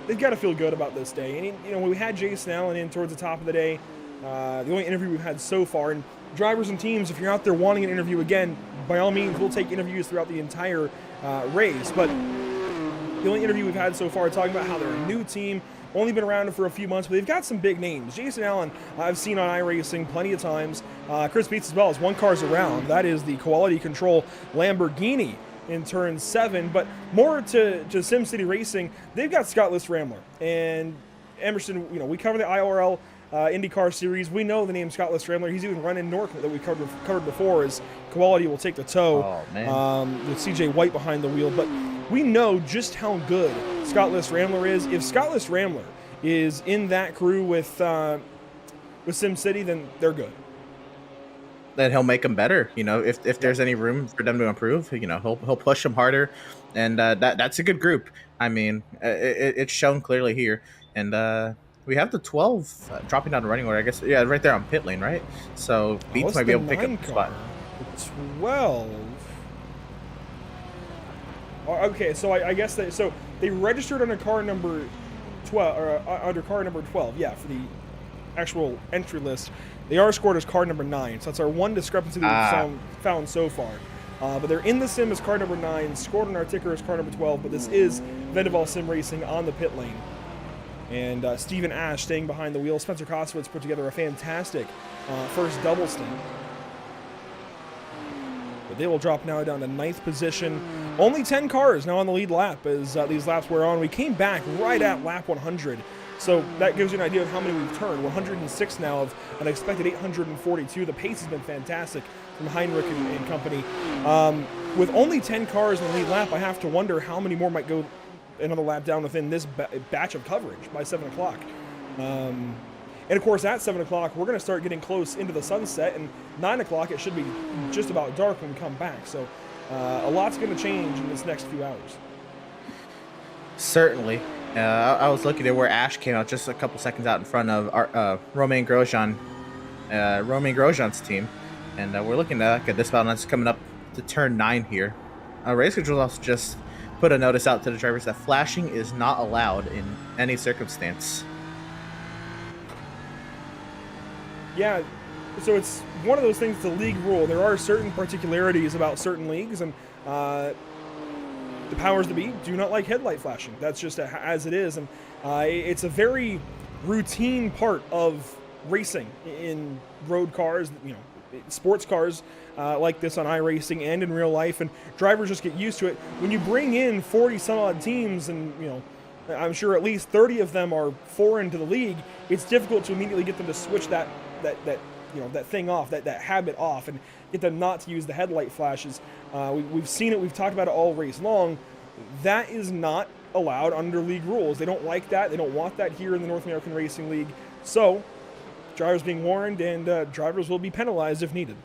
[SPEAKER 1] They've got to feel good about this day. And, when we had Jason Allen in towards the top of the day, the only interview we've had so far, and drivers and teams, if you're out there wanting an interview again, by all means, we'll take interviews throughout the entire race. But the only interview we've had so far talking about how they're a new team, only been around for a few months, but they've got some big names. Jason Allen, I've seen on iRacing plenty of times. Chris Beats as well, as one car's around. That is the Quality Control Lamborghini in turn 7. But more to SimCity Racing, they've got Scott List-Ramler. And Emerson, we cover the IRL IndyCar series. We know the name Scott List-Ramler. He's even run in North that we covered before, as Quality will take the tow with CJ White behind the wheel. But we know just how good Scott List-Ramler is. If Scott List-Ramler is in that crew with SimCity, then they're good.
[SPEAKER 7] Then he'll make them better. If there's any room for them to improve, he'll push them harder, and that's a good group. I mean, it's shown clearly here, and we have the 12 dropping down the running order. I guess, yeah, right there on pit lane, right? So Beats might be able to pick up the spot.
[SPEAKER 1] The 12. Okay, so I guess they registered under car number 12 or under car number 12. Yeah, for the actual entry list. They are scored as car number 9, so that's our one discrepancy that we've found so far. But they're in the sim as car number 9, scored on our ticker as car number 12, but this is Vendaval Sim Racing on the pit lane. And Stephen Ash staying behind the wheel. Spencer Kosowitz put together a fantastic first double stint. But they will drop now down to 9th position. Only 10 cars now on the lead lap as these laps wear on. We came back right at lap 100. So that gives you an idea of how many we've turned. 106 now of an expected 842. The pace has been fantastic from Heinrich and company. With only 10 cars in the lead lap, I have to wonder how many more might go another lap down within this batch of coverage by 7 o'clock. And of course, at 7 o'clock, we're going to start getting close into the sunset, and 9 o'clock, it should be just about dark when we come back. So a lot's going to change in this next few hours.
[SPEAKER 7] Certainly. I was looking at where Ash came out just a couple seconds out in front of our Romain Grosjean's team. And we're looking at this battle that's coming up to turn 9 here. Race Control also just put a notice out to the drivers that flashing is not allowed in any circumstance.
[SPEAKER 1] Yeah, so it's one of those things, the league rule. There are certain particularities about certain leagues, and the powers that be do not like headlight flashing. That's just as it is, and it's a very routine part of racing in road cars, sports cars like this on iRacing and in real life, and drivers just get used to it. When you bring in 40 some odd teams, and I'm sure at least 30 of them are foreign to the league, it's difficult to immediately get them to switch that thing off, that habit off, and get them not to use the headlight flashes. We've seen it, we've talked about it all race long. That is not allowed under league rules. They don't like that. They don't want that here in the North American Racing League. So, drivers being warned, and drivers will be penalized if needed.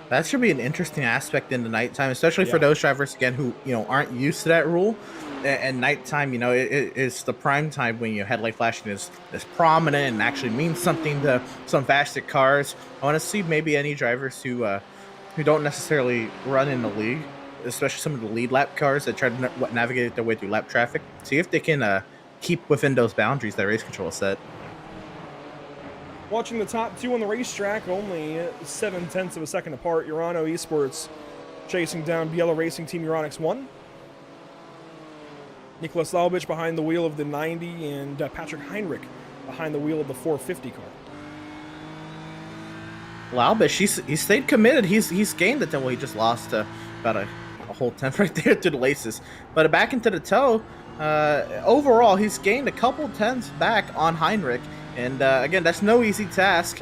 [SPEAKER 7] That should be an interesting aspect in the nighttime, especially for those drivers, again, who aren't used to that rule. And nighttime, it's the prime time when headlight flashing is prominent and actually means something to some faster cars. I want to see maybe any drivers who don't necessarily run in the league, especially some of the lead lap cars that try to navigate their way through lap traffic. See if they can keep within those boundaries that Race Control set.
[SPEAKER 1] Watching the top 2 on the racetrack, only 0.7 of a second apart. Urano Esports chasing down Biela Racing Team Euronics 1. Nicholas Laubich behind the wheel of the 90, and Patrick Heinrich behind the wheel of the 450 car.
[SPEAKER 7] Laubich, he stayed committed. He's gained it. Well, he just lost about a whole tenth right there to the laces. But back into the toe, overall, he's gained a couple tenths back on Heinrich. And again, that's no easy task.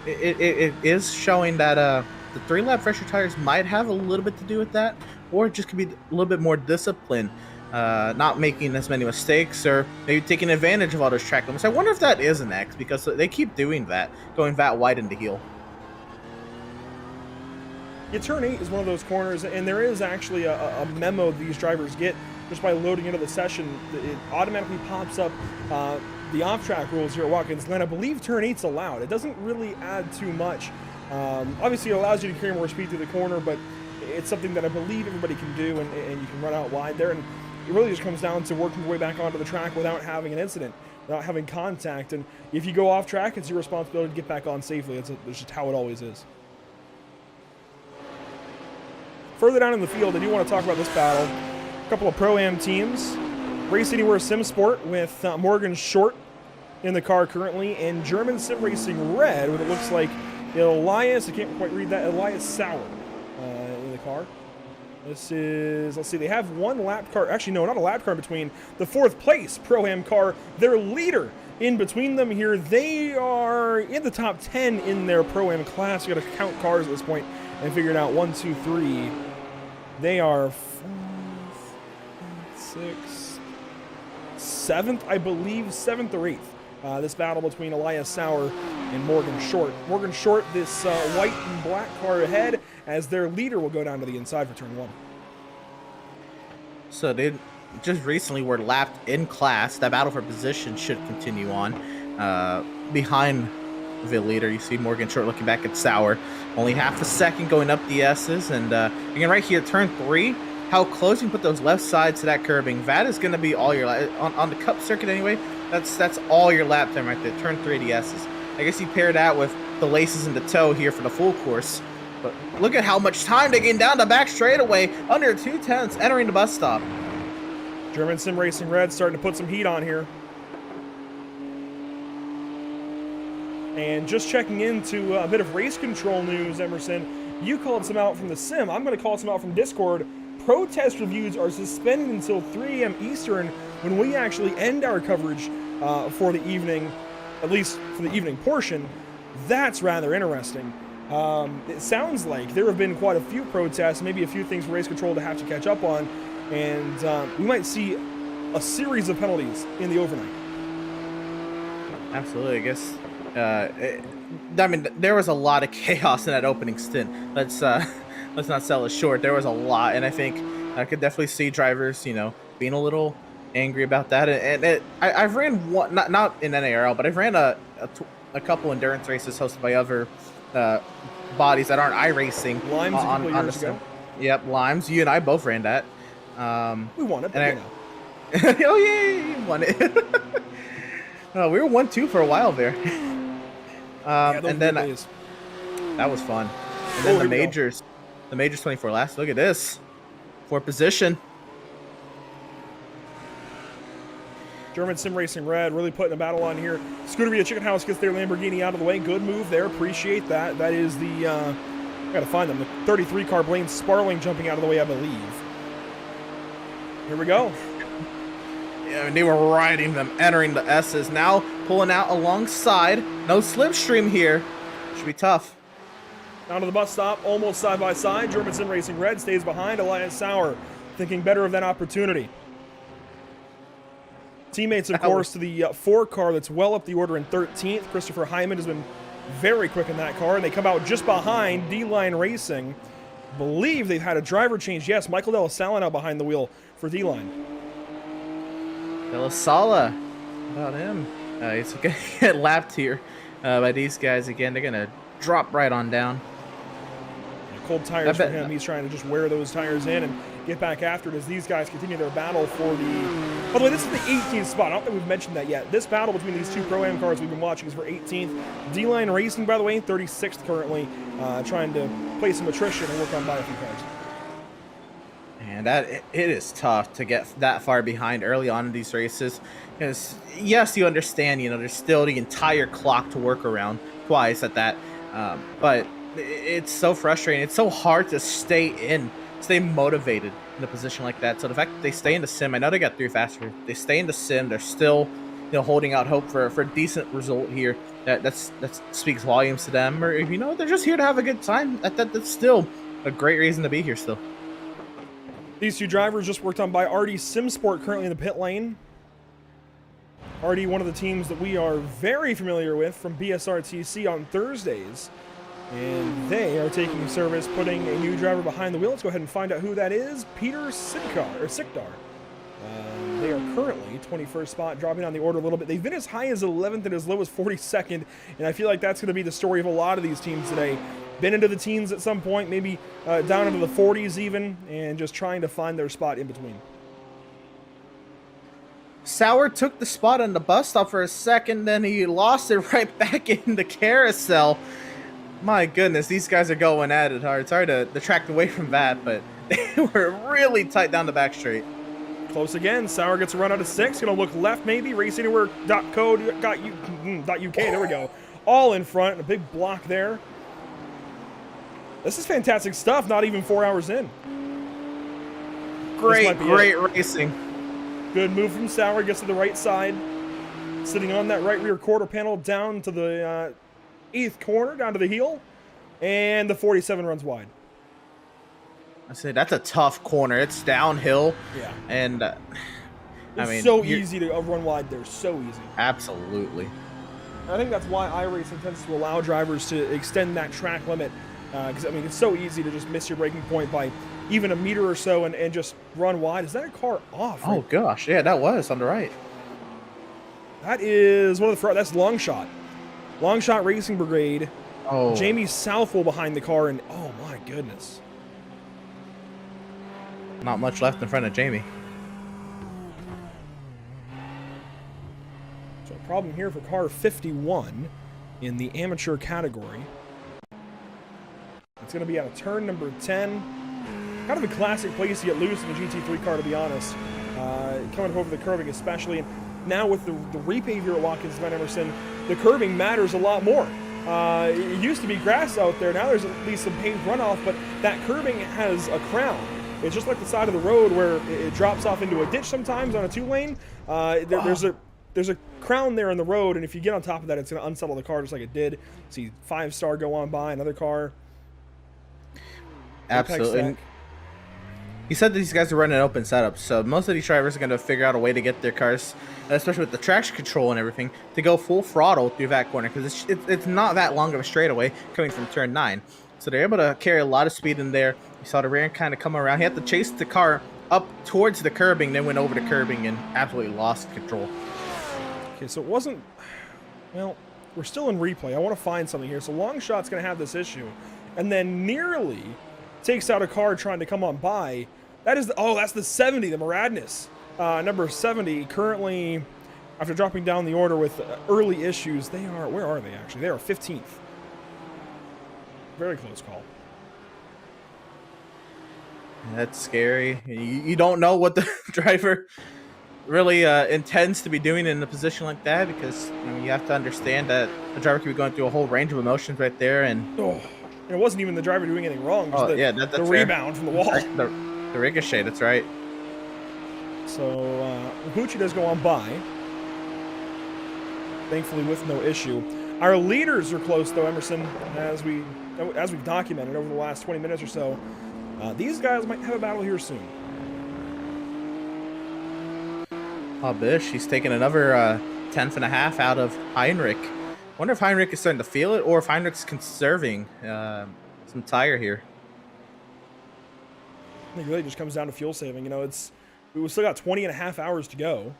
[SPEAKER 7] It is showing that the 3-lap fresher tires might have a little bit to do with that, or it just could be a little bit more discipline not making as many mistakes, or maybe taking advantage of all those track limits. I wonder if that is an X, because they keep doing that, going that wide into heel.
[SPEAKER 1] Yeah, turn 8 is one of those corners, and there is actually a memo these drivers get just by loading into the session. It automatically pops up the off-track rules here at Watkins Glen. I believe turn 8's allowed. It doesn't really add too much. Obviously, it allows you to carry more speed through the corner, but it's something that I believe everybody can do, and you can run out wide there. And it really just comes down to working your way back onto the track without having an incident, without having contact. And if you go off track, it's your responsibility to get back on safely. That's just how it always is. Further down in the field, I do want to talk about this battle. A couple of Pro-Am teams. Race Anywhere Sim Sport with Morgan Short in the car currently, and German Sim Racing Red with, it looks like, Elias, I can't quite read that, Elias Sauer in the car. This is, let's see, they have one lap car, actually no, not a lap car in between, the 4th place Pro-Am car, their leader in between them here. They are in the top 10 in their Pro-Am class. You got to count cars at this point and figure it out. 1, 2, 3. They are 4th, 6th, 7th, I believe, 7th or 8th. This battle between Elias Sauer and Morgan Short. Morgan Short, this white and black car ahead, as their leader will go down to the inside for turn 1.
[SPEAKER 7] So they just recently were lapped in class. That battle for position should continue on. Behind the leader, you see Morgan Short looking back at Sauer. Only half a second going up the S's. And again, right here, turn 3, how close you can put those left sides to that curbing. That is going to be all your on the Cup circuit anyway. That's all your lap time right there. Turn 3 of the S's. I guess you pair that with the laces in the toe here for the full course. But look at how much time they're getting down the back straightaway. Under 2/10 entering the bus stop.
[SPEAKER 1] German Sim Racing Red starting to put some heat on here. And just checking into a bit of race control news, Emerson. You called some out from the sim. I'm going to call some out from Discord. Protest reviews are suspended until 3 a.m. Eastern when we actually end our coverage for the evening, at least for the evening portion. That's rather interesting. It sounds like there have been quite a few protests, maybe a few things for race control to have to catch up on, and we might see a series of penalties in the overnight.
[SPEAKER 7] Absolutely, I guess. I mean, there was a lot of chaos in that opening stint. Let's not sell it short. There was a lot, and I think I could definitely see drivers, being a little angry about that. And I've ran one, not in NARL, but I've ran a couple endurance races hosted by other bodies that aren't iRacing.
[SPEAKER 1] Limes a couple years ago.
[SPEAKER 7] Yep, Limes. You and I both ran that.
[SPEAKER 1] We won it, but
[SPEAKER 7] oh yeah, you won it. We were 1-2 for a while there. And then that was fun. And then the majors 24 laps. Look at this, 4th position.
[SPEAKER 1] German Sim Racing Red really putting a battle on here. Scooter via Chicken House gets their Lamborghini out of the way. Good move there. Appreciate that. That is the I gotta find them. The 33 car Blaine Sparling jumping out of the way, I believe. Here we go.
[SPEAKER 7] Yeah, they were riding them, entering the S's. Now pulling out alongside. No slipstream here. Should be tough.
[SPEAKER 1] Down to the bus stop, almost side by side. German Sim Racing Red stays behind. Elias Sauer thinking better of that opportunity. Teammates, of course, to the 4 car that's well up the order in 13th. Christopher Hyman has been very quick in that car, and they come out just behind D-Line Racing. Believe they've had a driver change. Yes, Michael De La Sala now behind the wheel for D-Line.
[SPEAKER 7] De La Sala, about him. He's going to get lapped here by these guys again. They're going to drop right on down.
[SPEAKER 1] Cold tires for him. He's trying to just wear those tires in and get back after it as these guys continue their battle for the... By the way, this is the 18th spot. I don't think we've mentioned that yet. This battle between these 2 Pro-Am cars we've been watching is for 18th. D-Line Racing, by the way, 36th currently, trying to play some attrition and work on by a few cars.
[SPEAKER 7] And it is tough to get that far behind early on in these races. Because, yes, you understand, there's still the entire clock to work around twice at that. But it's so frustrating. It's so hard to stay motivated in a position like that. So the fact that they stay in the sim, I know they got 3 faster. They stay in the sim. They're still, holding out hope for a decent result here. That speaks volumes to them. Or they're just here to have a good time. That's still a great reason to be here still.
[SPEAKER 1] These two drivers just worked on by RD Simsport, currently in the pit lane. RD, one of the teams that we are very familiar with from BSRTC on Thursdays. And they are taking service, putting a new driver behind the wheel. Let's go ahead and find out who that is. Peter Sikdar. They are currently 21st spot, dropping down the order a little bit. They've been as high as 11th and as low as 42nd, and I feel like that's going to be the story of a lot of these teams today. Been into the teens at some point, maybe down into the 40s even, and just trying to find their spot in between.
[SPEAKER 7] Sauer took the spot on the bus stop for a second, then he lost it right back in the carousel. My goodness, these guys are going at it hard. It's hard to detract away from that, but they were really tight down the back straight.
[SPEAKER 1] Close again. Sauer gets a run out of 6. Going to look left maybe. Raceanywhere.co.uk. There we go. All in front. And a big block there. This is fantastic stuff. Not even 4 hours in.
[SPEAKER 7] Great racing.
[SPEAKER 1] Good move from Sauer. Gets to the right side. Sitting on that right rear quarter panel down to the 8th corner. Down to the heel. And the 47 runs wide.
[SPEAKER 7] I said that's a tough corner. It's downhill.
[SPEAKER 1] Yeah.
[SPEAKER 7] And I mean,
[SPEAKER 1] so easy to run wide there. So easy.
[SPEAKER 7] Absolutely.
[SPEAKER 1] I think that's why iRacing tends to allow drivers to extend that track limit. Because, I mean, it's so easy to just miss your braking point by even a meter or so and just run wide. Is that a car off?
[SPEAKER 7] Oh, gosh. Yeah, that was on the right.
[SPEAKER 1] That is one of the front. That's Longshot. Longshot Racing Brigade.
[SPEAKER 7] Oh.
[SPEAKER 1] Jamie Southwell behind the car. And, oh, my goodness.
[SPEAKER 7] Not much left in front of Jamie.
[SPEAKER 1] So a problem here for car 51 in the amateur category. It's going to be out of turn number 10. Kind of a classic place to get loose in a GT3 car, to be honest. Coming over the curbing especially. And now with the repave here at Watkins Glen Emerson, the curbing matters a lot more. It used to be grass out there. Now there's at least some paved runoff, but that curbing has a crown. It's just like the side of the road where it drops off into a ditch sometimes on a 2-lane. There's a crown there in the road, and if you get on top of that, it's going to unsettle the car just like it did. See 5-star go on by, another car.
[SPEAKER 7] Absolutely. And he said that these guys are running open setups, so most of these drivers are going to figure out a way to get their cars, especially with the traction control and everything, to go full throttle through that corner, because it's not that long of a straightaway coming from turn 9. So they're able to carry a lot of speed in there. You saw the rear kind of come around. He had to chase the car up towards the curbing, then went over the curbing and absolutely lost control.
[SPEAKER 1] Okay, so it wasn't... Well, we're still in replay. I want to find something here. So Longshot's going to have this issue. And then nearly takes out a car trying to come on by. That is... that's the 70, the Muradness. Number 70, currently, after dropping down the order with early issues, they are... Where are they, actually? They are 15th. Very close call.
[SPEAKER 7] That's scary. You don't know what the driver really intends to be doing in a position like that, because you have to understand that the driver could be going through a whole range of emotions right there. And
[SPEAKER 1] it wasn't even the driver doing anything wrong. Just the rebound from the wall.
[SPEAKER 7] The ricochet, that's right.
[SPEAKER 1] So Mapucci does go on by. Thankfully with no issue. Our leaders are close though, Emerson, as we've documented over the last 20 minutes or so. These guys might have a battle here soon.
[SPEAKER 7] Bish, he's taking another 10th and a half out of Heinrich. Wonder if Heinrich is starting to feel it, or if Heinrich's conserving some tire here.
[SPEAKER 1] I think it really just comes down to fuel saving. We still got 20 and a half hours to go.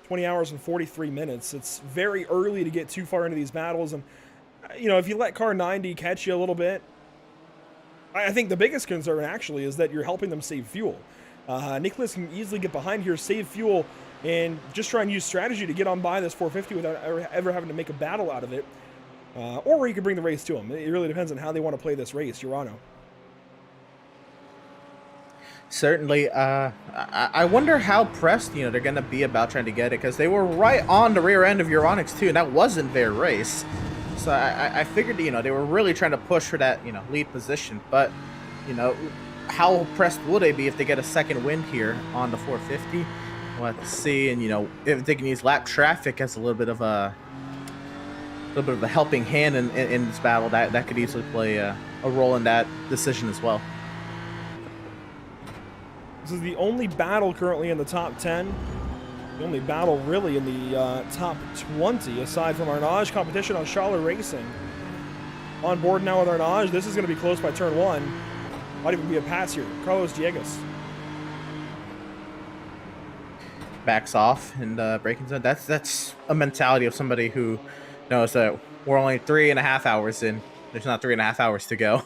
[SPEAKER 1] 20 hours and 43 minutes. It's very early to get too far into these battles, and if you let car 90 catch you a little bit, I think the biggest concern actually is that you're helping them save fuel. Nicholas can easily get behind here, save fuel, and just try and use strategy to get on by this 450 without ever having to make a battle out of it. Or you could bring the race to them. It really depends on how they want to play this race. Urano.
[SPEAKER 7] Certainly. I wonder how pressed they're going to be about trying to get it, because they were right on the rear end of Euronics too, and that wasn't their race. So I figured they were really trying to push for that lead position. But how pressed will they be if they get a second win here on the 450? We'll have to see. And if they can use lap traffic as a little bit of a helping hand in this battle, that could easily play a role in that decision as well.
[SPEAKER 1] This is the only battle currently in the top 10. The only battle really in the top 20, aside from Arnage. Competition on Charlotte Racing. On board now with Arnage. This is going to be close by turn 1. Might even be a pass here. Carlos Diegas.
[SPEAKER 7] Backs off and braking zone. That's a mentality of somebody who knows that we're only 3.5 hours in. There's not 3.5 hours to go.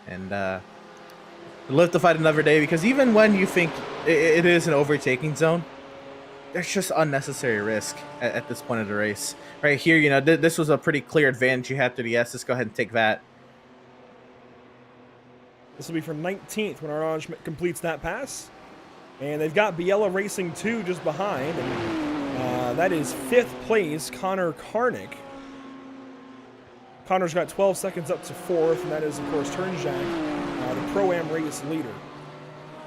[SPEAKER 7] And live to fight another day, because even when you think it is an overtaking zone, there's just unnecessary risk at this point of the race. Right here, you know, this was a pretty clear advantage you had to the S. Let's go ahead and take that.
[SPEAKER 1] This will be for 19th when Arnage completes that pass. And they've got Biella Racing 2 just behind. And that is 5th place, Connor Karnick. Connor's got 12 seconds up to 4th, and that is, of course, Turnjack, the Pro-Am race leader.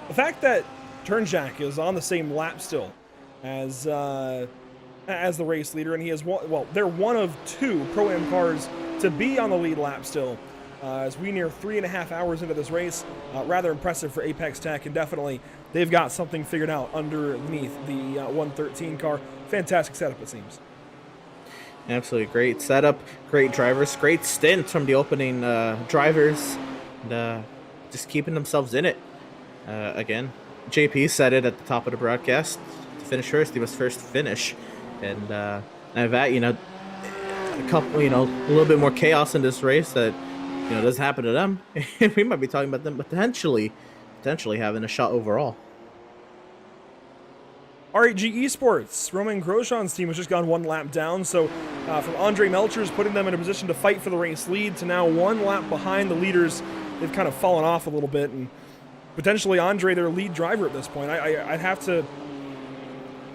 [SPEAKER 1] The fact that Turnjack is on the same lap still as the race leader, and he has one, well, they're one of 2 Pro-Am cars to be on the lead lap still. As we near 3.5 hours into this race, rather impressive for Apex Tech, and definitely they've got something figured out underneath the 113 car. Fantastic setup, it seems.
[SPEAKER 7] Absolutely great setup, great drivers, great stint from the opening drivers, and just keeping themselves in it. Again, JP said it at the top of the broadcast. To finish first, he must first finish, and that, you know, a couple, you know, a little bit more chaos in this race that, you know, doesn't happen to them. We might be talking about them potentially having a shot overall.
[SPEAKER 1] RHG Esports, Romain Grosjean's team has just gone 1 lap down, so from Andre Melchers putting them in a position to fight for the race lead to now 1 lap behind the leaders, they've kind of fallen off a little bit, and potentially Andre their lead driver at this point. I'd have to,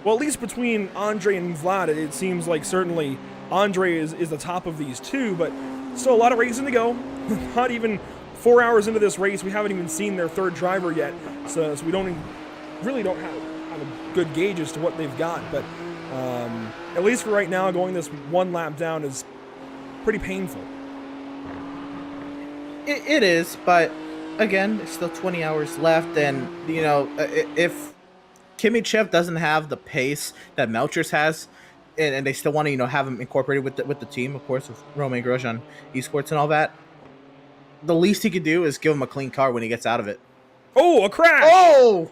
[SPEAKER 1] well, at least between Andre and Vlad, it seems like certainly Andre is the top of these 2, but still a lot of racing to go. Not even 4 hours into this race, we haven't even seen their 3rd driver yet, so we really don't have a good gauge as to what they've got, but at least for right now, going this 1 lap down is pretty painful.
[SPEAKER 7] It is, but again, there's still 20 hours left, and you know, if Kimichev doesn't have the pace that Melchers has, and they still want to, you know, have him incorporated with the team, of course, with Romain Grosjean Esports and all that, the least he could do is give him a clean car when he gets out of it.
[SPEAKER 1] Oh, a crash!
[SPEAKER 7] Oh!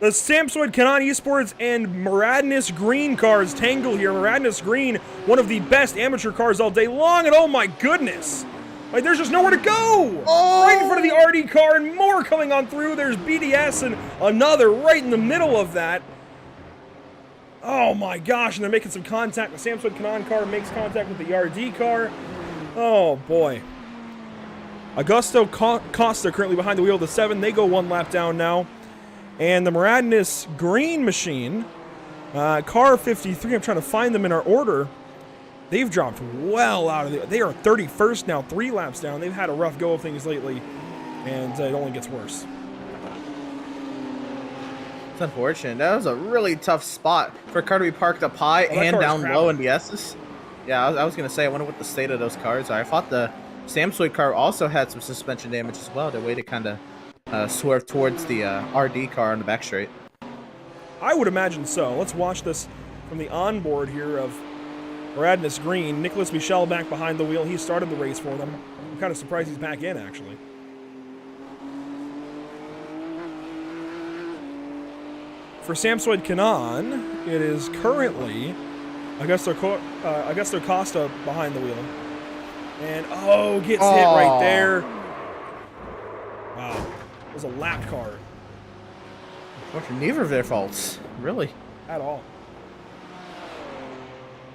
[SPEAKER 1] The Samsoid Canon Esports and Muradness Green cars tangle here. Muradness Green, one of the best amateur cars all day long, and oh my goodness! Like, there's just nowhere to go!
[SPEAKER 7] Oh!
[SPEAKER 1] Right in front of the RD car, and more coming on through. There's BDS and another right in the middle of that. Oh my gosh, and they're making some contact. The Samsoid Canon car makes contact with the RD car. Oh boy. Augusto Costa currently behind the wheel of the 7. They go 1 lap down now. And the Muradness Green machine, car 53, I'm trying to find them in our order. They've dropped well out of the, they are 31st now, 3 laps down. They've had a rough go of things lately, and it only gets worse.
[SPEAKER 7] It's unfortunate. That was a really tough spot for a car to be parked up high and down low in the S's. Yeah, I was going to say, I wonder what the state of those cars are. I thought the Samsoid car also had some suspension damage as well. The way to kind of swerve towards the RD car on the back straight.
[SPEAKER 1] I would imagine so. Let's watch this from the onboard here of Muradness Green. Nicholas Michel back behind the wheel. He started the race for them. I'm kind of surprised he's back in, actually. For Samsoid Canon, it is currently Augusto Costa behind the wheel. And, oh, gets hit right there. Wow. It was a lap car.
[SPEAKER 7] Neither of their faults, really.
[SPEAKER 1] At all.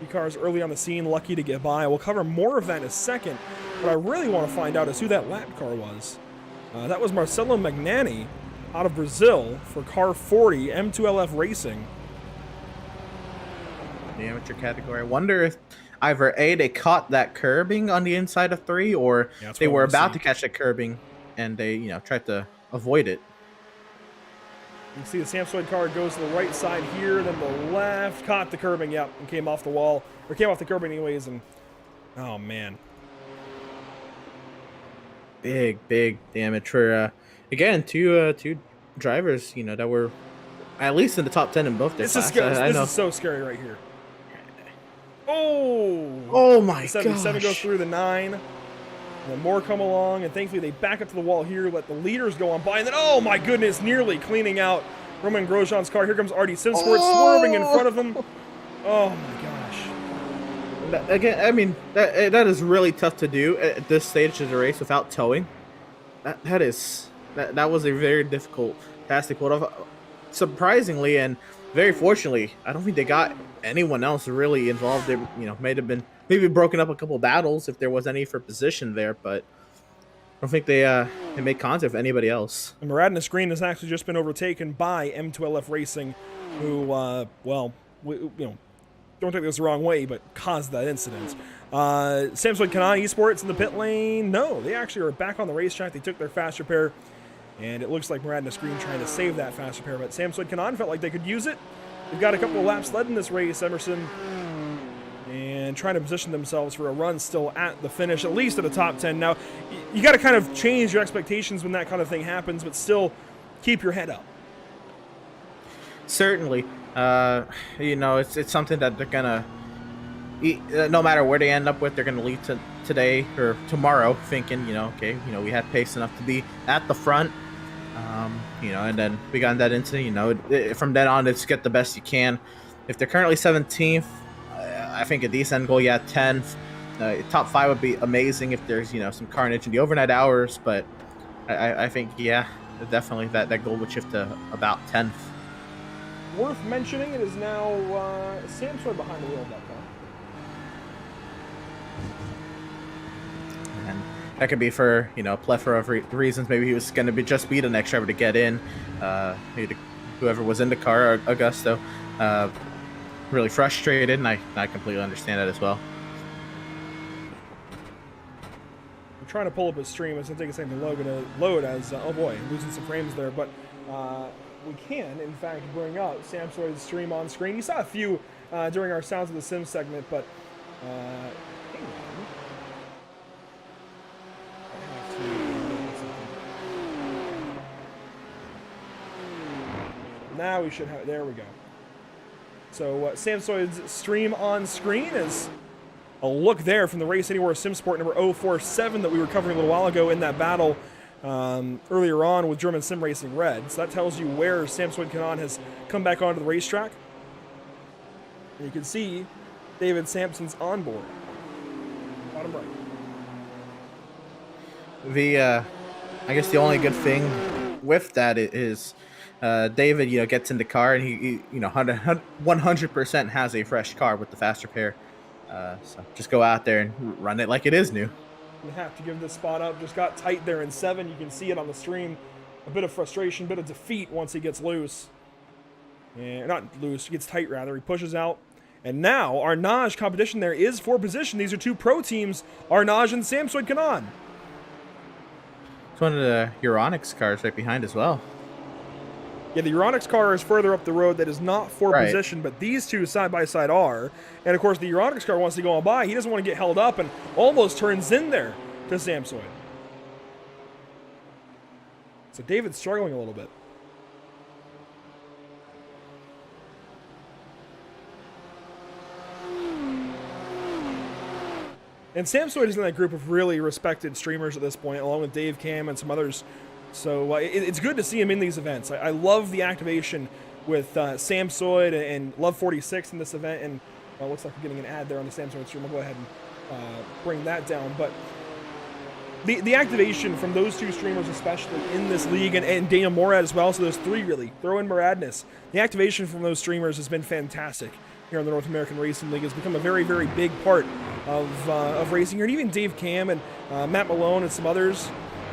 [SPEAKER 1] cars early on the scene, lucky to get by. We'll cover more of that in a second. What I really want to find out is who that lap car was. That was Marcelo Magnani out of Brazil for car 40, M2LF Racing.
[SPEAKER 7] The amateur category. I wonder if either A, they caught that curbing on the inside of 3, or they were about to catch that curbing and they, tried to avoid it.
[SPEAKER 1] You can see the Samsoid car goes to the right side here, then the left, caught the curbing, yep, and came off the wall, or came off the curbing anyways, and oh man. Big
[SPEAKER 7] Big damage for, again, two drivers, that were at least in the top 10 in both their
[SPEAKER 1] This is
[SPEAKER 7] classes.
[SPEAKER 1] scary. This is so scary right here. Oh!
[SPEAKER 7] Oh my
[SPEAKER 1] The 77 goes
[SPEAKER 7] gosh.
[SPEAKER 1] through the 9. And then more come along, and thankfully they back up to the wall here, let the leaders go on by, and then, oh my goodness, nearly cleaning out Roman Grosjean's car. Here comes RD Simsport swerving in front of him. Oh my gosh.
[SPEAKER 7] Again, I mean, that is really tough to do at this stage of the race without towing. That was a very difficult task to pull off. Surprisingly and very fortunately, I don't think they got anyone else really involved. They, may have been maybe broken up a couple battles if there was any for position there, but I don't think they made contact with anybody else.
[SPEAKER 1] And Muradin Green has actually just been overtaken by M2LF Racing, who, don't take this the wrong way, but caused that incident. Samsung Kanan Esports in the pit lane. No, they actually are back on the racetrack. They took their fast repair, and it looks like Muradin Green trying to save that fast repair, but Samsung Kanan felt like they could use it. They've got a couple of laps led in this race, Emerson, and trying to position themselves for a run still at the finish, at least at the top 10. Now, you got to kind of change your expectations when that kind of thing happens, but still keep your head up.
[SPEAKER 7] Certainly. It's something that they're gonna, no matter where they end up with, they're gonna leave to today or tomorrow thinking, we had pace enough to be at the front, and then we got that incident. From then on, it's get the best you can. If they're currently 17th, I think a decent goal, 10th. Top 5 would be amazing if there's some carnage in the overnight hours, but I think definitely that goal would shift to about 10th.
[SPEAKER 1] Worth mentioning, it is now Samsung behind the wheel of that car.
[SPEAKER 7] And that could be for, a plethora of reasons. Maybe he was going to just be the next driver to get in. Maybe whoever was in the car, Augusto, really frustrated, and I completely understand that as well.
[SPEAKER 1] I'm trying to pull up his stream. It's going to take a second to load as, oh boy, losing some frames there, but we can, in fact, bring up Samsoid's stream on screen. You saw a few during our Sounds of the Sims segment, but hang on. Now we should have, there we go. So Samsoid's stream on screen is a look there from the Race Anywhere SimSport number 047 that we were covering a little while ago in that battle earlier on with German Sim Racing Red. So that tells you where Samsung Kanan has come back onto the racetrack. And you can see David Sampson's on board. Bottom right.
[SPEAKER 7] I guess the only good thing with that is David, gets in the car and he 100% has a fresh car with the fast repair. So just go out there and run it like it is new.
[SPEAKER 1] You have to give this spot up. Just got tight there in 7. You can see it on the stream. A bit of frustration, a bit of defeat once he gets loose. And not loose, he gets tight rather. He pushes out. And now our Naj competition there is for position. These are two pro teams, Arnaj and Samsoid Kanan.
[SPEAKER 7] It's one of the Euronics cars right behind as well.
[SPEAKER 1] Yeah, the Euronics car is further up the road. That is not for
[SPEAKER 7] Right.
[SPEAKER 1] position, but these two side by side are. And of course, the Euronics car wants to go on by. He doesn't want to get held up and almost turns in there to Samsoid. So David's struggling a little bit. And Samsoid is in that group of really respected streamers at this point, along with Dave Cam and some others. So it's good to see him in these events. I love the activation with Samsoid and Love 46 in this event. And looks like we're getting an ad there on the Samsoid stream. I'll go ahead and bring that down. But the activation from those two streamers, especially in this league, and Dana Morad as well, so those three really, throw in Muradness. The activation from those streamers has been fantastic here in the North American Racing League. It's become a very, very big part of racing here. And even Dave Cam and Matt Malone and some others,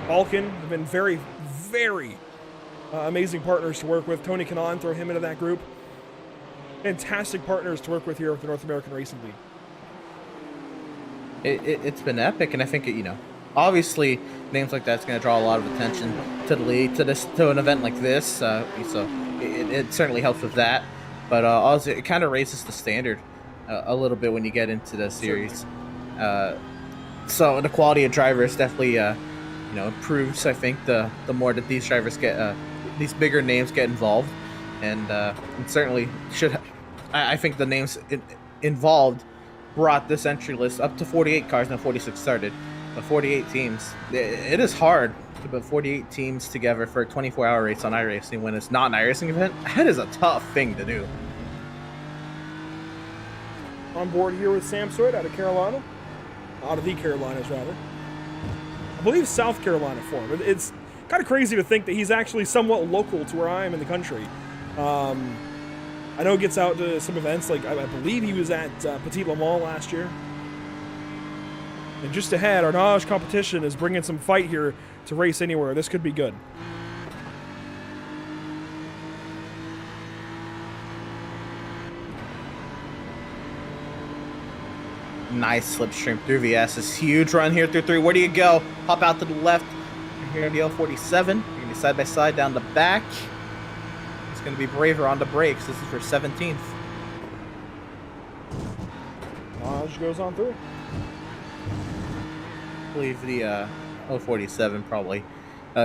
[SPEAKER 1] Balkan, have been very, very amazing partners to work with. Tony Kanan, throw him into that group. Fantastic partners to work with here with the North American Racing League.
[SPEAKER 7] It's been epic, and I think obviously names like that's going to draw a lot of attention to the league, to an event like this. So it certainly helps with that. But also it kind of raises the standard a little bit when you get into the series. So the quality of drivers definitely improves. I think the more that these drivers get these bigger names get involved, and certainly should. I think the names involved brought this entry list up to 48 cars, now 46 started, but 48 teams. It is hard to put 48 teams together for a 24-hour race on iRacing when it's not an iRacing event. That is a tough thing to do.
[SPEAKER 1] On board here with Sam Sweat out of Carolina, out of the Carolinas rather. I believe South Carolina for him. It's kind of crazy to think that he's actually somewhat local to where I am in the country. I know he gets out to some events, like I believe he was at Petit Le Mans last year. And just ahead, our Naj competition is bringing some fight here to race anywhere. This could be good.
[SPEAKER 7] Nice slipstream through VS. This huge run here through 3. Where do you go? Hop out to the left. You're here in the L47. You're going to be side by side down the back. It's going to be Braver on the brakes. This is for 17th.
[SPEAKER 1] Naj goes on through.
[SPEAKER 7] I believe the L47 probably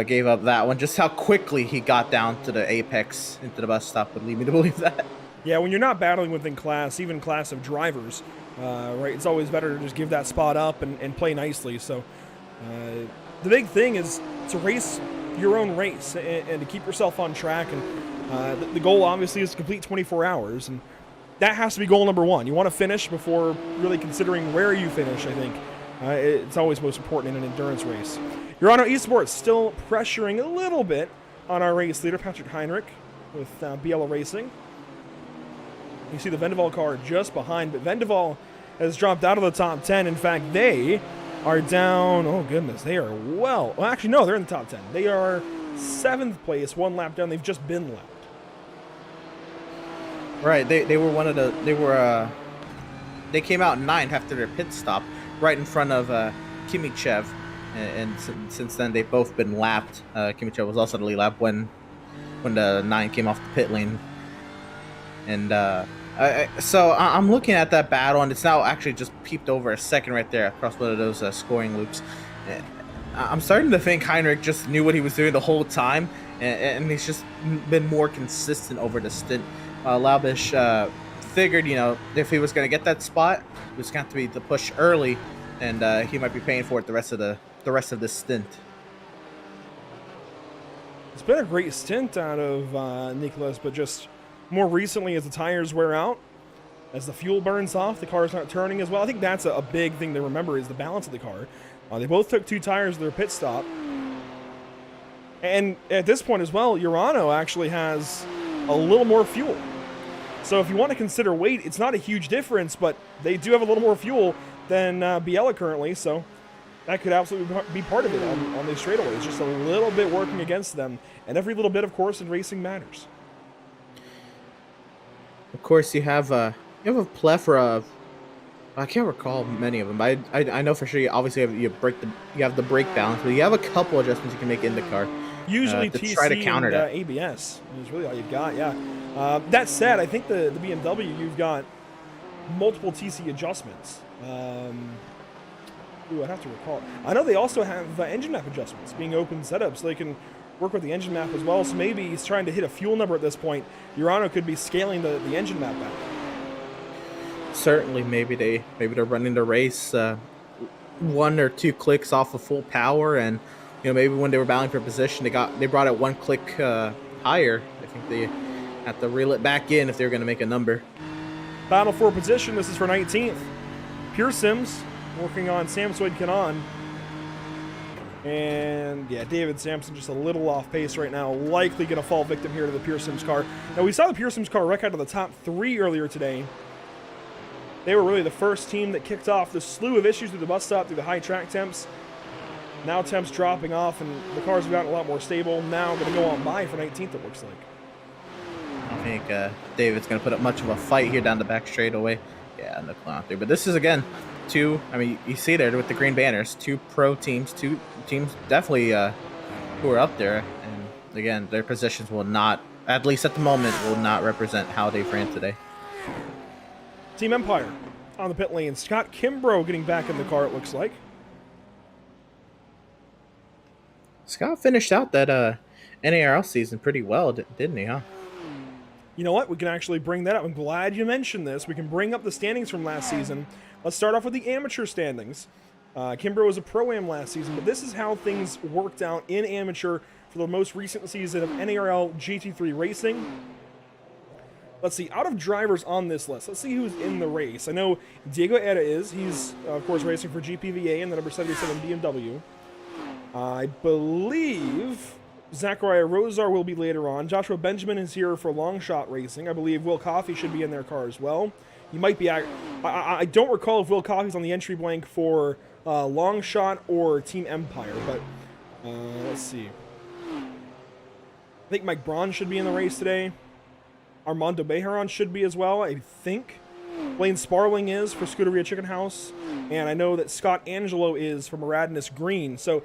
[SPEAKER 7] gave up that one. Just how quickly he got down to the apex into the bus stop would lead me to believe that.
[SPEAKER 1] Yeah, when you're not battling within class, even class of drivers, right, it's always better to just give that spot up and play nicely. So the big thing is to race your own race and to keep yourself on track. And the goal, obviously, is to complete 24 hours. And that has to be goal number one. You want to finish before really considering where you finish, I think. It's always most important in an endurance race. Urano Esports still pressuring a little bit on our race leader, Patrick Heinrich, with Biela Racing. You see the Vendaval car just behind, but Vendaval has dropped out of the top 10. In fact, they are down, oh goodness, they are well, actually no, they're in the top 10. They are 7th place, 1 lap down. They've just been lapped.
[SPEAKER 7] Right, they were one of the, they came out 9th after their pit stop, right in front of Kimichev, and since then they've both been lapped. Kimichev was also the lead lap when the 9 came off the pit lane. And so I'm looking at that battle, and it's now actually just peeped over a second right there across one of those scoring loops. I'm starting to think Heinrich just knew what he was doing the whole time, and he's just been more consistent over the stint. Laubish figured, if he was going to get that spot, it was going to have to be the push early, and he might be paying for it the rest of the stint.
[SPEAKER 1] It's been a great stint out of Nicholas, but just more recently, as the tires wear out, as the fuel burns off, the car's not turning as well. I think that's a big thing to remember is the balance of the car. They both took 2 tires to their pit stop. And at this point as well, Urano actually has a little more fuel. So if you want to consider weight, it's not a huge difference, but they do have a little more fuel than Biela currently, so that could absolutely be part of it on these straightaways. Just a little bit working against them, and every little bit, of course, in racing matters.
[SPEAKER 7] Of course, you have a plethora of, I can't recall many of them, but I know for sure you obviously have the brake balance, but you have a couple adjustments you can make in the car.
[SPEAKER 1] Usually
[SPEAKER 7] to
[SPEAKER 1] TC
[SPEAKER 7] try to counter
[SPEAKER 1] and
[SPEAKER 7] that.
[SPEAKER 1] ABS is really all you've got, yeah. That said, I think the BMW, you've got multiple TC adjustments. I'd have to recall. I know they also have engine map adjustments being open setup, so they can work with the engine map as well. So maybe he's trying to hit a fuel number at this point. Urano could be scaling the engine map back.
[SPEAKER 7] Certainly, maybe they're running the race 1 or 2 clicks off of full power, and maybe when they were battling for position, they brought it 1 click higher. I think they have to reel it back in if they're going to make a number.
[SPEAKER 1] Battle for position. This is for 19th. Pure Sims working on Sam Swaid Kanan. And yeah, David Sampson just a little off pace right now. Likely going to fall victim here to the Pure Sims car. Now, we saw the Pure Sims car wreck out of the top 3 earlier today. They were really the first team that kicked off the slew of issues through the bus stop, through the high track temps. Now temps dropping off, and the cars have gotten a lot more stable. Now going to go on by for 19th, it looks like.
[SPEAKER 7] I don't think David's going to put up much of a fight here down the back straightaway. Yeah, no clown out there. But this is, again, you see there with the green banners, 2 pro teams, 2 teams definitely who are up there. And, again, their positions will not, at least at the moment, will not represent how they've ran today.
[SPEAKER 1] Team Empire on the pit lane. Scott Kimbrough getting back in the car, it looks like.
[SPEAKER 7] Scott finished out that NARL season pretty well, didn't he, huh?
[SPEAKER 1] You know what? We can actually bring that up. I'm glad you mentioned this. We can bring up the standings from last season. Let's start off with the amateur standings. Kimbrough was a Pro-Am last season, but this is how things worked out in amateur for the most recent season of NARL GT3 Racing. Let's see, out of drivers on this list, let's see who's in the race. I know Diego Eda is. He's, of course, racing for GPVA in the number 77 BMW. I believe Zachariah Rosar will be later on. Joshua Benjamin is here for long shot racing. I believe Will Coffey should be in their car as well. He might be. I don't recall if Will Coffey's on the entry blank for long shot or Team Empire, but let's see. I think Mike Braun should be in the race today. Armando Bejaron should be as well, I think. Blaine Sparling is for Scuderia Chicken House. And I know that Scott Angelo is from Radness Green. So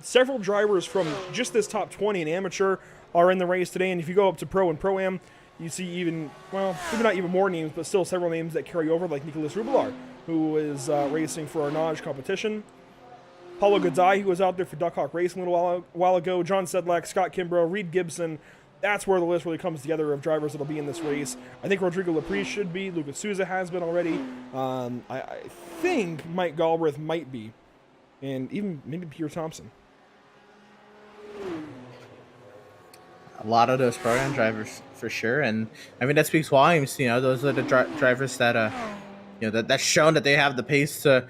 [SPEAKER 1] several drivers from just this top 20 in amateur are in the race today. And if you go up to Pro and Pro-Am, you see even, well, maybe not even more names, but still several names that carry over, like Nicolas Rubelar, who is racing for our Naj competition. Paulo Godai, who was out there for Duck Hawk Racing a little while ago. John Sedlak, Scott Kimbrough, Reed Gibson. That's where the list really comes together of drivers that'll be in this race. I think Rodrigo Laprise should be. Lucas Souza has been already. I think Mike Galbraith might be. And even maybe Pierre Thompson.
[SPEAKER 7] A lot of those program drivers for sure, and I mean that speaks volumes. You know, those are the drivers that you know, that's shown that they have the pace to,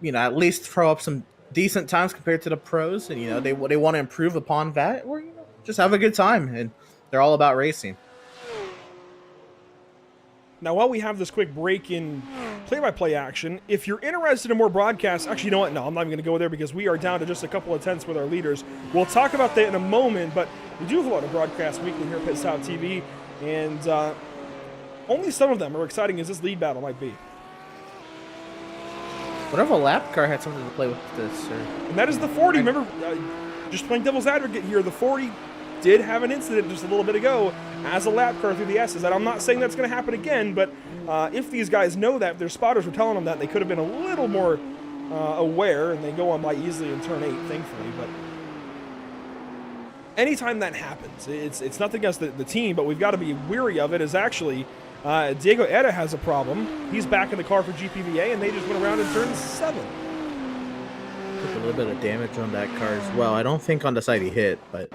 [SPEAKER 7] you know, at least throw up some decent times compared to the pros, and you know they want to improve upon that, or you know, just have a good time, and they're all about racing.
[SPEAKER 1] Now, while we have this quick break in play-by-play action, if you're interested in more broadcasts, actually, you know what? No, I'm not even going to go there because we are down to just a couple of tenths with our leaders. We'll talk about that in a moment, but we do have a lot of broadcasts weekly here at Pit Stop TV, and only some of them are exciting as this lead battle might be.
[SPEAKER 7] Whatever lap car had something to play with this, sir.
[SPEAKER 1] And that is the 40. Remember, just playing devil's advocate here, the 40 did have an incident just a little bit ago as a lap car through the S's. And I'm not saying that's going to happen again, but if these guys know that, if their spotters were telling them that, they could have been a little more aware, and they go on by easily in turn 8, thankfully. But anytime that happens, it's nothing against the team, but we've got to be weary of it, is actually Diego Eda has a problem. He's back in the car for GPVA, and they just went around in turn 7.
[SPEAKER 7] Took a little bit of damage on that car as well. I don't think on the side he hit, but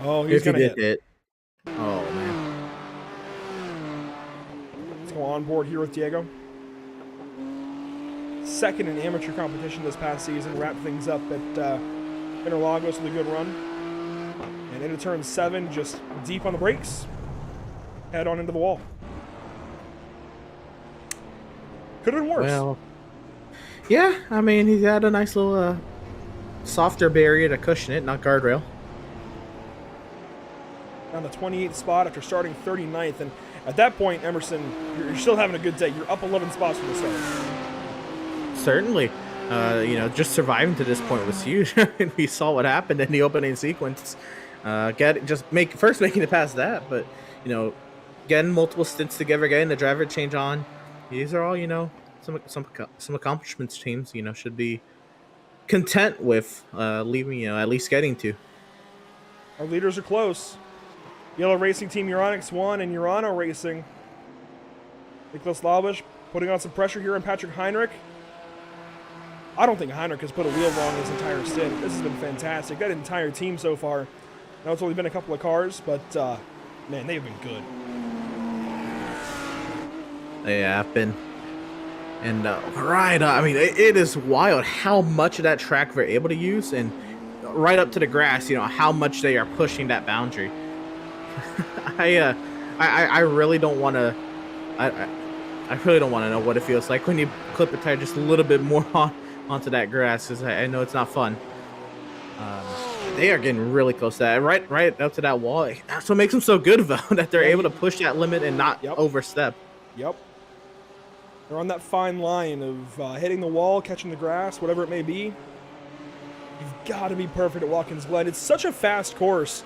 [SPEAKER 1] oh, he's
[SPEAKER 7] if he
[SPEAKER 1] gonna
[SPEAKER 7] did hit. Oh man.
[SPEAKER 1] Let's go on board here with Diego. Second in amateur competition this past season. Wrapped things up at Interlagos with a good run. And into turn 7, just deep on the brakes. Head on into the wall. Could have been worse.
[SPEAKER 7] Well, yeah, I mean, he had a nice little softer barrier to cushion it, not guardrail.
[SPEAKER 1] On the 28th spot after starting 39th. And at that point, Emerson, you're still having a good day. You're up 11 spots from the start.
[SPEAKER 7] Certainly. You know, just surviving to this point was huge. And we saw what happened in the opening sequence. First making it past that, but, you know, getting multiple stints together, getting the driver change on. These are all, you know, some accomplishments teams, you know, should be content with leaving, you know, at least getting to.
[SPEAKER 1] Our leaders are close. Yellow Racing Team Euronics 1 and Urano Racing. Nicholas Labish putting on some pressure here on Patrick Heinrich. I don't think Heinrich has put a wheel wrong his entire stint. This has been fantastic. That entire team so far. I know it's only been a couple of cars, but man, they've been good.
[SPEAKER 7] They have been. And I mean, it is wild how much of that track they're able to use, and right up to the grass, you know, how much they are pushing that boundary. I really don't want to. I really don't want to know what it feels like when you clip a tire just a little bit more onto that grass, because I know it's not fun. They are getting really close to that, right up to that wall. That's what makes them so good, though, that they're able to push that limit and not overstep.
[SPEAKER 1] Yep. They're on that fine line of hitting the wall, catching the grass, whatever it may be. You've got to be perfect at Watkins Glen. It's such a fast course.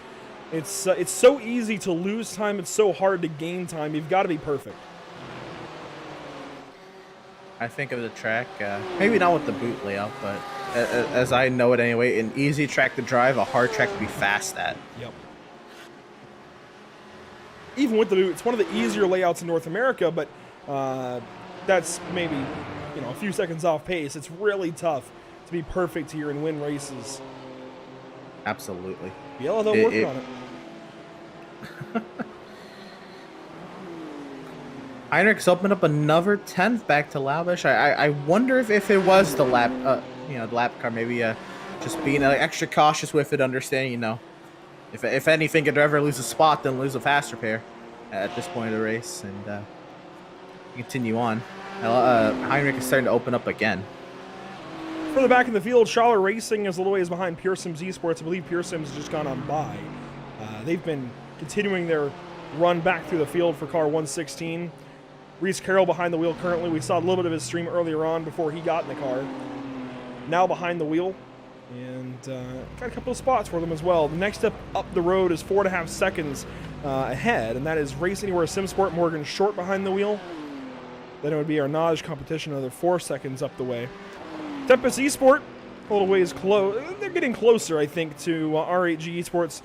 [SPEAKER 1] It's so easy to lose time. It's so hard to gain time. You've got to be perfect.
[SPEAKER 7] I think of the track, maybe not with the boot layout, but as I know it anyway, an easy track to drive, a hard track to be fast at.
[SPEAKER 1] Yep. Even with the boot, it's one of the easier layouts in North America, but that's maybe, you know, a few seconds off pace. It's really tough to be perfect here and win races.
[SPEAKER 7] Absolutely.
[SPEAKER 1] Yellow, though, working on it.
[SPEAKER 7] Heinrich's opened up another 10th back to Laubish. I wonder if it was the lap, the lap car, maybe just being extra cautious with it, understanding, you know, if anything could ever lose a spot, then lose a faster pair at this point of the race, and continue on. Heinrich is starting to open up again.
[SPEAKER 1] Further back in the field, Schaller Racing is a little ways behind Pure Sims Esports. I believe Pure Sims has just gone on by. They've been continuing their run back through the field for car 116. Reese Carroll behind the wheel currently. We saw a little bit of his stream earlier on before he got in the car. Now behind the wheel. And got a couple of spots for them as well. The next step up the road is 4.5 seconds ahead, and that is Race Anywhere SimSport. Morgan Short behind the wheel. Then it would be our Naj competition, another 4 seconds up the way. Tempest Esport, a little ways close. They're getting closer, I think, to R8G Esports.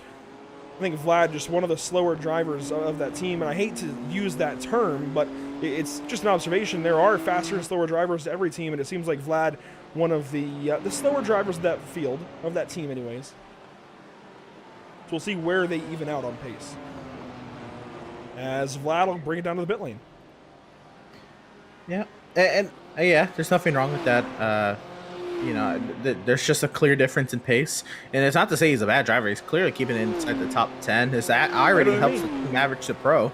[SPEAKER 1] I think Vlad just one of the slower drivers of that team, and I hate to use that term, but it's just an observation. There are faster and slower drivers to every team, and it seems like Vlad, one of the slower drivers of that field, of that team anyways. So we'll see where they even out on pace. As Vlad will bring it down to the pit lane.
[SPEAKER 7] Yeah, and yeah, there's nothing wrong with that. You know, there's just a clear difference in pace, and it's not to say he's a bad driver. He's clearly keeping it inside the top 10. His already helps the team average to pro.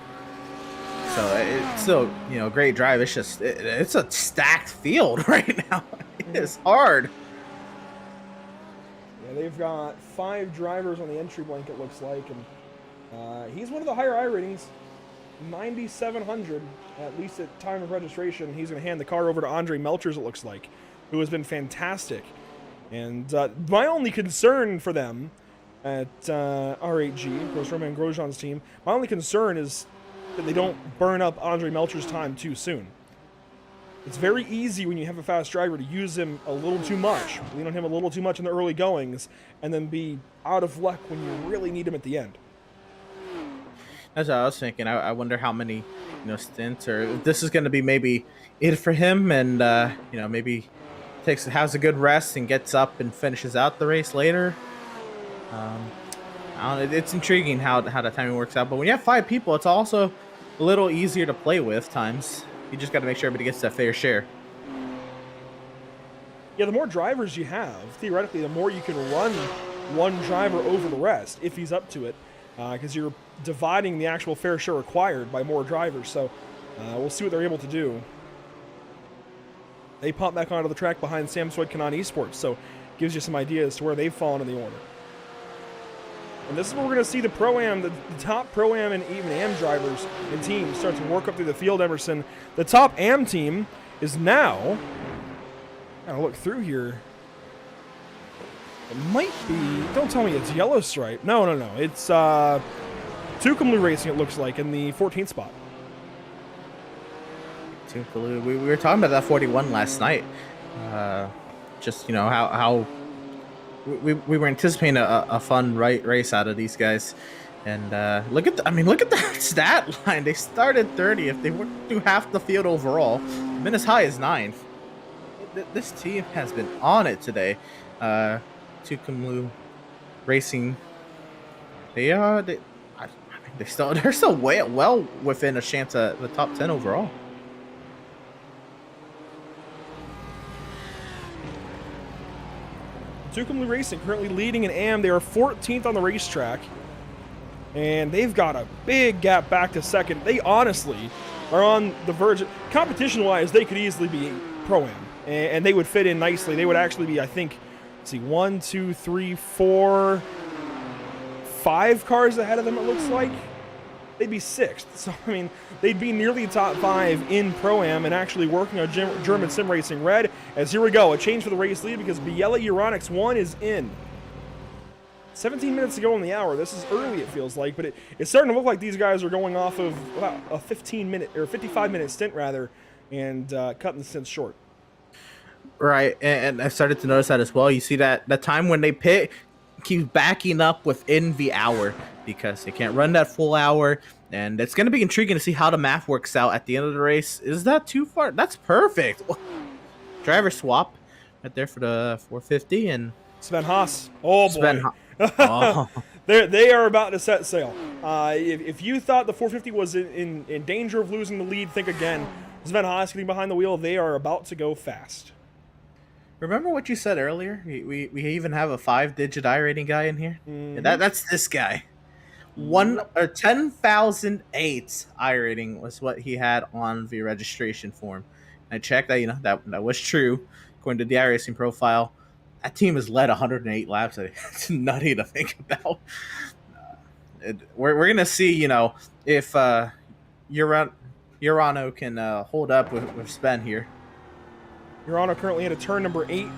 [SPEAKER 7] So it's still, you know, great drive. It's just it's a stacked field right now. It is hard.
[SPEAKER 1] Yeah, they've got 5 drivers on the entry blank, it looks like, and he's one of the higher I ratings, 9,700 at least at time of registration. He's going to hand the car over to Andre Melchers, it looks like, who has been fantastic. And my only concern for them at R8G, of course, Roman Grosjean's team, my only concern is that they don't burn up Andre Melchers' time too soon. It's very easy when you have a fast driver to use him a little too much, lean on him a little too much in the early goings, and then be out of luck when you really need him at the end.
[SPEAKER 7] That's what I was thinking. I wonder how many, you know, stints, or if this is going to be maybe it for him, and you know, maybe has a good rest and gets up and finishes out the race later. I don't know, it's intriguing how the timing works out. But when you have 5 people, it's also a little easier to play with times. You just got to make sure everybody gets that fair share.
[SPEAKER 1] Yeah, the more drivers you have, theoretically, the more you can run one driver over the rest if he's up to it, because you're dividing the actual fair share required by more drivers. So we'll see what they're able to do. They pop back onto the track behind Sam Swed Kanan Esports, so gives you some ideas to where they've fallen in the order. And this is where we're going to see the Pro-Am, the top Pro-Am and even Am drivers and teams start to work up through the field, Emerson. The top Am team is now, I'll look through here, it might be, don't tell me it's Yellow Stripe. No, it's Tucumlu Racing, it looks like, in the 14th spot.
[SPEAKER 7] We were talking about that 41 last night. Just, you know, how we were anticipating a fun race out of these guys. And look at that stat line. They started 30th. They went through half the field overall. Been as high as 9th. This team has been on it today. Tucumlu Racing. They're still well within a chance at the top 10 overall.
[SPEAKER 1] Tucumlu Racing currently leading in AM. They are 14th on the racetrack, and they've got a big gap back to second. They honestly are on the verge. Competition-wise, they could easily be Pro-Am, and they would fit in nicely. They would actually be, I think, let's see, 1, 2, 3, 4, 5 cars ahead of them, it looks like. They'd be 6th. So, I mean, they'd be nearly top 5 in Pro-Am and actually working on German Sim Racing Red. As here we go, a change for the race lead because Biella Euronics 1 is in. 17 minutes to go in the hour. This is early, it feels like, but it's starting to look like these guys are going off of about a 15-minute or 55-minute stint rather, and cutting the stints short.
[SPEAKER 7] Right, and I started to notice that as well. You see that the time when they pit keeps backing up within the hour because they can't run that full hour, and it's going to be intriguing to see how the math works out at the end of the race. Is that too far? That's perfect. Driver swap right there for the 450, and
[SPEAKER 1] Sven Haas. Oh, boy.
[SPEAKER 7] Sven oh.
[SPEAKER 1] They are about to set sail. If you thought the 450 was in danger of losing the lead, think again. Sven Haas getting behind the wheel. They are about to go fast.
[SPEAKER 7] Remember what you said earlier? We even have a 5-digit iRating guy in here.
[SPEAKER 1] Mm-hmm.
[SPEAKER 7] That's this guy. 10,008 iRating was what he had on the registration form. I checked that that was true according to the iRacing profile. That team has led 108 laps. It's nutty to think about. We're gonna see if Urano can hold up with Sven here.
[SPEAKER 1] Urano currently into turn number 8.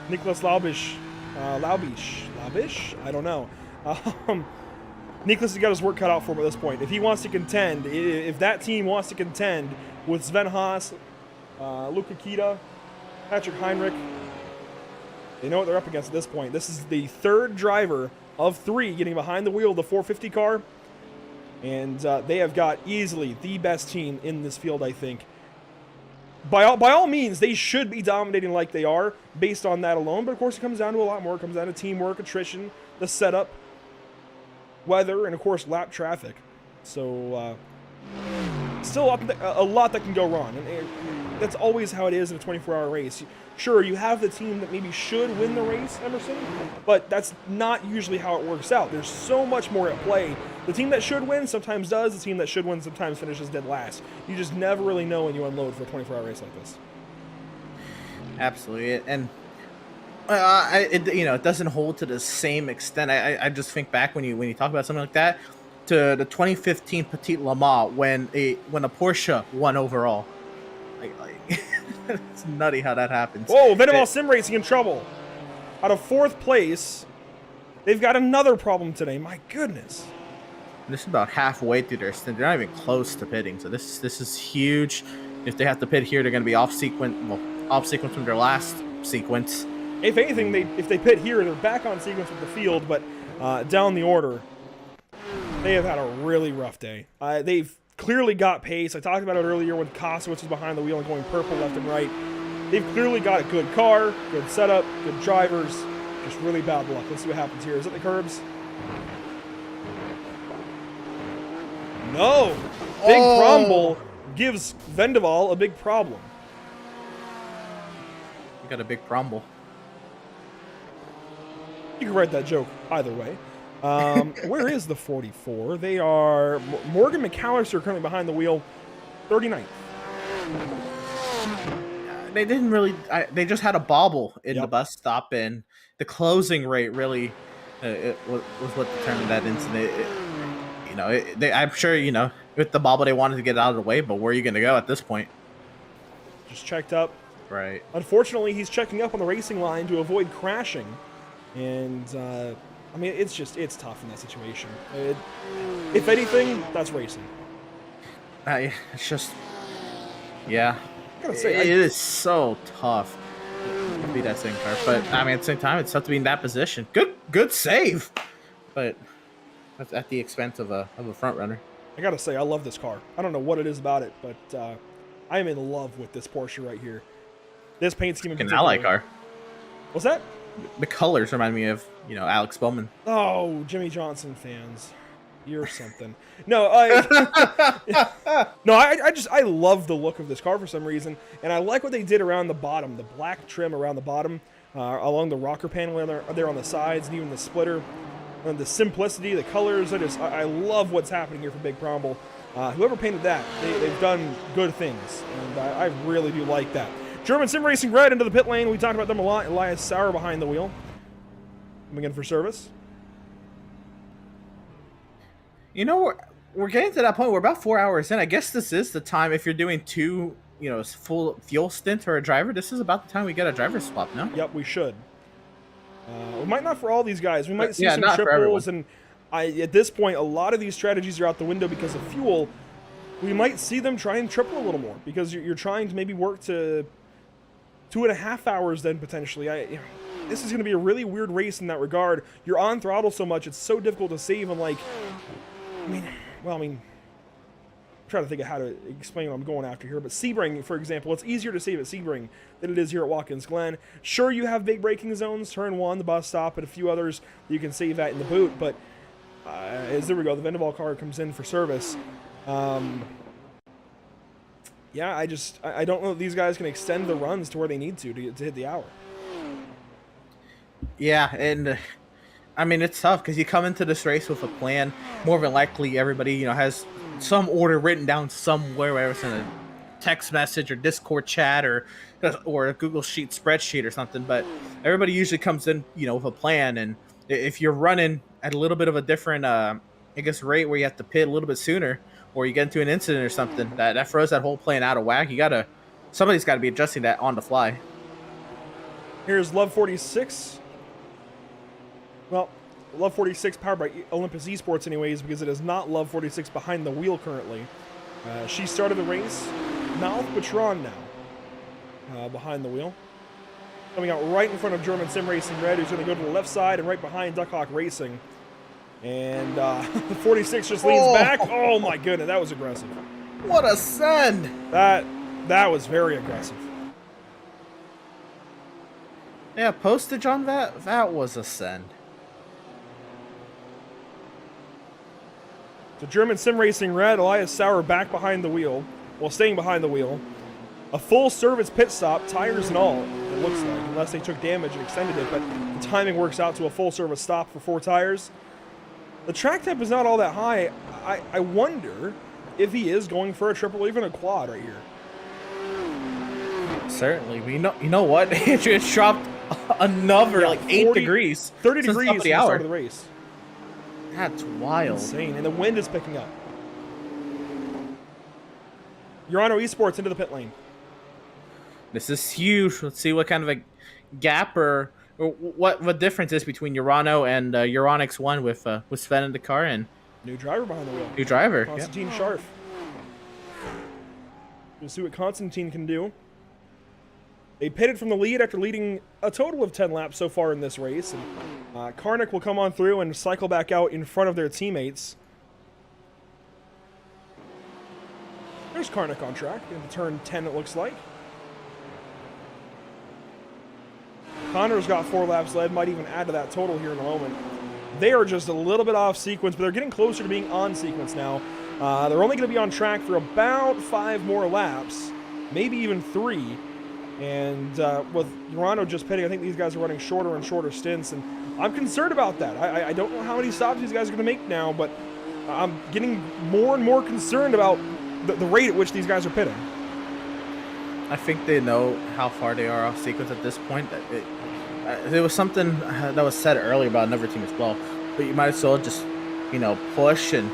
[SPEAKER 1] Nicholas Laubish. I don't know. Nicholas has got his work cut out for him at this point. If he wants to contend, if that team wants to contend with Sven Haas, Luca Kita, Patrick Heinrich, they know what they're up against at this point. This is the third driver of 3 getting behind the wheel of the 450 car. And they have got easily the best team in this field, I think. By all means, they should be dominating like they are based on that alone. But, of course, it comes down to a lot more. It comes down to teamwork, attrition, the setup, weather, and, of course, lap traffic. So, still a lot that can go wrong. And that's always how it is in a 24-hour race. Sure, you have the team that maybe should win the race, Emerson, but that's not usually how it works out. There's so much more at play. The team that should win sometimes does. The team that should win sometimes finishes dead last. You just never really know when you unload for a 24-hour race like this.
[SPEAKER 7] Absolutely, and it doesn't hold to the same extent. I just think back when you talk about something like that to the 2015 Petit Le Mans when a Porsche won overall. It's nutty how that happens.
[SPEAKER 1] Whoa, Venoval Sim Racing in trouble. Out of 4th place, they've got another problem today. My goodness.
[SPEAKER 7] This is about halfway through their stint. They're not even close to pitting, so this is huge. If they have to pit here, they're going to be off sequence from their last sequence.
[SPEAKER 1] If anything, if they pit here, they're back on sequence with the field, but down the order, they have had a really rough day. They've clearly got pace. I talked about it earlier when Kosowicz was behind the wheel and going purple left and right. They've clearly got a good car, good setup, good drivers, just really bad luck. Let's see what happens here. Is it the curbs? No! Big Crumble gives Vendaval a big problem.
[SPEAKER 7] You got a big crumble.
[SPEAKER 1] You can write that joke either way. Where is the 44? They are... Morgan McAllister currently behind the wheel, 39th.
[SPEAKER 7] They didn't really... they just had a bobble in the bus stop, and the closing rate really it was what determined that incident. I'm sure, with the bobble they wanted to get out of the way, but where are you going to go at this point?
[SPEAKER 1] Just checked up.
[SPEAKER 7] Right.
[SPEAKER 1] Unfortunately, he's checking up on the racing line to avoid crashing. And, it's tough in that situation. If anything, that's racing.
[SPEAKER 7] It's just... Yeah.
[SPEAKER 1] I gotta say,
[SPEAKER 7] it is so tough to beat that same car. But, at the same time, it's tough to be in that position. Good save! But that's at the expense of a front runner.
[SPEAKER 1] I gotta say, I love this car. I don't know what it is about it, but I am in love with this Porsche right here. This paint scheme in particular.
[SPEAKER 7] An ally car.
[SPEAKER 1] What's that?
[SPEAKER 7] The colors remind me of, Alex Bowman.
[SPEAKER 1] Oh, Jimmy Johnson fans. You're something. No, I love the look of this car for some reason, and I like what they did around the bottom, the black trim around the bottom, along the rocker panel there on the sides, and even the splitter, and the simplicity, the colors. I love what's happening here for Big Cromwell. Whoever painted that, they've done good things, and I really do like that. German Sim Racing Red into the pit lane. We talked about them a lot. Elias Sauer behind the wheel. Coming in for service.
[SPEAKER 7] We're getting to that point. We're about 4 hours in. I guess this is the time if you're doing two, full fuel stint or a driver. This is about the time we get a driver swap, no?
[SPEAKER 1] Yep, we should. We might not for all these guys. We might see some triples, and at this point, a lot of these strategies are out the window because of fuel. We might see them try and triple a little more because you're trying to maybe work to 2.5 hours then potentially. This is going to be a really weird race in that regard. You're on throttle so much, it's so difficult to save. And like, I'm trying to think of how to explain what I'm going after here. But Sebring, for example, it's easier to save at Sebring than it is here at Watkins Glen. Sure, you have big braking zones, turn 1, the bus stop, and a few others that you can save at in the boot. But there we go. The Vendaval car comes in for service. Yeah, I don't know that these guys can extend the runs to where they need to hit the hour.
[SPEAKER 7] Yeah, and I mean, it's tough because you come into this race with a plan. More than likely, everybody, has some order written down somewhere, whether it's in a text message or Discord chat or a Google Sheet spreadsheet or something. But everybody usually comes in, with a plan. And if you're running at a little bit of a different, rate where you have to pit a little bit sooner, or you get into an incident or something, that throws that whole plan out of whack. Somebody's got to be adjusting that on the fly.
[SPEAKER 1] Here's Love 46. Well, Love 46 powered by Olympus Esports anyways, because it is not Love 46 behind the wheel currently. She started the race. Malf Patron now behind the wheel. Coming out right in front of German Sim Racing Red, who's going to go to the left side, and right behind Duckhawk Racing. And the 46 just leans back. Oh my goodness, that was aggressive.
[SPEAKER 7] What a send!
[SPEAKER 1] That was very aggressive.
[SPEAKER 7] Yeah, postage on that. That was a send.
[SPEAKER 1] So German Sim Racing Red, Elias Sauer back behind the wheel, staying behind the wheel. A full service pit stop, tires and all, it looks like, unless they took damage and extended it, but the timing works out to a full service stop for 4 tires. The track temp is not all that high. I wonder if he is going for a triple or even a quad right here.
[SPEAKER 7] Certainly. You know what? It dropped another 8 degrees.
[SPEAKER 1] 30
[SPEAKER 7] since
[SPEAKER 1] degrees
[SPEAKER 7] top
[SPEAKER 1] from
[SPEAKER 7] of
[SPEAKER 1] the
[SPEAKER 7] the hour.
[SPEAKER 1] start of the race.
[SPEAKER 7] That's wild.
[SPEAKER 1] Insane. And the wind is picking up. Urano Esports into the pit lane.
[SPEAKER 7] This is huge. Let's see what kind of a gap or what difference is between Urano and Euronics 1 with Sven in the car and
[SPEAKER 1] New driver behind the wheel.
[SPEAKER 7] new driver.
[SPEAKER 1] Constantine Scharf. We'll see what Constantine can do. They pitted from the lead after leading a total of 10 laps so far in this race. And Karnik will come on through and cycle back out in front of their teammates. There's Karnik on track into turn 10, it looks like. Connor's got 4 laps led, might even add to that total here in a moment. They are just a little bit off sequence, but they're getting closer to being on sequence now. They're only going to be on track for about 5 more laps, maybe even 3. And with Urano just pitting, I think these guys are running shorter and shorter stints, and I'm concerned about that. I don't know how many stops these guys are going to make now, but I'm getting more and more concerned about the rate at which these guys are pitting.
[SPEAKER 7] I think they know how far they are off sequence at this point. There was something that was said earlier about another team as well, but you might as well just, push and,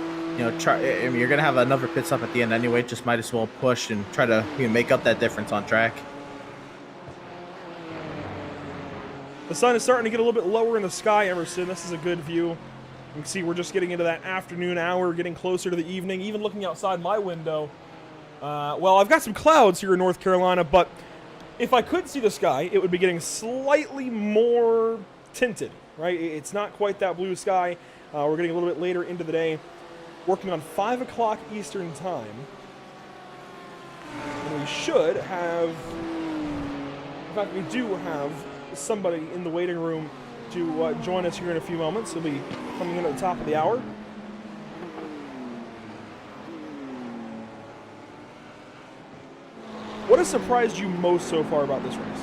[SPEAKER 7] try. I mean, you're gonna have another pit stop at the end anyway. Just might as well push and try to make up that difference on track.
[SPEAKER 1] The sun is starting to get a little bit lower in the sky, Emerson. This is a good view. You can see we're just getting into that afternoon hour, getting closer to the evening. Even looking outside my window, well, I've got some clouds here in North Carolina, but if I could see the sky, it would be getting slightly more tinted, right? It's not quite that blue sky. We're getting a little bit later into the day. Working on 5 o'clock Eastern time. And we should have, in fact, we do have somebody in the waiting room to join us here in a few moments. He'll be coming in at the top of the hour. What has surprised you most so far about this race?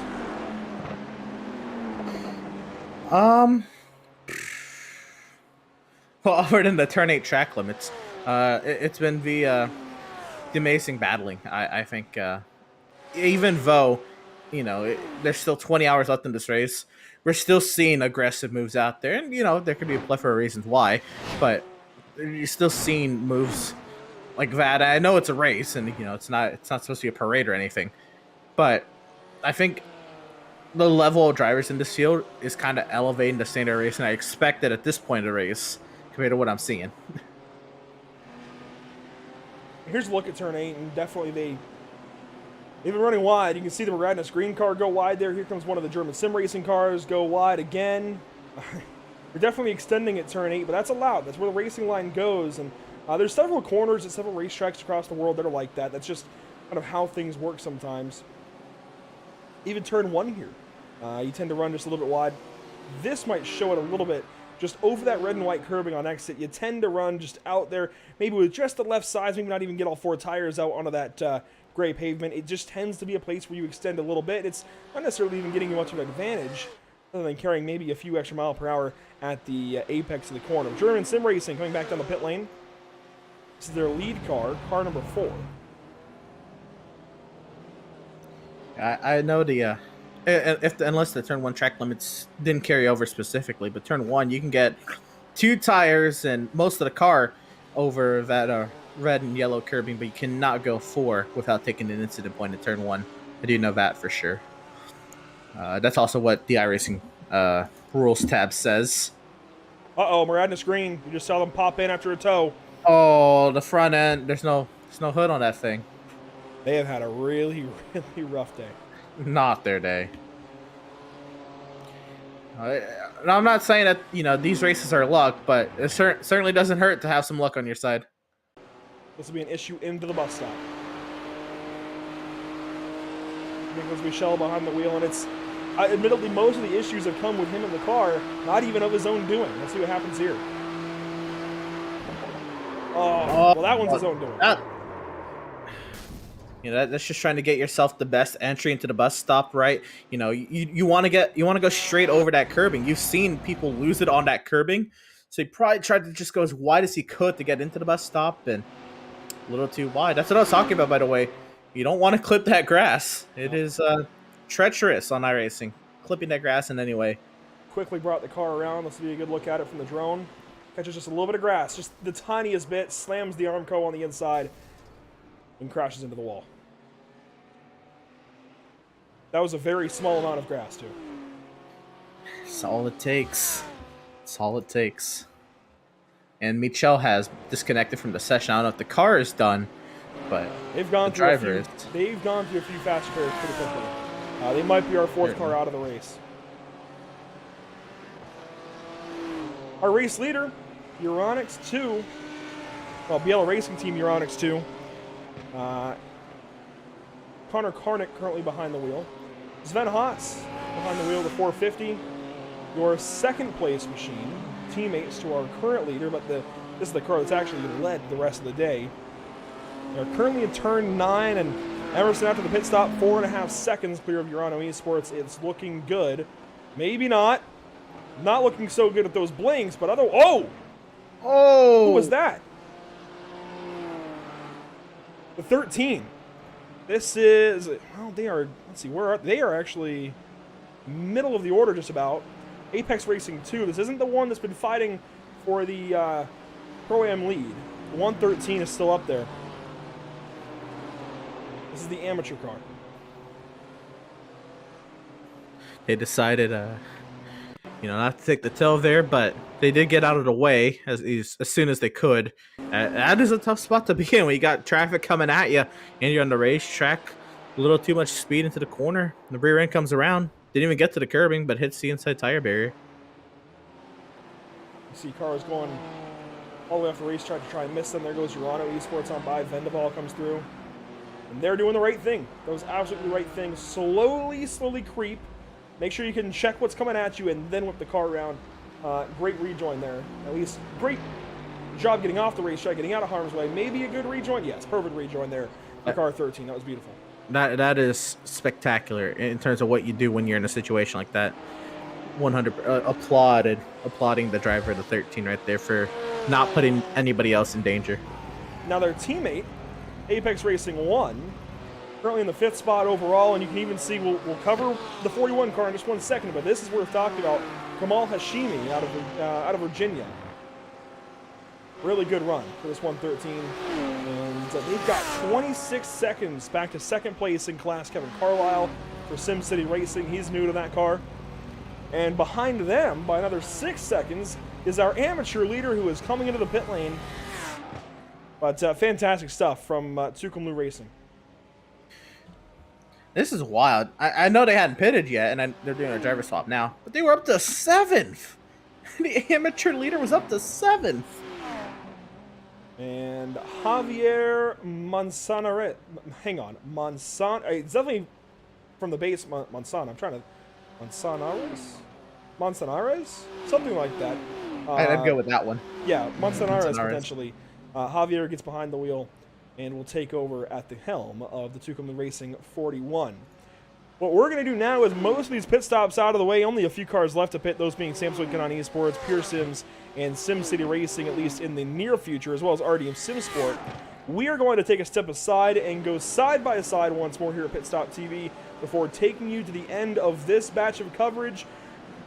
[SPEAKER 7] Well, other than the turn 8 track limits, it's been the amazing battling. I think, even though, there's still 20 hours left in this race, we're still seeing aggressive moves out there, and there could be a plethora of reasons why, but you're still seeing moves like that. I know it's a race, and it's not supposed to be a parade or anything, but I think the level of drivers in this field is kind of elevating the standard race, and I expect that at this point of the race compared to what I'm seeing.
[SPEAKER 1] Here's a look at turn 8, and definitely They've been running wide. You can see the Radness green car go wide there. Here comes one of the German sim racing cars, go wide again. We're definitely extending at turn 8, but that's allowed. That's where the racing line goes. And there's several corners at several racetracks across the world that are like that. That's just kind of how things work sometimes. Even turn 1 here. You tend to run just a little bit wide. This might show it a little bit. Just over that red and white curbing on exit, you tend to run just out there, maybe with just the left sides, maybe not even get all 4 tires out onto that gray pavement. It just tends to be a place where you extend a little bit. It's not necessarily even getting you much of an advantage, other than carrying maybe a few extra mile per hour at the apex of the corner. German sim racing coming back down the pit lane. This is their lead car, car number 4.
[SPEAKER 7] I know the unless the turn 1 track limits didn't carry over specifically, but turn 1 you can get 2 tires and most of the car over that red and yellow curbing, but you cannot go 4 without taking an incident point in turn 1. I do know that for sure. That's also what the iRacing rules tab says.
[SPEAKER 1] Uh-oh, Radness green. You just saw them pop in after a tow.
[SPEAKER 7] Oh, the front end. There's no hood on that thing.
[SPEAKER 1] They have had a really, really rough day.
[SPEAKER 7] Not their day. And I'm not saying that, these races are luck, but it certainly doesn't hurt to have some luck on your side.
[SPEAKER 1] This will be an issue into the bus stop. Nicholas Michel behind the wheel, and it's admittedly most of the issues have come with him in the car, not even of his own doing. Let's see what happens here. Oh, well, that one's his own doing.
[SPEAKER 7] That's just trying to get yourself the best entry into the bus stop, right? You want to go straight over that curbing. You've seen people lose it on that curbing, so he probably tried to just go as wide as he could to get into the bus stop, and a little too wide. That's what I was talking about, by the way. You don't want to clip that grass. It is treacherous on iRacing, clipping that grass in any way.
[SPEAKER 1] Quickly brought the car around. Let's see a good look at it from the drone. Catches just a little bit of grass, just the tiniest bit, slams the Armco on the inside, and crashes into the wall. That was a very small amount of grass, too.
[SPEAKER 7] It's all it takes. It's all it takes. And Michel has disconnected from the session. I don't know if the car is done, but
[SPEAKER 1] they've gone
[SPEAKER 7] the
[SPEAKER 1] through
[SPEAKER 7] driver is.
[SPEAKER 1] They've gone through a few fast repairs pretty quickly. They might be our 4th car out of the race. Our race leader, Euronics 2. Well, BL Racing Team Euronics 2. Connor Karnick currently behind the wheel. Sven Haas behind the wheel of the 450. Your second place machine, teammates to our current leader, but this is the car that's actually led the rest of the day. They're currently in turn 9, and Emerson after the pit stop, 4.5 seconds clear of Urano Esports. It's looking good. Maybe not. Not looking so good at those blinks, but Oh! Who was that? The 13. This is, well, they are, let's see, where are they? Are actually middle of the order just about. Apex Racing 2. This isn't the one that's been fighting for the Pro-Am lead. The 113 is still up there. This is the amateur car.
[SPEAKER 7] They decided, not to take the tail there, but they did get out of the way as soon as they could. That is a tough spot to be in when you got traffic coming at you and you're on the racetrack. A little too much speed into the corner. The rear end comes around. Didn't even get to the curbing, but hits the inside tire barrier.
[SPEAKER 1] You see cars going all the way off the racetrack to try and miss them. There goes Urano Esports on by. Vendaval comes through. And they're doing the right thing. That was absolutely the right thing. Slowly creep. Make sure you can check what's coming at you and then whip the car around. Great rejoin there. At least great job getting off the racetrack, getting out of harm's way. Maybe a good rejoin. Yes, perfect rejoin there. The car 13. That was beautiful.
[SPEAKER 7] That is spectacular in terms of what you do when you're in a situation like that. 100 applauding the driver of the 13 right there for not putting anybody else in danger.
[SPEAKER 1] Now their teammate, Apex Racing 1, currently in the 5th spot overall, and you can even see we'll cover the 41 car in just 1 second, but this is worth talking about. Kamal Hashimi out of Virginia. Really good run for this 113. And they've got 26 seconds back to second place in class. Kevin Carlisle for SimCity Racing. He's new to that car. And behind them, by another 6 seconds, is our amateur leader who is coming into the pit lane. But fantastic stuff from Tucson Racing.
[SPEAKER 7] This is wild. I know they hadn't pitted yet, and they're doing a driver swap now, but they were up to 7th. The amateur leader was up to 7th.
[SPEAKER 1] And Javier Manzanares. Hang on. It's definitely from the base Manzana. I'm trying to. Manzanares? Something like that.
[SPEAKER 7] I'd go with that one.
[SPEAKER 1] Yeah, Manzanares potentially. Javier gets behind the wheel and will take over at the helm of the Tucson Racing 41. What we're going to do now is most of these pit stops out of the way. Only a few cars left to pit, those being Samsung Kanani Esports, Pure Sims, and SimCity Racing, at least in the near future, as well as RDM SimSport. We are going to take a step aside and go side by side once more here at Pit Stop TV before taking you to the end of this batch of coverage.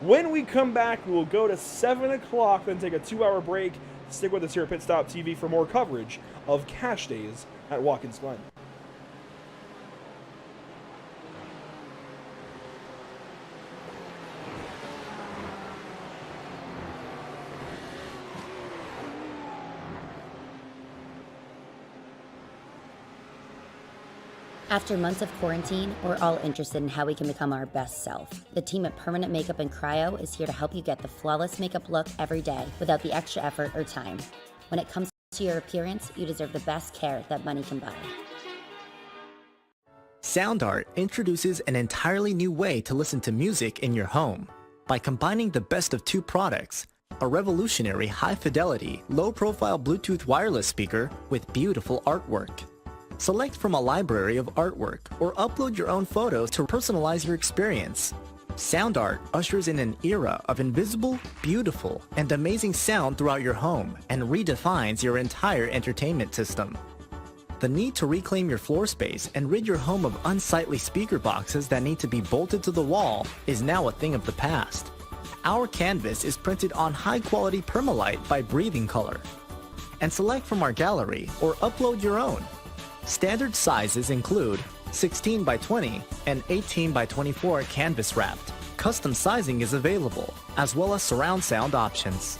[SPEAKER 1] When we come back, we will go to 7 o'clock, then take a 2-hour break. Stick with us here at Pit Stop TV for more coverage of Cash Days at Watkins Glen.
[SPEAKER 8] After months of quarantine, we're all interested in how we can become our best self. The team at Permanent Makeup and Cryo is here to help you get the flawless makeup look every day without the extra effort or time. When it comes to your appearance, you deserve the best care that money can buy.
[SPEAKER 6] Sound Art introduces an entirely new way to listen to music in your home. By combining the best of two products, a revolutionary high-fidelity, low-profile Bluetooth wireless speaker with beautiful artwork. Select from a library of artwork or upload your own photos to personalize your experience. Sound Art ushers in an era of invisible, beautiful, and amazing sound throughout your home and redefines your entire entertainment system. The need to reclaim your floor space and rid your home of unsightly speaker boxes that need to be bolted to the wall is now a thing of the past. Our canvas is printed on high-quality permalite by Breathing Color. And select from our gallery or upload your own. Standard sizes include 16 by 20 and 18 by 24 canvas wrapped. Custom sizing is available, as well as surround sound options.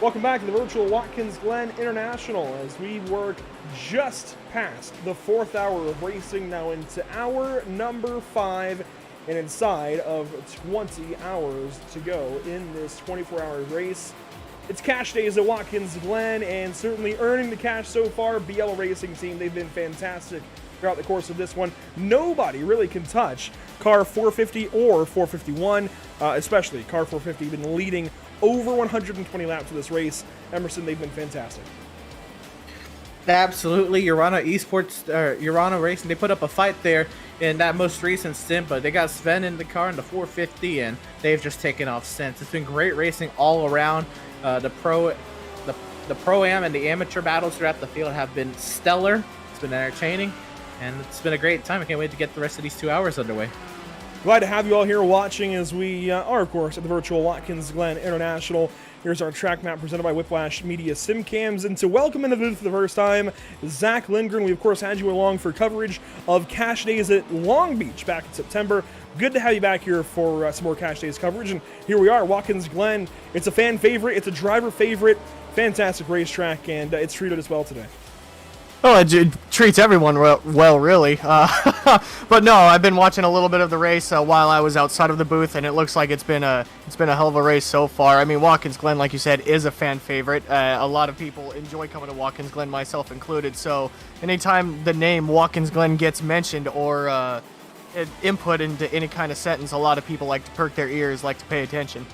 [SPEAKER 1] Welcome back to the virtual Watkins Glen International as we work just past the 4th hour of racing, now into hour number 5 and inside of 20 hours to go in this 24-hour race. It's Cash Days at Watkins Glen, and certainly earning the cash so far. BL Racing Team, they've been fantastic throughout the course of this one. Nobody really can touch car 450 or 451, especially car 450 been leading over 120 laps of this race. Emerson, they've been fantastic.
[SPEAKER 7] Absolutely. Urana Esports, Urana Racing, they put up a fight there in that most recent stint, but they got Sven in the car in the 450, and they've just taken off since. It's been great racing all around. The pro-am and the amateur battles throughout the field have been stellar. It's been entertaining, and it's been a great time. I can't wait to get the rest of these 2 hours underway.
[SPEAKER 1] Glad to have you all here watching as we are, of course, at the virtual Watkins Glen International. Here's our track map presented by Whiplash Media Simcams. And to welcome into the booth for the first time, Zach Lindgren. We, of course, had you along for coverage of Cash Days at Long Beach back in September. Good to have you back here for some more Cash Days coverage. And here we are, Watkins Glen. It's a fan favorite. It's a driver favorite. Fantastic racetrack, and it's treated us well today.
[SPEAKER 9] Oh, it treats everyone well, really. But no, I've been watching a little bit of the race while I was outside of the booth, and it looks like it's been a hell of a race so far. I mean, Watkins Glen, like you said, is a fan favorite. A lot of people enjoy coming to Watkins Glen, myself included. So anytime the name Watkins Glen gets mentioned or input into any kind of sentence, a lot of people like to perk their ears, like to pay attention.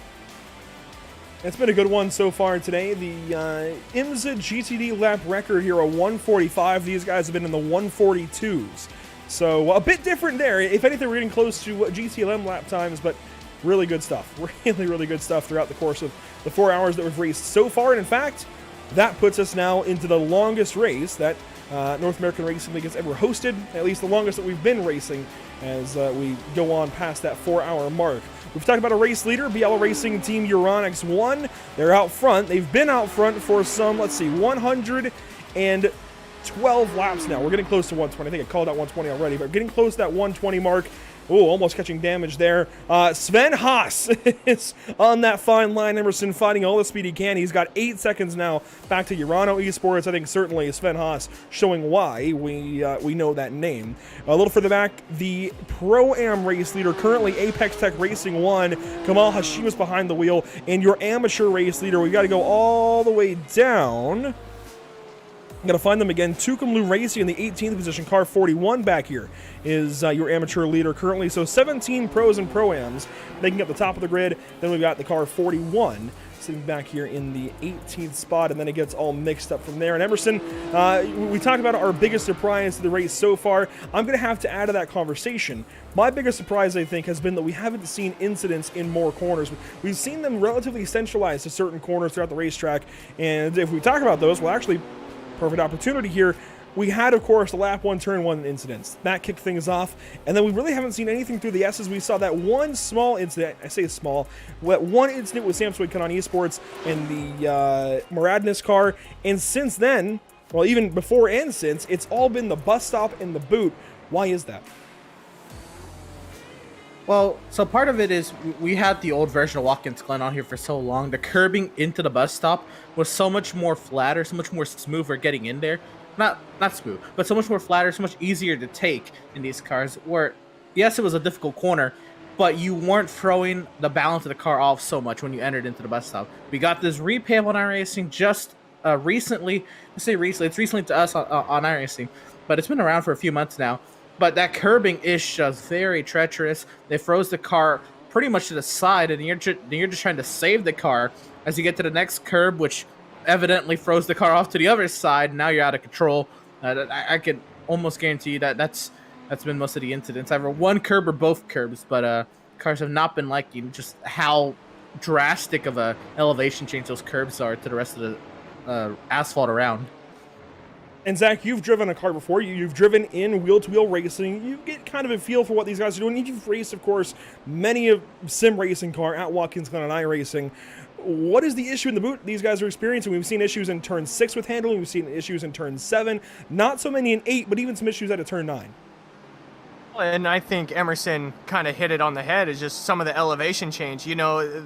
[SPEAKER 1] It's been a good one so far today. The IMSA GTD lap record here, a 145. These guys have been in the 142s. So a bit different there. If anything, we're getting close to GTLM lap times, but really good stuff. Really, really good stuff throughout the course of the 4 hours that we've raced so far. And in fact, that puts us now into the longest race that North American Racing League has ever hosted, at least the longest that we've been racing as we go on past that 4-hour mark. We've talked about a race leader, Biella Racing Team Euronics 1. They're out front. They've been out front for some, 112 laps now. We're getting close to 120. I think I called out 120 already, but getting close to that 120 mark. Oh, almost catching damage there. Sven Haas is on that fine line. Emerson fighting all the speed he can. He's got 8 seconds now back to Urano Esports. I think certainly Sven Haas showing why we know that name. A little further back, the Pro-Am race leader, currently Apex Tech Racing 1. Kamal Hashima's behind the wheel. And your amateur race leader, we got to go all the way down. Got to find them again. Tucumlu Racing in the 18th position. Car 41 back here is your amateur leader currently. So 17 pros and pro-ams making up the top of the grid. Then we've got the car 41 sitting back here in the 18th spot, and then it gets all mixed up from there. And Emerson, we talked about our biggest surprise to the race so far. I'm going to have to add to that conversation. My biggest surprise, I think, has been that we haven't seen incidents in more corners. We've seen them relatively centralized to certain corners throughout the racetrack, and if we talk about those, well, actually, perfect opportunity here. We had, of course, the lap 1, turn 1 incidents. That kicked things off. And then we really haven't seen anything through the S's. We saw that one small incident. I say small. One incident with Samsung Canon Esports and the Moradness car. And since then, well, even before and since, it's all been the bus stop and the boot. Why is that?
[SPEAKER 7] Well, so part of it is we had the old version of Watkins Glen on here for so long. The curbing into the bus stop was so much more flatter, so much more smoother getting in there. Not smooth, but so much more flatter, so much easier to take in these cars. Where, yes, it was a difficult corner, but you weren't throwing the balance of the car off so much when you entered into the bus stop. We got this repave on iRacing just recently. I say recently, it's recently to us on iRacing, but it's been around for a few months now. But that curbing is just very treacherous. They froze the car pretty much to the side, and you're just trying to save the car as you get to the next curb, which evidently froze the car off to the other side. Now you're out of control. I can almost guarantee you that's been most of the incidents. Either one curb or both curbs, but cars have not been liking just how drastic of a elevation change those curbs are to the rest of the asphalt around.
[SPEAKER 1] And Zach, you've driven a car before. You've driven in wheel-to-wheel racing. You get kind of a feel for what these guys are doing. You've raced, of course, many of sim racing car at Watkins Glen and iRacing. What is the issue in the boot these guys are experiencing? We've seen issues in turn 6 with handling. We've seen issues in turn 7. Not so many in 8, but even some issues at a turn 9.
[SPEAKER 9] And I think Emerson kind of hit it on the head. Is just some of the elevation change. You know,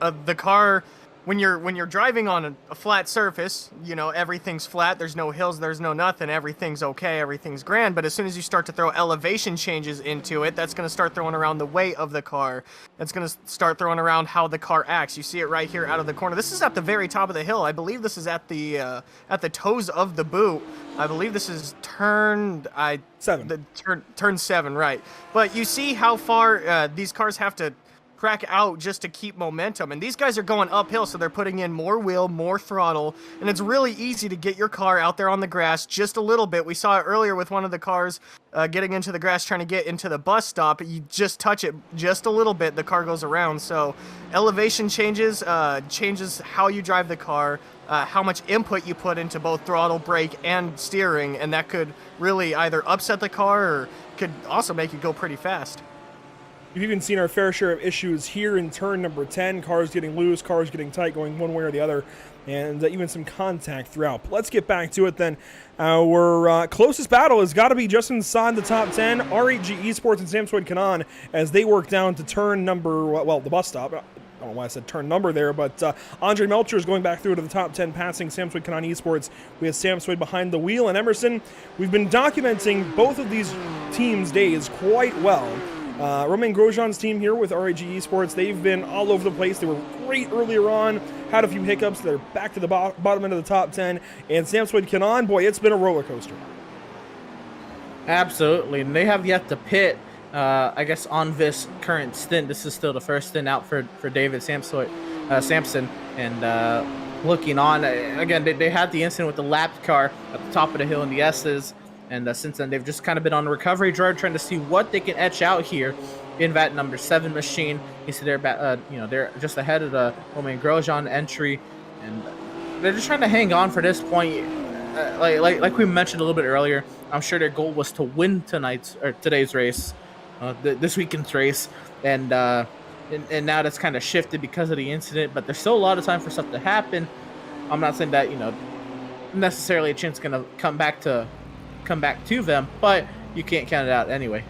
[SPEAKER 9] the car, when you're driving on a flat surface, you know, everything's flat. There's no hills. There's no nothing. Everything's okay. Everything's grand. But as soon as you start to throw elevation changes into it, that's going to start throwing around the weight of the car. That's going to start throwing around how the car acts. You see it right here out of the corner. This is at the very top of the hill. I believe this is at the toes of the boot. I believe this is turn
[SPEAKER 1] 7.
[SPEAKER 9] Turn 7, right? But you see how far these cars have to crack out just to keep momentum, and these guys are going uphill, so they're putting in more wheel, more throttle, and it's really easy to get your car out there on the grass just a little bit. We saw it earlier with one of the cars getting into the grass trying to get into the bus stop. You just touch it just a little bit, the car goes around. So elevation changes how you drive the car, how much input you put into both throttle, brake, and steering, and that could really either upset the car or could also make it go pretty fast.
[SPEAKER 1] We've even seen our fair share of issues here in turn number 10. Cars getting loose, cars getting tight, going one way or the other, and even some contact throughout. But let's get back to it then. Our closest battle has got to be just inside the top 10. R8G Esports and Samsung Canon as they work down to turn number, well, the bus stop. I don't know why I said turn number there, but Andre Melcher is going back through to the top 10, passing Samsung Canon Esports. We have Samsung behind the wheel, and Emerson, we've been documenting both of these teams' days quite well. Romain Grosjean's team here with RAG Esports, they've been all over the place. They were great earlier on, had a few hiccups. They're back to the bottom end of the top 10. And Samsung Canon, boy, it's been a roller coaster.
[SPEAKER 7] Absolutely, and they have yet to pit. I guess on this current stint, this is still the first stint out for David Samsoit. Sampson, and looking on. Again, they had the incident with the lapped car at the top of the hill in the S's, and since then they've just kind of been on a recovery drive trying to see what they can etch out here in that number 7 machine. You see they're they're just ahead of the Romain Grosjean entry, and they're just trying to hang on for this point. Like we mentioned a little bit earlier, I'm sure their goal was to win today's race, this weekend's race, and now that's kind of shifted because of the incident. But there's still a lot of time for stuff to happen. I'm not saying that necessarily a chance gonna come back to them, but you can't count it out anyway.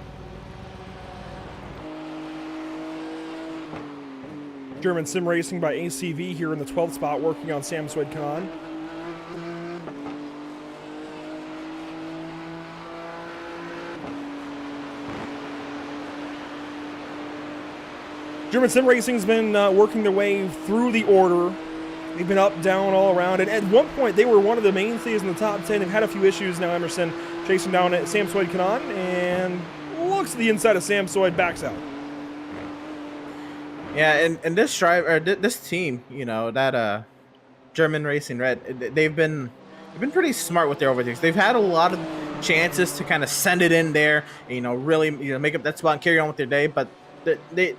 [SPEAKER 1] German Sim Racing by ACV here in the 12th spot, working on Sam Swed-Kanan. German Sim Racing's been working their way through the order. They've been up, down, all around. And at one point, they were one of the mainstays in the top 10. They've had a few issues now. Emerson chasing down at Sam Swed-Kanan, and looks to the inside of Sam Swed, backs out.
[SPEAKER 7] Yeah, and this team, that German Racing Red, they've been pretty smart with their overtakes. They've had a lot of chances to kind of send it in there, really make up that spot and carry on with their day. But they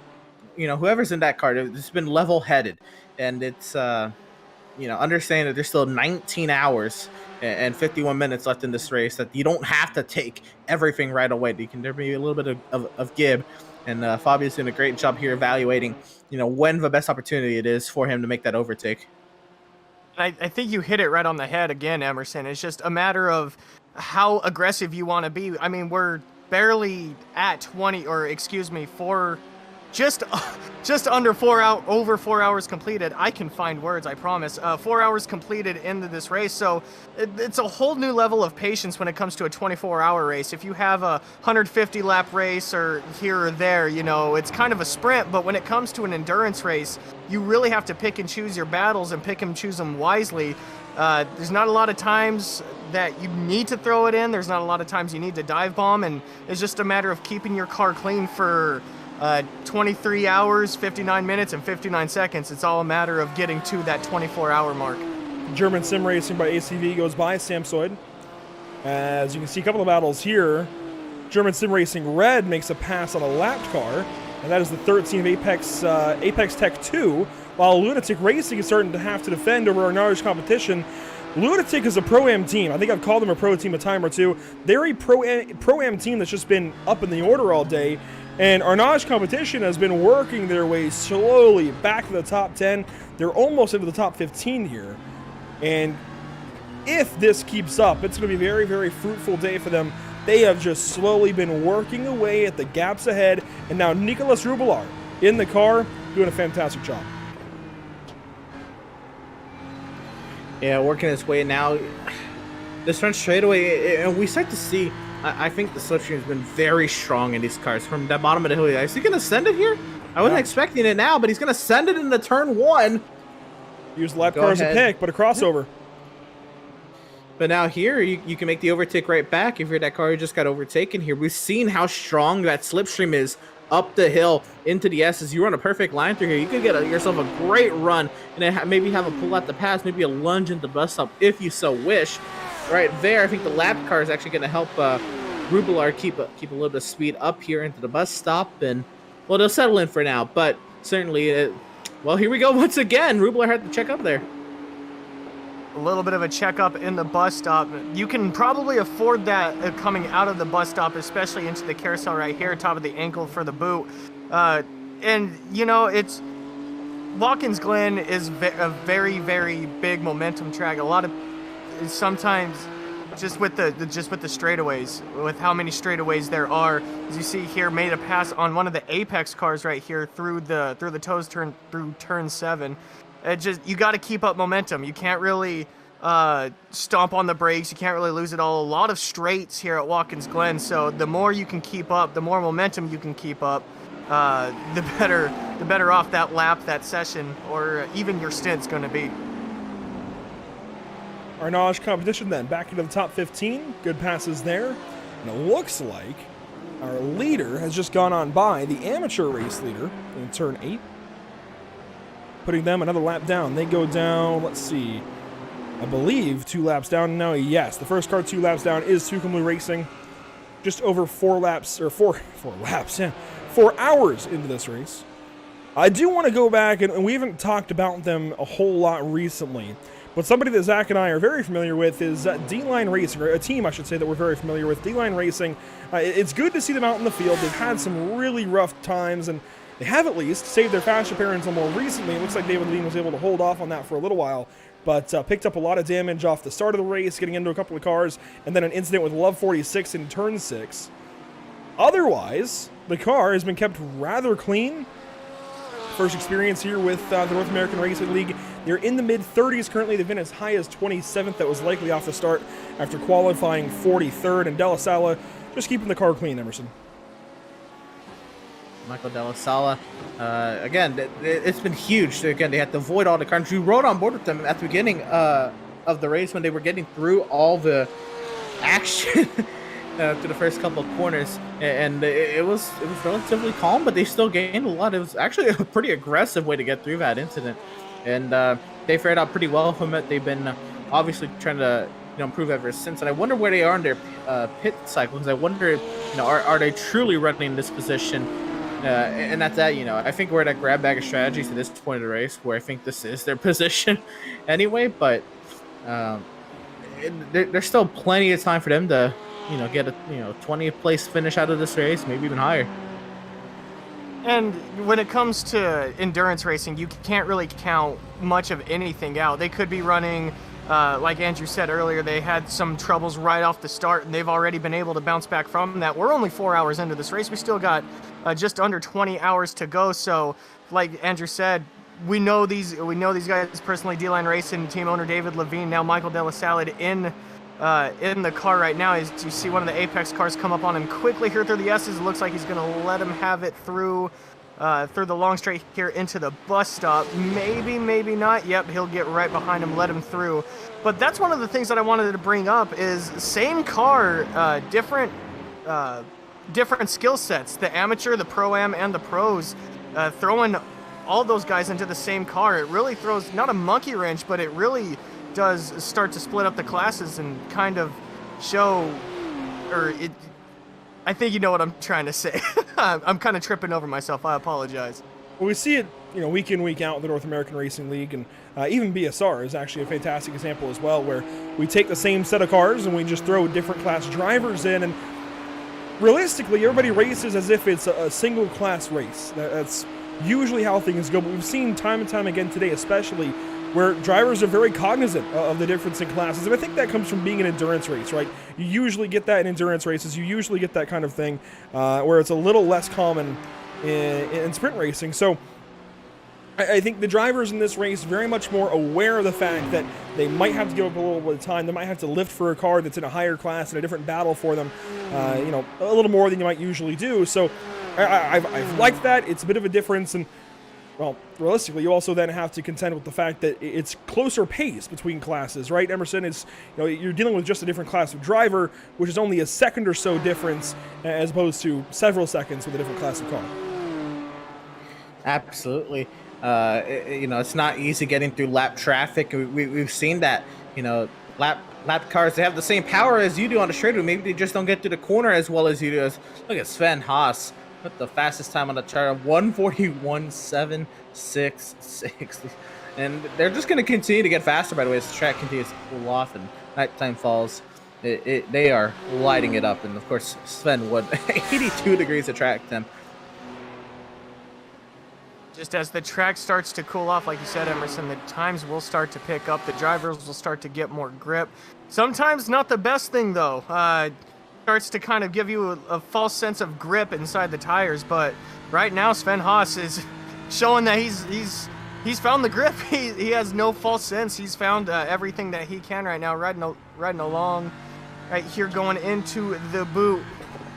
[SPEAKER 7] whoever's in that car, it's been level-headed, and it's understand that there's still 19 hours and 51 minutes left in this race, that you don't have to take everything right away. There be a little bit of give, and Fabio's doing a great job here evaluating, when the best opportunity it is for him to make that overtake.
[SPEAKER 9] I think you hit it right on the head again, Emerson. It's just a matter of how aggressive you want to be. I mean, we're barely at 4 just under 4 hours, over 4 hours completed. I can find words, I promise. 4 hours completed into this race, so it's a whole new level of patience when it comes to a 24-hour race. If you have a 150-lap race or here or there, it's kind of a sprint, but when it comes to an endurance race, you really have to pick and choose your battles and pick and choose them wisely. There's not a lot of times that you need to throw it in. There's not a lot of times you need to dive bomb, and it's just a matter of keeping your car clean for 23 hours, 59 minutes, and 59 seconds. It's all a matter of getting to that 24-hour mark.
[SPEAKER 1] German Sim Racing by ACV goes by Sam Swed. As you can see, a couple of battles here. German Sim Racing Red makes a pass on a lapped car, and that is the 13 of Apex Tech 2, while Lunatic Racing is starting to have to defend over our NARL competition. Lunatic is a Pro-Am team. I think I've called them a Pro team a time or two. They're a Pro-Am team that's just been up in the order all day. And Arnage Competition has been working their way slowly back to the top 10. They're almost into the top 15 here. And if this keeps up, it's going to be a very, very fruitful day for them. They have just slowly been working away at the gaps ahead. And now Nicolas Rubelar in the car doing a fantastic job.
[SPEAKER 7] Yeah, working his way now. This front straightaway, and we start to see, I think the slipstream has been very strong in these cars. From the bottom of the hill, is he going to send it here? I wasn't expecting it now, but he's going to send it into turn 1.
[SPEAKER 1] Use lap car as a pick, but a crossover.
[SPEAKER 7] But now here, you can make the overtake right back if you're that car who just got overtaken here. We've seen how strong that slipstream is up the hill into the S's. You run a perfect line through here. You could get yourself a great run, and then maybe have a pull out the pass, maybe a lunge into the bus stop if you so wish. Right there, I think the lap car is actually going to help Rubelar keep a little bit of speed up here into the bus stop, and well, they'll settle in for now. But certainly, well, here we go once again. Rubelar had to check up there.
[SPEAKER 9] A little bit of a checkup in the bus stop. You can probably afford that coming out of the bus stop, especially into the carousel right here, top of the ankle for the boot. And it's Watkins Glen is a very, very big momentum track. A lot of sometimes just with the straightaways, with how many straightaways there are, as you see here, made a pass on one of the Apex cars right here through the toes turn through turn 7. You got to keep up momentum. You can't really stomp on the brakes. You can't really lose it all. A lot of straights here at Watkins Glen, so the more you can keep up, the more momentum you can keep up, the better off that lap, that session, or even your stint's going to be.
[SPEAKER 1] Arnage Competition then back into the top 15. Good passes there. And it looks like our leader has just gone on by the amateur race leader in turn 8. putting them another lap down. They go down, let's see, I believe 2 laps down now. Yes, the first car 2 laps down is Tucson Racing. Just over 4 laps, or 4 laps, yeah, 4 hours into this race. I do want to go back, and we haven't talked about them a whole lot recently, but somebody that Zach and I are very familiar with is D-Line Racing, or a team, I should say, that we're very familiar with, D-Line Racing. It's good to see them out in the field. They've had some really rough times, and they have at least saved their fast appearance more recently. It looks like David Lean was able to hold off on that for a little while, but picked up a lot of damage off the start of the race, getting into a couple of cars, and then an incident with Love 46 in turn 6. Otherwise, the car has been kept rather clean. First experience here with the North American Racing League. They're in the mid-30s currently. They've been as high as 27th. That was likely off the start after qualifying 43rd. And De La Sala just keeping the car clean, Emerson.
[SPEAKER 7] Michael De La Sala, again, it's been huge. Again, they had to avoid all the cars. We rode on board with them at the beginning of the race when they were getting through all the action through the first couple of corners, and it was relatively calm, but they still gained a lot. It was actually a pretty aggressive way to get through that incident, and they fared out pretty well from it. They've been obviously trying to improve ever since, and I wonder where they are in their pit cycle, because I wonder, are they truly running this position? And at that, I think we're at a grab bag of strategies at this point of the race, where I think this is their position anyway. But there's still plenty of time for them to, get a 20th place finish out of this race, maybe even higher.
[SPEAKER 9] And when it comes to endurance racing, you can't really count much of anything out. They could be running, like Andrew said earlier, they had some troubles right off the start, and they've already been able to bounce back from that. We're only 4 hours into this race. We still got just under 20 hours to go. So, like Andrew said, we know these guys personally. D-Line Racing team owner David Levine, now Michael De La Salad in the car right now. Is you see one of the Apex cars come up on him quickly here through the S's. It looks like he's going to let him have it through the long straight here into the bus stop. Maybe not. Yep, he'll get right behind him, let him through. But that's one of the things that I wanted to bring up is same car, different skill sets. The amateur, the pro-am, and the pros, throwing all those guys into the same car. It really throws not a monkey wrench, but it really does start to split up the classes and kind of show, I think you know what I'm trying to say. I'm kind of tripping over myself. I apologize.
[SPEAKER 1] Well, we see it, week in, week out with the North American Racing League, and even BSR is actually a fantastic example as well, where we take the same set of cars and we just throw different class drivers in, and realistically, everybody races as if it's a single class race. That's usually how things go, but we've seen time and time again today, especially, where drivers are very cognizant of the difference in classes. And I think that comes from being an endurance race, right? You usually get that in endurance races. You usually get that kind of thing where it's a little less common in sprint racing. So I think the drivers in this race very much more aware of the fact that they might have to give up a little bit of time. They might have to lift for a car that's in a higher class in a different battle for them, a little more than you might usually do. So I've liked that. It's a bit of a difference, and well, realistically, you also then have to contend with the fact that it's closer pace between classes, right? Emerson is, you're dealing with just a different class of driver, which is only a second or so difference as opposed to several seconds with a different class of car.
[SPEAKER 7] Absolutely. It's not easy getting through lap traffic. We've seen that, lap cars, they have the same power as you do on the straightaway. Maybe they just don't get to the corner as well as you do. Look at Sven Haas. With the fastest time on the chart, 1:41.766, and they're just going to continue to get faster. By the way, as the track continues to cool off and nighttime falls, they are lighting it up. And of course, Sven Wood, 82 degrees of track temp.
[SPEAKER 9] Just as the track starts to cool off, like you said, Emerson, the times will start to pick up. The drivers will start to get more grip. Sometimes not the best thing though. Starts to kind of give you a false sense of grip inside the tires, but right now Sven Haas is showing that he's found the grip. He has no false sense. He's found everything that he can right now, riding along right here going into the boot.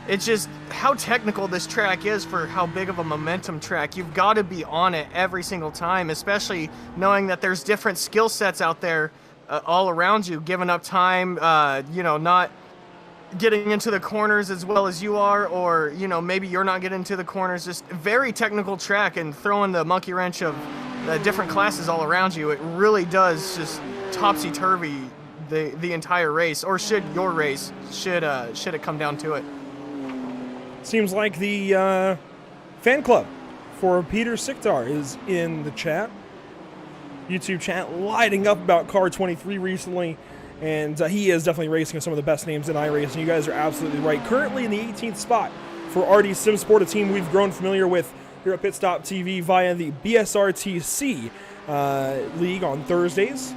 [SPEAKER 9] It's just how technical this track is for how big of a momentum track. You've got to be on it every single time, especially knowing that there's different skill sets out there all around you, giving up time, getting into the corners as well as you are, or, you know, maybe you're not getting into the corners. Just very technical track, and throwing the monkey wrench of the different classes all around you, it really does just topsy-turvy the entire race, or should your race, should it come down to it.
[SPEAKER 1] Seems like the fan club for Peter Sikdar is in the chat. YouTube chat lighting up about car 23 recently, and he is definitely racing with some of the best names in iRacing. You guys are absolutely right. Currently in the 18th spot for RD SimSport, a team we've grown familiar with here at Pit Stop TV via the BSRTC league on Thursdays.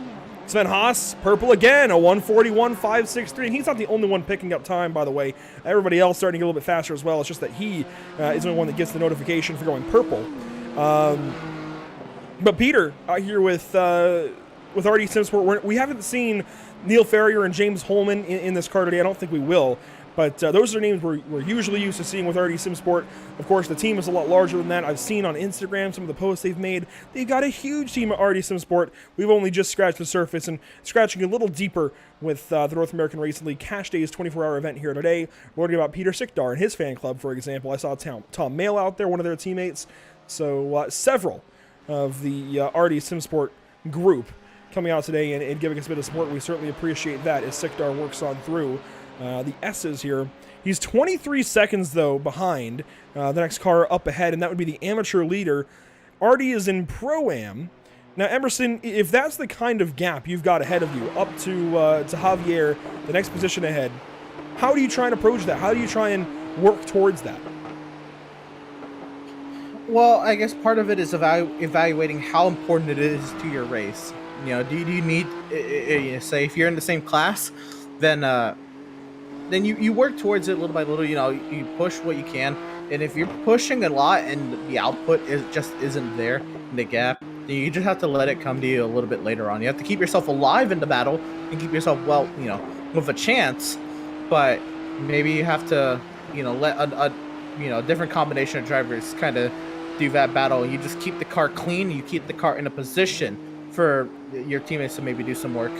[SPEAKER 1] Sven Haas, purple again, a 141.563, and he's not the only one picking up time, by the way. Everybody else starting to get a little bit faster as well. It's just that he is the only one that gets the notification for going purple. But Peter out here with RD SimSport, we haven't seen Neil Ferrier and James Holman in this car today. I don't think we will. But those are names we're usually used to seeing with RD SimSport. Of course, the team is a lot larger than that. I've seen on Instagram some of the posts they've made. They've got a huge team at RD SimSport. We've only just scratched the surface, and scratching a little deeper with the North American Racing League Cash Days 24-hour event here today. We're learning about Peter Sikdar and his fan club, for example. I saw Tom Mayle out there, one of their teammates. So several of the RD SimSport group coming out today and giving us a bit of support. We certainly appreciate that as Sikdar works on through the S's here. He's 23 seconds, though, behind the next car up ahead, and that would be the amateur leader. RD is in Pro-Am. Now, Emerson, if that's the kind of gap you've got ahead of you, up to Javier, the next position ahead, how do you try and approach that? How do you try and work towards that?
[SPEAKER 7] Well, I guess part of it is evaluating how important it is to your race. You know, do you need, say, if you're in the same class, then you work towards it little by little. You know, you push what you can, and if you're pushing a lot and the output just isn't there in the gap, then you just have to let it come to you a little bit later on. You have to keep yourself alive in the battle and keep yourself, well, you know, with a chance, but maybe you have to, you know, let a different combination of drivers kind of do that battle. You just keep the car clean. You keep the car in a position for your teammates to maybe do some work.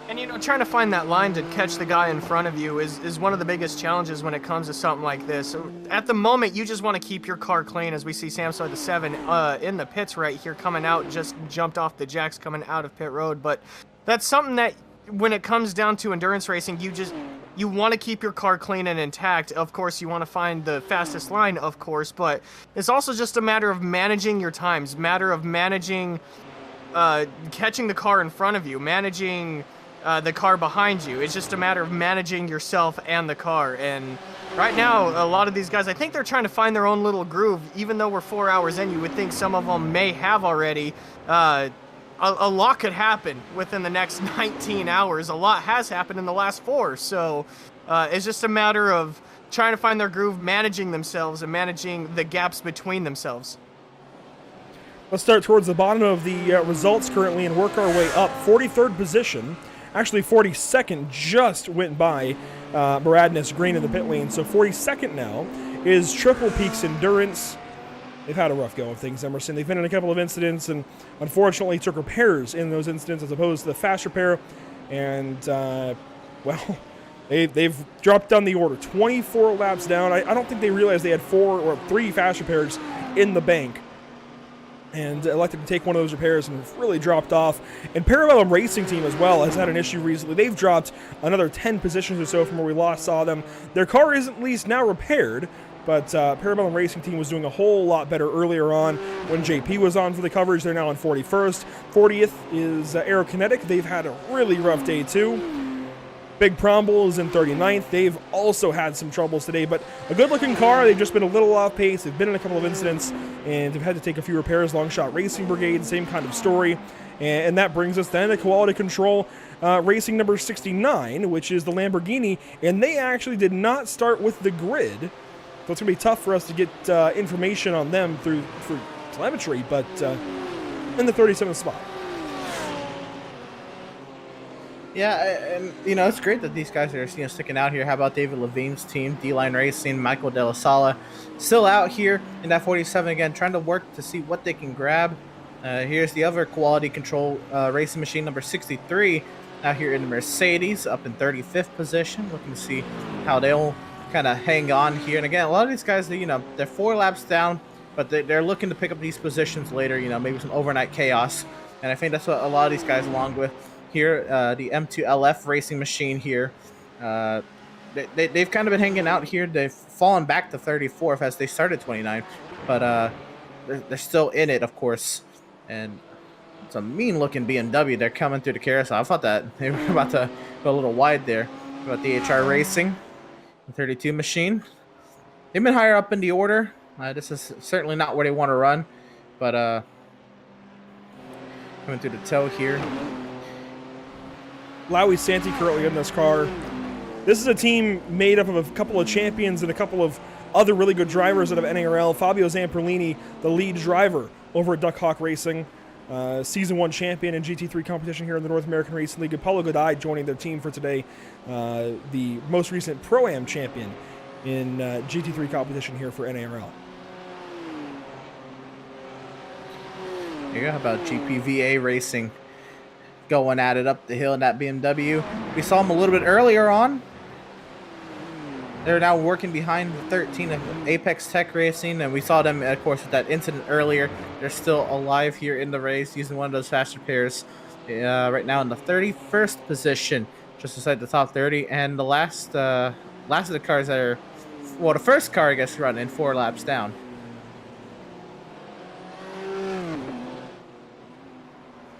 [SPEAKER 9] And, you know, trying to find that line to catch the guy in front of you is one of the biggest challenges when it comes to something like this. At the moment, you just want to keep your car clean, as we see Samsung the 7 in the pits right here coming out, just jumped off the jacks coming out of pit road. But that's something that when it comes down to endurance racing, you want to keep your car clean and intact. Of course, you want to find the fastest line, of course, but it's also just a matter of managing your times, matter of managing catching the car in front of you, managing the car behind you. It's just a matter of managing yourself and the car. And right now, a lot of these guys, I think they're trying to find their own little groove. Even though we're 4 hours in, you would think some of them may have already. A lot could happen within the next 19 hours. A lot has happened in the last 4. So it's just a matter of trying to find their groove, managing themselves, and managing the gaps between themselves.
[SPEAKER 1] Let's start towards the bottom of the results currently and work our way up. 43rd position. Actually, 42nd just went by Baradness Green in the pit lane. So 42nd now is Triple Peaks Endurance. They've had a rough go of things, Emerson. They've been in a couple of incidents and unfortunately took repairs in those incidents as opposed to the fast repair. And, well, they've dropped down the order. 24 laps down. I don't think they realized they had 4 or 3 fast repairs in the bank, and elected to take one of those repairs and really dropped off. And Parabellum Racing Team as well has had an issue recently. They've dropped another 10 positions or so from where we last saw them. Their car is at least now repaired, but Parabellum Racing Team was doing a whole lot better earlier on when JP was on for the coverage. They're now on 41st. 40th is Aerokinetic. They've had a really rough day too. Big Promble is in 39th. They've also had some troubles today, but a good-looking car. They've just been a little off pace. They've been in a couple of incidents, and they've had to take a few repairs. Longshot Racing Brigade, same kind of story. And that brings us then to Quality Control Racing number 69, which is the Lamborghini, and they actually did not start with the grid. So it's going to be tough for us to get information on them through telemetry, but in the 37th spot.
[SPEAKER 7] Yeah, and you know, it's great that these guys are, you know, sticking out here. How about David Levine's team, D-Line Racing, Michael De La Sala, still out here in that 47 again, trying to work to see what they can grab. Here's the other Quality Control Racing machine, number 63, Out here in the Mercedes, up in 35th position, looking to see how they'll kind of hang on here. And again, a lot of these guys, they're 4 laps down, but they're looking to pick up these positions later, maybe some overnight chaos. And I think that's what a lot of these guys, along with here, the M2LF racing machine here, they've kind of been hanging out here. They've fallen back to 34th as they started 29, but they're still in it, of course. And it's a mean-looking BMW. They're coming through the carousel. I thought that they were about to go a little wide there. About DHR Racing, the 32 machine. They've been higher up in the order. This is certainly not where they want to run, but coming through the toe here.
[SPEAKER 1] Lowy Santi currently in this car. This is a team made up of a couple of champions and a couple of other really good drivers out of NARL. Fabio Zamperlini, the lead driver over at Duck Hawk Racing, Season 1 champion in GT3 competition here in the North American Racing League. Apollo Godai joining their team for today, the most recent Pro-Am champion in GT3 competition here for NARL.
[SPEAKER 7] You go. How about GPVA Racing going at it up the hill in that BMW? We saw them a little bit earlier on. They're now working behind the 13 of Apex Tech Racing, and we saw them, of course, with that incident earlier. They're still alive here in the race, using one of those faster pairs. Right now in the 31st position, just inside the top 30, and the last of the cars that are, well, the first car, I guess, running 4 laps down.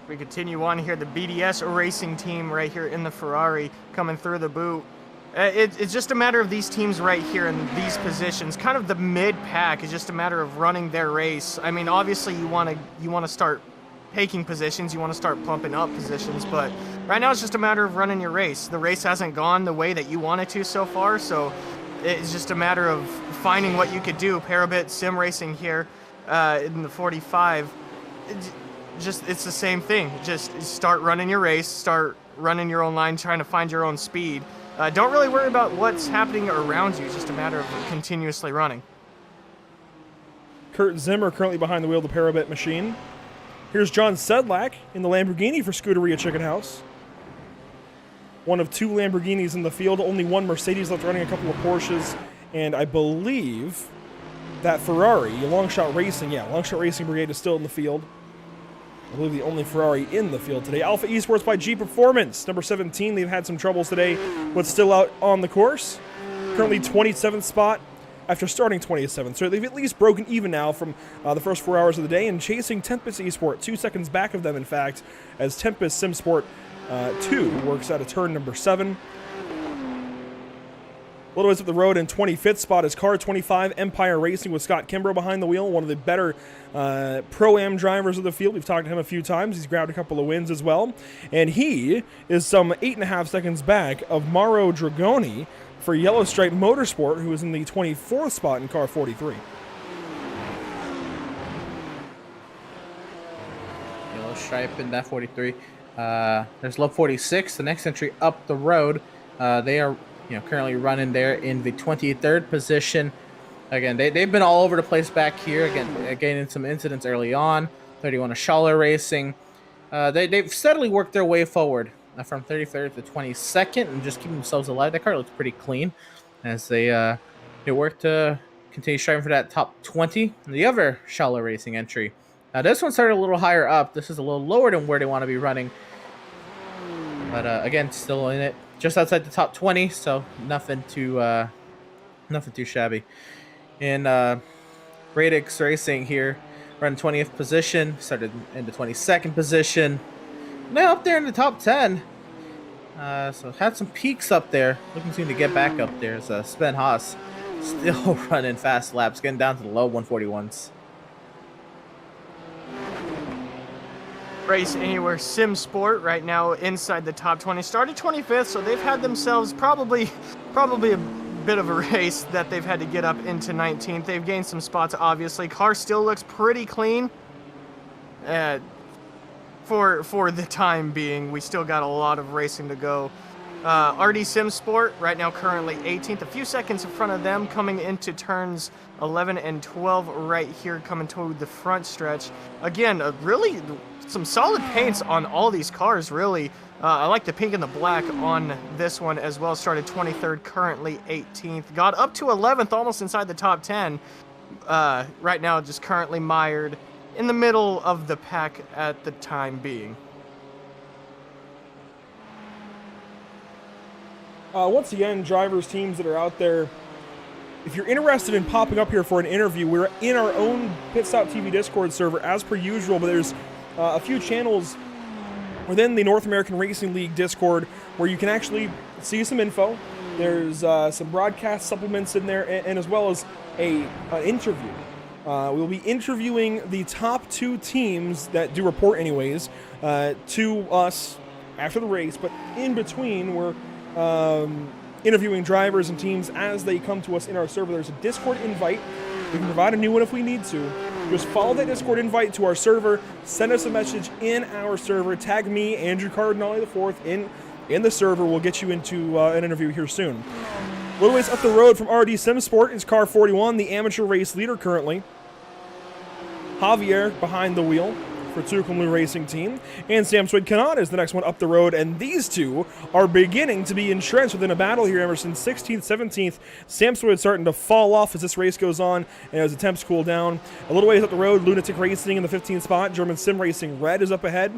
[SPEAKER 9] We continue on here. The BDS racing team right here in the Ferrari coming through the boot. It's just a matter of these teams right here in these positions. Kind of the mid-pack is just a matter of running their race. I mean, obviously you want to start taking positions, you want to start pumping up positions, but right now it's just a matter of running your race. The race hasn't gone the way that you want it to so far, so it's just a matter of finding what you could do. Parabit sim racing here in the 45. It's the same thing. Just start running your race, start running your own line, trying to find your own speed. Don't really worry about what's happening around you. It's just a matter of continuously running.
[SPEAKER 1] Kurt Zimmer currently behind the wheel of the Parabit machine. Here's John Sedlak in the Lamborghini for Scuderia Chicken House. One of 2 Lamborghinis in the field, only 1 Mercedes left running, a couple of Porsches, and I believe that Ferrari, Longshot Racing Brigade is still in the field. I believe the only Ferrari in the field today. Alpha Esports by G Performance, number 17. They've had some troubles today, but still out on the course. Currently 27th spot after starting 27th. So they've at least broken even now from the first 4 hours of the day and chasing Tempest Esports, 2 seconds back of them, in fact, as Tempest Sim Sport 2 works out of turn number 7. A little ways up the road in 25th spot is car 25, Empire Racing with Scott Kimbrough behind the wheel, one of the better Pro-Am drivers of the field. We've talked to him a few times. He's grabbed a couple of wins as well. And he is some 8.5 seconds back of Mauro Dragoni for Yellow Stripe Motorsport, who is in the 24th spot in car 43.
[SPEAKER 7] Yellow Stripe in that 43. There's Love 46, the next entry up the road. They are currently running there in the 23rd position. Again, they've been all over the place back here. Again, in some incidents early on. 31 of Schaller Racing. They've steadily worked their way forward from 33rd to 22nd and just keeping themselves alive. That car looks pretty clean as they work to continue striving for that top 20. And the other Schaller Racing entry. Now, this one started a little higher up. This is a little lower than where they want to be running. But again, still in it. Just outside the top 20, so nothing too shabby. In Radix Racing here, running 20th position, started in the 22nd position. Now up there in the top 10. So had some peaks up there. Looking soon to get back up there. As Sven Haas still running fast laps, getting down to the low 141s.
[SPEAKER 9] Race Anywhere Sim Sport right now inside the top 20. Started 25th, so they've had themselves probably a bit of a race that they've had to get up into 19th. They've gained some spots, obviously. Car still looks pretty clean. For the time being, we still got a lot of racing to go. RD Sim Sport right now currently 18th, a few seconds in front of them, coming into turns 11 and 12 right here, coming toward the front stretch. Again, really some solid paints on all these cars, really. I like the pink and the black on this one as well. Started 23rd, currently 18th. Got up to 11th, almost inside the top 10. Right now, just currently mired in the middle of the pack at the time being.
[SPEAKER 1] Once again, drivers, teams that are out there, if you're interested in popping up here for an interview, we're in our own Pit Stop TV Discord server as per usual, but there's a few channels within the North American Racing League Discord where you can actually see some info. There's some broadcast supplements in there, and as well as an interview. We'll be interviewing the top 2 teams that do report anyways to us after the race, but in between we're interviewing drivers and teams as they come to us in our server. There's a Discord invite. We can provide a new one if we need to. Just follow that Discord invite to our server, send us a message in our server, tag me, Andrew Cardinale IV, in the server. We'll get you into an interview here soon. A little ways up the road from RD Sim Sport is car 41, the amateur race leader currently. Javier behind the wheel for Tucson Racing Team, and Sam Swede-Canada is the next one up the road, and these two are beginning to be entrenched within a battle here ever since 16th, 17th. Sam Swede starting to fall off as this race goes on and as attempts cool down. A little ways up the road, Lunatic Racing in the 15th spot, German Sim Racing Red is up ahead.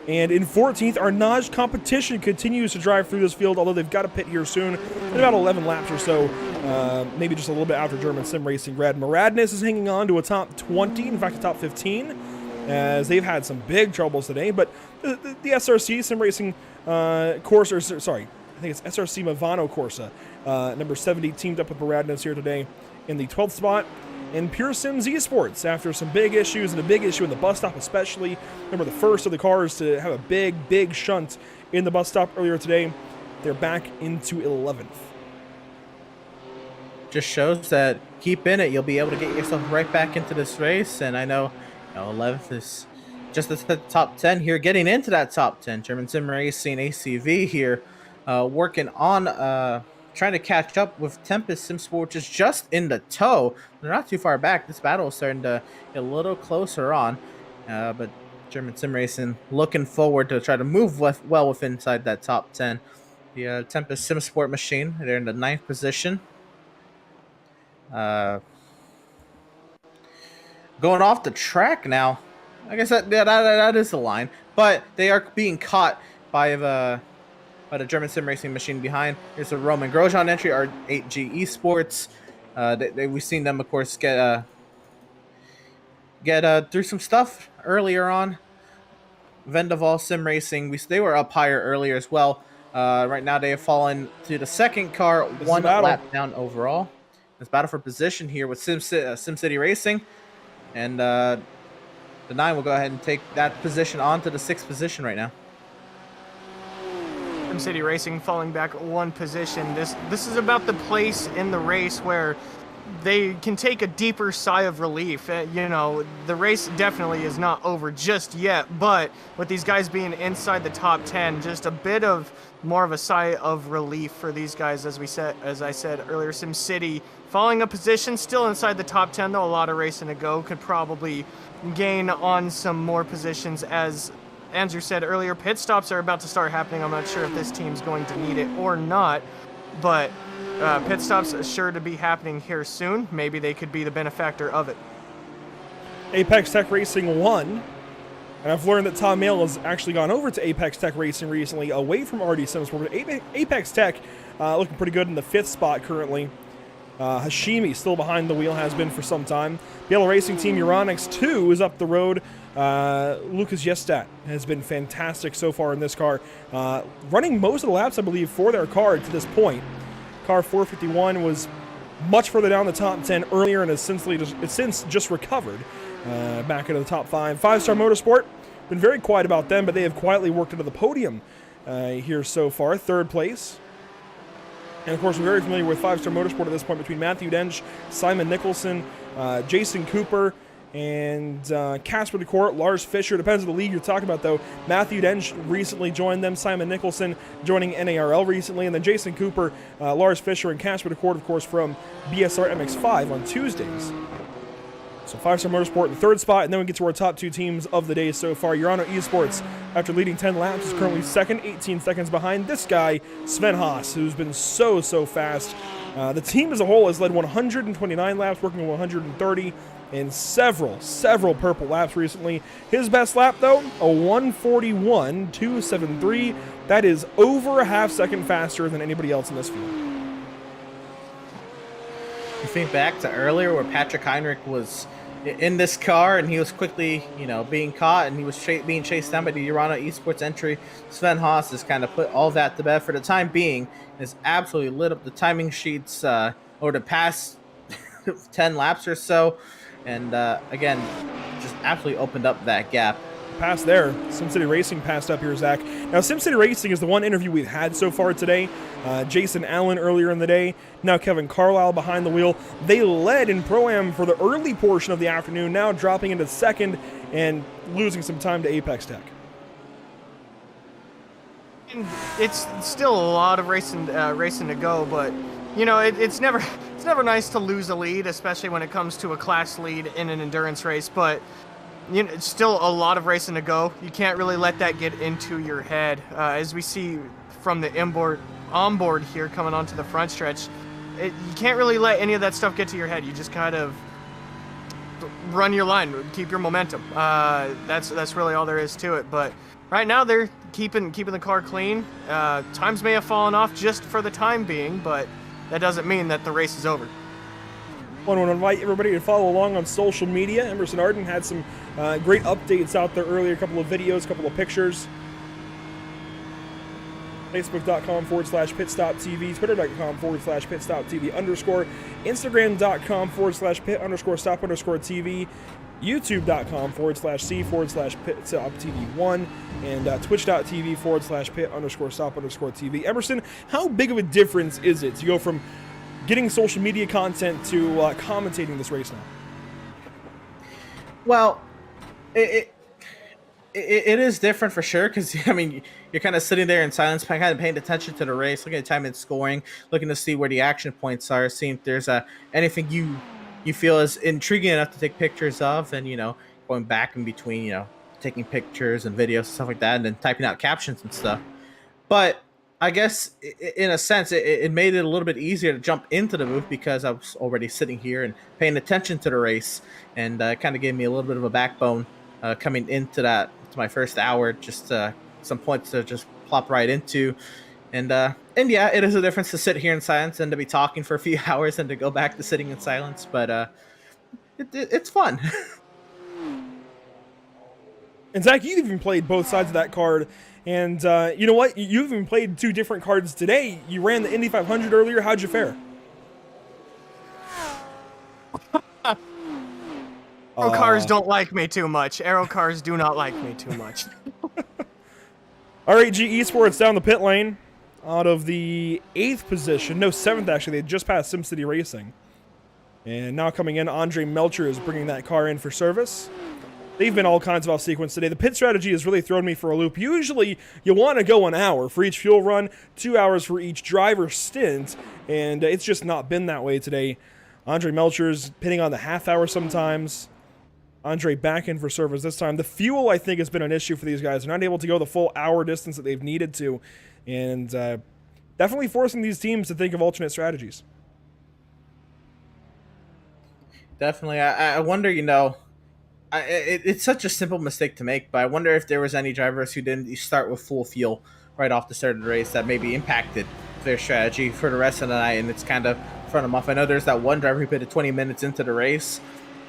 [SPEAKER 1] And in 14th, our Naj Competition continues to drive through this field, although they've got a pit here soon in about 11 laps or so, maybe just a little bit after German Sim Racing Red. Maradness is hanging on to a top 20, in fact a top 15, as they've had some big troubles today, but the SRC Sim Racing Corsa, sorry, I think it's SRC Movano Corsa, number 70, teamed up with Maradness here today in the 12th spot. And Pure Sims Esports, after some big issues, and a big issue in the bus stop especially. Remember, the first of the cars to have a big shunt in the bus stop earlier today. They're back into 11th.
[SPEAKER 7] Just shows that keep in it, you'll be able to get yourself right back into this race. And I know, 11th is just the top 10 here. Getting into that top 10, German Sim Racing ACV here, working on trying to catch up with Tempest Sim Sport, which is just in the tow. They're not too far back. This battle is starting to get a little closer on. But German Sim Racing looking forward to try to move well within inside that top 10. The Tempest Sim Sport machine, they're in the 9th position. Going off the track now. I guess that is the line. But they are being caught by the German Sim Racing machine behind. Here's a Roman Grosjean entry, our 8G Esports. We've seen them, of course, get through some stuff earlier on. Vendaval Sim Racing, they were up higher earlier as well. Right now they have fallen to the second car, one lap down overall. There's battle for position here with SimCity Racing. And the 9 will go ahead and take that position on to the 6th position right now.
[SPEAKER 9] City Racing falling back one position. This is about the place in the race where they can take a deeper sigh of relief. The race definitely is not over just yet, but with these guys being inside the top 10, just a bit of more of a sigh of relief for these guys. As I said earlier, SimCity falling a position, still inside the top 10, though a lot of racing to go. Could probably gain on some more positions. As Andrew said earlier, pit stops are about to start happening. I'm not sure if this team's going to need it or not, but pit stops are sure to be happening here soon. Maybe they could be the benefactor of it.
[SPEAKER 1] Apex Tech Racing won, and I've learned that Tom Mayle has actually gone over to Apex Tech Racing recently, away from RD Sim Sport. But Apex Tech looking pretty good in the 5th spot currently. Hashimi still behind the wheel, has been for some time. The Yellow Racing Team Euronics 2 is up the road. Lucas Yestat has been fantastic so far in this car, running most of the laps, I believe, for their car to this point. Car 451 was much further down the top 10 earlier and has since just recovered back into the top 5. 5-Star Motorsport, been very quiet about them, but they have quietly worked into the podium here so far. 3rd place. And of course, we're very familiar with 5-Star Motorsport at this point between Matthew Dench, Simon Nicholson, Jason Cooper, And Casper DeCourt, Lars Fischer, depends on the league you're talking about, though. Matthew Dench recently joined them. Simon Nicholson joining NARL recently. And then Jason Cooper, Lars Fischer, and Casper DeCourt, of course, from BSR MX5 on Tuesdays. So 5-Star Motorsport in the third spot, and then we get to our top 2 teams of the day so far. Urano Esports, after leading 10 laps, is currently second, 18 seconds behind this guy, Sven Haas, who's been so fast. The team as a whole has led 129 laps, working on 130, and several purple laps recently. His best lap, though, a 141.273. That is over a half second faster than anybody else in this field.
[SPEAKER 7] You think back to earlier where Patrick Heinrich was in this car and he was quickly, being caught and he was being chased down by the Urano Esports entry. Sven Haas has kind of put all that to bed for the time being. Has absolutely lit up the timing sheets over the past 10 laps or so. And again, just absolutely opened up that gap.
[SPEAKER 1] Pass there. SimCity Racing passed up here, Zach. Now, SimCity Racing is the one interview we've had so far today. Jason Allen earlier in the day. Now Kevin Carlisle behind the wheel. They led in Pro-Am for the early portion of the afternoon, now dropping into second and losing some time to Apex Tech.
[SPEAKER 9] And it's still a lot of racing to go, but it's never nice to lose a lead, especially when it comes to a class lead in an endurance race. But it's still a lot of racing to go. You can't really let that get into your head. As we see from the onboard here coming onto the front stretch, you can't really let any of that stuff get to your head. You just kind of run your line, keep your momentum. That's really all there is to it. But right now they're keeping the car clean. Times may have fallen off just for the time being, but that doesn't mean that the race is over.
[SPEAKER 1] I want to invite everybody to follow along on social media. Emerson Arden had some great updates out there earlier, a couple of videos, a couple of pictures. Facebook.com/pitstoptv, Twitter.com/pitstoptv_, Instagram.com/pit_stop_TV, YouTube.com/C/pitstoptv1, and Twitch.tv/pit_stop_TV. Emerson, how big of a difference is it to go from getting social media content to commentating this race now?
[SPEAKER 7] Well, it is different for sure, because you're kind of sitting there in silence, kind of paying attention to the race, looking at time and scoring, looking to see where the action points are, seeing if there's anything you feel is intriguing enough to take pictures of, and going back in between, taking pictures and videos and stuff like that, and then typing out captions and stuff. But I guess in a sense it made it a little bit easier to jump into the booth because I was already sitting here and paying attention to the race, and kind of gave me a little bit of a backbone coming into my first hour, just some points to just plop right into. And yeah, it is a difference to sit here in silence and to be talking for a few hours and to go back to sitting in silence, but it's fun.
[SPEAKER 1] And Zach, you even played both sides of that card, and you know what? You even played 2 different cards today. You ran the Indy 500 earlier. How'd you fare?
[SPEAKER 9] Aero cars don't like me too much. Aero cars do not like me too much.
[SPEAKER 1] RAG Esports down the pit lane out of the 8th position. No, 7th actually. They just passed SimCity Racing. And now coming in, Andre Melcher is bringing that car in for service. They've been all kinds of off sequence today. The pit strategy has really thrown me for a loop. Usually, you want to go an hour for each fuel run, 2 hours for each driver stint, and it's just not been that way today. Andre Melcher's pitting on the half hour sometimes. Andre back in for service this time. The fuel, I think, has been an issue for these guys. They're not able to go the full hour distance that they've needed to, and definitely forcing these teams to think of alternate strategies.
[SPEAKER 7] Definitely. I wonder, it's such a simple mistake to make, but I wonder if there was any drivers who didn't start with full fuel right off the start of the race that maybe impacted their strategy for the rest of the night, and it's kind of thrown them off. I know there's that one driver who pitted 20 minutes into the race,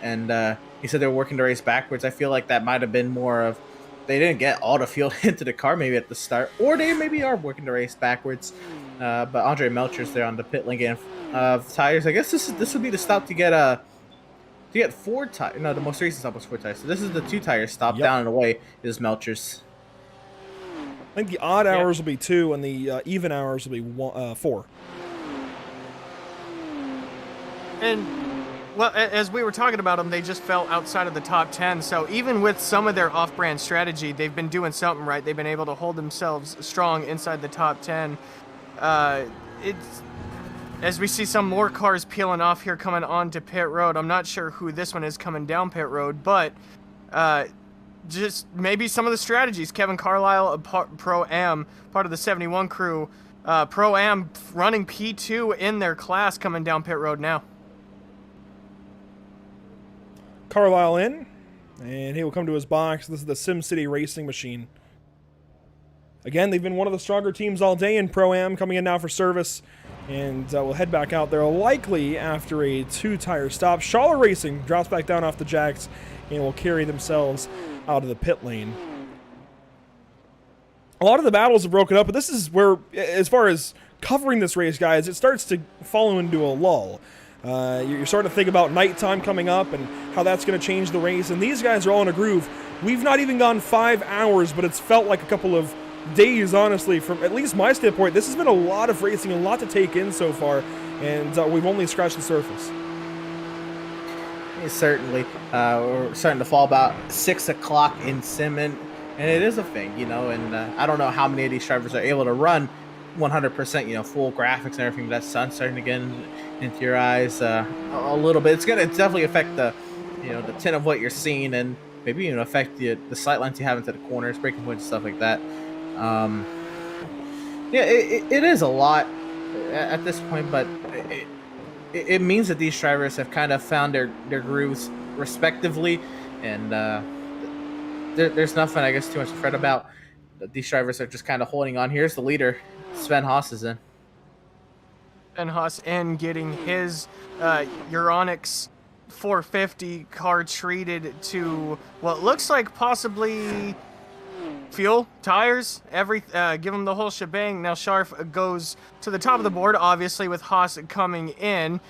[SPEAKER 7] and he said they were working the race backwards. I feel like that might have been more of they didn't get all the fuel into the car maybe at the start, or they maybe are working the race backwards. But Andre Melcher's there on the pit lane again of tires. I guess this would be the stop to get 4 tires. No, the most recent stop was 4 tires. So this is the 2 tire stop. Down and away is Melcher's.
[SPEAKER 1] I think the odd hours will be 2, and the even hours will be 4.
[SPEAKER 9] And well, as we were talking about them, they just fell outside of the top 10. So even with some of their off-brand strategy, they've been doing something right. They've been able to hold themselves strong inside the top 10. It's as we see some more cars peeling off here coming onto pit road. I'm not sure who this one is coming down pit road, but just maybe some of the strategies. Kevin Carlisle, Pro-Am, part of the 71 crew, Pro-Am running P2 in their class coming down pit road now.
[SPEAKER 1] Carlisle in, and he will come to his box. This is the SimCity Racing Machine. Again, they've been one of the stronger teams all day in Pro-Am, coming in now for service, and we'll head back out there likely after a 2-tire stop. Schaller Racing drops back down off the jacks and will carry themselves out of the pit lane. A lot of the battles have broken up, but this is where, as far as covering this race, guys, it starts to fall into a lull. You're starting to think about nighttime coming up and how that's going to change the race, and these guys are all in a groove. We've not even gone 5 hours, but it's felt like a couple of days, honestly, from at least my standpoint. This has been a lot of racing, a lot to take in so far, and we've only scratched the surface.
[SPEAKER 7] Certainly. We're starting to fall about 6 o'clock in Simmon, and it is a thing, you know, and I don't know how many of these drivers are able to run 100%, you know, full graphics and everything, but that sun's starting to get into your eyes a little bit. It's going to definitely affect the, you know, the tint of what you're seeing, and maybe even affect the sight lines you have into the corners, breaking points, stuff like that. Yeah, it is a lot at this point, but it means that these drivers have kind of found their grooves respectively, and there's nothing, I guess, too much to fret about. These drivers are just kind of holding on. Here's the leader. Sven Haas is in.
[SPEAKER 9] Sven Haas in, getting his Euronics 450 car treated to what looks like possibly fuel, tires, give him the whole shebang. Now Scharf goes to the top of the board, obviously, with Haas coming in.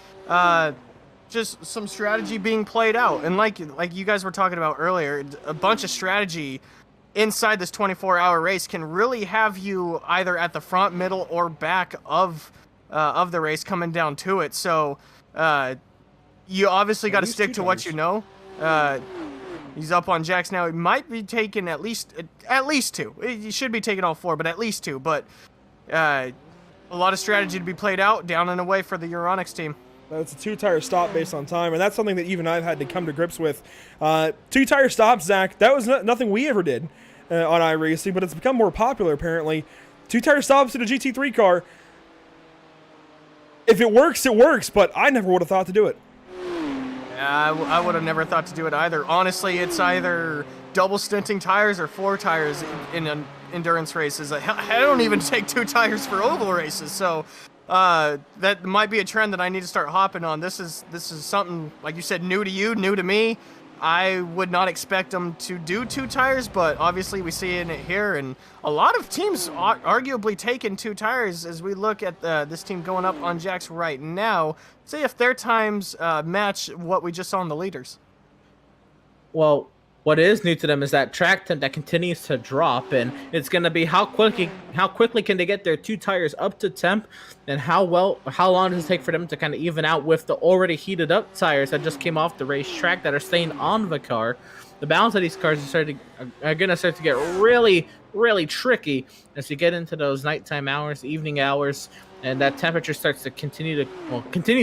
[SPEAKER 9] Just some strategy being played out, and like you guys were talking about earlier, a bunch of strategy inside this 24-hour race can really have you either at the front, middle, or back of the race coming down to it. So you obviously got to stick to what you know. He's up on jacks now. He might be taking at least 2. He should be taking all 4, but at least 2. But a lot of strategy to be played out down and away for the Euronics team.
[SPEAKER 1] It's a 2-tire stop based on time, and that's something that even I've had to come to grips with. 2-tire stops, Zach, that was nothing we ever did on iRacing, but it's become more popular, apparently. 2-tire stops in a GT3 car. If it works, it works, but I never would have thought to do it.
[SPEAKER 9] I would have never thought to do it either. Honestly, it's either double stinting tires or 4 tires in endurance races. I don't even take 2 tires for oval races, so that might be a trend that I need to start hopping on. This is something, like you said, new to you, new to me. I would not expect them to do 2 tires, but obviously we see it here, and a lot of teams arguably taking 2 tires as we look at this team going up on jacks right now. See if their times match what we just saw in the leaders.
[SPEAKER 7] Well, what is new to them is that track temp that continues to drop, and it's going to be how quickly can they get their 2 tires up to temp, and how long does it take for them to kind of even out with the already heated up tires that just came off the racetrack that are staying on the car. The balance of these cars are going to start to get really, really tricky as you get into those nighttime hours, evening hours, and that temperature starts to continues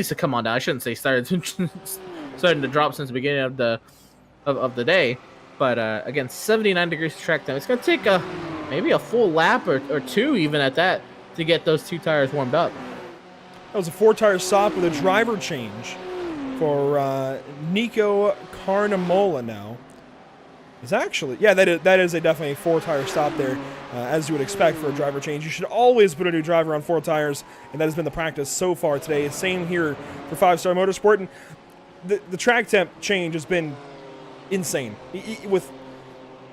[SPEAKER 7] to come on down. I shouldn't say starting to drop since the beginning of the day. But again, 79 degrees track time. It's going to take maybe a full lap or 2 even at that to get those 2 tires warmed up.
[SPEAKER 1] That was a 4-tire stop with a driver change for Nico Carnamola now. It's actually, yeah, that is a definitely 4-tire stop there, as you would expect for a driver change. You should always put a new driver on 4 tires, and that has been the practice so far today. Same here for 5-Star Motorsport. And the track temp change has been insane. With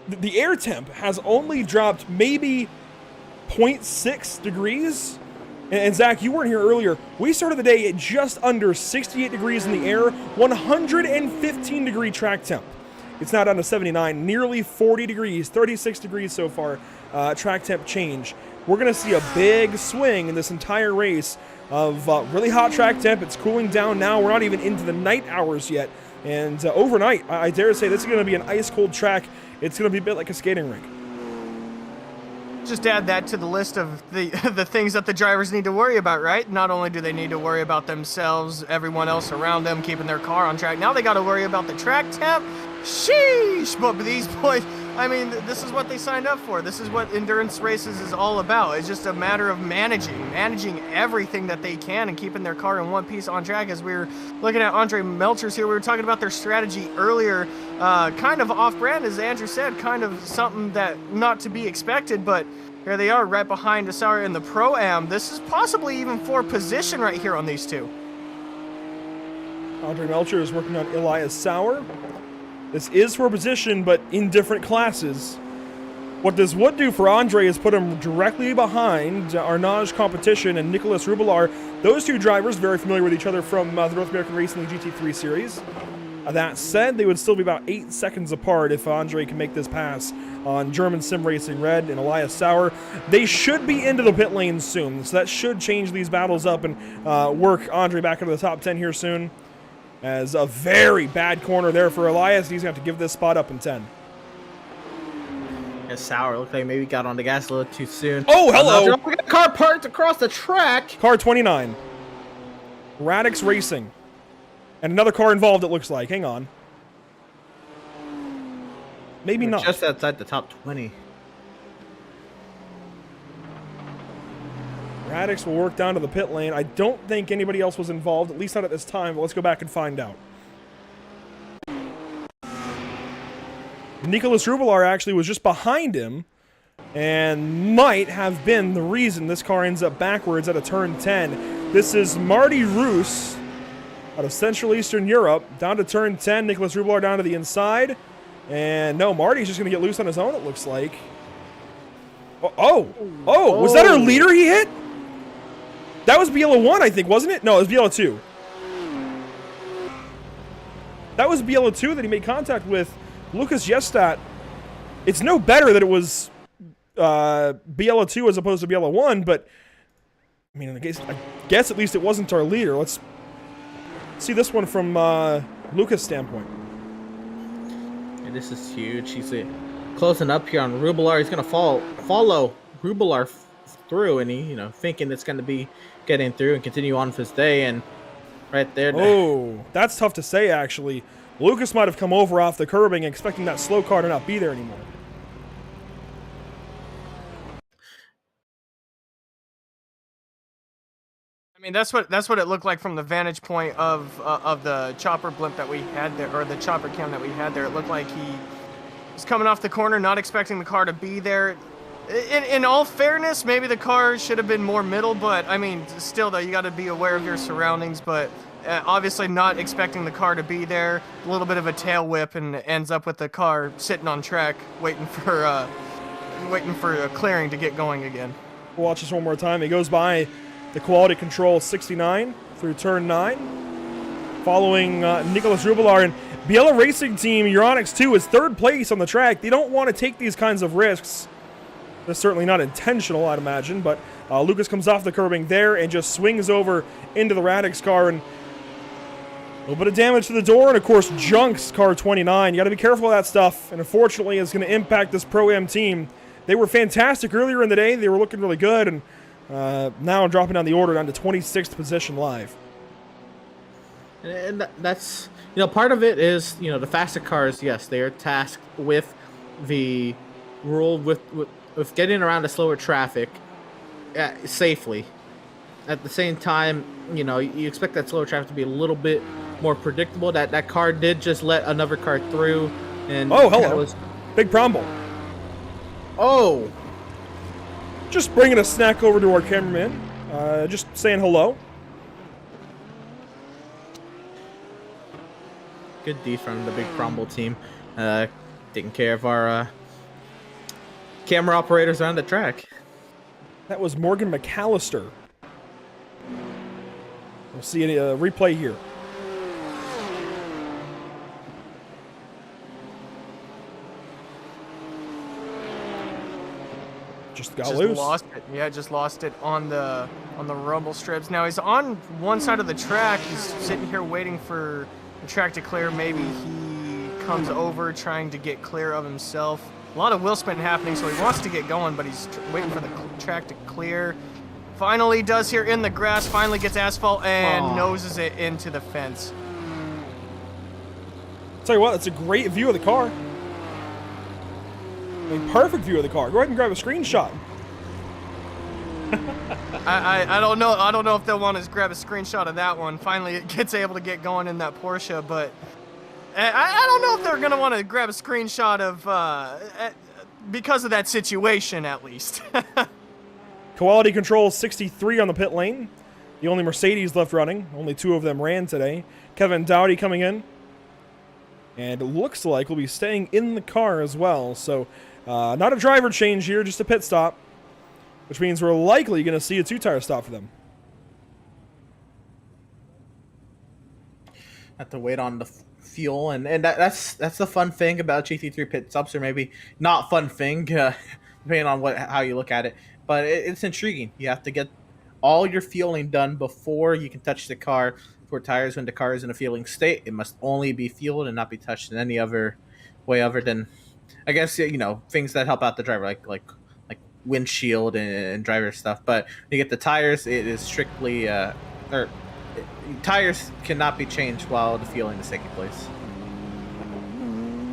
[SPEAKER 1] the air temp has only dropped maybe 0.6 degrees. And Zach, you weren't here earlier. We started the day at just under 68 degrees in the air, 115 degree track temp. It's now down to 79, nearly 40 degrees, 36 degrees so far, track temp change. we're going to see a big swing in this entire race of really hot track temp. It's cooling down now. We're not even into the night hours yet. And overnight, I dare say this is going to be an ice-cold track. It's going to be a bit like a skating rink.
[SPEAKER 9] Just add that to the list of the the things that the drivers need to worry about, right? Not only do they need to worry about themselves, everyone else around them, keeping their car on track, now they got to worry about the track temp. Sheesh! But these boys, I mean, this is what they signed up for. This is what endurance races is all about. It's just a matter of managing everything that they can and keeping their car in one piece on track. As we were looking at Andre Melchers here, we were talking about their strategy earlier, kind of off-brand, as Andrew said, kind of something that not to be expected, but here they are right behind Sauer in the Pro-Am. This is possibly even for position right here on these two.
[SPEAKER 1] Andre Melcher is working on Elias Sauer. This is for position, but in different classes. What does Wood do for Andre is put him directly behind Arnage Competition and Nicolas Rubelar. Those two drivers very familiar with each other from the North American Racing League GT3 Series. That said, they would still be about 8 seconds apart if Andre can make this pass on German Sim Racing Red and Elias Sauer. They should be into the pit lane soon, so that should change these battles up and work Andre back into the top 10 here soon. As a very bad corner there for Elias. He's going to have to give this spot up in 10.
[SPEAKER 7] Yeah, Sauer looked like maybe got on the gas a little too soon.
[SPEAKER 1] Oh, hello!
[SPEAKER 7] We got a car parked across the track.
[SPEAKER 1] Car 29. Radix Racing. And another car involved, it looks like. Hang on. Maybe not.
[SPEAKER 7] Just outside the top 20.
[SPEAKER 1] Radix will work down to the pit lane. I don't think anybody else was involved, at least not at this time, but let's go back and find out. Nicolas Rubelar actually was just behind him and might have been the reason this car ends up backwards at a turn 10. This is Marty Roos out of Central Eastern Europe, down to turn 10. Nicolas Rubelar down to the inside. And no, Marty's just going to get loose on his own, it looks like. Oh, was that our leader he hit? That was Biela 1, I think, wasn't it? No, it was Biela 2. That was Biela 2 that he made contact with. Lucas Jestat. It's no better that it was Biela 2 as opposed to Biela 1, but I mean, I guess at least it wasn't our leader. Let's see this one from Lucas' standpoint.
[SPEAKER 7] Yeah, this is huge. He's closing up here on Rubelar. He's going to follow Rubelar through, and he, thinking it's going to be getting through and continue on with his day. And right there.
[SPEAKER 1] Oh, that's tough to say, actually. Lucas might have come over off the curbing expecting that slow car to not be there anymore.
[SPEAKER 9] I mean, that's what it looked like from the vantage point of the chopper blimp that we had there, or the chopper cam that we had there. It looked like he was coming off the corner, not expecting the car to be there. In all fairness, maybe the car should have been more middle, but I mean, still though, you got to be aware of your surroundings. But obviously, not expecting the car to be there. A little bit of a tail whip, and ends up with the car sitting on track, waiting for a clearing to get going again.
[SPEAKER 1] We'll watch this one more time. He goes by the quality control 69 through turn 9, following Nicolas Rubelar. And Biela Racing Team, Euronics 2, is third place on the track. They don't want to take these kinds of risks. That's certainly not intentional, I'd imagine, but Lucas comes off the curbing there and just swings over into the Radix car, and a little bit of damage to the door, and of course junks car 29. You got to be careful of that stuff, and unfortunately it's going to impact this Pro-Am team. They were fantastic earlier in the day. They were looking really good, and now dropping down the order down to 26th position live.
[SPEAKER 7] And that's, part of it is, the faster cars, yes, they are tasked with the rule with getting around the slower traffic safely. At the same time, you expect that slower traffic to be a little bit more predictable. That car did just let another car through. And
[SPEAKER 1] oh, hello. Big Bromble.
[SPEAKER 7] Oh.
[SPEAKER 1] Just bringing a snack over to our cameraman. Just saying hello.
[SPEAKER 7] Good D from the Big Crumble team. Taking care of our camera operators around the track.
[SPEAKER 1] That was Morgan McAllister. We'll see a replay here. Just got
[SPEAKER 9] just
[SPEAKER 1] loose.
[SPEAKER 9] lost it. Yeah, just lost it on the rumble strips. Now he's on one side of the track. He's sitting here waiting for the track to clear. Maybe he comes over trying to get clear of himself. A lot of wheel spin happening, so he wants to get going, but he's waiting for the track to clear. Finally does here in the grass. Finally gets asphalt and noses it into the fence.
[SPEAKER 1] Tell you what, that's a great view of the car. A perfect view of the car. Go ahead and grab a screenshot.
[SPEAKER 9] I don't know. I don't know if they'll want to grab a screenshot of that one. Finally, it gets able to get going in that Porsche, but I don't know if they're gonna want to grab a screenshot of because of that situation, at least.
[SPEAKER 1] Quality Control 63 on the pit lane. The only Mercedes left running. Only 2 of them ran today. Kevin Dowdy coming in. And it looks like we'll be staying in the car as well. So, not a driver change here, just a pit stop. Which means we're likely going to see a 2-tire stop for them.
[SPEAKER 7] Have to wait on the fuel, and that's the fun thing about GT3 pit stops, or maybe not fun thing, depending on how you look at it. But it's intriguing. You have to get all your fueling done before you can touch the car. For tires, when the car is in a fueling state, it must only be fueled and not be touched in any other way other than, I guess, things that help out the driver, like windshield and driver stuff. But when you get the tires, it is strictly tires cannot be changed while the fueling is taking place.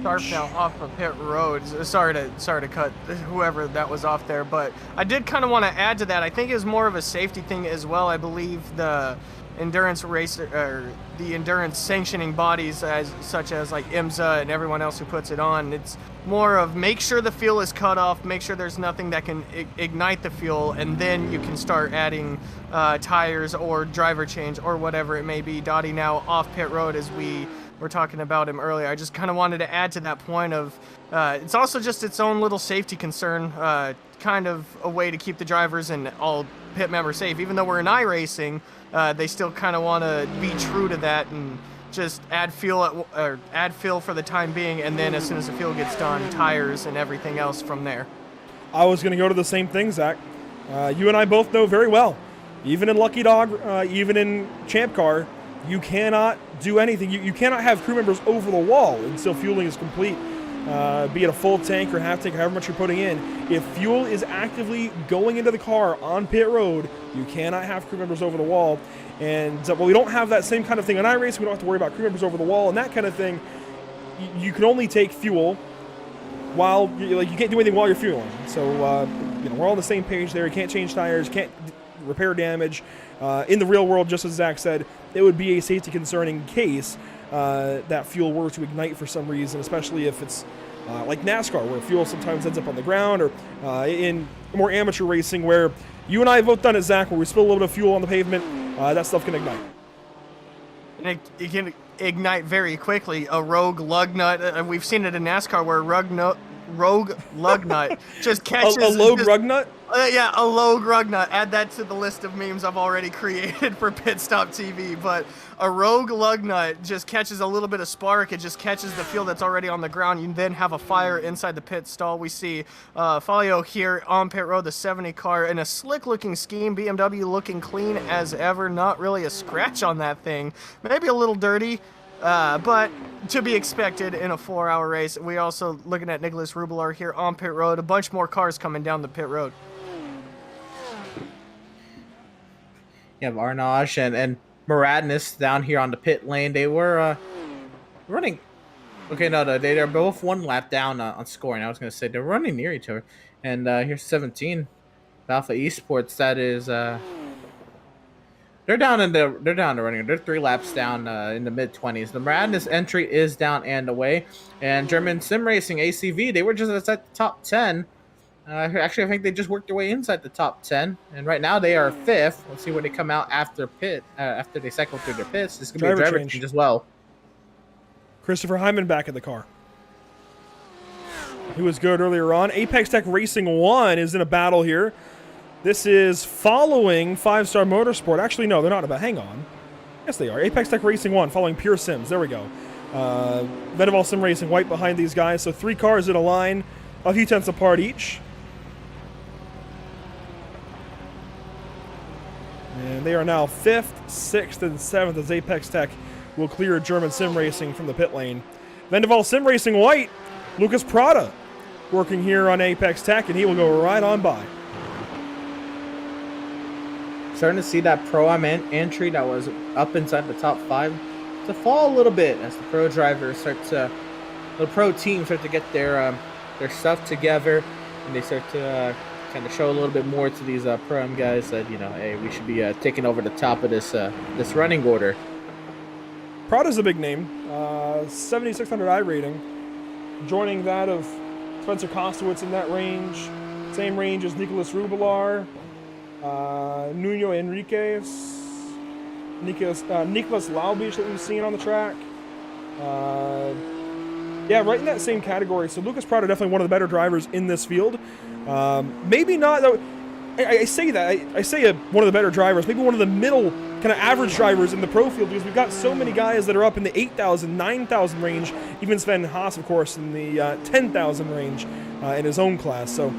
[SPEAKER 9] Sharp now off of pit road. Sorry to cut whoever that was off there, but I did kind of want to add to that. I think it was more of a safety thing as well. I believe the endurance racer or the endurance sanctioning bodies such as like IMSA and everyone else who puts it on, it's more of make sure the fuel is cut off, make sure there's nothing that can ignite the fuel, and then you can start adding tires or driver change or whatever it may be. Dottie now off pit road as we were talking about him earlier. I just kind of wanted to add to that point of it's also just its own little safety concern, kind of a way to keep the drivers and all pit members safe. Even though we're in iRacing, they still kind of want to be true to that and just add fuel for the time being, and then as soon as the fuel gets done, tires and everything else from there.
[SPEAKER 1] I was going to go to the same thing, Zach. You and I both know very well, even in Lucky Dog, even in Champ Car, you cannot do anything. You cannot have crew members over the wall until fueling is complete, be it a full tank or half tank, or however much you're putting in. If fuel is actively going into the car on pit road, you cannot have crew members over the wall. And we don't have that same kind of thing on iRacing. We don't have to worry about crew members over the wall and that kind of thing. You can only take fuel while you can't do anything while you're fueling. So we're all on the same page there. You can't change tires, can't repair damage. In the real world, just as Zach said, it would be a safety concern in case that fuel were to ignite for some reason, especially if it's like NASCAR, where fuel sometimes ends up on the ground, or in more amateur racing, where you and I have both done it, Zach, where we spill a little bit of fuel on the pavement, that stuff can ignite.
[SPEAKER 9] And it can ignite very quickly. A rogue lug nut, we've seen it in NASCAR where rogue lug nut just catches
[SPEAKER 1] a rogue rug nut?
[SPEAKER 9] Yeah, a rogue rug nut. Add that to the list of memes I've already created for Pit Stop TV. But a rogue lug nut just catches a little bit of spark. It just catches the fuel that's already on the ground. You then have a fire inside the pit stall. We see Falio here on pit road, the 70 car, in a slick-looking scheme. BMW looking clean as ever. Not really a scratch on that thing. Maybe a little dirty. But to be expected in a 4-hour race. We also looking at Nicholas Rubelar here on pit road. A bunch more cars coming down the pit road.
[SPEAKER 7] You have Arnage and Moradness down here on the pit lane. They were running. Okay, no, they're both one lap down on scoring. I was going to say they're running near each other. And here's 17, Alpha Esports. That is they're down the running. They're 3 laps down in the mid-20s. The Moradness entry is down and away. And German Sim Racing ACV, they were just at the top 10. Actually, I think they just worked their way inside the top 10, and right now they are 5th. Let's see where they come out after after they cycle through their pits. This could be a driver change as well.
[SPEAKER 1] Christopher Hyman back in the car. He was good earlier on. Apex Tech Racing 1 is in a battle here. This is following 5-Star Motorsport. Actually, no, they're not about. Hang on. Yes, they are. Apex Tech Racing 1 following Pure Sims. There we go. Venival Sim Racing White behind these guys. So 3 cars in a line, a few tenths apart each. And they are now 5th, 6th, and 7th as Apex Tech will clear German Sim Racing from the pit lane. Vendaval Sim Racing White, Lucas Prada working here on Apex Tech, and he will go right on by.
[SPEAKER 7] Starting to see that Pro-Am entry that was up inside the top 5 to fall a little bit as the pro drivers the pro teams start to get their stuff together, and they start to kind of show a little bit more to these Pro-Am guys that, you know, hey, we should be taking over the top of this running order.
[SPEAKER 1] Prada's a big name, 7,600 I rating, joining that of Spencer Kostowitz in that range, same range as Nicolas Rubilar, Nuno Enriquez, Nicolas Laubisch that we've seen on the track. Yeah, right in that same category. So Lucas Prada definitely one of the better drivers in this field. Maybe not, though. I say that. I say one of the better drivers. Maybe one of the middle kind of average drivers in the pro field, because we've got so many guys that are up in the 8,000, 9,000 range. Even Sven Haas, of course, in the 10,000 range in his own class. So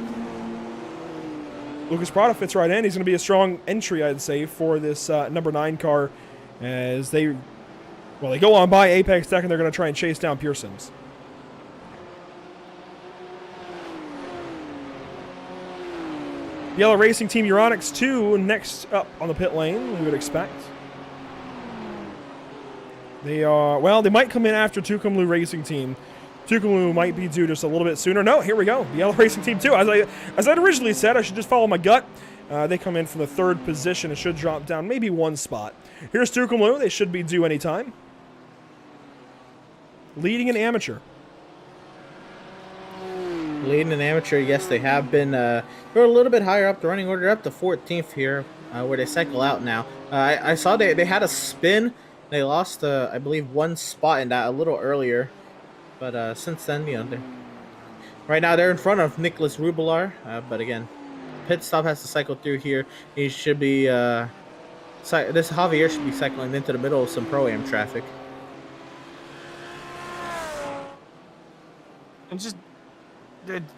[SPEAKER 1] Lucas Prada fits right in. He's going to be a strong entry, I'd say, for this number 9 car as they go on by Apex Tech, and they're going to try and chase down Pure Sims. Yellow Racing Team Euronics 2 next up on the pit lane, we would expect. They might come in after Tucumlu Racing Team. Tucumlu might be due just a little bit sooner. No, here we go. The Yellow Racing Team 2. As I'd originally said, I should just follow my gut. They come in from the 3rd position and should drop down maybe 1 spot. Here's Tucumlu. They should be due anytime. Leading an amateur.
[SPEAKER 7] Leading an amateur, yes, they have been. They're a little bit higher up the running order, up to 14th here, where they cycle out now. I saw they had a spin. They lost, I believe, 1 spot in that a little earlier. But since then, you know, right now they're in front of Nicolas Rubilar. But again, pit stop has to cycle through here. He should be, this Javier should be cycling into the middle of some Pro-Am traffic.
[SPEAKER 9] And just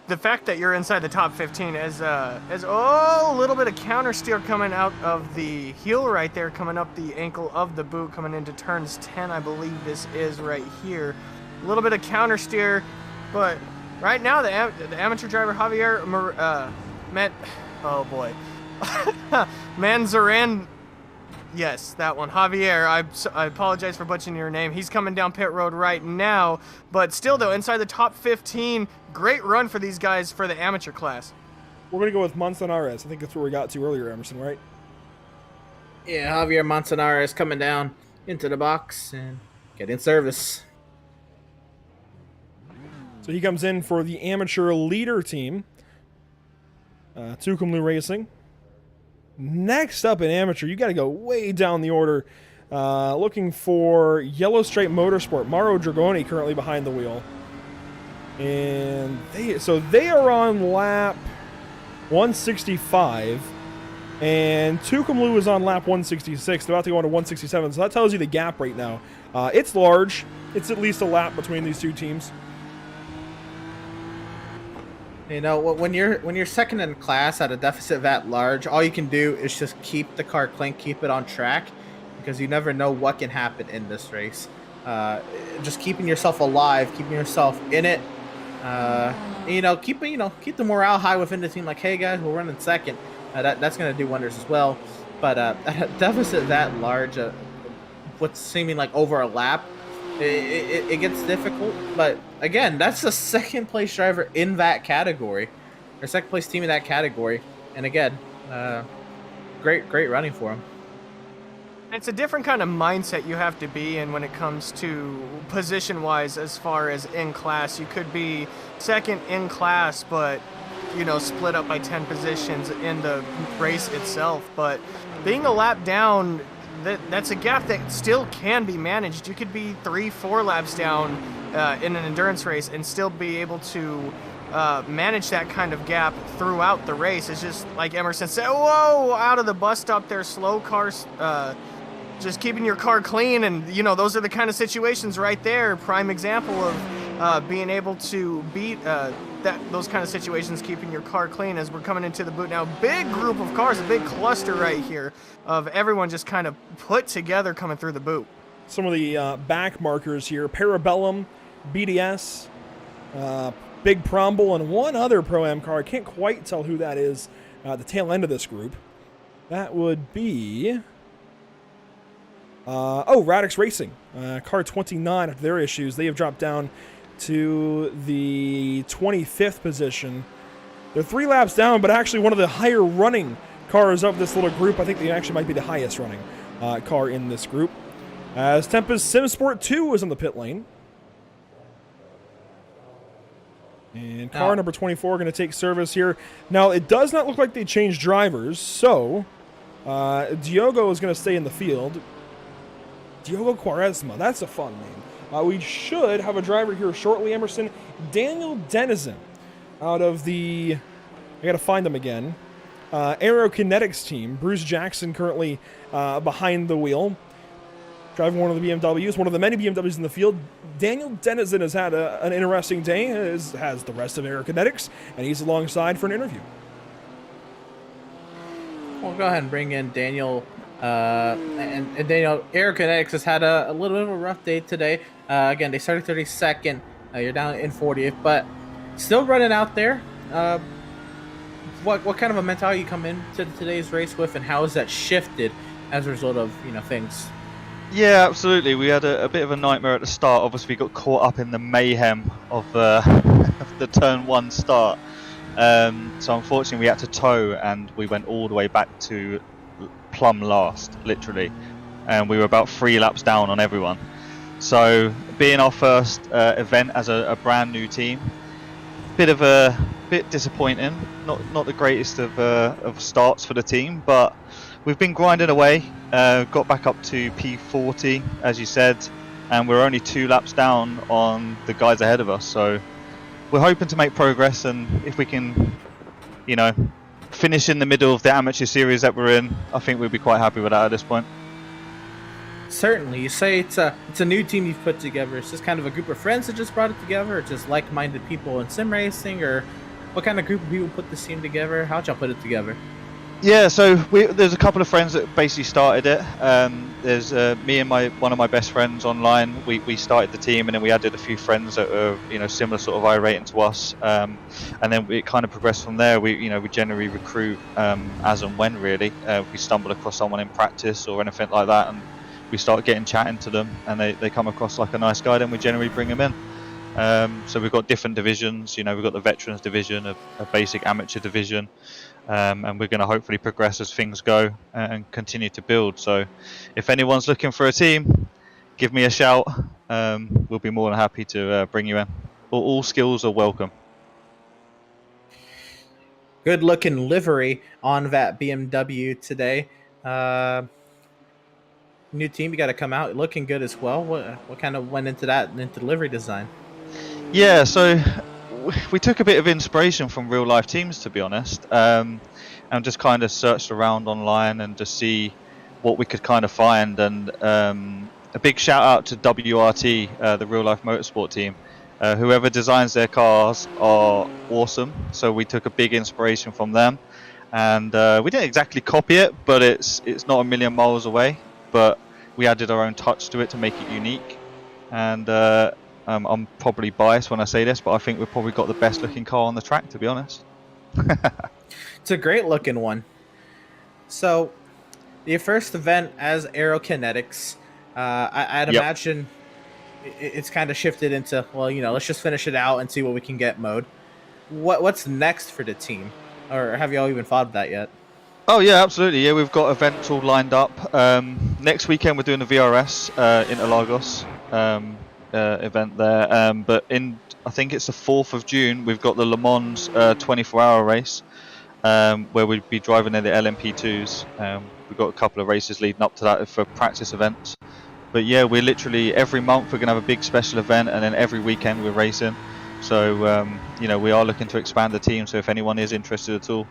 [SPEAKER 9] the fact that you're inside the top 15 as a little bit of counter steer coming out of the heel right there, coming up the ankle of the boot, coming into turns 10, I believe this is right here. A little bit of counter steer, but right now the amateur driver Javier Manzaran, yes, that one, Javier. I apologize for butchering your name. He's coming down pit road right now, but still though, inside the top 15, great run for these guys for the amateur class.
[SPEAKER 1] We're going to go with Manzanares. I think that's where we got to earlier, Emerson, right?
[SPEAKER 7] Yeah, Javier Manzanares coming down into the box and getting service.
[SPEAKER 1] So he comes in for the amateur leader team, Tucumlu Racing. Next up in amateur, you got to go way down the order. Looking for Yellow Stripe Motorsport, Mauro Dragoni currently behind the wheel. And they are on lap 165, and Tucumlu is on lap 166. They're about to go on to 167, so that tells you the gap right now. It's large. It's at least a lap between these two teams.
[SPEAKER 7] You know, when you're second in class at a deficit that large, all you can do is just keep the car clean, keep it on track, because you never know what can happen in this race. Just keeping yourself alive, keeping yourself in it. Keep the morale high within the team. Like, hey guys, we're running second. That's gonna do wonders as well. But at a deficit that large, what's seeming like over a lap, it gets difficult. But again, that's the second place driver in that category, or second place team in that category. And again, great running for him.
[SPEAKER 9] It's a different kind of mindset you have to be in when it comes to position-wise as far as in class. You could be second in class, but, you know, split up by 10 positions in the race itself. But being a lap down, that's a gap that still can be managed. You could be 3-4 laps down in an endurance race and still be able to manage that kind of gap throughout the race. It's just like Emerson said, whoa, out of the bus stop there, slow cars, just keeping your car clean. And, you know, those are the kind of situations right there. Prime example of being able to beat those kind of situations, keeping your car clean as we're coming into the boot now. Big group of cars, a big cluster right here of everyone just kind of put together coming through the boot.
[SPEAKER 1] Some of the back markers here: Parabellum, BDS, Big Promble, and one other Pro-Am car. I can't quite tell who that is at the tail end of this group. That would be... Radix Racing. Car 29, after their issues, they have dropped down to the 25th position. They're 3 laps down, but actually one of the higher running cars of this little group. I think they actually might be the highest running car in this group. As Tempest Simsport 2 is on the pit lane. And car number 24 going to take service here. Now, it does not look like they changed drivers, so Diogo is going to stay in the field. Diogo Quaresma, that's a fun name. We should have a driver here shortly, Emerson. Daniel Denizen out of the... I got to find them again. Aerokinetics team. Bruce Jackson currently behind the wheel, driving one of the BMWs, one of the many BMWs in the field. Daniel Denizen has had an interesting day, as has the rest of Aerokinetics, and he's alongside for an interview.
[SPEAKER 7] We'll go ahead and bring in Daniel. And Daniel, Aerokinetics has had a little bit of a rough day today. Again, they started 32nd. You're down in 40th, but still running out there. What kind of a mentality you come into today's race with, and how has that shifted as a result of things?
[SPEAKER 10] Yeah, absolutely. We had a bit of a nightmare at the start. Obviously, we got caught up in the mayhem of the turn 1 start. So unfortunately, we had to tow, and we went all the way back to plumb last, literally, and we were about 3 laps down on everyone. So being our first event as a brand new team, bit disappointing. Not the greatest of starts for the team, but we've been grinding away. Got back up to P40, as you said, and we're only 2 laps down on the guys ahead of us. So we're hoping to make progress, and if we can, finish in the middle of the amateur series that we're in, I think we'd be quite happy with that at this point.
[SPEAKER 7] Certainly. You say it's a new team you've put together. Is this kind of a group of friends that just brought it together, or just like-minded people in sim racing, or what kind of group of people put this team together? How'd y'all put it together?
[SPEAKER 10] Yeah, so there's a couple of friends that basically started it. There's me and one of my best friends online. We started the team, and then we added a few friends that are similar sort of I-rating to us, and then it kind of progressed from there. We generally recruit as and when really. We stumble across someone in practice or anything like that, and we start chatting to them, and they come across like a nice guy, then we generally bring them in. So we've got different divisions. We've got the veterans division, a basic amateur division. And we're going to hopefully progress as things go and continue to build. So if anyone's looking for a team, give me a shout. We'll be more than happy to bring you in. All skills are welcome.
[SPEAKER 7] Good looking livery on that BMW today. New team, you got to come out looking good as well. What kind of went into that, into livery design?
[SPEAKER 10] Yeah, so we took a bit of inspiration from real life teams, to be honest, and just kind of searched around online and just see what we could kind of find. And a big shout out to WRT, the real life motorsport team. Whoever designs their cars are awesome, so we took a big inspiration from them, and we didn't exactly copy it, but it's not a million miles away, but we added our own touch to it to make it unique. And I'm probably biased when I say this, but I think we've probably got the best looking car on the track, to be honest.
[SPEAKER 7] It's a great looking one. So, your first event as Aerokinetics, I'd imagine it's kind of shifted into, let's just finish it out and see what we can get mode. What's next for the team? Or have you all even thought of that yet?
[SPEAKER 10] Oh yeah, absolutely. Yeah, we've got events all lined up. Next weekend we're doing the VRS Interlagos event there, but I think it's the 4th of June, we've got the Le Mans 24-hour race, where we'd be driving in the LMP2s. We've got a couple of races leading up to that for practice events. But yeah, we're literally every month we're going to have a big special event, and then every weekend we're racing. So we are looking to expand the team, so if anyone is interested at all,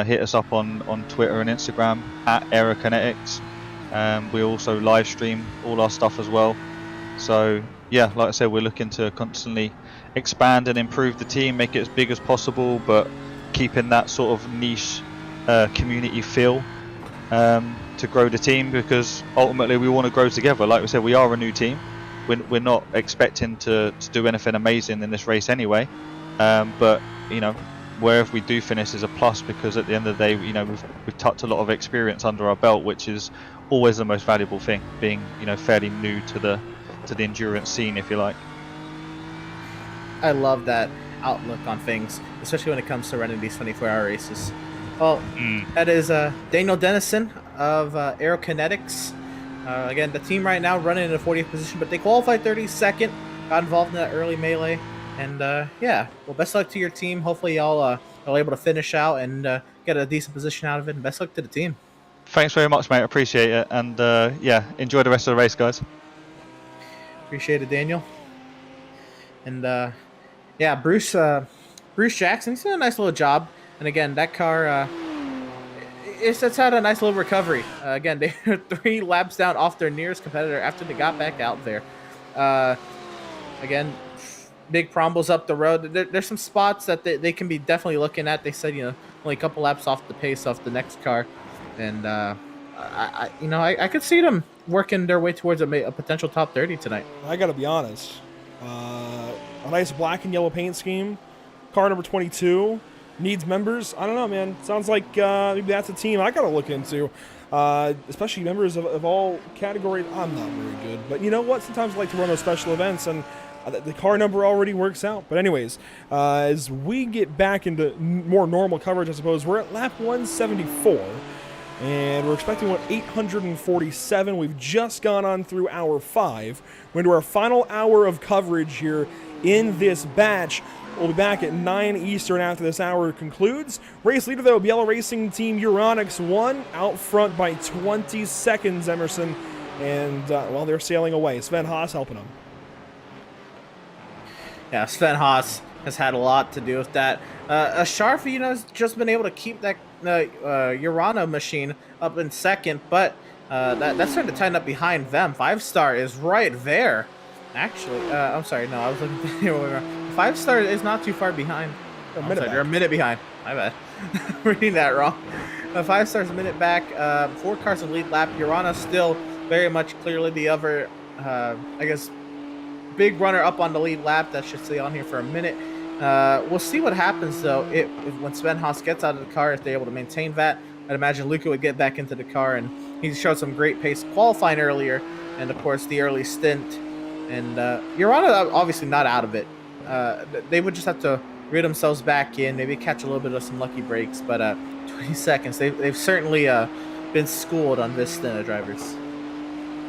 [SPEAKER 10] hit us up on Twitter and Instagram at Aerokinetics. We also live stream all our stuff as well. So yeah, like I said, we're looking to constantly expand and improve the team, make it as big as possible, but keeping that sort of niche community feel to grow the team, because ultimately we want to grow together. Like we said, we are a new team. We're not expecting to do anything amazing in this race anyway, but you know, wherever we do finish is a plus, because at the end of the day, you know, we've tucked a lot of experience under our belt, which is always the most valuable thing, being, you know, fairly new to the endurance scene, if you like.
[SPEAKER 7] I love that outlook on things, especially when it comes to running these 24-hour races. Well, that is Daniel Dennison of Aerokinetics. Again, the team right now running in the 40th position, but they qualified 32nd, got involved in that early melee. And yeah, well, best luck to your team. Hopefully y'all are able to finish out and get a decent position out of it. And best luck to the team.
[SPEAKER 10] Thanks very much, mate. Appreciate it. And yeah, enjoy the rest of the race, guys.
[SPEAKER 7] Appreciate it, Daniel. And yeah, Bruce Jackson, he's done a nice little job. And again, that car, it's had a nice little recovery. Again, they were 3 laps down off their nearest competitor after they got back out there. Again, big Prombles up the road. There's some spots that they can be definitely looking at. They said, you know, only a couple laps off the pace of the next car. And, I could see them working their way towards a potential top 30 tonight.
[SPEAKER 1] I got to be honest. A nice black and yellow paint scheme. Car number 22 needs members. I don't know, man. Sounds like maybe that's a team I got to look into. Especially members of all categories. I'm not very good. But you know what? Sometimes I like to run those special events, and the car number already works out. But anyways, as we get back into more normal coverage, I suppose, we're at lap 174. And we're expecting, 847. We've just gone on through hour 5. We're into our final hour of coverage here in this batch. We'll be back at 9 Eastern after this hour concludes. Race leader, though, Yellow Racing Team Euronics won, out front by 20 seconds, Emerson. And, well, they're sailing away. Sven Haas helping them.
[SPEAKER 7] Yeah, Sven Haas has had a lot to do with that. Sharf, you know, has just been able to keep that Urana machine up in second, but that's starting to tighten up behind them. 5-star is right there. Actually, I'm sorry, no, I was looking at 5-star is not too far behind. They're a minute behind. My bad. Reading that wrong. 5-star's a minute back. 4 cars in lead lap. Urana still very much clearly the other, I guess, big runner up on the lead lap. That should stay on here for a minute. We'll see what happens, though, if when Sven Haas gets out of the car, if they're able to maintain that. I'd imagine Luca would get back into the car, and he showed some great pace qualifying earlier, and, of course, the early stint. And Urana obviously not out of it. They would just have to rid themselves back in, maybe catch a little bit of some lucky breaks, but 20 seconds. They've certainly been schooled on this stint of drivers.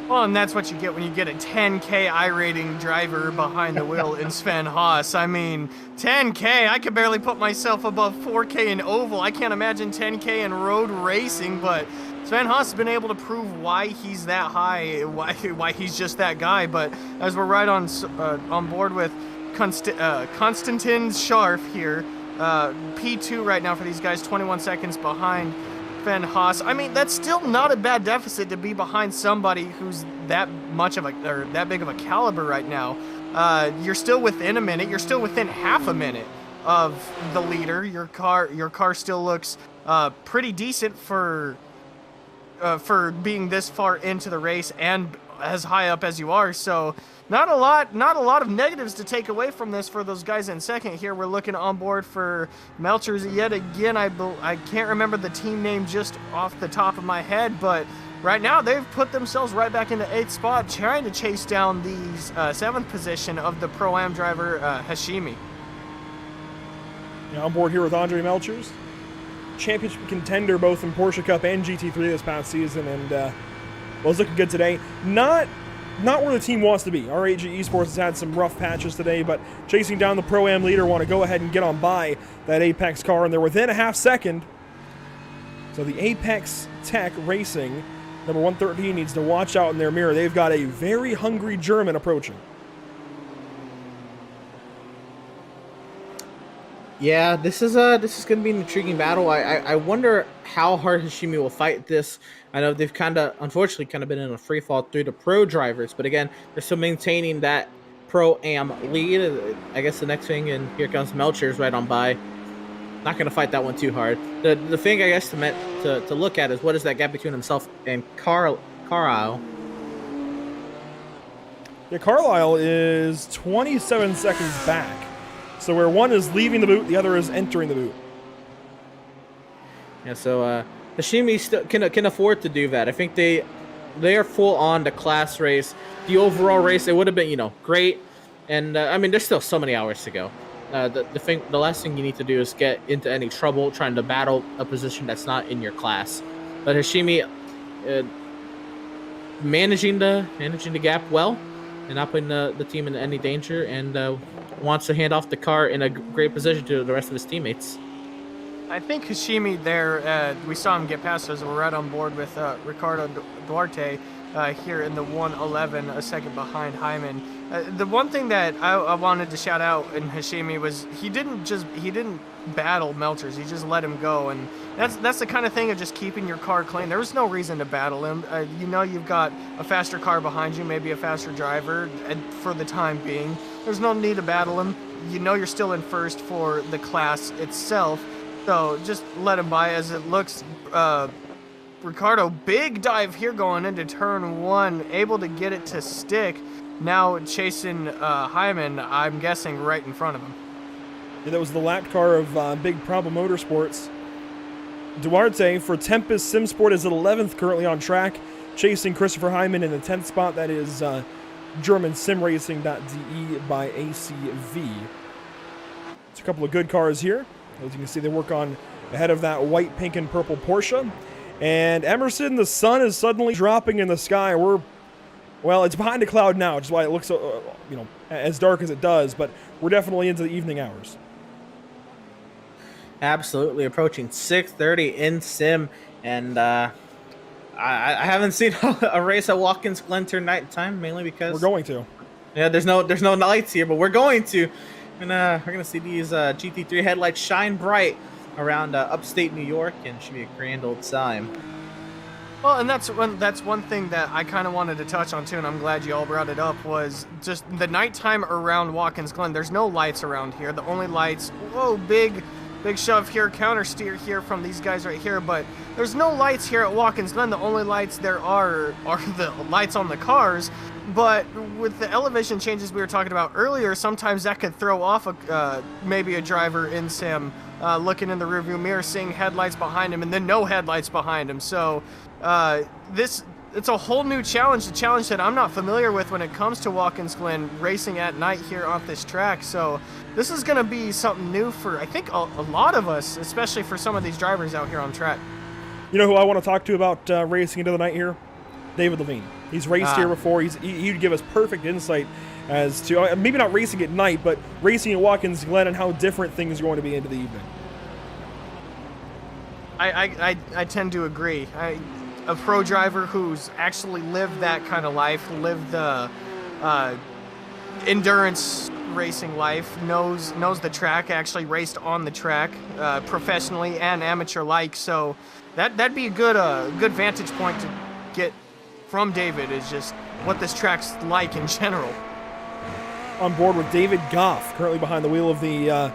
[SPEAKER 9] Well, and that's what you get when you get a 10K I-rating driver behind the wheel in Sven Haas. I mean, 10K, I could barely put myself above 4K in oval. I can't imagine 10K in road racing, but Sven Haas has been able to prove why he's that high, why he's just that guy. But as we're right on board with Konstantin Scharf here, P2 right now for these guys, 21 seconds behind Sven Haas. I mean, that's still not a bad deficit to be behind somebody who's that big of a caliber right now. You're still within a minute. You're still within half a minute of the leader. Your car still looks pretty decent for being this far into the race and as high up as you are. So not a lot of negatives to take away from this for those guys in second. Here we're looking on board for Melchers yet again. I can't remember the team name just off the top of my head, but right now they've put themselves right back in the 8th spot, trying to chase down the 7th position of the Pro-Am driver Hashimi.
[SPEAKER 1] Yeah, on board here with Andre Melchers, championship contender both in Porsche Cup and GT3 this past season, and well, it's looking good today. Not where the team wants to be. RAG Esports has had some rough patches today, but chasing down the Pro-Am leader, want to go ahead and get on by that Apex car, and they're within a half second. So the Apex Tech Racing, number 113, needs to watch out in their mirror. They've got a very hungry German approaching.
[SPEAKER 7] Yeah, this is going to be an intriguing battle. I wonder how hard Hashimi will fight this. I know they've unfortunately been in a free fall through the pro drivers, but again, they're still maintaining that Pro-Am lead. I guess the next thing, and here comes Melcher's right on by. Not going to fight that one too hard. The thing I guess to look at is what is that gap between himself and Carlisle.
[SPEAKER 1] Yeah, Carlisle is 27 seconds back. So where one is leaving the boot, the other is entering the boot.
[SPEAKER 7] Yeah, so Hashimi still can afford to do that. I think they are full on the class race. The overall race, it would have been, great. And I mean, there's still so many hours to go. The last thing you need to do is get into any trouble trying to battle a position that's not in your class. But Hashimi managing the gap well and not putting the team in any danger, and wants to hand off the car in a great position to the rest of his teammates.
[SPEAKER 9] I think Hashimi there, we saw him get past us. We're right on board with Ricardo Duarte here in the 111, a second behind Hyman. The one thing that I wanted to shout out in Hashimi was he didn't battle Melchers. He just let him go, and that's the kind of thing of just keeping your car clean. There was no reason to battle him. You've got a faster car behind you, maybe a faster driver for the time being. There's no need to battle him. You're still in first for the class itself. So just let him by as it looks. Ricardo, big dive here going into turn one, able to get it to stick. Now chasing Hyman, I'm guessing right in front of him.
[SPEAKER 1] Yeah, that was the lap car of Big Problem Motorsports. Duarte for Tempest Simsport is at 11th currently on track, chasing Christopher Hyman in the 10th spot. That is German simracing.de by ACV. It's a couple of good cars here. As you can see, they work on ahead of that white, pink, and purple Porsche. And Emerson, the sun is suddenly dropping in the sky. It's behind a cloud now, which is why it looks, as dark as it does. But we're definitely into the evening hours.
[SPEAKER 7] Absolutely, approaching 6:30 in sim, and I haven't seen a race at Watkins Glen turn nighttime, mainly because
[SPEAKER 1] we're going to.
[SPEAKER 7] Yeah, there's no lights here, but we're going to. And we're going to see these GT3 headlights shine bright around upstate New York, and should be a grand old time.
[SPEAKER 9] Well, and that's one thing that I kind of wanted to touch on too, and I'm glad you all brought it up, was just the nighttime around Watkins Glen. There's no lights around here. The only lights, big shove here, counter steer here from these guys right here, but there's no lights here at Watkins Glen. The only lights there are the lights on the cars. But with the elevation changes we were talking about earlier, sometimes that could throw off maybe a driver in sim, looking in the rearview mirror, seeing headlights behind him, and then no headlights behind him. So it's a whole new challenge, a challenge that I'm not familiar with when it comes to Watkins Glen racing at night here on this track. So this is going to be something new for, I think, a lot of us, especially for some of these drivers out here on track.
[SPEAKER 1] You know who I want to talk to about racing into the night here? David Levine. He's raced here before. He'd give us perfect insight as to maybe not racing at night, but racing at Watkins Glen and how different things are going to be into the evening.
[SPEAKER 9] I tend to agree. A pro driver who's actually lived that kind of life, lived the endurance racing life, knows the track, actually raced on the track professionally and amateur like. So that'd be a good vantage point to get from David, is just what this track's like in general.
[SPEAKER 1] On board with David Goff, currently behind the wheel of the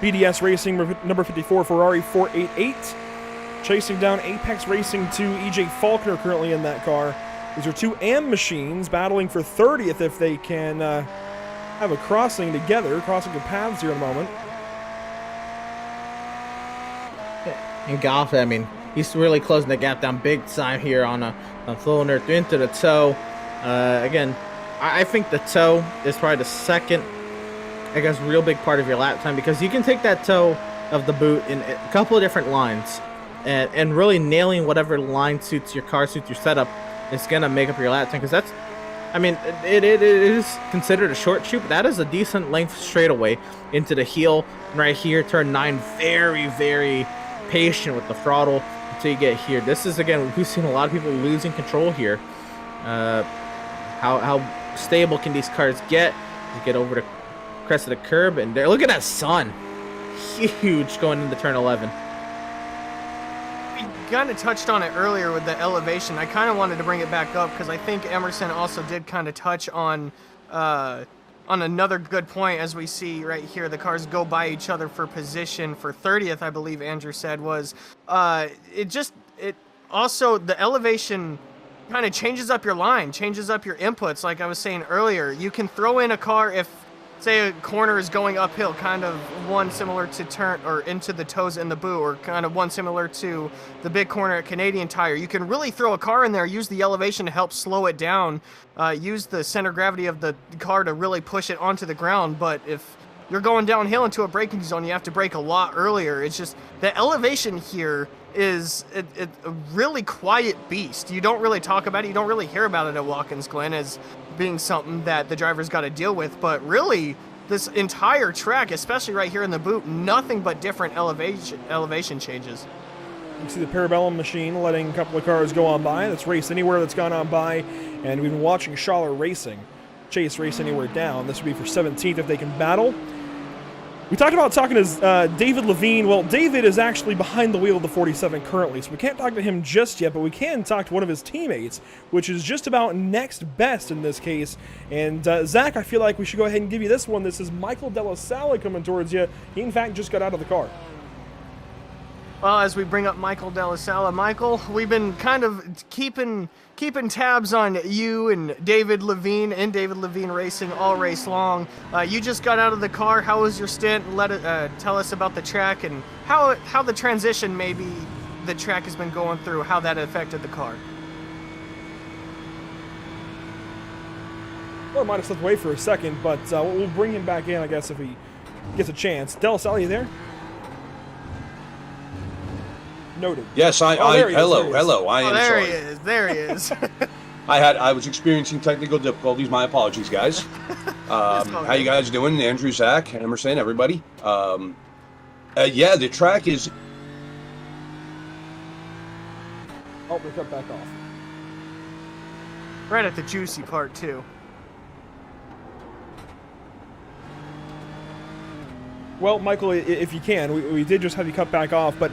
[SPEAKER 1] BDS Racing number 54 Ferrari 488. Chasing down Apex Racing 2, EJ Faulkner currently in that car. These are two AM machines battling for 30th if they can have a crossing together, crossing the paths here in a moment.
[SPEAKER 7] And Goff, I mean, he's really closing the gap down big time here on Flow Earth into the toe. Again, I think the toe is probably the second, real big part of your lap time, because you can take that toe of the boot in a couple of different lines, and really nailing whatever line suits your car, suits your setup, is going to make up your lap time. Because that's, it is considered a short shoot, but that is a decent length straightaway into the heel. Right here, turn 9, very, very patient with the throttle until you get here. This is, again, we've seen a lot of people losing control here. How stable can these cars get? You get over the crest of the curb, and there, look at that sun. Huge going into turn 11.
[SPEAKER 9] We kind of touched on it earlier with the elevation. I kind of wanted to bring it back up because I think Emerson also did kind of touch on on another good point, as we see right here, the cars go by each other for position for 30th, I believe Andrew said, was it also, the elevation kind of changes up your line, changes up your inputs. Like I was saying earlier, you can throw in a car if, say, a corner is going uphill, kind of one similar to turn or into the toes in the boot, or kind of one similar to the big corner at Canadian Tire. You can really throw a car in there, use the elevation to help slow it down, use the center of gravity of the car to really push it onto the ground. But if you're going downhill into a braking zone, you have to brake a lot earlier. It's just the elevation here is a really quiet beast. You don't really talk about it. You don't really hear about it at Watkins Glen as being something that the driver's got to deal with. But really, this entire track, especially right here in the boot, nothing but different elevation changes.
[SPEAKER 1] You can see the Parabellum machine letting a couple of cars go on by. That's Race Anywhere that's gone on by. And we've been watching Schaller Racing chase Race Anywhere down. This would be for 17th if they can battle. We talked about talking to David Levine. Well, David is actually behind the wheel of the 47 currently, so we can't talk to him just yet, but we can talk to one of his teammates, which is just about next best in this case. And Zach, I feel like we should go ahead and give you this one. This is Michael Della Sala coming towards you. He, in fact, just got out of the car.
[SPEAKER 9] Well, as we bring up Michael Della Sala, Michael, we've been kind of keeping tabs on you and David Levine Racing all race long. You just got out of the car. How was your stint? Tell us about the track and how the transition maybe the track has been going through, how that affected the car.
[SPEAKER 1] Well, I might have stepped away for a second, but we'll bring him back in, I guess, if he gets a chance. Della Sala, you there? Noted.
[SPEAKER 11] Yes, hello. I am sorry.
[SPEAKER 9] There he is.
[SPEAKER 11] I was experiencing technical difficulties. My apologies, guys. How you guys doing? Andrew, Zach, Emerson, everybody. Yeah, the track is.
[SPEAKER 1] Oh, we cut back off.
[SPEAKER 9] Right at the juicy part too.
[SPEAKER 1] Well, Michael, if you can, we did just have you cut back off, but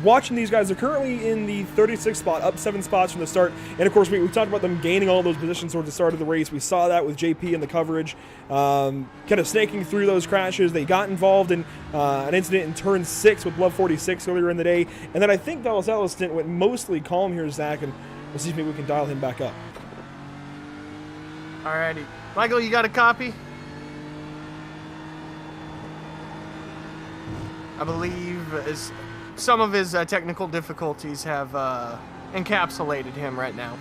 [SPEAKER 1] watching these guys, they're currently in the 36th spot, up 7 spots from the start, and of course we talked about them gaining all those positions towards the start of the race. We saw that with JP in the coverage, kind of snaking through those crashes. They got involved in an incident in turn 6 with Love 46 earlier in the day, and then I think Della Sala's stint went mostly calm here, Zach, and we'll see if maybe we can dial him back up.
[SPEAKER 9] Alrighty. Michael, you got a copy? I believe some of his technical difficulties have encapsulated him right now.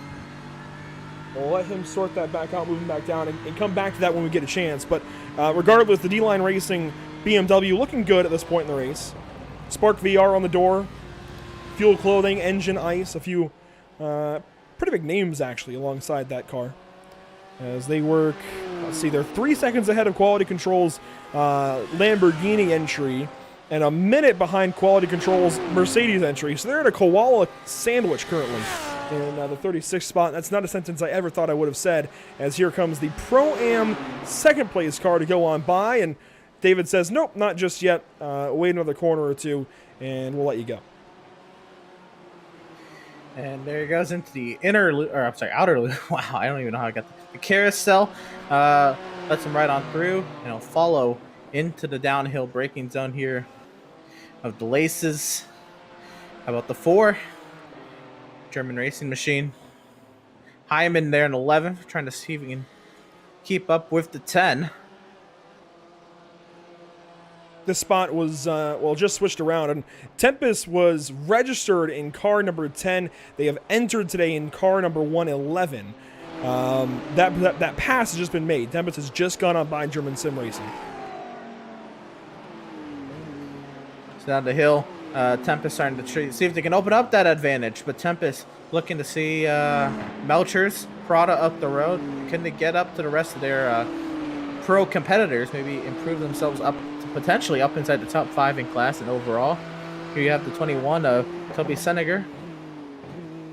[SPEAKER 1] We'll let him sort that back out, move him back down, and come back to that when we get a chance. But regardless, the D-Line Racing BMW looking good at this point in the race. Spark VR on the door, Fuel Clothing, Engine Ice, a few pretty big names actually alongside that car. As they work, let's see, they're 3 seconds ahead of Quality Control's Lamborghini entry, and a minute behind Quality Control's Mercedes entry. So they're in a koala sandwich currently in the 36th spot. That's not a sentence I ever thought I would have said, as here comes the Pro-Am second place car to go on by, and David says, nope, not just yet. Wait another corner or two, and we'll let you go.
[SPEAKER 7] And there he goes into the outer loop. Wow, I don't even know how I got the carousel. Lets him right on through, and he'll follow into the downhill braking zone here of the Laces. How about the 4? German Racing Machine. Hyman there in 11, trying to see if he can keep up with the 10.
[SPEAKER 1] This spot was, just switched around, and Tempest was registered in car number 10. They have entered today in car number 111. That pass has just been made. Tempest has just gone on by German Sim Racing.
[SPEAKER 7] Down the hill, Tempest starting to see if they can open up that advantage, but Tempest looking to see Melchers, Prada up the road. Can they get up to the rest of their pro competitors, maybe improve themselves up to potentially up inside the top 5 in class and overall? Here you have the 21 of Toby Seneger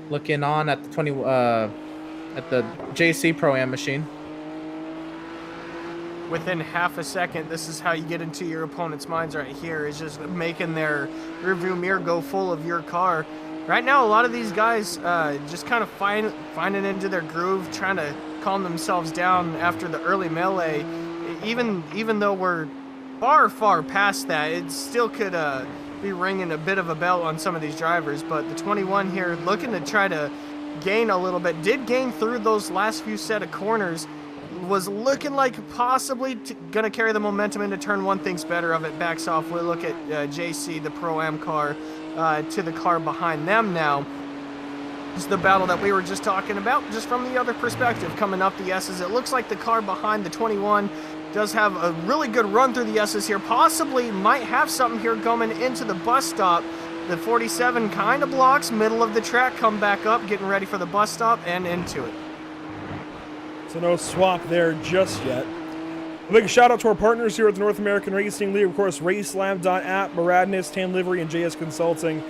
[SPEAKER 7] looking on at the 20 at the JC Pro-Am machine.
[SPEAKER 9] Within half a second, this is how you get into your opponent's minds right here, is just making their rearview mirror go full of your car. Right now, a lot of these guys just kind of finding into their groove, trying to calm themselves down after the early melee. even though we're far past that, it still could be ringing a bit of a bell on some of these drivers. But the 21 here looking to try to gain a little bit, did gain through those last few set of corners, was looking like possibly gonna carry the momentum into turn one, thinks better of it, backs off. We'll look at JC, the Pro-Am car, to the car behind them now. It's the battle that we were just talking about, just from the other perspective, coming up the S's. It looks like the car behind the 21 does have a really good run through the S's here, possibly might have something here going into the bus stop. The 47 kind of blocks, middle of the track, come back up, getting ready for the bus stop and into it.
[SPEAKER 1] So no swap there just yet. A big shout out to our partners here at the North American Racing League, of course, RaceLab.app, Maradness, Tan Livery, and JS Consulting.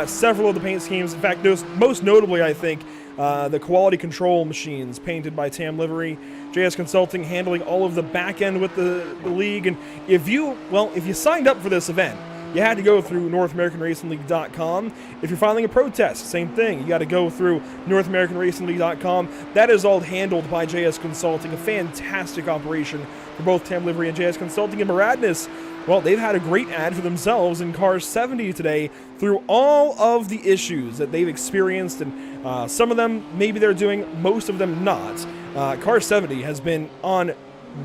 [SPEAKER 1] Several of the paint schemes, in fact, most notably, I think, the quality control machines painted by Tam Livery, JS Consulting handling all of the back end with the league. And if you signed up for this event, you had to go through NorthAmericanRacingLeague.com. If you're filing a protest, same thing. You got to go through NorthAmericanRacingLeague.com. That is all handled by JS Consulting, a fantastic operation for both Tam Livery and JS Consulting. And Maradness, well, they've had a great ad for themselves in Car 70 today through all of the issues that they've experienced. And some of them, maybe they're doing, most of them not. Car 70 has been on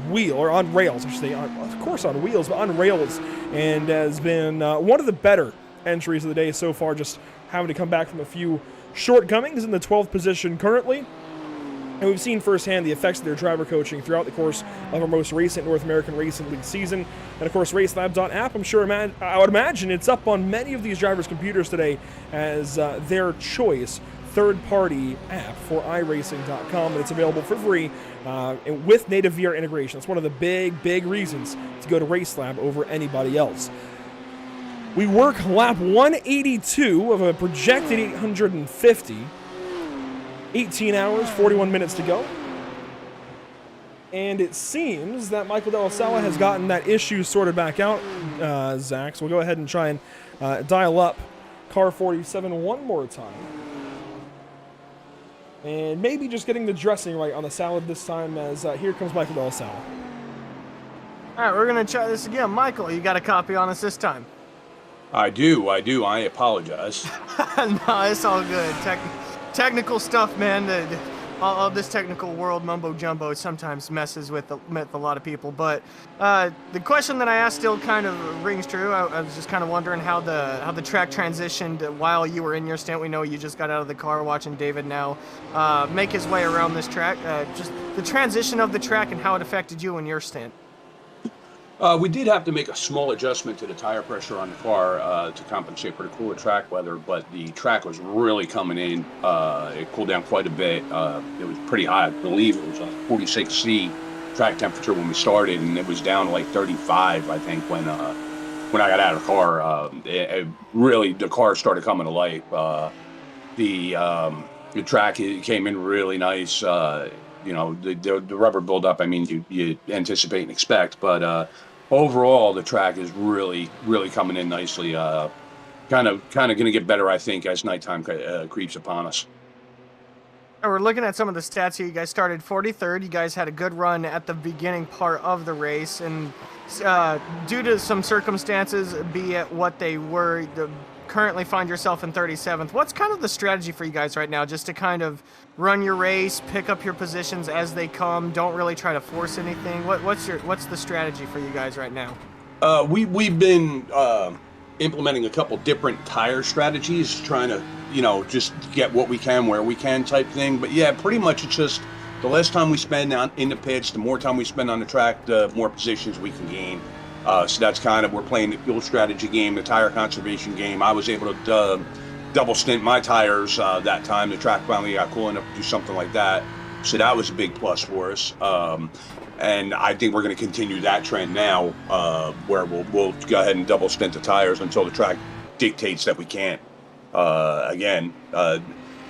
[SPEAKER 1] rails, I should say, of course on wheels, but on rails, and has been one of the better entries of the day so far, just having to come back from a few shortcomings in the 12th position currently. And we've seen firsthand the effects of their driver coaching throughout the course of our most recent North American Racing League season. And of course, RaceLab.app, I'm sure, I would imagine it's up on many of these drivers' computers today as their choice third-party app for iRacing.com, and it's available for free and with native VR integration. That's one of the big reasons to go to RaceLab over anybody else. We work lap 182 of a projected 850. 18 hours, 41 minutes to go. And it seems that Michael De La Sala has gotten that issue sorted back out, Zach. So we'll go ahead and try and dial up car 47 one more time. And maybe just getting the dressing right on the salad this time, as here comes Michael De La Sala.
[SPEAKER 9] All right, we're going to try this again. Michael, you got a copy on us this time?
[SPEAKER 11] I do. I apologize.
[SPEAKER 9] No, it's all good. Technical stuff, man. All this technical world mumbo jumbo sometimes messes with a lot of people. But the question that I asked still kind of rings true. I was just kind of wondering how the track transitioned while you were in your stint. We know you just got out of the car, watching David now make his way around this track. Just the transition of the track and how it affected you in your stint.
[SPEAKER 11] We did have to make a small adjustment to the tire pressure on the car to compensate for the cooler track weather, but the track was really coming in. It cooled down quite a bit. It was pretty hot. I believe it was 46C track temperature when we started, and it was down to like 35, I think, when I got out of the car. The car started coming to life. The track came in really nice. The rubber buildup, I mean, you anticipate and expect, but overall, the track is really coming in nicely. Kind of going to get better, I think, as nighttime creeps upon us.
[SPEAKER 9] We're looking at some of the stats here. You guys started 43rd. You guys had a good run at the beginning part of the race, and due to some circumstances, be it what they were, currently find yourself in 37th. What's kind of the strategy for you guys right now, just to kind of run your race, pick up your positions as they come, don't really try to force anything? What's the strategy for you guys right now?
[SPEAKER 11] We've been implementing a couple different tire strategies, trying to just get what we can where we can type thing. But yeah, pretty much it's just the less time we spend in the pits, the more time we spend on the track, the more positions we can gain. So that's kind of, we're playing the fuel strategy game, the tire conservation game. I was able to double stint my tires that time. The track finally got cool enough to do something like that. So that was a big plus for us. And I think we're going to continue that trend now, where we'll go ahead and double stint the tires until the track dictates that we can't. Again,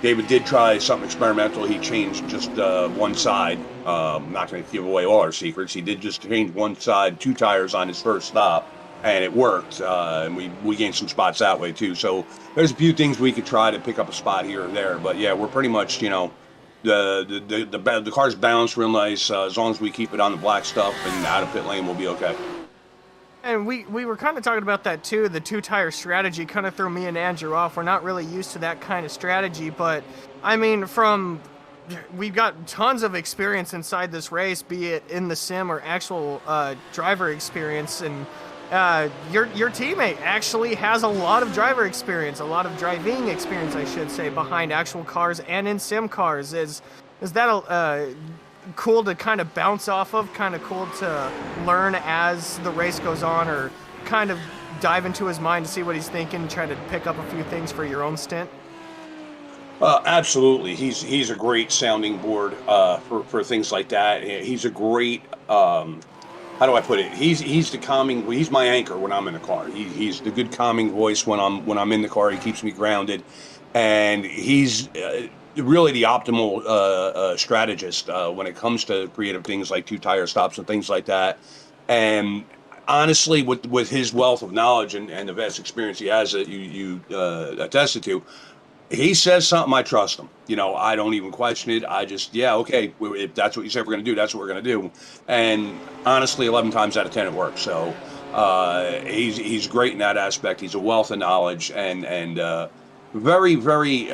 [SPEAKER 11] David did try something experimental. He changed just one side. I'm not going to give away all our secrets. He did just change one side, 2 tires on his first stop, and it worked. And we gained some spots that way too. So there's a few things we could try to pick up a spot here or there. But yeah, we're pretty much, the car's balanced real nice. As long as we keep it on the black stuff and out of pit lane, we'll be okay.
[SPEAKER 9] And we were kind of talking about that too. The two-tire strategy kind of threw me and Andrew off. We're not really used to that kind of strategy, but I mean, we've got tons of experience inside this race, be it in the sim or actual driver experience, and your teammate actually has a lot of driver experience, a lot of driving experience, I should say, behind actual cars and in sim cars. Is that cool to kind of bounce off of, kind of cool to learn as the race goes on, or kind of dive into his mind to see what he's thinking, try to pick up a few things for your own stint?
[SPEAKER 11] Absolutely. He's a great sounding board for things like that. He's a great, how do I put it? He's the calming. He's my anchor when I'm in the car. He's the good calming voice when I'm in the car. He keeps me grounded, and he's really the optimal strategist when it comes to creative things like two-tire stops and things like that. And honestly, with his wealth of knowledge and the vast experience he has that you attested to, he says something, I trust him. You know, I don't even question it. I just, yeah, okay, if that's what you said we're going to do, that's what we're going to do. And honestly, 11 times out of 10 it works. So he's great in that aspect. He's a wealth of knowledge and very, very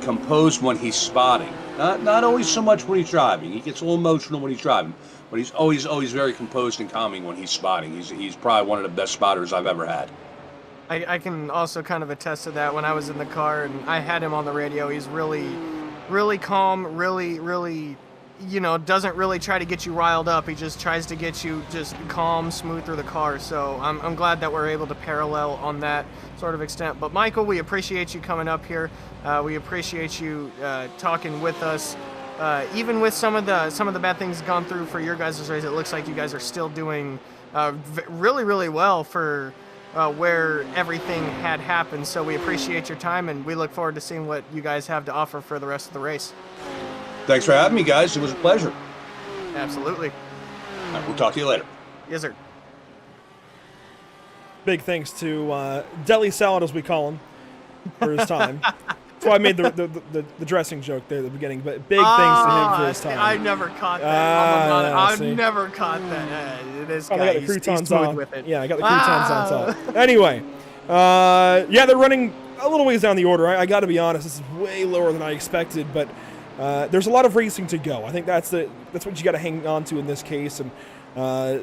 [SPEAKER 11] composed when he's spotting. Not always so much when he's driving. He gets a little emotional when he's driving, but he's always very composed and calming when he's spotting. He's probably one of the best spotters I've ever had.
[SPEAKER 9] I can also kind of attest to that. When I was in the car and I had him on the radio, he's really, really calm, really, you know, doesn't really try to get you riled up. He just tries to get you just calm, smooth through the car. So I'm glad that we're able to parallel on that sort of extent. But Michael, we appreciate you coming up here. We appreciate you talking with us. Even with some of the bad things gone through for your guys' race, it looks like you guys are still doing really, really well for where everything had happened. So we appreciate your time, and we look forward to seeing what you guys have to offer for the rest of the race.
[SPEAKER 11] Thanks for having me, guys. It was a pleasure.
[SPEAKER 9] Absolutely.
[SPEAKER 11] All right, we'll talk to you later.
[SPEAKER 9] Yes, sir.
[SPEAKER 1] Big thanks to Deli Salad, as we call him, for his time. That's why I made the dressing joke there at the beginning, but big thanks to him for his time.
[SPEAKER 9] I never caught that. I've never caught that. This guy,
[SPEAKER 1] I got the
[SPEAKER 9] he's
[SPEAKER 1] croutons
[SPEAKER 9] smooth
[SPEAKER 1] on.
[SPEAKER 9] with it.
[SPEAKER 1] Yeah, I got the croutons on top. Anyway, yeah, they're running a little ways down the order. I got to be honest, this is way lower than I expected, but there's a lot of racing to go. I think that's what you got to hang on to in this case, and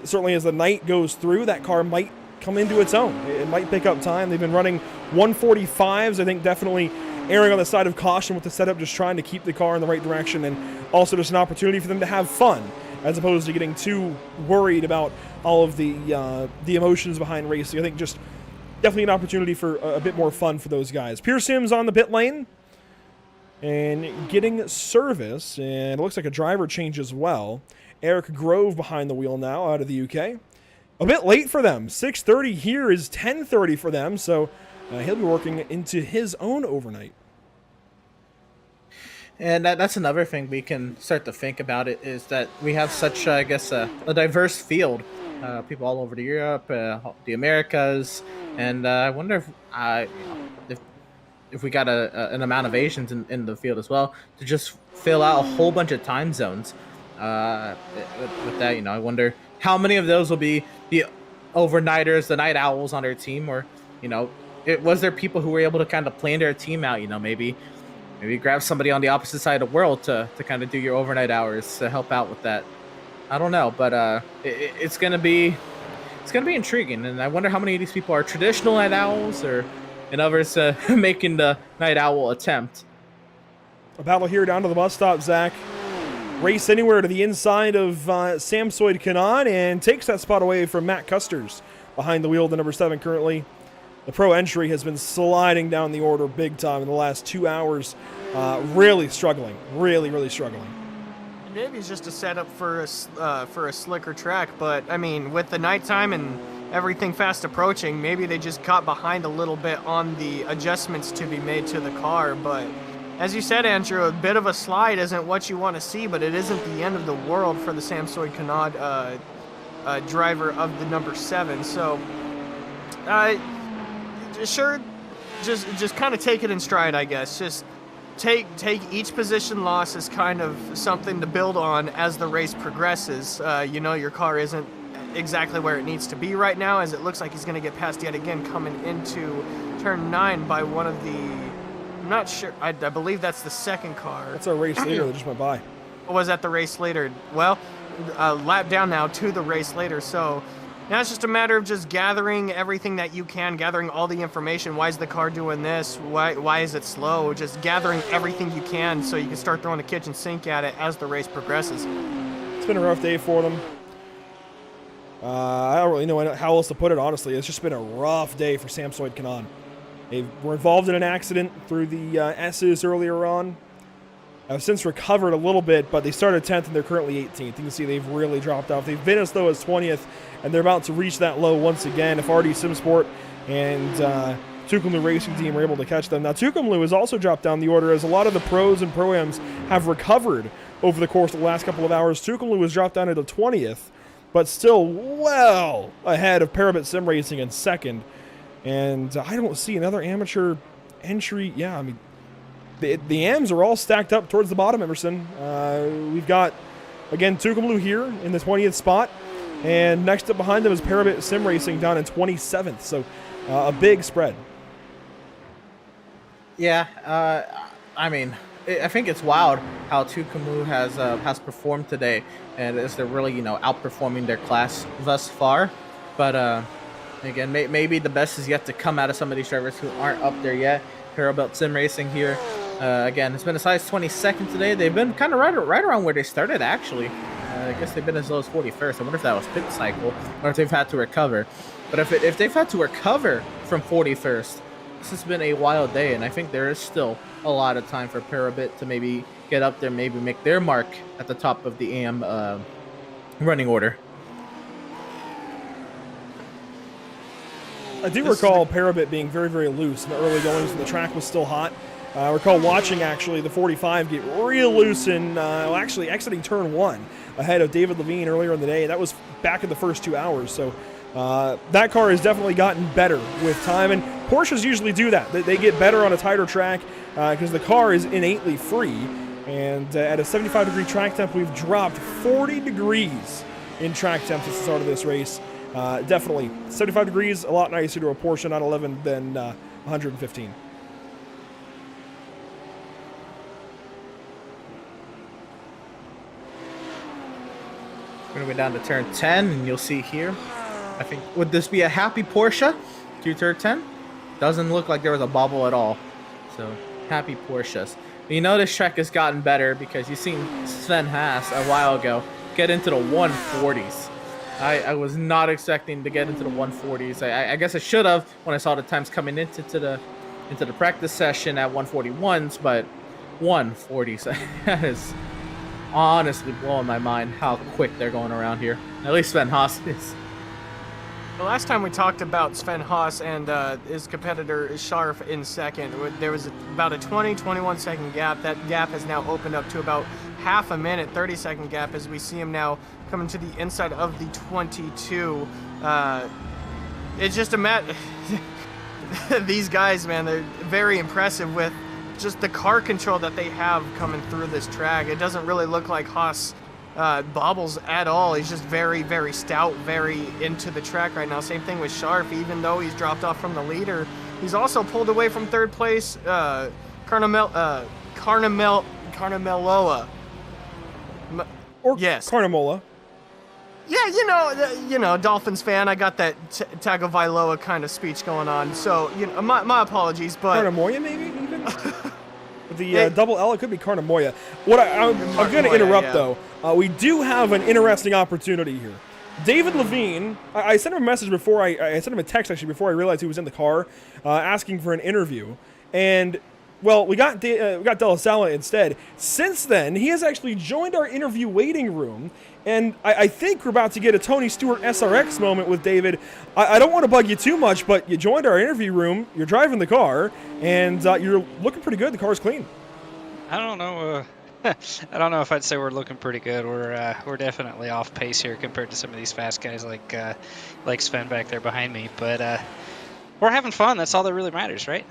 [SPEAKER 1] certainly as the night goes through, that car might come into its own. It might pick up time. They've been running 145s. I think definitely erring on the side of caution with the setup, just trying to keep the car in the right direction, and also just an opportunity for them to have fun, as opposed to getting too worried about all of the emotions behind racing. I think just definitely an opportunity for a bit more fun for those guys. Pierce Sims on the pit lane and getting service, and it looks like a driver change as well. Eric Grove behind the wheel now out of the UK. A bit late for them. 6:30 here is 10:30 for them, so he'll be working into his own overnight.
[SPEAKER 7] And that's another thing we can start to think about it, is that we have such, I guess, a diverse field. People all over Europe, the Americas, and I wonder if we got an amount of Asians in the field as well, to just fill out a whole bunch of time zones. With that, you know, I wonder how many of those will be the overnighters, the night owls on their team, or, you know, was there people who were able to kind of plan their team out, you know, maybe grab somebody on the opposite side of the world to kind of do your overnight hours to help out with that. I don't know, but it's gonna be intriguing, and I wonder how many of these people are traditional night owls, and others making the night owl attempt.
[SPEAKER 1] A battle here down to the bus stop, Zach. Race anywhere to the inside of Samsoid Kanan, and takes that spot away from Matt Custers behind the wheel of the number 7 currently. The pro entry has been sliding down the order big time in the last 2 hours. Really struggling. Really struggling.
[SPEAKER 9] Maybe it's just a setup for a slicker track, but I mean, with the nighttime and everything fast approaching, maybe they just got behind a little bit on the adjustments to be made to the car. But as you said, Andrew, a bit of a slide isn't what you want to see, but it isn't the end of the world for the Samsoid Kanad driver of the number 7. So, sure, just kind of take it in stride, I guess. Just take each position loss as kind of something to build on as the race progresses. You know, your car isn't exactly where it needs to be right now, as it looks like he's going to get passed yet again coming into turn 9 by one of the, I'm not sure, I believe that's the second car.
[SPEAKER 1] That's our race leader that just went by.
[SPEAKER 9] Was that the race leader? Well, a lap down now to the race leader, so now it's just a matter of just gathering everything that you can, gathering all the information. Why is the car doing this? Why is it slow? Just gathering everything you can so you can start throwing the kitchen sink at it as the race progresses.
[SPEAKER 1] It's been a rough day for them. I don't really know how else to put it, honestly. It's just been a rough day for Samsoid Kanan. They were involved in an accident through the S's earlier on. Have since recovered a little bit, but they started 10th and they're currently 18th. You can see they've really dropped off. They've been as low as 20th, and they're about to reach that low once again if RD Simsport and Tucumlu Racing Team are able to catch them. Now, Tucumlu has also dropped down the order as a lot of the pros and pro-ams have recovered over the course of the last couple of hours. Tucumlu has dropped down into 20th, but still well ahead of Parabit Sim Racing in second. And I don't see another amateur entry. Yeah, I mean, the AMs are all stacked up towards the bottom, Emerson. We've got, again, Tucumlu here in the 20th spot. And next up behind them is Parabit Sim Racing down in 27th. So a big spread.
[SPEAKER 7] Yeah, I mean, I think it's wild how Tucumlu has performed today, and as they're really, outperforming their class thus far. But again, maybe the best is yet to come out of some of these drivers who aren't up there yet. Parabit Sim Racing here. Again, it's been a size 22nd today. They've been kind of right around where they started, actually. I guess they've been as low as 41st. I wonder if that was pit cycle or if they've had to recover. But if they've had to recover from 41st, this has been a wild day, and I think there is still a lot of time for Parabit to maybe get up there, maybe make their mark at the top of the AM running order.
[SPEAKER 1] I do recall Parabit being very, very loose in the early goings when the track was still hot. I recall watching, actually, the 45 get real loose and actually exiting turn 1 ahead of David Levine earlier in the day. That was back in the first 2 hours. So that car has definitely gotten better with time. And Porsches usually do that. They get better on a tighter track because the car is innately free. And at a 75-degree track temp, we've dropped 40 degrees in track temp since the start of this race. Definitely. 75 degrees, a lot nicer to a Porsche 911 than 115.
[SPEAKER 7] We're going to go down to turn 10, and you'll see here, I think, would this be a happy Porsche to turn 10? Doesn't look like there was a bobble at all. So, happy Porsches. But this track has gotten better because you've seen Sven Haas a while ago get into the 140s. I was not expecting to get into the 140s. I guess I should have when I saw the times coming into the practice session at 141s, but 140s, that is honestly blowing my mind how quick they're going around here. At least Sven Haas is.
[SPEAKER 9] The last time we talked about Sven Haas and his competitor Scharf in second, there was about a 20-21 second gap. That gap has now opened up to about half a minute, 30-second gap as we see him now coming to the inside of the 22. It's just a matter. These guys, man, they're very impressive with just the car control that they have coming through this track. It doesn't really look like Haas bobbles at all. He's just very, very stout, very into the track right now. Same thing with Scharf. Even though he's dropped off from the leader, he's also pulled away from third place. Carnameloa. Yes.
[SPEAKER 1] Carnamola.
[SPEAKER 9] Yeah, Dolphins fan. I got that Tagovailoa kind of speech going on. So, my apologies, but
[SPEAKER 1] Carnamoya, maybe even. With the double L, it could be Carnamoya. I'm going to interrupt though. We do have an interesting opportunity here. David Levine, I sent him a message before I sent him a text actually before I realized he was in the car, asking for an interview, and. Well, we got De La Sala instead. Since then, he has actually joined our interview waiting room, and I think we're about to get a Tony Stewart SRX moment with David. I don't want to bug you too much, but you joined our interview room, you're driving the car, and you're looking pretty good. The car's clean.
[SPEAKER 12] I don't know. I don't know if I'd say we're looking pretty good. We're definitely off pace here compared to some of these fast guys like Sven back there behind me. But we're having fun. That's all that really matters, right?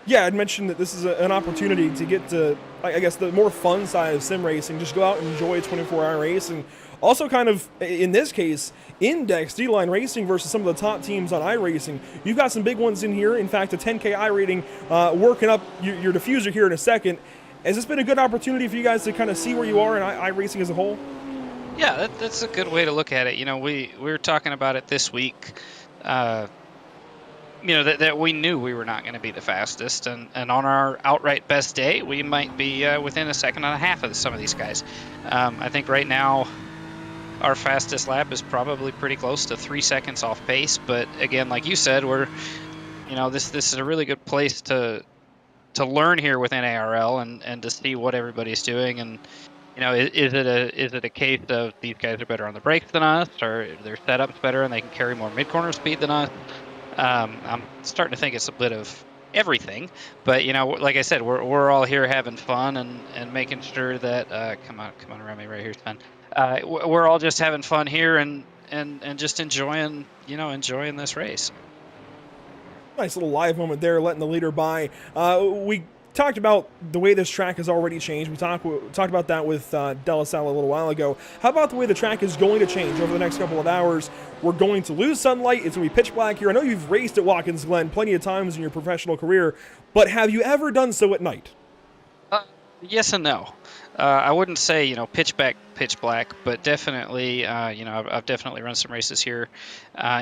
[SPEAKER 1] Yeah, I'd mentioned that this is an opportunity to get to, I guess, the more fun side of sim racing. Just go out and enjoy a 24-hour race, and also kind of, in this case, index D-line racing versus some of the top teams on iRacing. You've got some big ones in here. In fact, a 10K iRating working up your diffuser here in a second. Has this been a good opportunity for you guys to kind of see where you are in iRacing as a whole?
[SPEAKER 12] Yeah, that's a good way to look at it. You know, we were talking about it this week. You know, that we knew we were not going to be the fastest, and on our outright best day, we might be within a second and a half of some of these guys. I think right now, our fastest lap is probably pretty close to 3 seconds off pace. But again, like you said, this is a really good place to learn here with NARL and to see what everybody's doing. And you know, is it a case of these guys are better on the brakes than us, or their setup's better and they can carry more mid-corner speed than us? I'm starting to think it's a bit of everything, but you know, like I said, we're all here having fun and making sure that come on around me right here, son. We're all just having fun here and just enjoying this race.
[SPEAKER 1] Nice little live moment there, letting the leader by. We talked about the way this track has already changed. We talked about that with De La Salle a little while ago. How about the way the track is going to change over the next couple of hours? We're going to lose sunlight. It's going to be pitch black here. I know you've raced at Watkins Glen plenty of times in your professional career, but have you ever done so at night?
[SPEAKER 12] Yes and no. I wouldn't say, pitch black, but definitely, I've definitely run some races here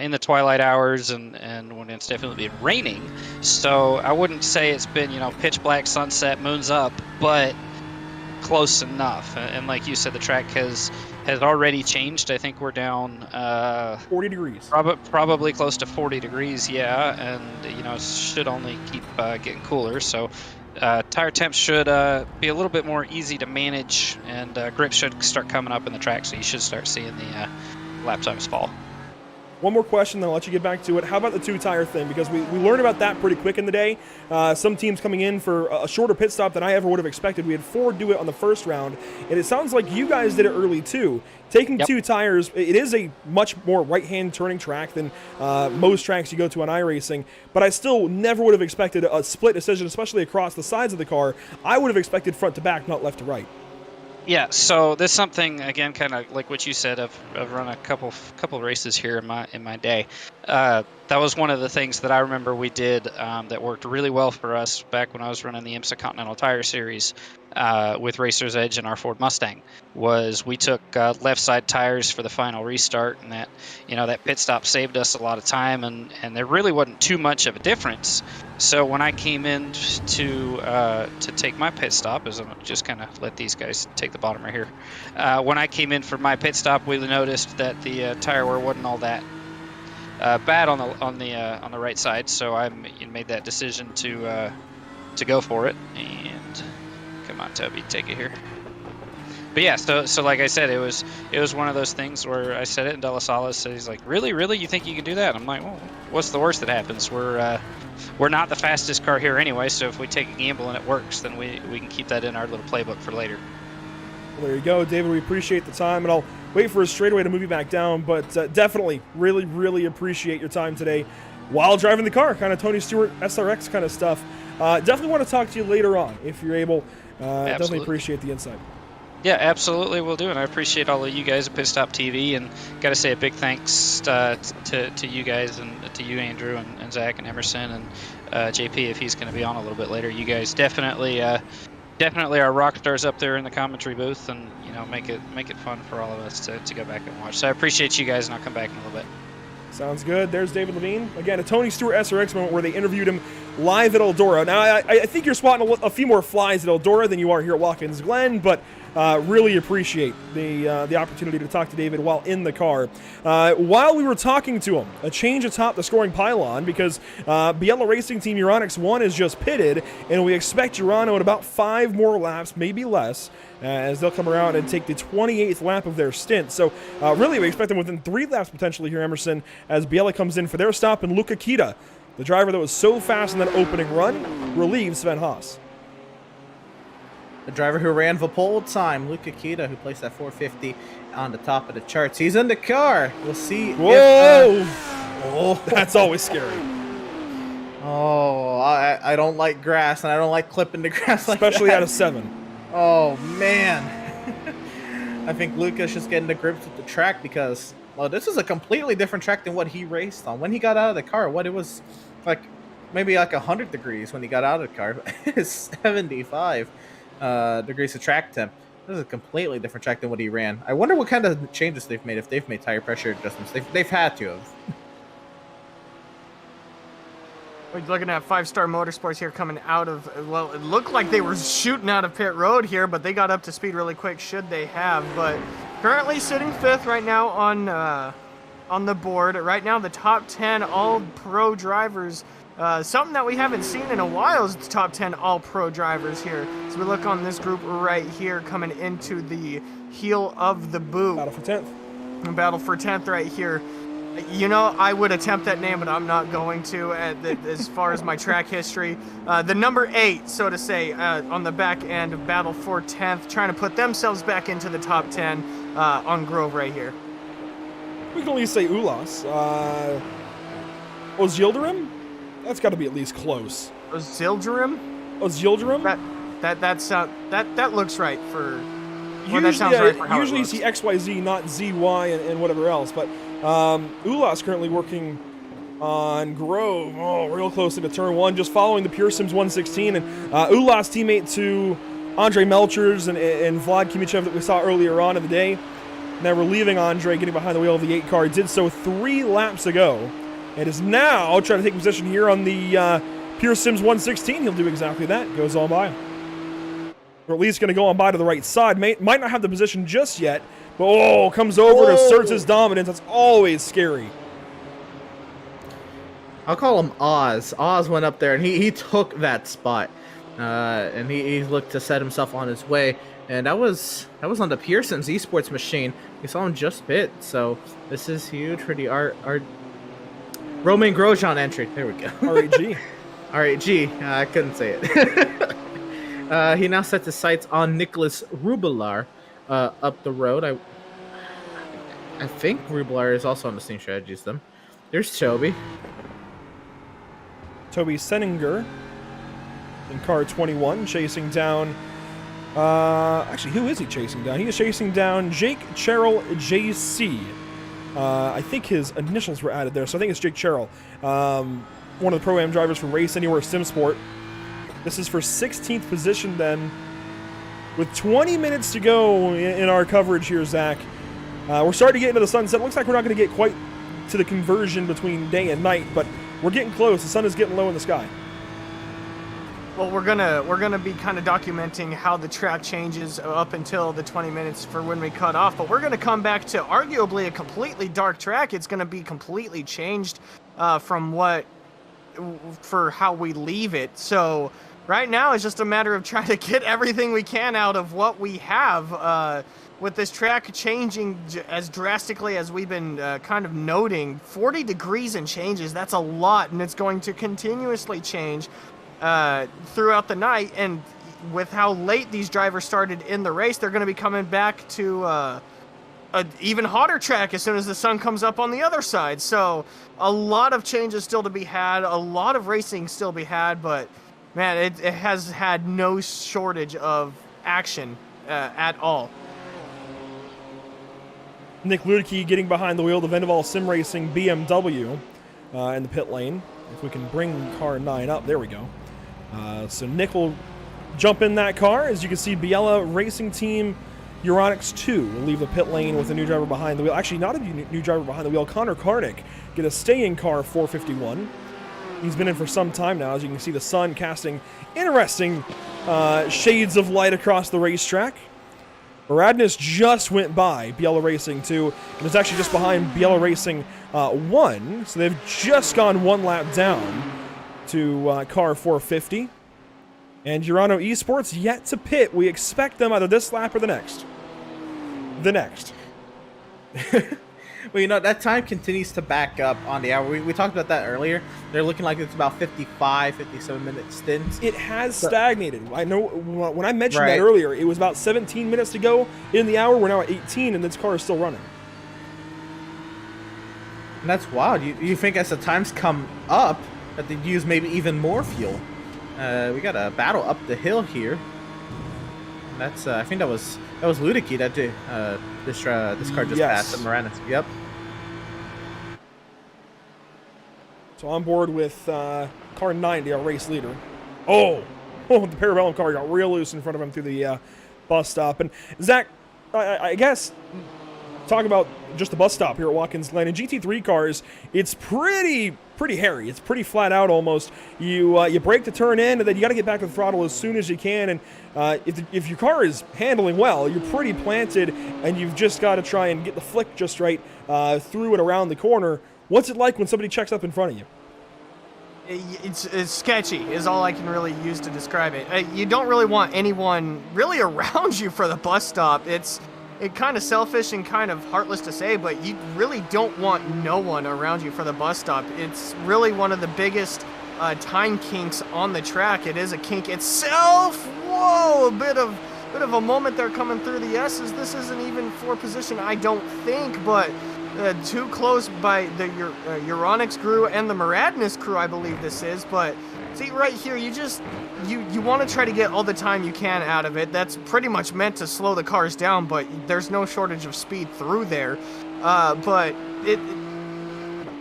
[SPEAKER 12] in the twilight hours and when it's definitely been raining. So I wouldn't say it's been, pitch black, sunset, moon's up, but close enough. And like you said, the track has already changed. I think we're down
[SPEAKER 1] 40 degrees.
[SPEAKER 12] Probably close to 40 degrees, yeah. And, it should only keep getting cooler. So tire temps should be a little bit more easy to manage, and grip should start coming up in the track, so you should start seeing the lap times fall.
[SPEAKER 1] One more question, then I'll let you get back to it. How about the two-tire thing? Because we learned about that pretty quick in the day. Some teams coming in for a shorter pit stop than I ever would have expected. We had Ford do it on the first round, and it sounds like you guys did it early too. Taking two tires, it is a much more right-hand turning track than most tracks you go to on iRacing, but I still never would have expected a split decision, especially across the sides of the car. I would have expected front to back, not left to right.
[SPEAKER 12] Yeah, so there's something, again, kind of like what you said. I've run a couple races here in my day. That was one of the things that I remember we did that worked really well for us back when I was running the IMSA Continental Tire Series with Racer's Edge and our Ford Mustang. Was we took left side tires for the final restart, and that pit stop saved us a lot of time, and there really wasn't too much of a difference. So when I came in to take my pit stop, as I'm just kind of let these guys take the bottom right here. When I came in for my pit stop, we noticed that the tire wear wasn't all that bad on the right side, so I made that decision to go for it. And come on, Toby, take it here. But yeah, so like I said, it was one of those things where I said it, and De La Salle said, he's like, really, you think you can do that? I'm like, well, what's the worst that happens? We're not the fastest car here anyway, so if we take a gamble and it works, then we can keep that in our little playbook for later.
[SPEAKER 1] Well, there you go, David. We appreciate the time, and I'll wait for a straightaway to move you back down, but definitely really appreciate your time today while driving the car, kind of Tony Stewart SRX kind of stuff. Definitely want to talk to you later on if you're able. Definitely appreciate the insight.
[SPEAKER 12] Yeah, absolutely, will do, and I appreciate all of you guys at Pit Stop TV, and got to say a big thanks to you guys, and to you, Andrew, and Zach, and Emerson, and JP, if he's going to be on a little bit later. You guys definitely are rock stars up there in the commentary booth, and make it fun for all of us to go back and watch. So I appreciate you guys, and I'll come back in a little bit.
[SPEAKER 1] Sounds good. There's David Levine. Again, a Tony Stewart SRX moment where they interviewed him live at Eldora. Now, I think you're spotting a few more flies at Eldora than you are here at Watkins Glen, but really appreciate the opportunity to talk to David while in the car. While we were talking to him, a change atop the scoring pylon, because Biella Racing Team Euronics 1 is just pitted, and we expect Urano in about 5 more laps, maybe less, as they'll come around and take the 28th lap of their stint. So really, we expect them within 3 laps potentially here, Emerson, as Biella comes in for their stop, and Luca Kita, the driver that was so fast in that opening run, relieves Sven Haas.
[SPEAKER 7] The driver who ran the pole time, Luca Kita, who placed at 450 on the top of the charts. He's in the car. We'll see.
[SPEAKER 1] Whoa! That's always scary.
[SPEAKER 7] Oh, I don't like grass, and I don't like clipping the grass like
[SPEAKER 1] Especially
[SPEAKER 7] that.
[SPEAKER 1] out of 7.
[SPEAKER 7] Oh, man. I think Lucas just getting to grips with the track because, well, this is a completely different track than what he raced on. When he got out of the car, it was like maybe like 100 degrees when he got out of the car. It's 75 degrees of track temp. This is a completely different track than what he ran. I wonder what kind of changes they've made, if they've made tire pressure adjustments. They've had to have.
[SPEAKER 9] We're looking at 5-Star Motorsports here coming out of, well, it looked like they were shooting out of pit road here, but they got up to speed really quick, should they have. But currently sitting 5th right now on the board. Right now, the top 10 all-pro drivers, something that we haven't seen in a while is the top 10 all-pro drivers here. So we look on this group right here coming into the heel of the boot.
[SPEAKER 1] Battle for 10th.
[SPEAKER 9] Battle for 10th right here. You know, I would attempt that name, but I'm not going to as far as my track history. The number 8, so to say, on the back end of Battle for 10th, trying to put themselves back into the top 10 on Grove right here.
[SPEAKER 1] We can only say Ulas. Ozildirim? That's got to be at least close.
[SPEAKER 9] Ozildirim?
[SPEAKER 1] Ozildirim?
[SPEAKER 9] That looks right for... Well,
[SPEAKER 1] Usually,
[SPEAKER 9] that sounds right for how it
[SPEAKER 1] usually
[SPEAKER 9] looks.
[SPEAKER 1] you see XYZ, not ZY and whatever else. But Ulas currently working on Grove. Oh, real close into turn 1, just following the Pure Sims 116. And Ulas teammate to Andre Melchers and Vlad Kimichev that we saw earlier on in the day. Now we're leaving Andre getting behind the wheel of the 8 car. Did so 3 laps ago. And is now trying to take position here on the Pure Sims 116. He'll do exactly that. Goes on by. Or at least going to go on by to the right side. Might not have the position just yet. But comes over and asserts his dominance. That's always scary.
[SPEAKER 7] I'll call him Oz. Oz went up there and he took that spot. And he looked to set himself on his way. And that was on the Pearson's esports machine. We saw him just pit. So this is huge for the our Romain Grosjean entry. There we go.
[SPEAKER 1] RAG.
[SPEAKER 7] RAG. I couldn't say it. He now sets his sights on Nicholas Rubelar up the road. I think Rubelar is also on the same strategy as them. There's Toby.
[SPEAKER 1] Toby Senninger in car 21, chasing down... actually, who is he chasing down? He is chasing down Jake Cheryl JC. I think his initials were added there, so I think it's Jake Cheryl. One of the Pro-Am drivers from Race Anywhere Sim Sport. This is for 16th position then. With 20 minutes to go in our coverage here, Zach. We're starting to get into the sunset. Looks like we're not going to get quite to the conversion between day and night, but we're getting close. The sun is getting low in the sky.
[SPEAKER 9] Well, we're gonna be kind of documenting how the track changes up until the 20 minutes for when we cut off. But we're gonna come back to arguably a completely dark track. It's gonna be completely changed for how we leave it. So right now it's just a matter of trying to get everything we can out of what we have. With this track changing as drastically as we've been kind of noting, 40 degrees and changes, that's a lot, and it's going to continuously change throughout the night. And with how late these drivers started in the race, they're going to be coming back to an even hotter track as soon as the sun comes up on the other side. So a lot of changes still to be had, a lot of racing still to be had, but man, it has had no shortage of action at all.
[SPEAKER 1] Nick Ludeke getting behind the wheel of the Vendaval Sim Racing BMW in the pit lane. If we can bring car 9 up, there we go. So Nick will jump in that car. As you can see, Biella Racing Team Euronics 2 will leave the pit lane with a new driver behind the wheel. Actually, not a new driver behind the wheel. Connor Karnick get a stay-in car 451. He's been in for some time now. As you can see, the sun casting interesting shades of light across the racetrack. Radness just went by Biella Racing 2, and is actually just behind Biella Racing 1, so they've just gone 1 lap down to car 450. And Urano Esports yet to pit. We expect them either this lap or the next. The next.
[SPEAKER 7] Well, you know, that time continues to back up on the hour. We talked about that earlier. They're looking like it's about 55, 57-minute stints.
[SPEAKER 1] It has stagnated. I know when I mentioned
[SPEAKER 7] Right.
[SPEAKER 1] that earlier, it was about 17 minutes to go in the hour. We're now at 18, and this car is still running.
[SPEAKER 7] And that's wild. You think as the times come up, that they'd use maybe even more fuel. We got a battle up the hill here. That's I think that was Ludicki that did this car just passed at Moranis. Yep.
[SPEAKER 1] So on board with car 90, our race leader. Oh, the Parabellum car got real loose in front of him through the bus stop. And Zach, I guess, talk about just the bus stop here at Watkins Glen. In GT3 cars, it's pretty hairy. It's pretty flat out almost. You brake to turn in, and then you got to get back to the throttle as soon as you can. And if your car is handling well, you're pretty planted, and you've just got to try and get the flick just right through and around the corner. What's it like when somebody checks up in front of you?
[SPEAKER 9] It's sketchy is all I can really use to describe it. You don't really want anyone really around you for the bus stop. It's kind of selfish and kind of heartless to say, but you really don't want no one around you for the bus stop. It's really one of the biggest time kinks on the track. It is a kink itself. Whoa, a bit of a moment there coming through the S's. This isn't even for position, I don't think, but too close by the Euronics crew and the Moradness crew, I believe this is. But see, right here, you want to try to get all the time you can out of it. That's pretty much meant to slow the cars down, but there's no shortage of speed through there. But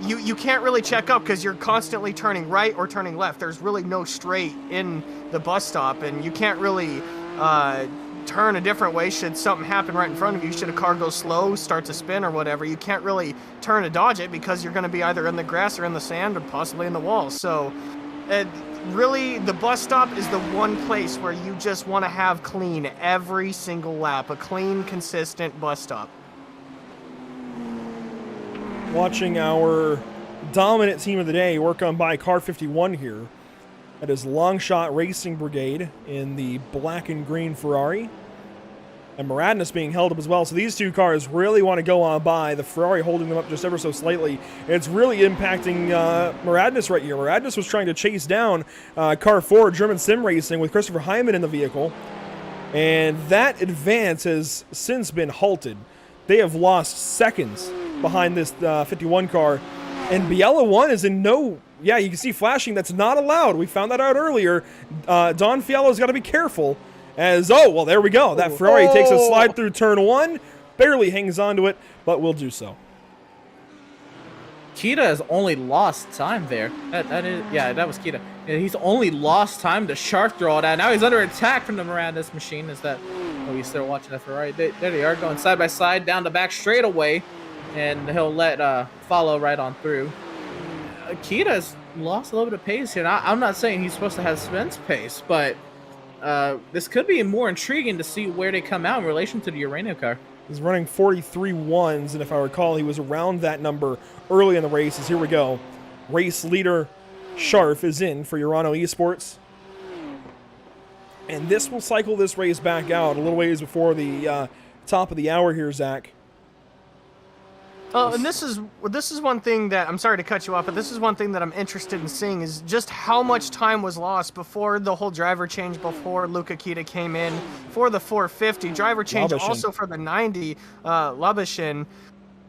[SPEAKER 9] you can't really check up because you're constantly turning right or turning left. There's really no straight in the bus stop, and you can't really turn a different way should something happen right in front of you. Should a car go slow, start to spin or whatever, you can't really turn to dodge it because you're going to be either in the grass or in the sand or possibly in the wall. So really, the bus stop is the one place where you just want to have clean every single lap, a clean, consistent bus stop.
[SPEAKER 1] Watching our dominant team of the day work on by car 51 here. That is Longshot Racing Brigade in the black and green Ferrari. And Moradness being held up as well. So these two cars really want to go on by. The Ferrari holding them up just ever so slightly. And it's really impacting Moradness right here. Moradness was trying to chase down car 4, German Sim Racing, with Christopher Hyman in the vehicle. And that advance has since been halted. They have lost seconds behind this 51 car. And Biella 1 is in no... Yeah, you can see flashing. That's not allowed. We found that out earlier. Don Fiala's got to be careful. As, oh, well, there we go. That Ferrari takes a slide through turn 1. Barely hangs onto it, but will do so.
[SPEAKER 7] Kita has only lost time there. That was Kita. Yeah, he's only lost time to sharp throw that. Now he's under attack from the Miranda's machine. Is that... Oh, he's still watching that Ferrari. There they are, going side by side, down the back straightaway. And he'll let follow right on through. Kita's lost a little bit of pace here. I'm not saying he's supposed to have Spence pace, but this could be more intriguing to see where they come out in relation to the Urano car.
[SPEAKER 1] He's running 43.1s, and if I recall, he was around that number early in the races. Here we go. Race leader Scharf is in for Urano Esports. And this will cycle this race back out a little ways before the top of the hour here, Zach.
[SPEAKER 9] And this is one thing that, I'm sorry to cut you off, but this is one thing that I'm interested in seeing is just how much time was lost before the whole driver change, before Luca Kita came in for the 450. Driver change
[SPEAKER 1] Labushin.
[SPEAKER 9] Also for the 90, Labushin.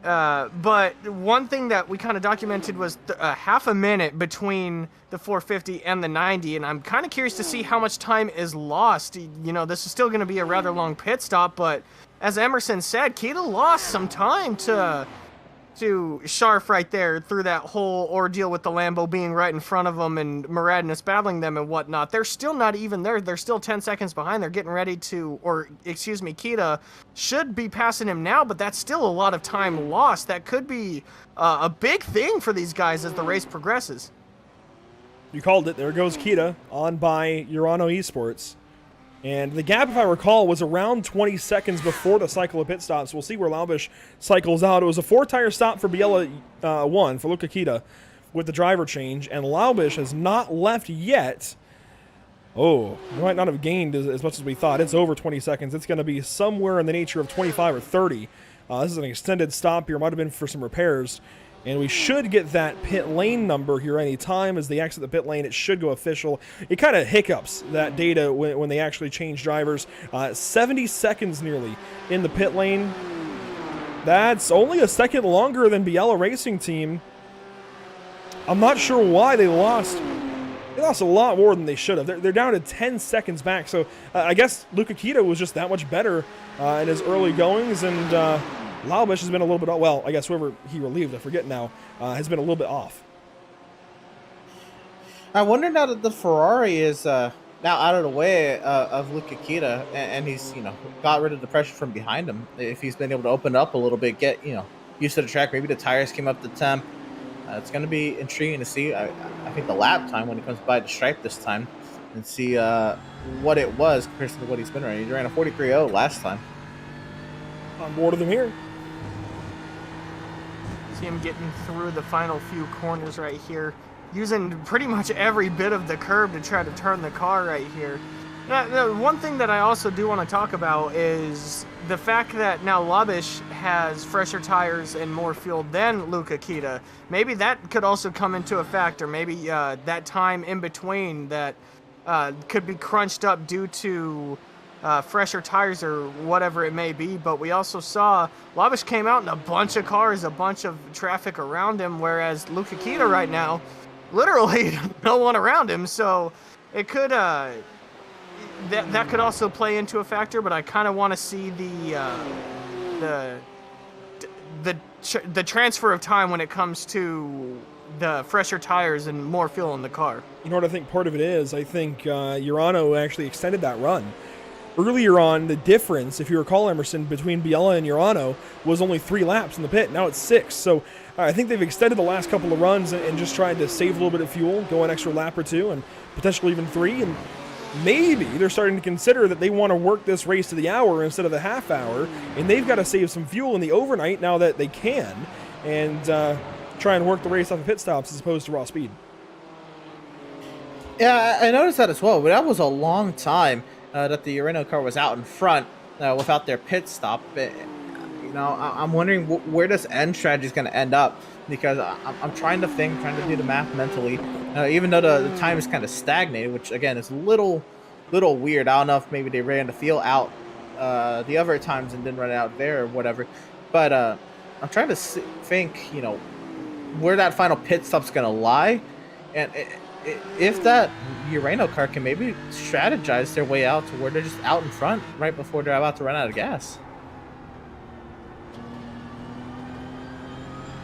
[SPEAKER 9] But one thing that we kind of documented was half a minute between the 450 and the 90, and I'm kind of curious to see how much time is lost. You know, this is still going to be a rather long pit stop, but as Emerson said, Kita lost some time to Scharf right there through that whole ordeal with the Lambo being right in front of them and Moradness battling them and whatnot. They're still not even there. They're still 10 seconds behind. They're getting ready to, Kita should be passing him now, but that's still a lot of time lost. That could be a big thing for these guys as the race progresses.
[SPEAKER 1] You called it. There goes Kita on by Urano Esports. And the gap, if I recall, was around 20 seconds before the cycle of pit stops. We'll see where Laubish cycles out. It was a 4-tire stop for Biella 1, for Luca Kita, with the driver change. And Laubish has not left yet. Oh, we might not have gained as much as we thought. It's over 20 seconds. It's going to be somewhere in the nature of 25 or 30. This is an extended stop here. Might have been for some repairs. And we should get that pit lane number here any time as they exit the pit lane. It should go official. It kind of hiccups that data when they actually change drivers. 70 seconds nearly in the pit lane. That's only a second longer than Biella Racing Team. I'm not sure why they lost. They lost a lot more than they should have. They're down to 10 seconds back. So I guess Luca Kita was just that much better in his early goings, and Laubish has been a little bit, well, I guess whoever he relieved, I forget now, has been a little bit off.
[SPEAKER 7] I wonder now that the Ferrari is now out of the way of Luca Kita, and he's, got rid of the pressure from behind him. If he's been able to open up a little bit, get, used to the track, maybe the tires came up to temp. It's going to be intriguing to see, I think, the lap time when he comes by the stripe this time, and see what it was compared to what he's been running. He ran a 43.0 last time.
[SPEAKER 1] On board with him here.
[SPEAKER 9] See him getting through the final few corners right here, using pretty much every bit of the curb to try to turn the car right here. Now, one thing that I also do want to talk about is the fact that now Labish has fresher tires and more fuel than Luca Kita. Maybe that could also come into a factor. Maybe that time in between that could be crunched up due to fresher tires or whatever it may be. But we also saw Labish came out in a bunch of cars, a bunch of traffic around him, whereas Luca Kita right now, literally no one around him. So it could that could also play into a factor, but I kind of want to see the transfer of time when it comes to the fresher tires and more fuel in the car.
[SPEAKER 1] You know what I think part of it is? I think Urano actually extended that run. Earlier on, the difference, if you recall, Emerson, between Biella and Urano was only 3 laps in the pit. Now it's 6. So I think they've extended the last couple of runs and just tried to save a little bit of fuel, go an extra lap or 2, and potentially even 3. And maybe they're starting to consider that they want to work this race to the hour instead of the half hour, and they've got to save some fuel in the overnight now that they can, and try and work the race off of pit stops as opposed to raw speed.
[SPEAKER 7] Yeah, I noticed that as well, but that was a long time that the Urano car was out in front without their pit stop. I'm wondering where this end strategy is going to end up, because I'm trying to do the math mentally. Even though the time is kind of stagnated, which again is a little weird. I don't know if maybe they ran the field out the other times and didn't run it out there or whatever. But I'm trying to think, where that final pit stop's going to lie, and if that Urano car can maybe strategize their way out to where they're just out in front right before they're about to run out of gas.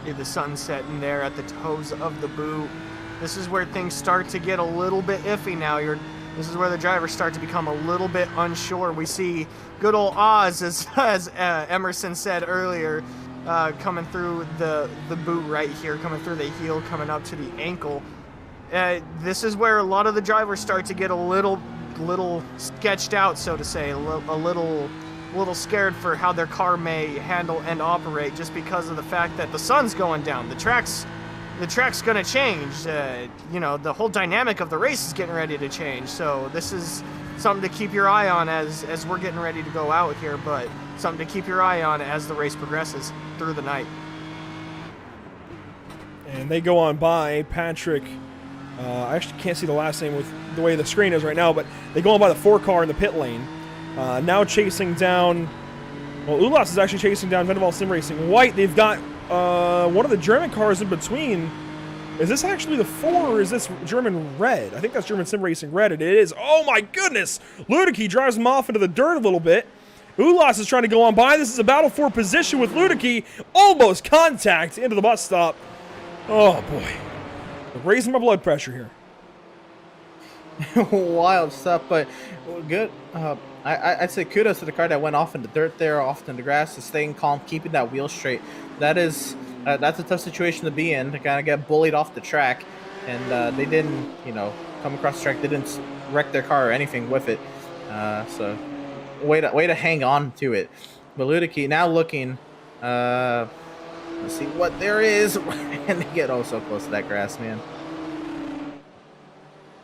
[SPEAKER 9] The sun setting there at the toes of the boot. This is where things start to get a little bit iffy now. This is where the drivers start to become a little bit unsure. We see good old Oz, as Emerson said earlier, coming through the boot right here, coming through the heel, coming up to the ankle. This is where a lot of the drivers start to get a little sketched out, so to say, a little scared for how their car may handle and operate, just because of the fact that the sun's going down. The track's going to change. The whole dynamic of the race is getting ready to change. So this is something to keep your eye on as we're getting ready to go out here, but something to keep your eye on as the race progresses through the night.
[SPEAKER 1] And they go on by Patrick. I actually can't see the last name with the way the screen is right now, but they go on by the 4 car in the pit lane. Now chasing down, Ulas is actually chasing down Vendaval Sim Racing White. They've got one of the German cars in between. Is this actually the 4 or is this German Red? I think that's German Sim Racing Red. It is. Oh my goodness! Ludicky drives him off into the dirt a little bit. Ulas is trying to go on by. This is a battle for position with Ludicky. Almost contact into the bus stop. Oh boy. Raising my blood pressure here.
[SPEAKER 7] Wild stuff, but good. I'd say kudos to the car that went off in the dirt there, off in the grass, is staying calm, keeping that wheel straight. That's a tough situation to be in, to kind of get bullied off the track, and they didn't, come across the track. They didn't wreck their car or anything with it. So way to hang on to it. But Ludicky now looking. Let's see what there is, and they get so close to that grass, man.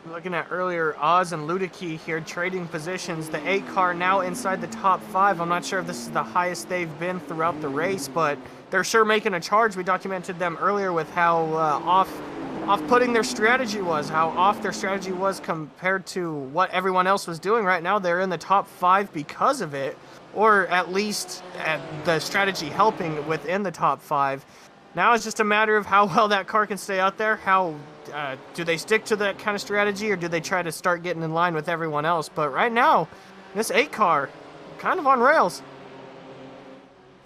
[SPEAKER 9] Looking at earlier, Oz and Ludicky here trading positions. The 8 car now inside the top 5. I'm not sure if this is the highest they've been throughout the race, but they're sure making a charge. We documented them earlier with how off-putting their strategy was, how off their strategy was compared to what everyone else was doing. Right now, they're in the top 5 because of it, or at least the strategy helping within the top 5. Now it's just a matter of how well that car can stay out there. How do they stick to that kind of strategy, or do they try to start getting in line with everyone else? But right now, this 8 car, kind of on rails.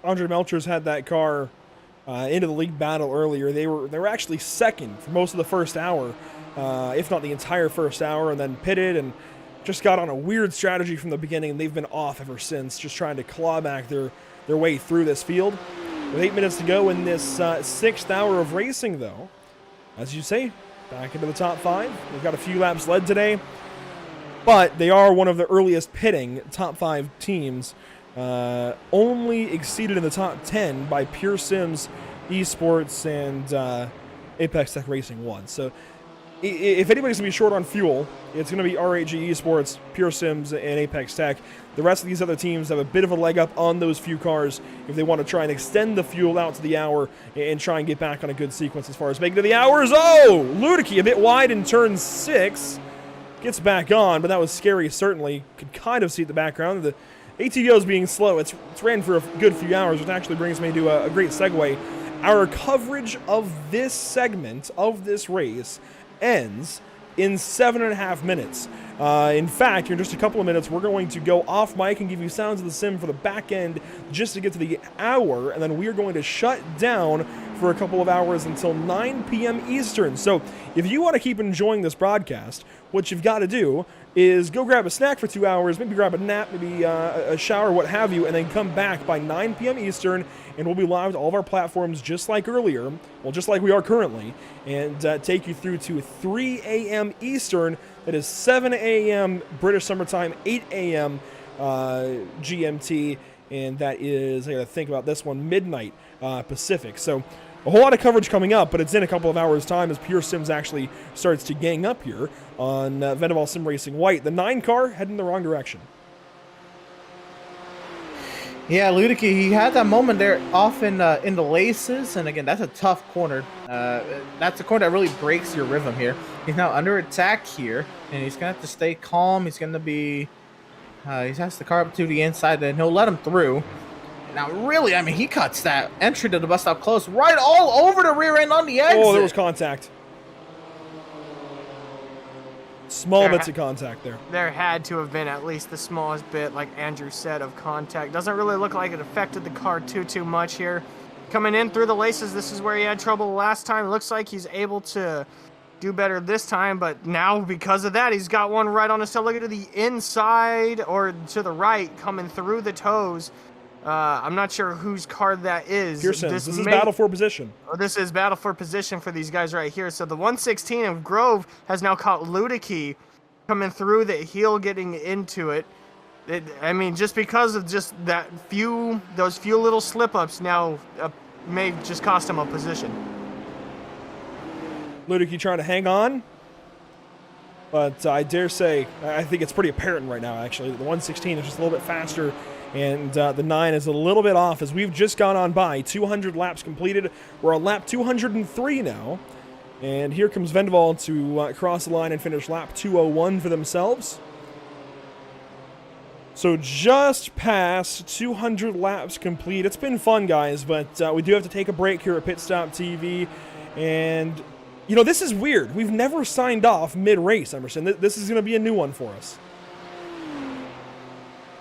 [SPEAKER 1] Andre Melcher's had that car into the league battle earlier. They were actually second for most of the first hour, if not the entire first hour, and then pitted and just got on a weird strategy from the beginning, and they've been off ever since, just trying to claw back their way through this field. With 8 minutes to go in this 6th hour of racing, though, as you say, back into the top 5. They've got a few laps led today, but they are one of the earliest pitting top 5 teams, only exceeded in the top 10 by Pure Sims Esports and Apex Tech Racing 1. So if anybody's going to be short on fuel, it's going to be RAG Esports, Pure Sims, and Apex Tech. The rest of these other teams have a bit of a leg up on those few cars if they want to try and extend the fuel out to the hour and try and get back on a good sequence as far as making it to the hours. Oh! Ludicky a bit wide in turn 6. Gets back on, but that was scary, certainly. Could kind of see the background. The ATO is being slow. It's ran for a good few hours, which actually brings me to a great segue. Our coverage of this segment of this race ends in 7.5 minutes. In fact, in just a couple of minutes, we're going to go off mic and give you sounds of the sim for the back end just to get to the hour, and then we are going to shut down for a couple of hours until 9 p.m. Eastern. So if you want to keep enjoying this broadcast, what you've got to do is go grab a snack for 2 hours, maybe grab a nap, maybe a shower, what have you, and then come back by 9 p.m. Eastern, and we'll be live to all of our platforms just like earlier, well, just like we are currently, and take you through to 3 a.m. Eastern. That is 7 a.m. British summertime, 8 a.m. GMT, and that is, I gotta think about this one, midnight Pacific. So a whole lot of coverage coming up, but it's in a couple of hours' time as Pure Sims actually starts to gang up here on Vendaval Sim Racing White. The 9 car heading the wrong direction.
[SPEAKER 7] Yeah, Ludicky, he had that moment there off in the laces, and again, that's a tough corner. That's a corner that really breaks your rhythm here. He's now under attack here, and he's going to have to stay calm. He's going to be... he has the car up to the inside, and he'll let him through. Now, really, I mean, he cuts that entry to the bus stop close right all over the rear end on the exit.
[SPEAKER 1] Oh, there was contact. Small bits of contact there.
[SPEAKER 9] There had to have been at least the smallest bit, like Andrew said, of contact. Doesn't really look like it affected the car too much here. Coming in through the laces, this is where he had trouble last time. It looks like he's able to do better this time, but now because of that, he's got one right on his tail. Look at the inside or to the right, coming through the toes. I'm not sure whose car that is.
[SPEAKER 1] Pearson, this is battle for position.
[SPEAKER 9] Oh, this is battle for position for these guys right here. So the 116 of Grove has now caught Ludicky coming through the heel, getting into it. I mean, just because of just those few little slip-ups now may just cost him a position.
[SPEAKER 1] Ludicky trying to hang on, but I dare say, I think it's pretty apparent right now, actually. The 116 is just a little bit faster, and the 9 is a little bit off as we've just gone on by. 200 laps completed. We're on lap 203 now. And here comes Vendaval to cross the line and finish lap 201 for themselves. So just past 200 laps complete. It's been fun, guys, but we do have to take a break here at Pit Stop TV. And, you know, this is weird. We've never signed off mid-race, Emerson. This is going to be a new one for us.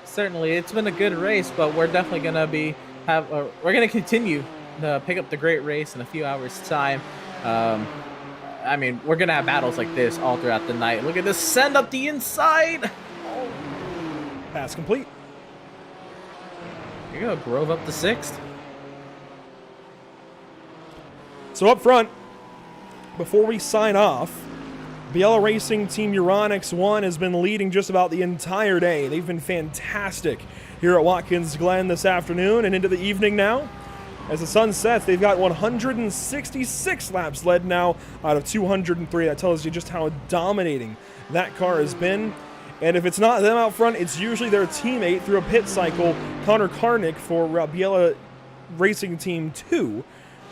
[SPEAKER 7] Certainly, it's been a good race, but we're definitely going to we're going to continue to pick up the great race in a few hours' time. I mean, we're going to have battles like this all throughout the night. Look at this send up the inside. Oh.
[SPEAKER 1] Pass complete.
[SPEAKER 7] Here you go, Grove up the 6th.
[SPEAKER 1] So up front, before we sign off, Biella Racing Team Euronics 1 has been leading just about the entire day. They've been fantastic here at Watkins Glen this afternoon and into the evening now. As the sun sets, they've got 166 laps led now out of 203. That tells you just how dominating that car has been. And if it's not them out front, it's usually their teammate through a pit cycle, Connor Karnick for Biella Racing Team 2.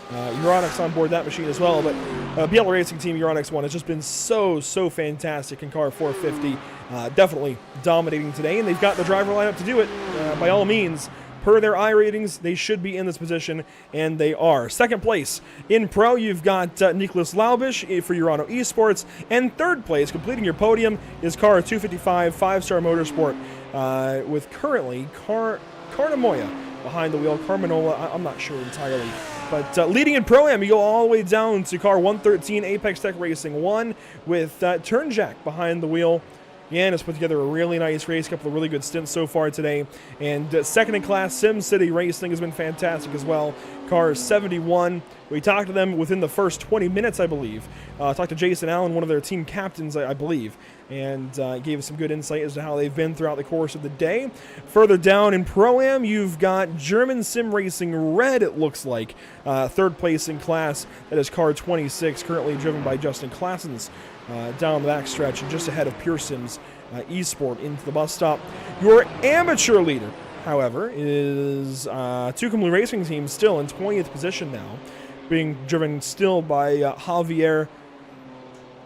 [SPEAKER 1] Euronics on board that machine as well, but Biella Racing Team Euronics 1 has just been so fantastic in car 450. Definitely dominating today, and they've got the driver lineup to do it. By all means, Per their I ratings, they should be in this position, and they are. Second place in Pro, you've got Nicholas Laubish for Urano Esports, and third place, completing your podium, is Car 255 5-Star Motorsport, with currently Carnamoya behind the wheel. Carmanola, I'm not sure entirely. But leading in Pro-Am, you go all the way down to car 113, Apex Tech Racing 1, with Turnjack behind the wheel. Yan has put together a really nice race, a couple of really good stints so far today. And second in class, Sim City Racing has been fantastic as well. Car 71. We talked to them within the first 20 minutes, I believe. Talked to Jason Allen, one of their team captains, I believe, and gave us some good insight as to how they've been throughout the course of the day. Further down in Pro-Am, you've got German Sim Racing Red, it looks like. Third place in class, that is car 26, currently driven by Justin Klassens. Down the back stretch and just ahead of Pure Sims Esport into the bus stop. Your amateur leader, however, is Tucumlu Racing Team, still in 20th position now, being driven still by Javier.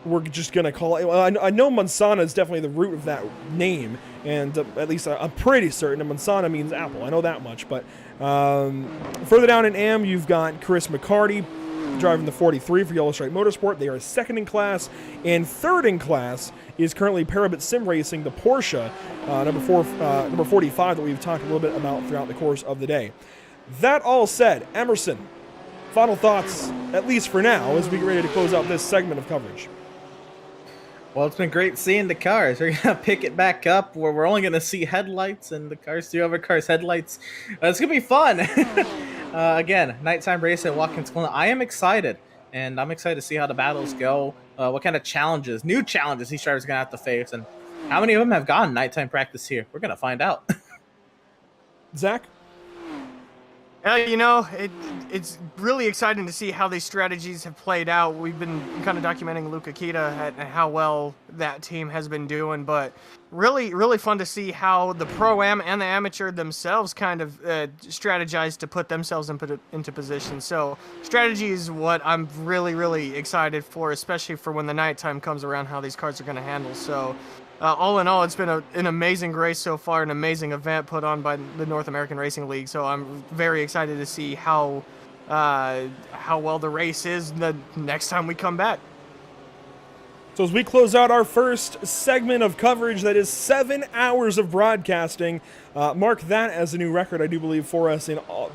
[SPEAKER 1] We're just going to call it, well, I know Mansana is definitely the root of that name, and at least I'm pretty certain that Mansana means apple. I know that much, but further down in AM, you've got Chris McCarty driving the 43 for Yellow Stripe Motorsport. They are second in class, and third in class is currently Parabit Sim Racing, the Porsche, number 45 that we've talked a little bit about throughout the course of the day. That all said, Emerson, final thoughts, at least for now, as we get ready to close out this segment of coverage.
[SPEAKER 7] Well, it's been great seeing the cars. We're going to pick it back up where we're only going to see headlights, and the cars, the other cars' headlights. It's going to be fun. Again, nighttime race at Watkins Glen. I am excited, and I'm excited to see how the battles go, what kind of challenges, new challenges these drivers are going to have to face, and how many of them have gone nighttime practice here. We're going to find out.
[SPEAKER 1] Zach?
[SPEAKER 9] You know, it's really exciting to see how these strategies have played out. We've been kind of documenting Luca Kita and how well that team has been doing, but really fun to see how the Pro-Am and the amateur themselves kind of strategize to put themselves into position. So strategy is what I'm really excited for, especially for when the nighttime comes around, how these cars are going to handle. So all in all, it's been an amazing race so far, an amazing event put on by the North American Racing League. So I'm very excited to see how well the race is the next time we come back.
[SPEAKER 1] So as we close out our first segment of coverage, that is 7 hours of broadcasting, mark that as a new record, I do believe, for us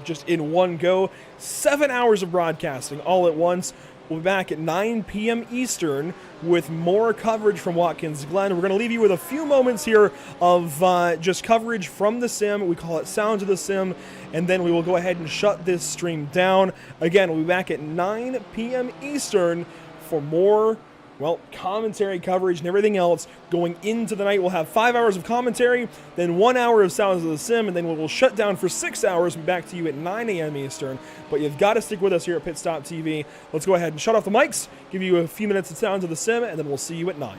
[SPEAKER 1] just in one go. 7 hours of broadcasting all at once. We'll be back at 9 p.m. Eastern with more coverage from Watkins Glen. We're going to leave you with a few moments here of just coverage from the sim. We call it Sounds of the Sim, and then we will go ahead and shut this stream down. Again, we'll be back at 9 p.m. Eastern for more, well, commentary coverage and everything else going into the night. We'll have 5 hours of commentary, then 1 hour of Sounds of the Sim, and then we'll shut down for 6 hours. We'll be back to you at 9 a.m. Eastern. But you've got to stick with us here at Pit Stop TV. Let's go ahead and shut off the mics, give you a few minutes of Sounds of the Sim, and then we'll see you at 9.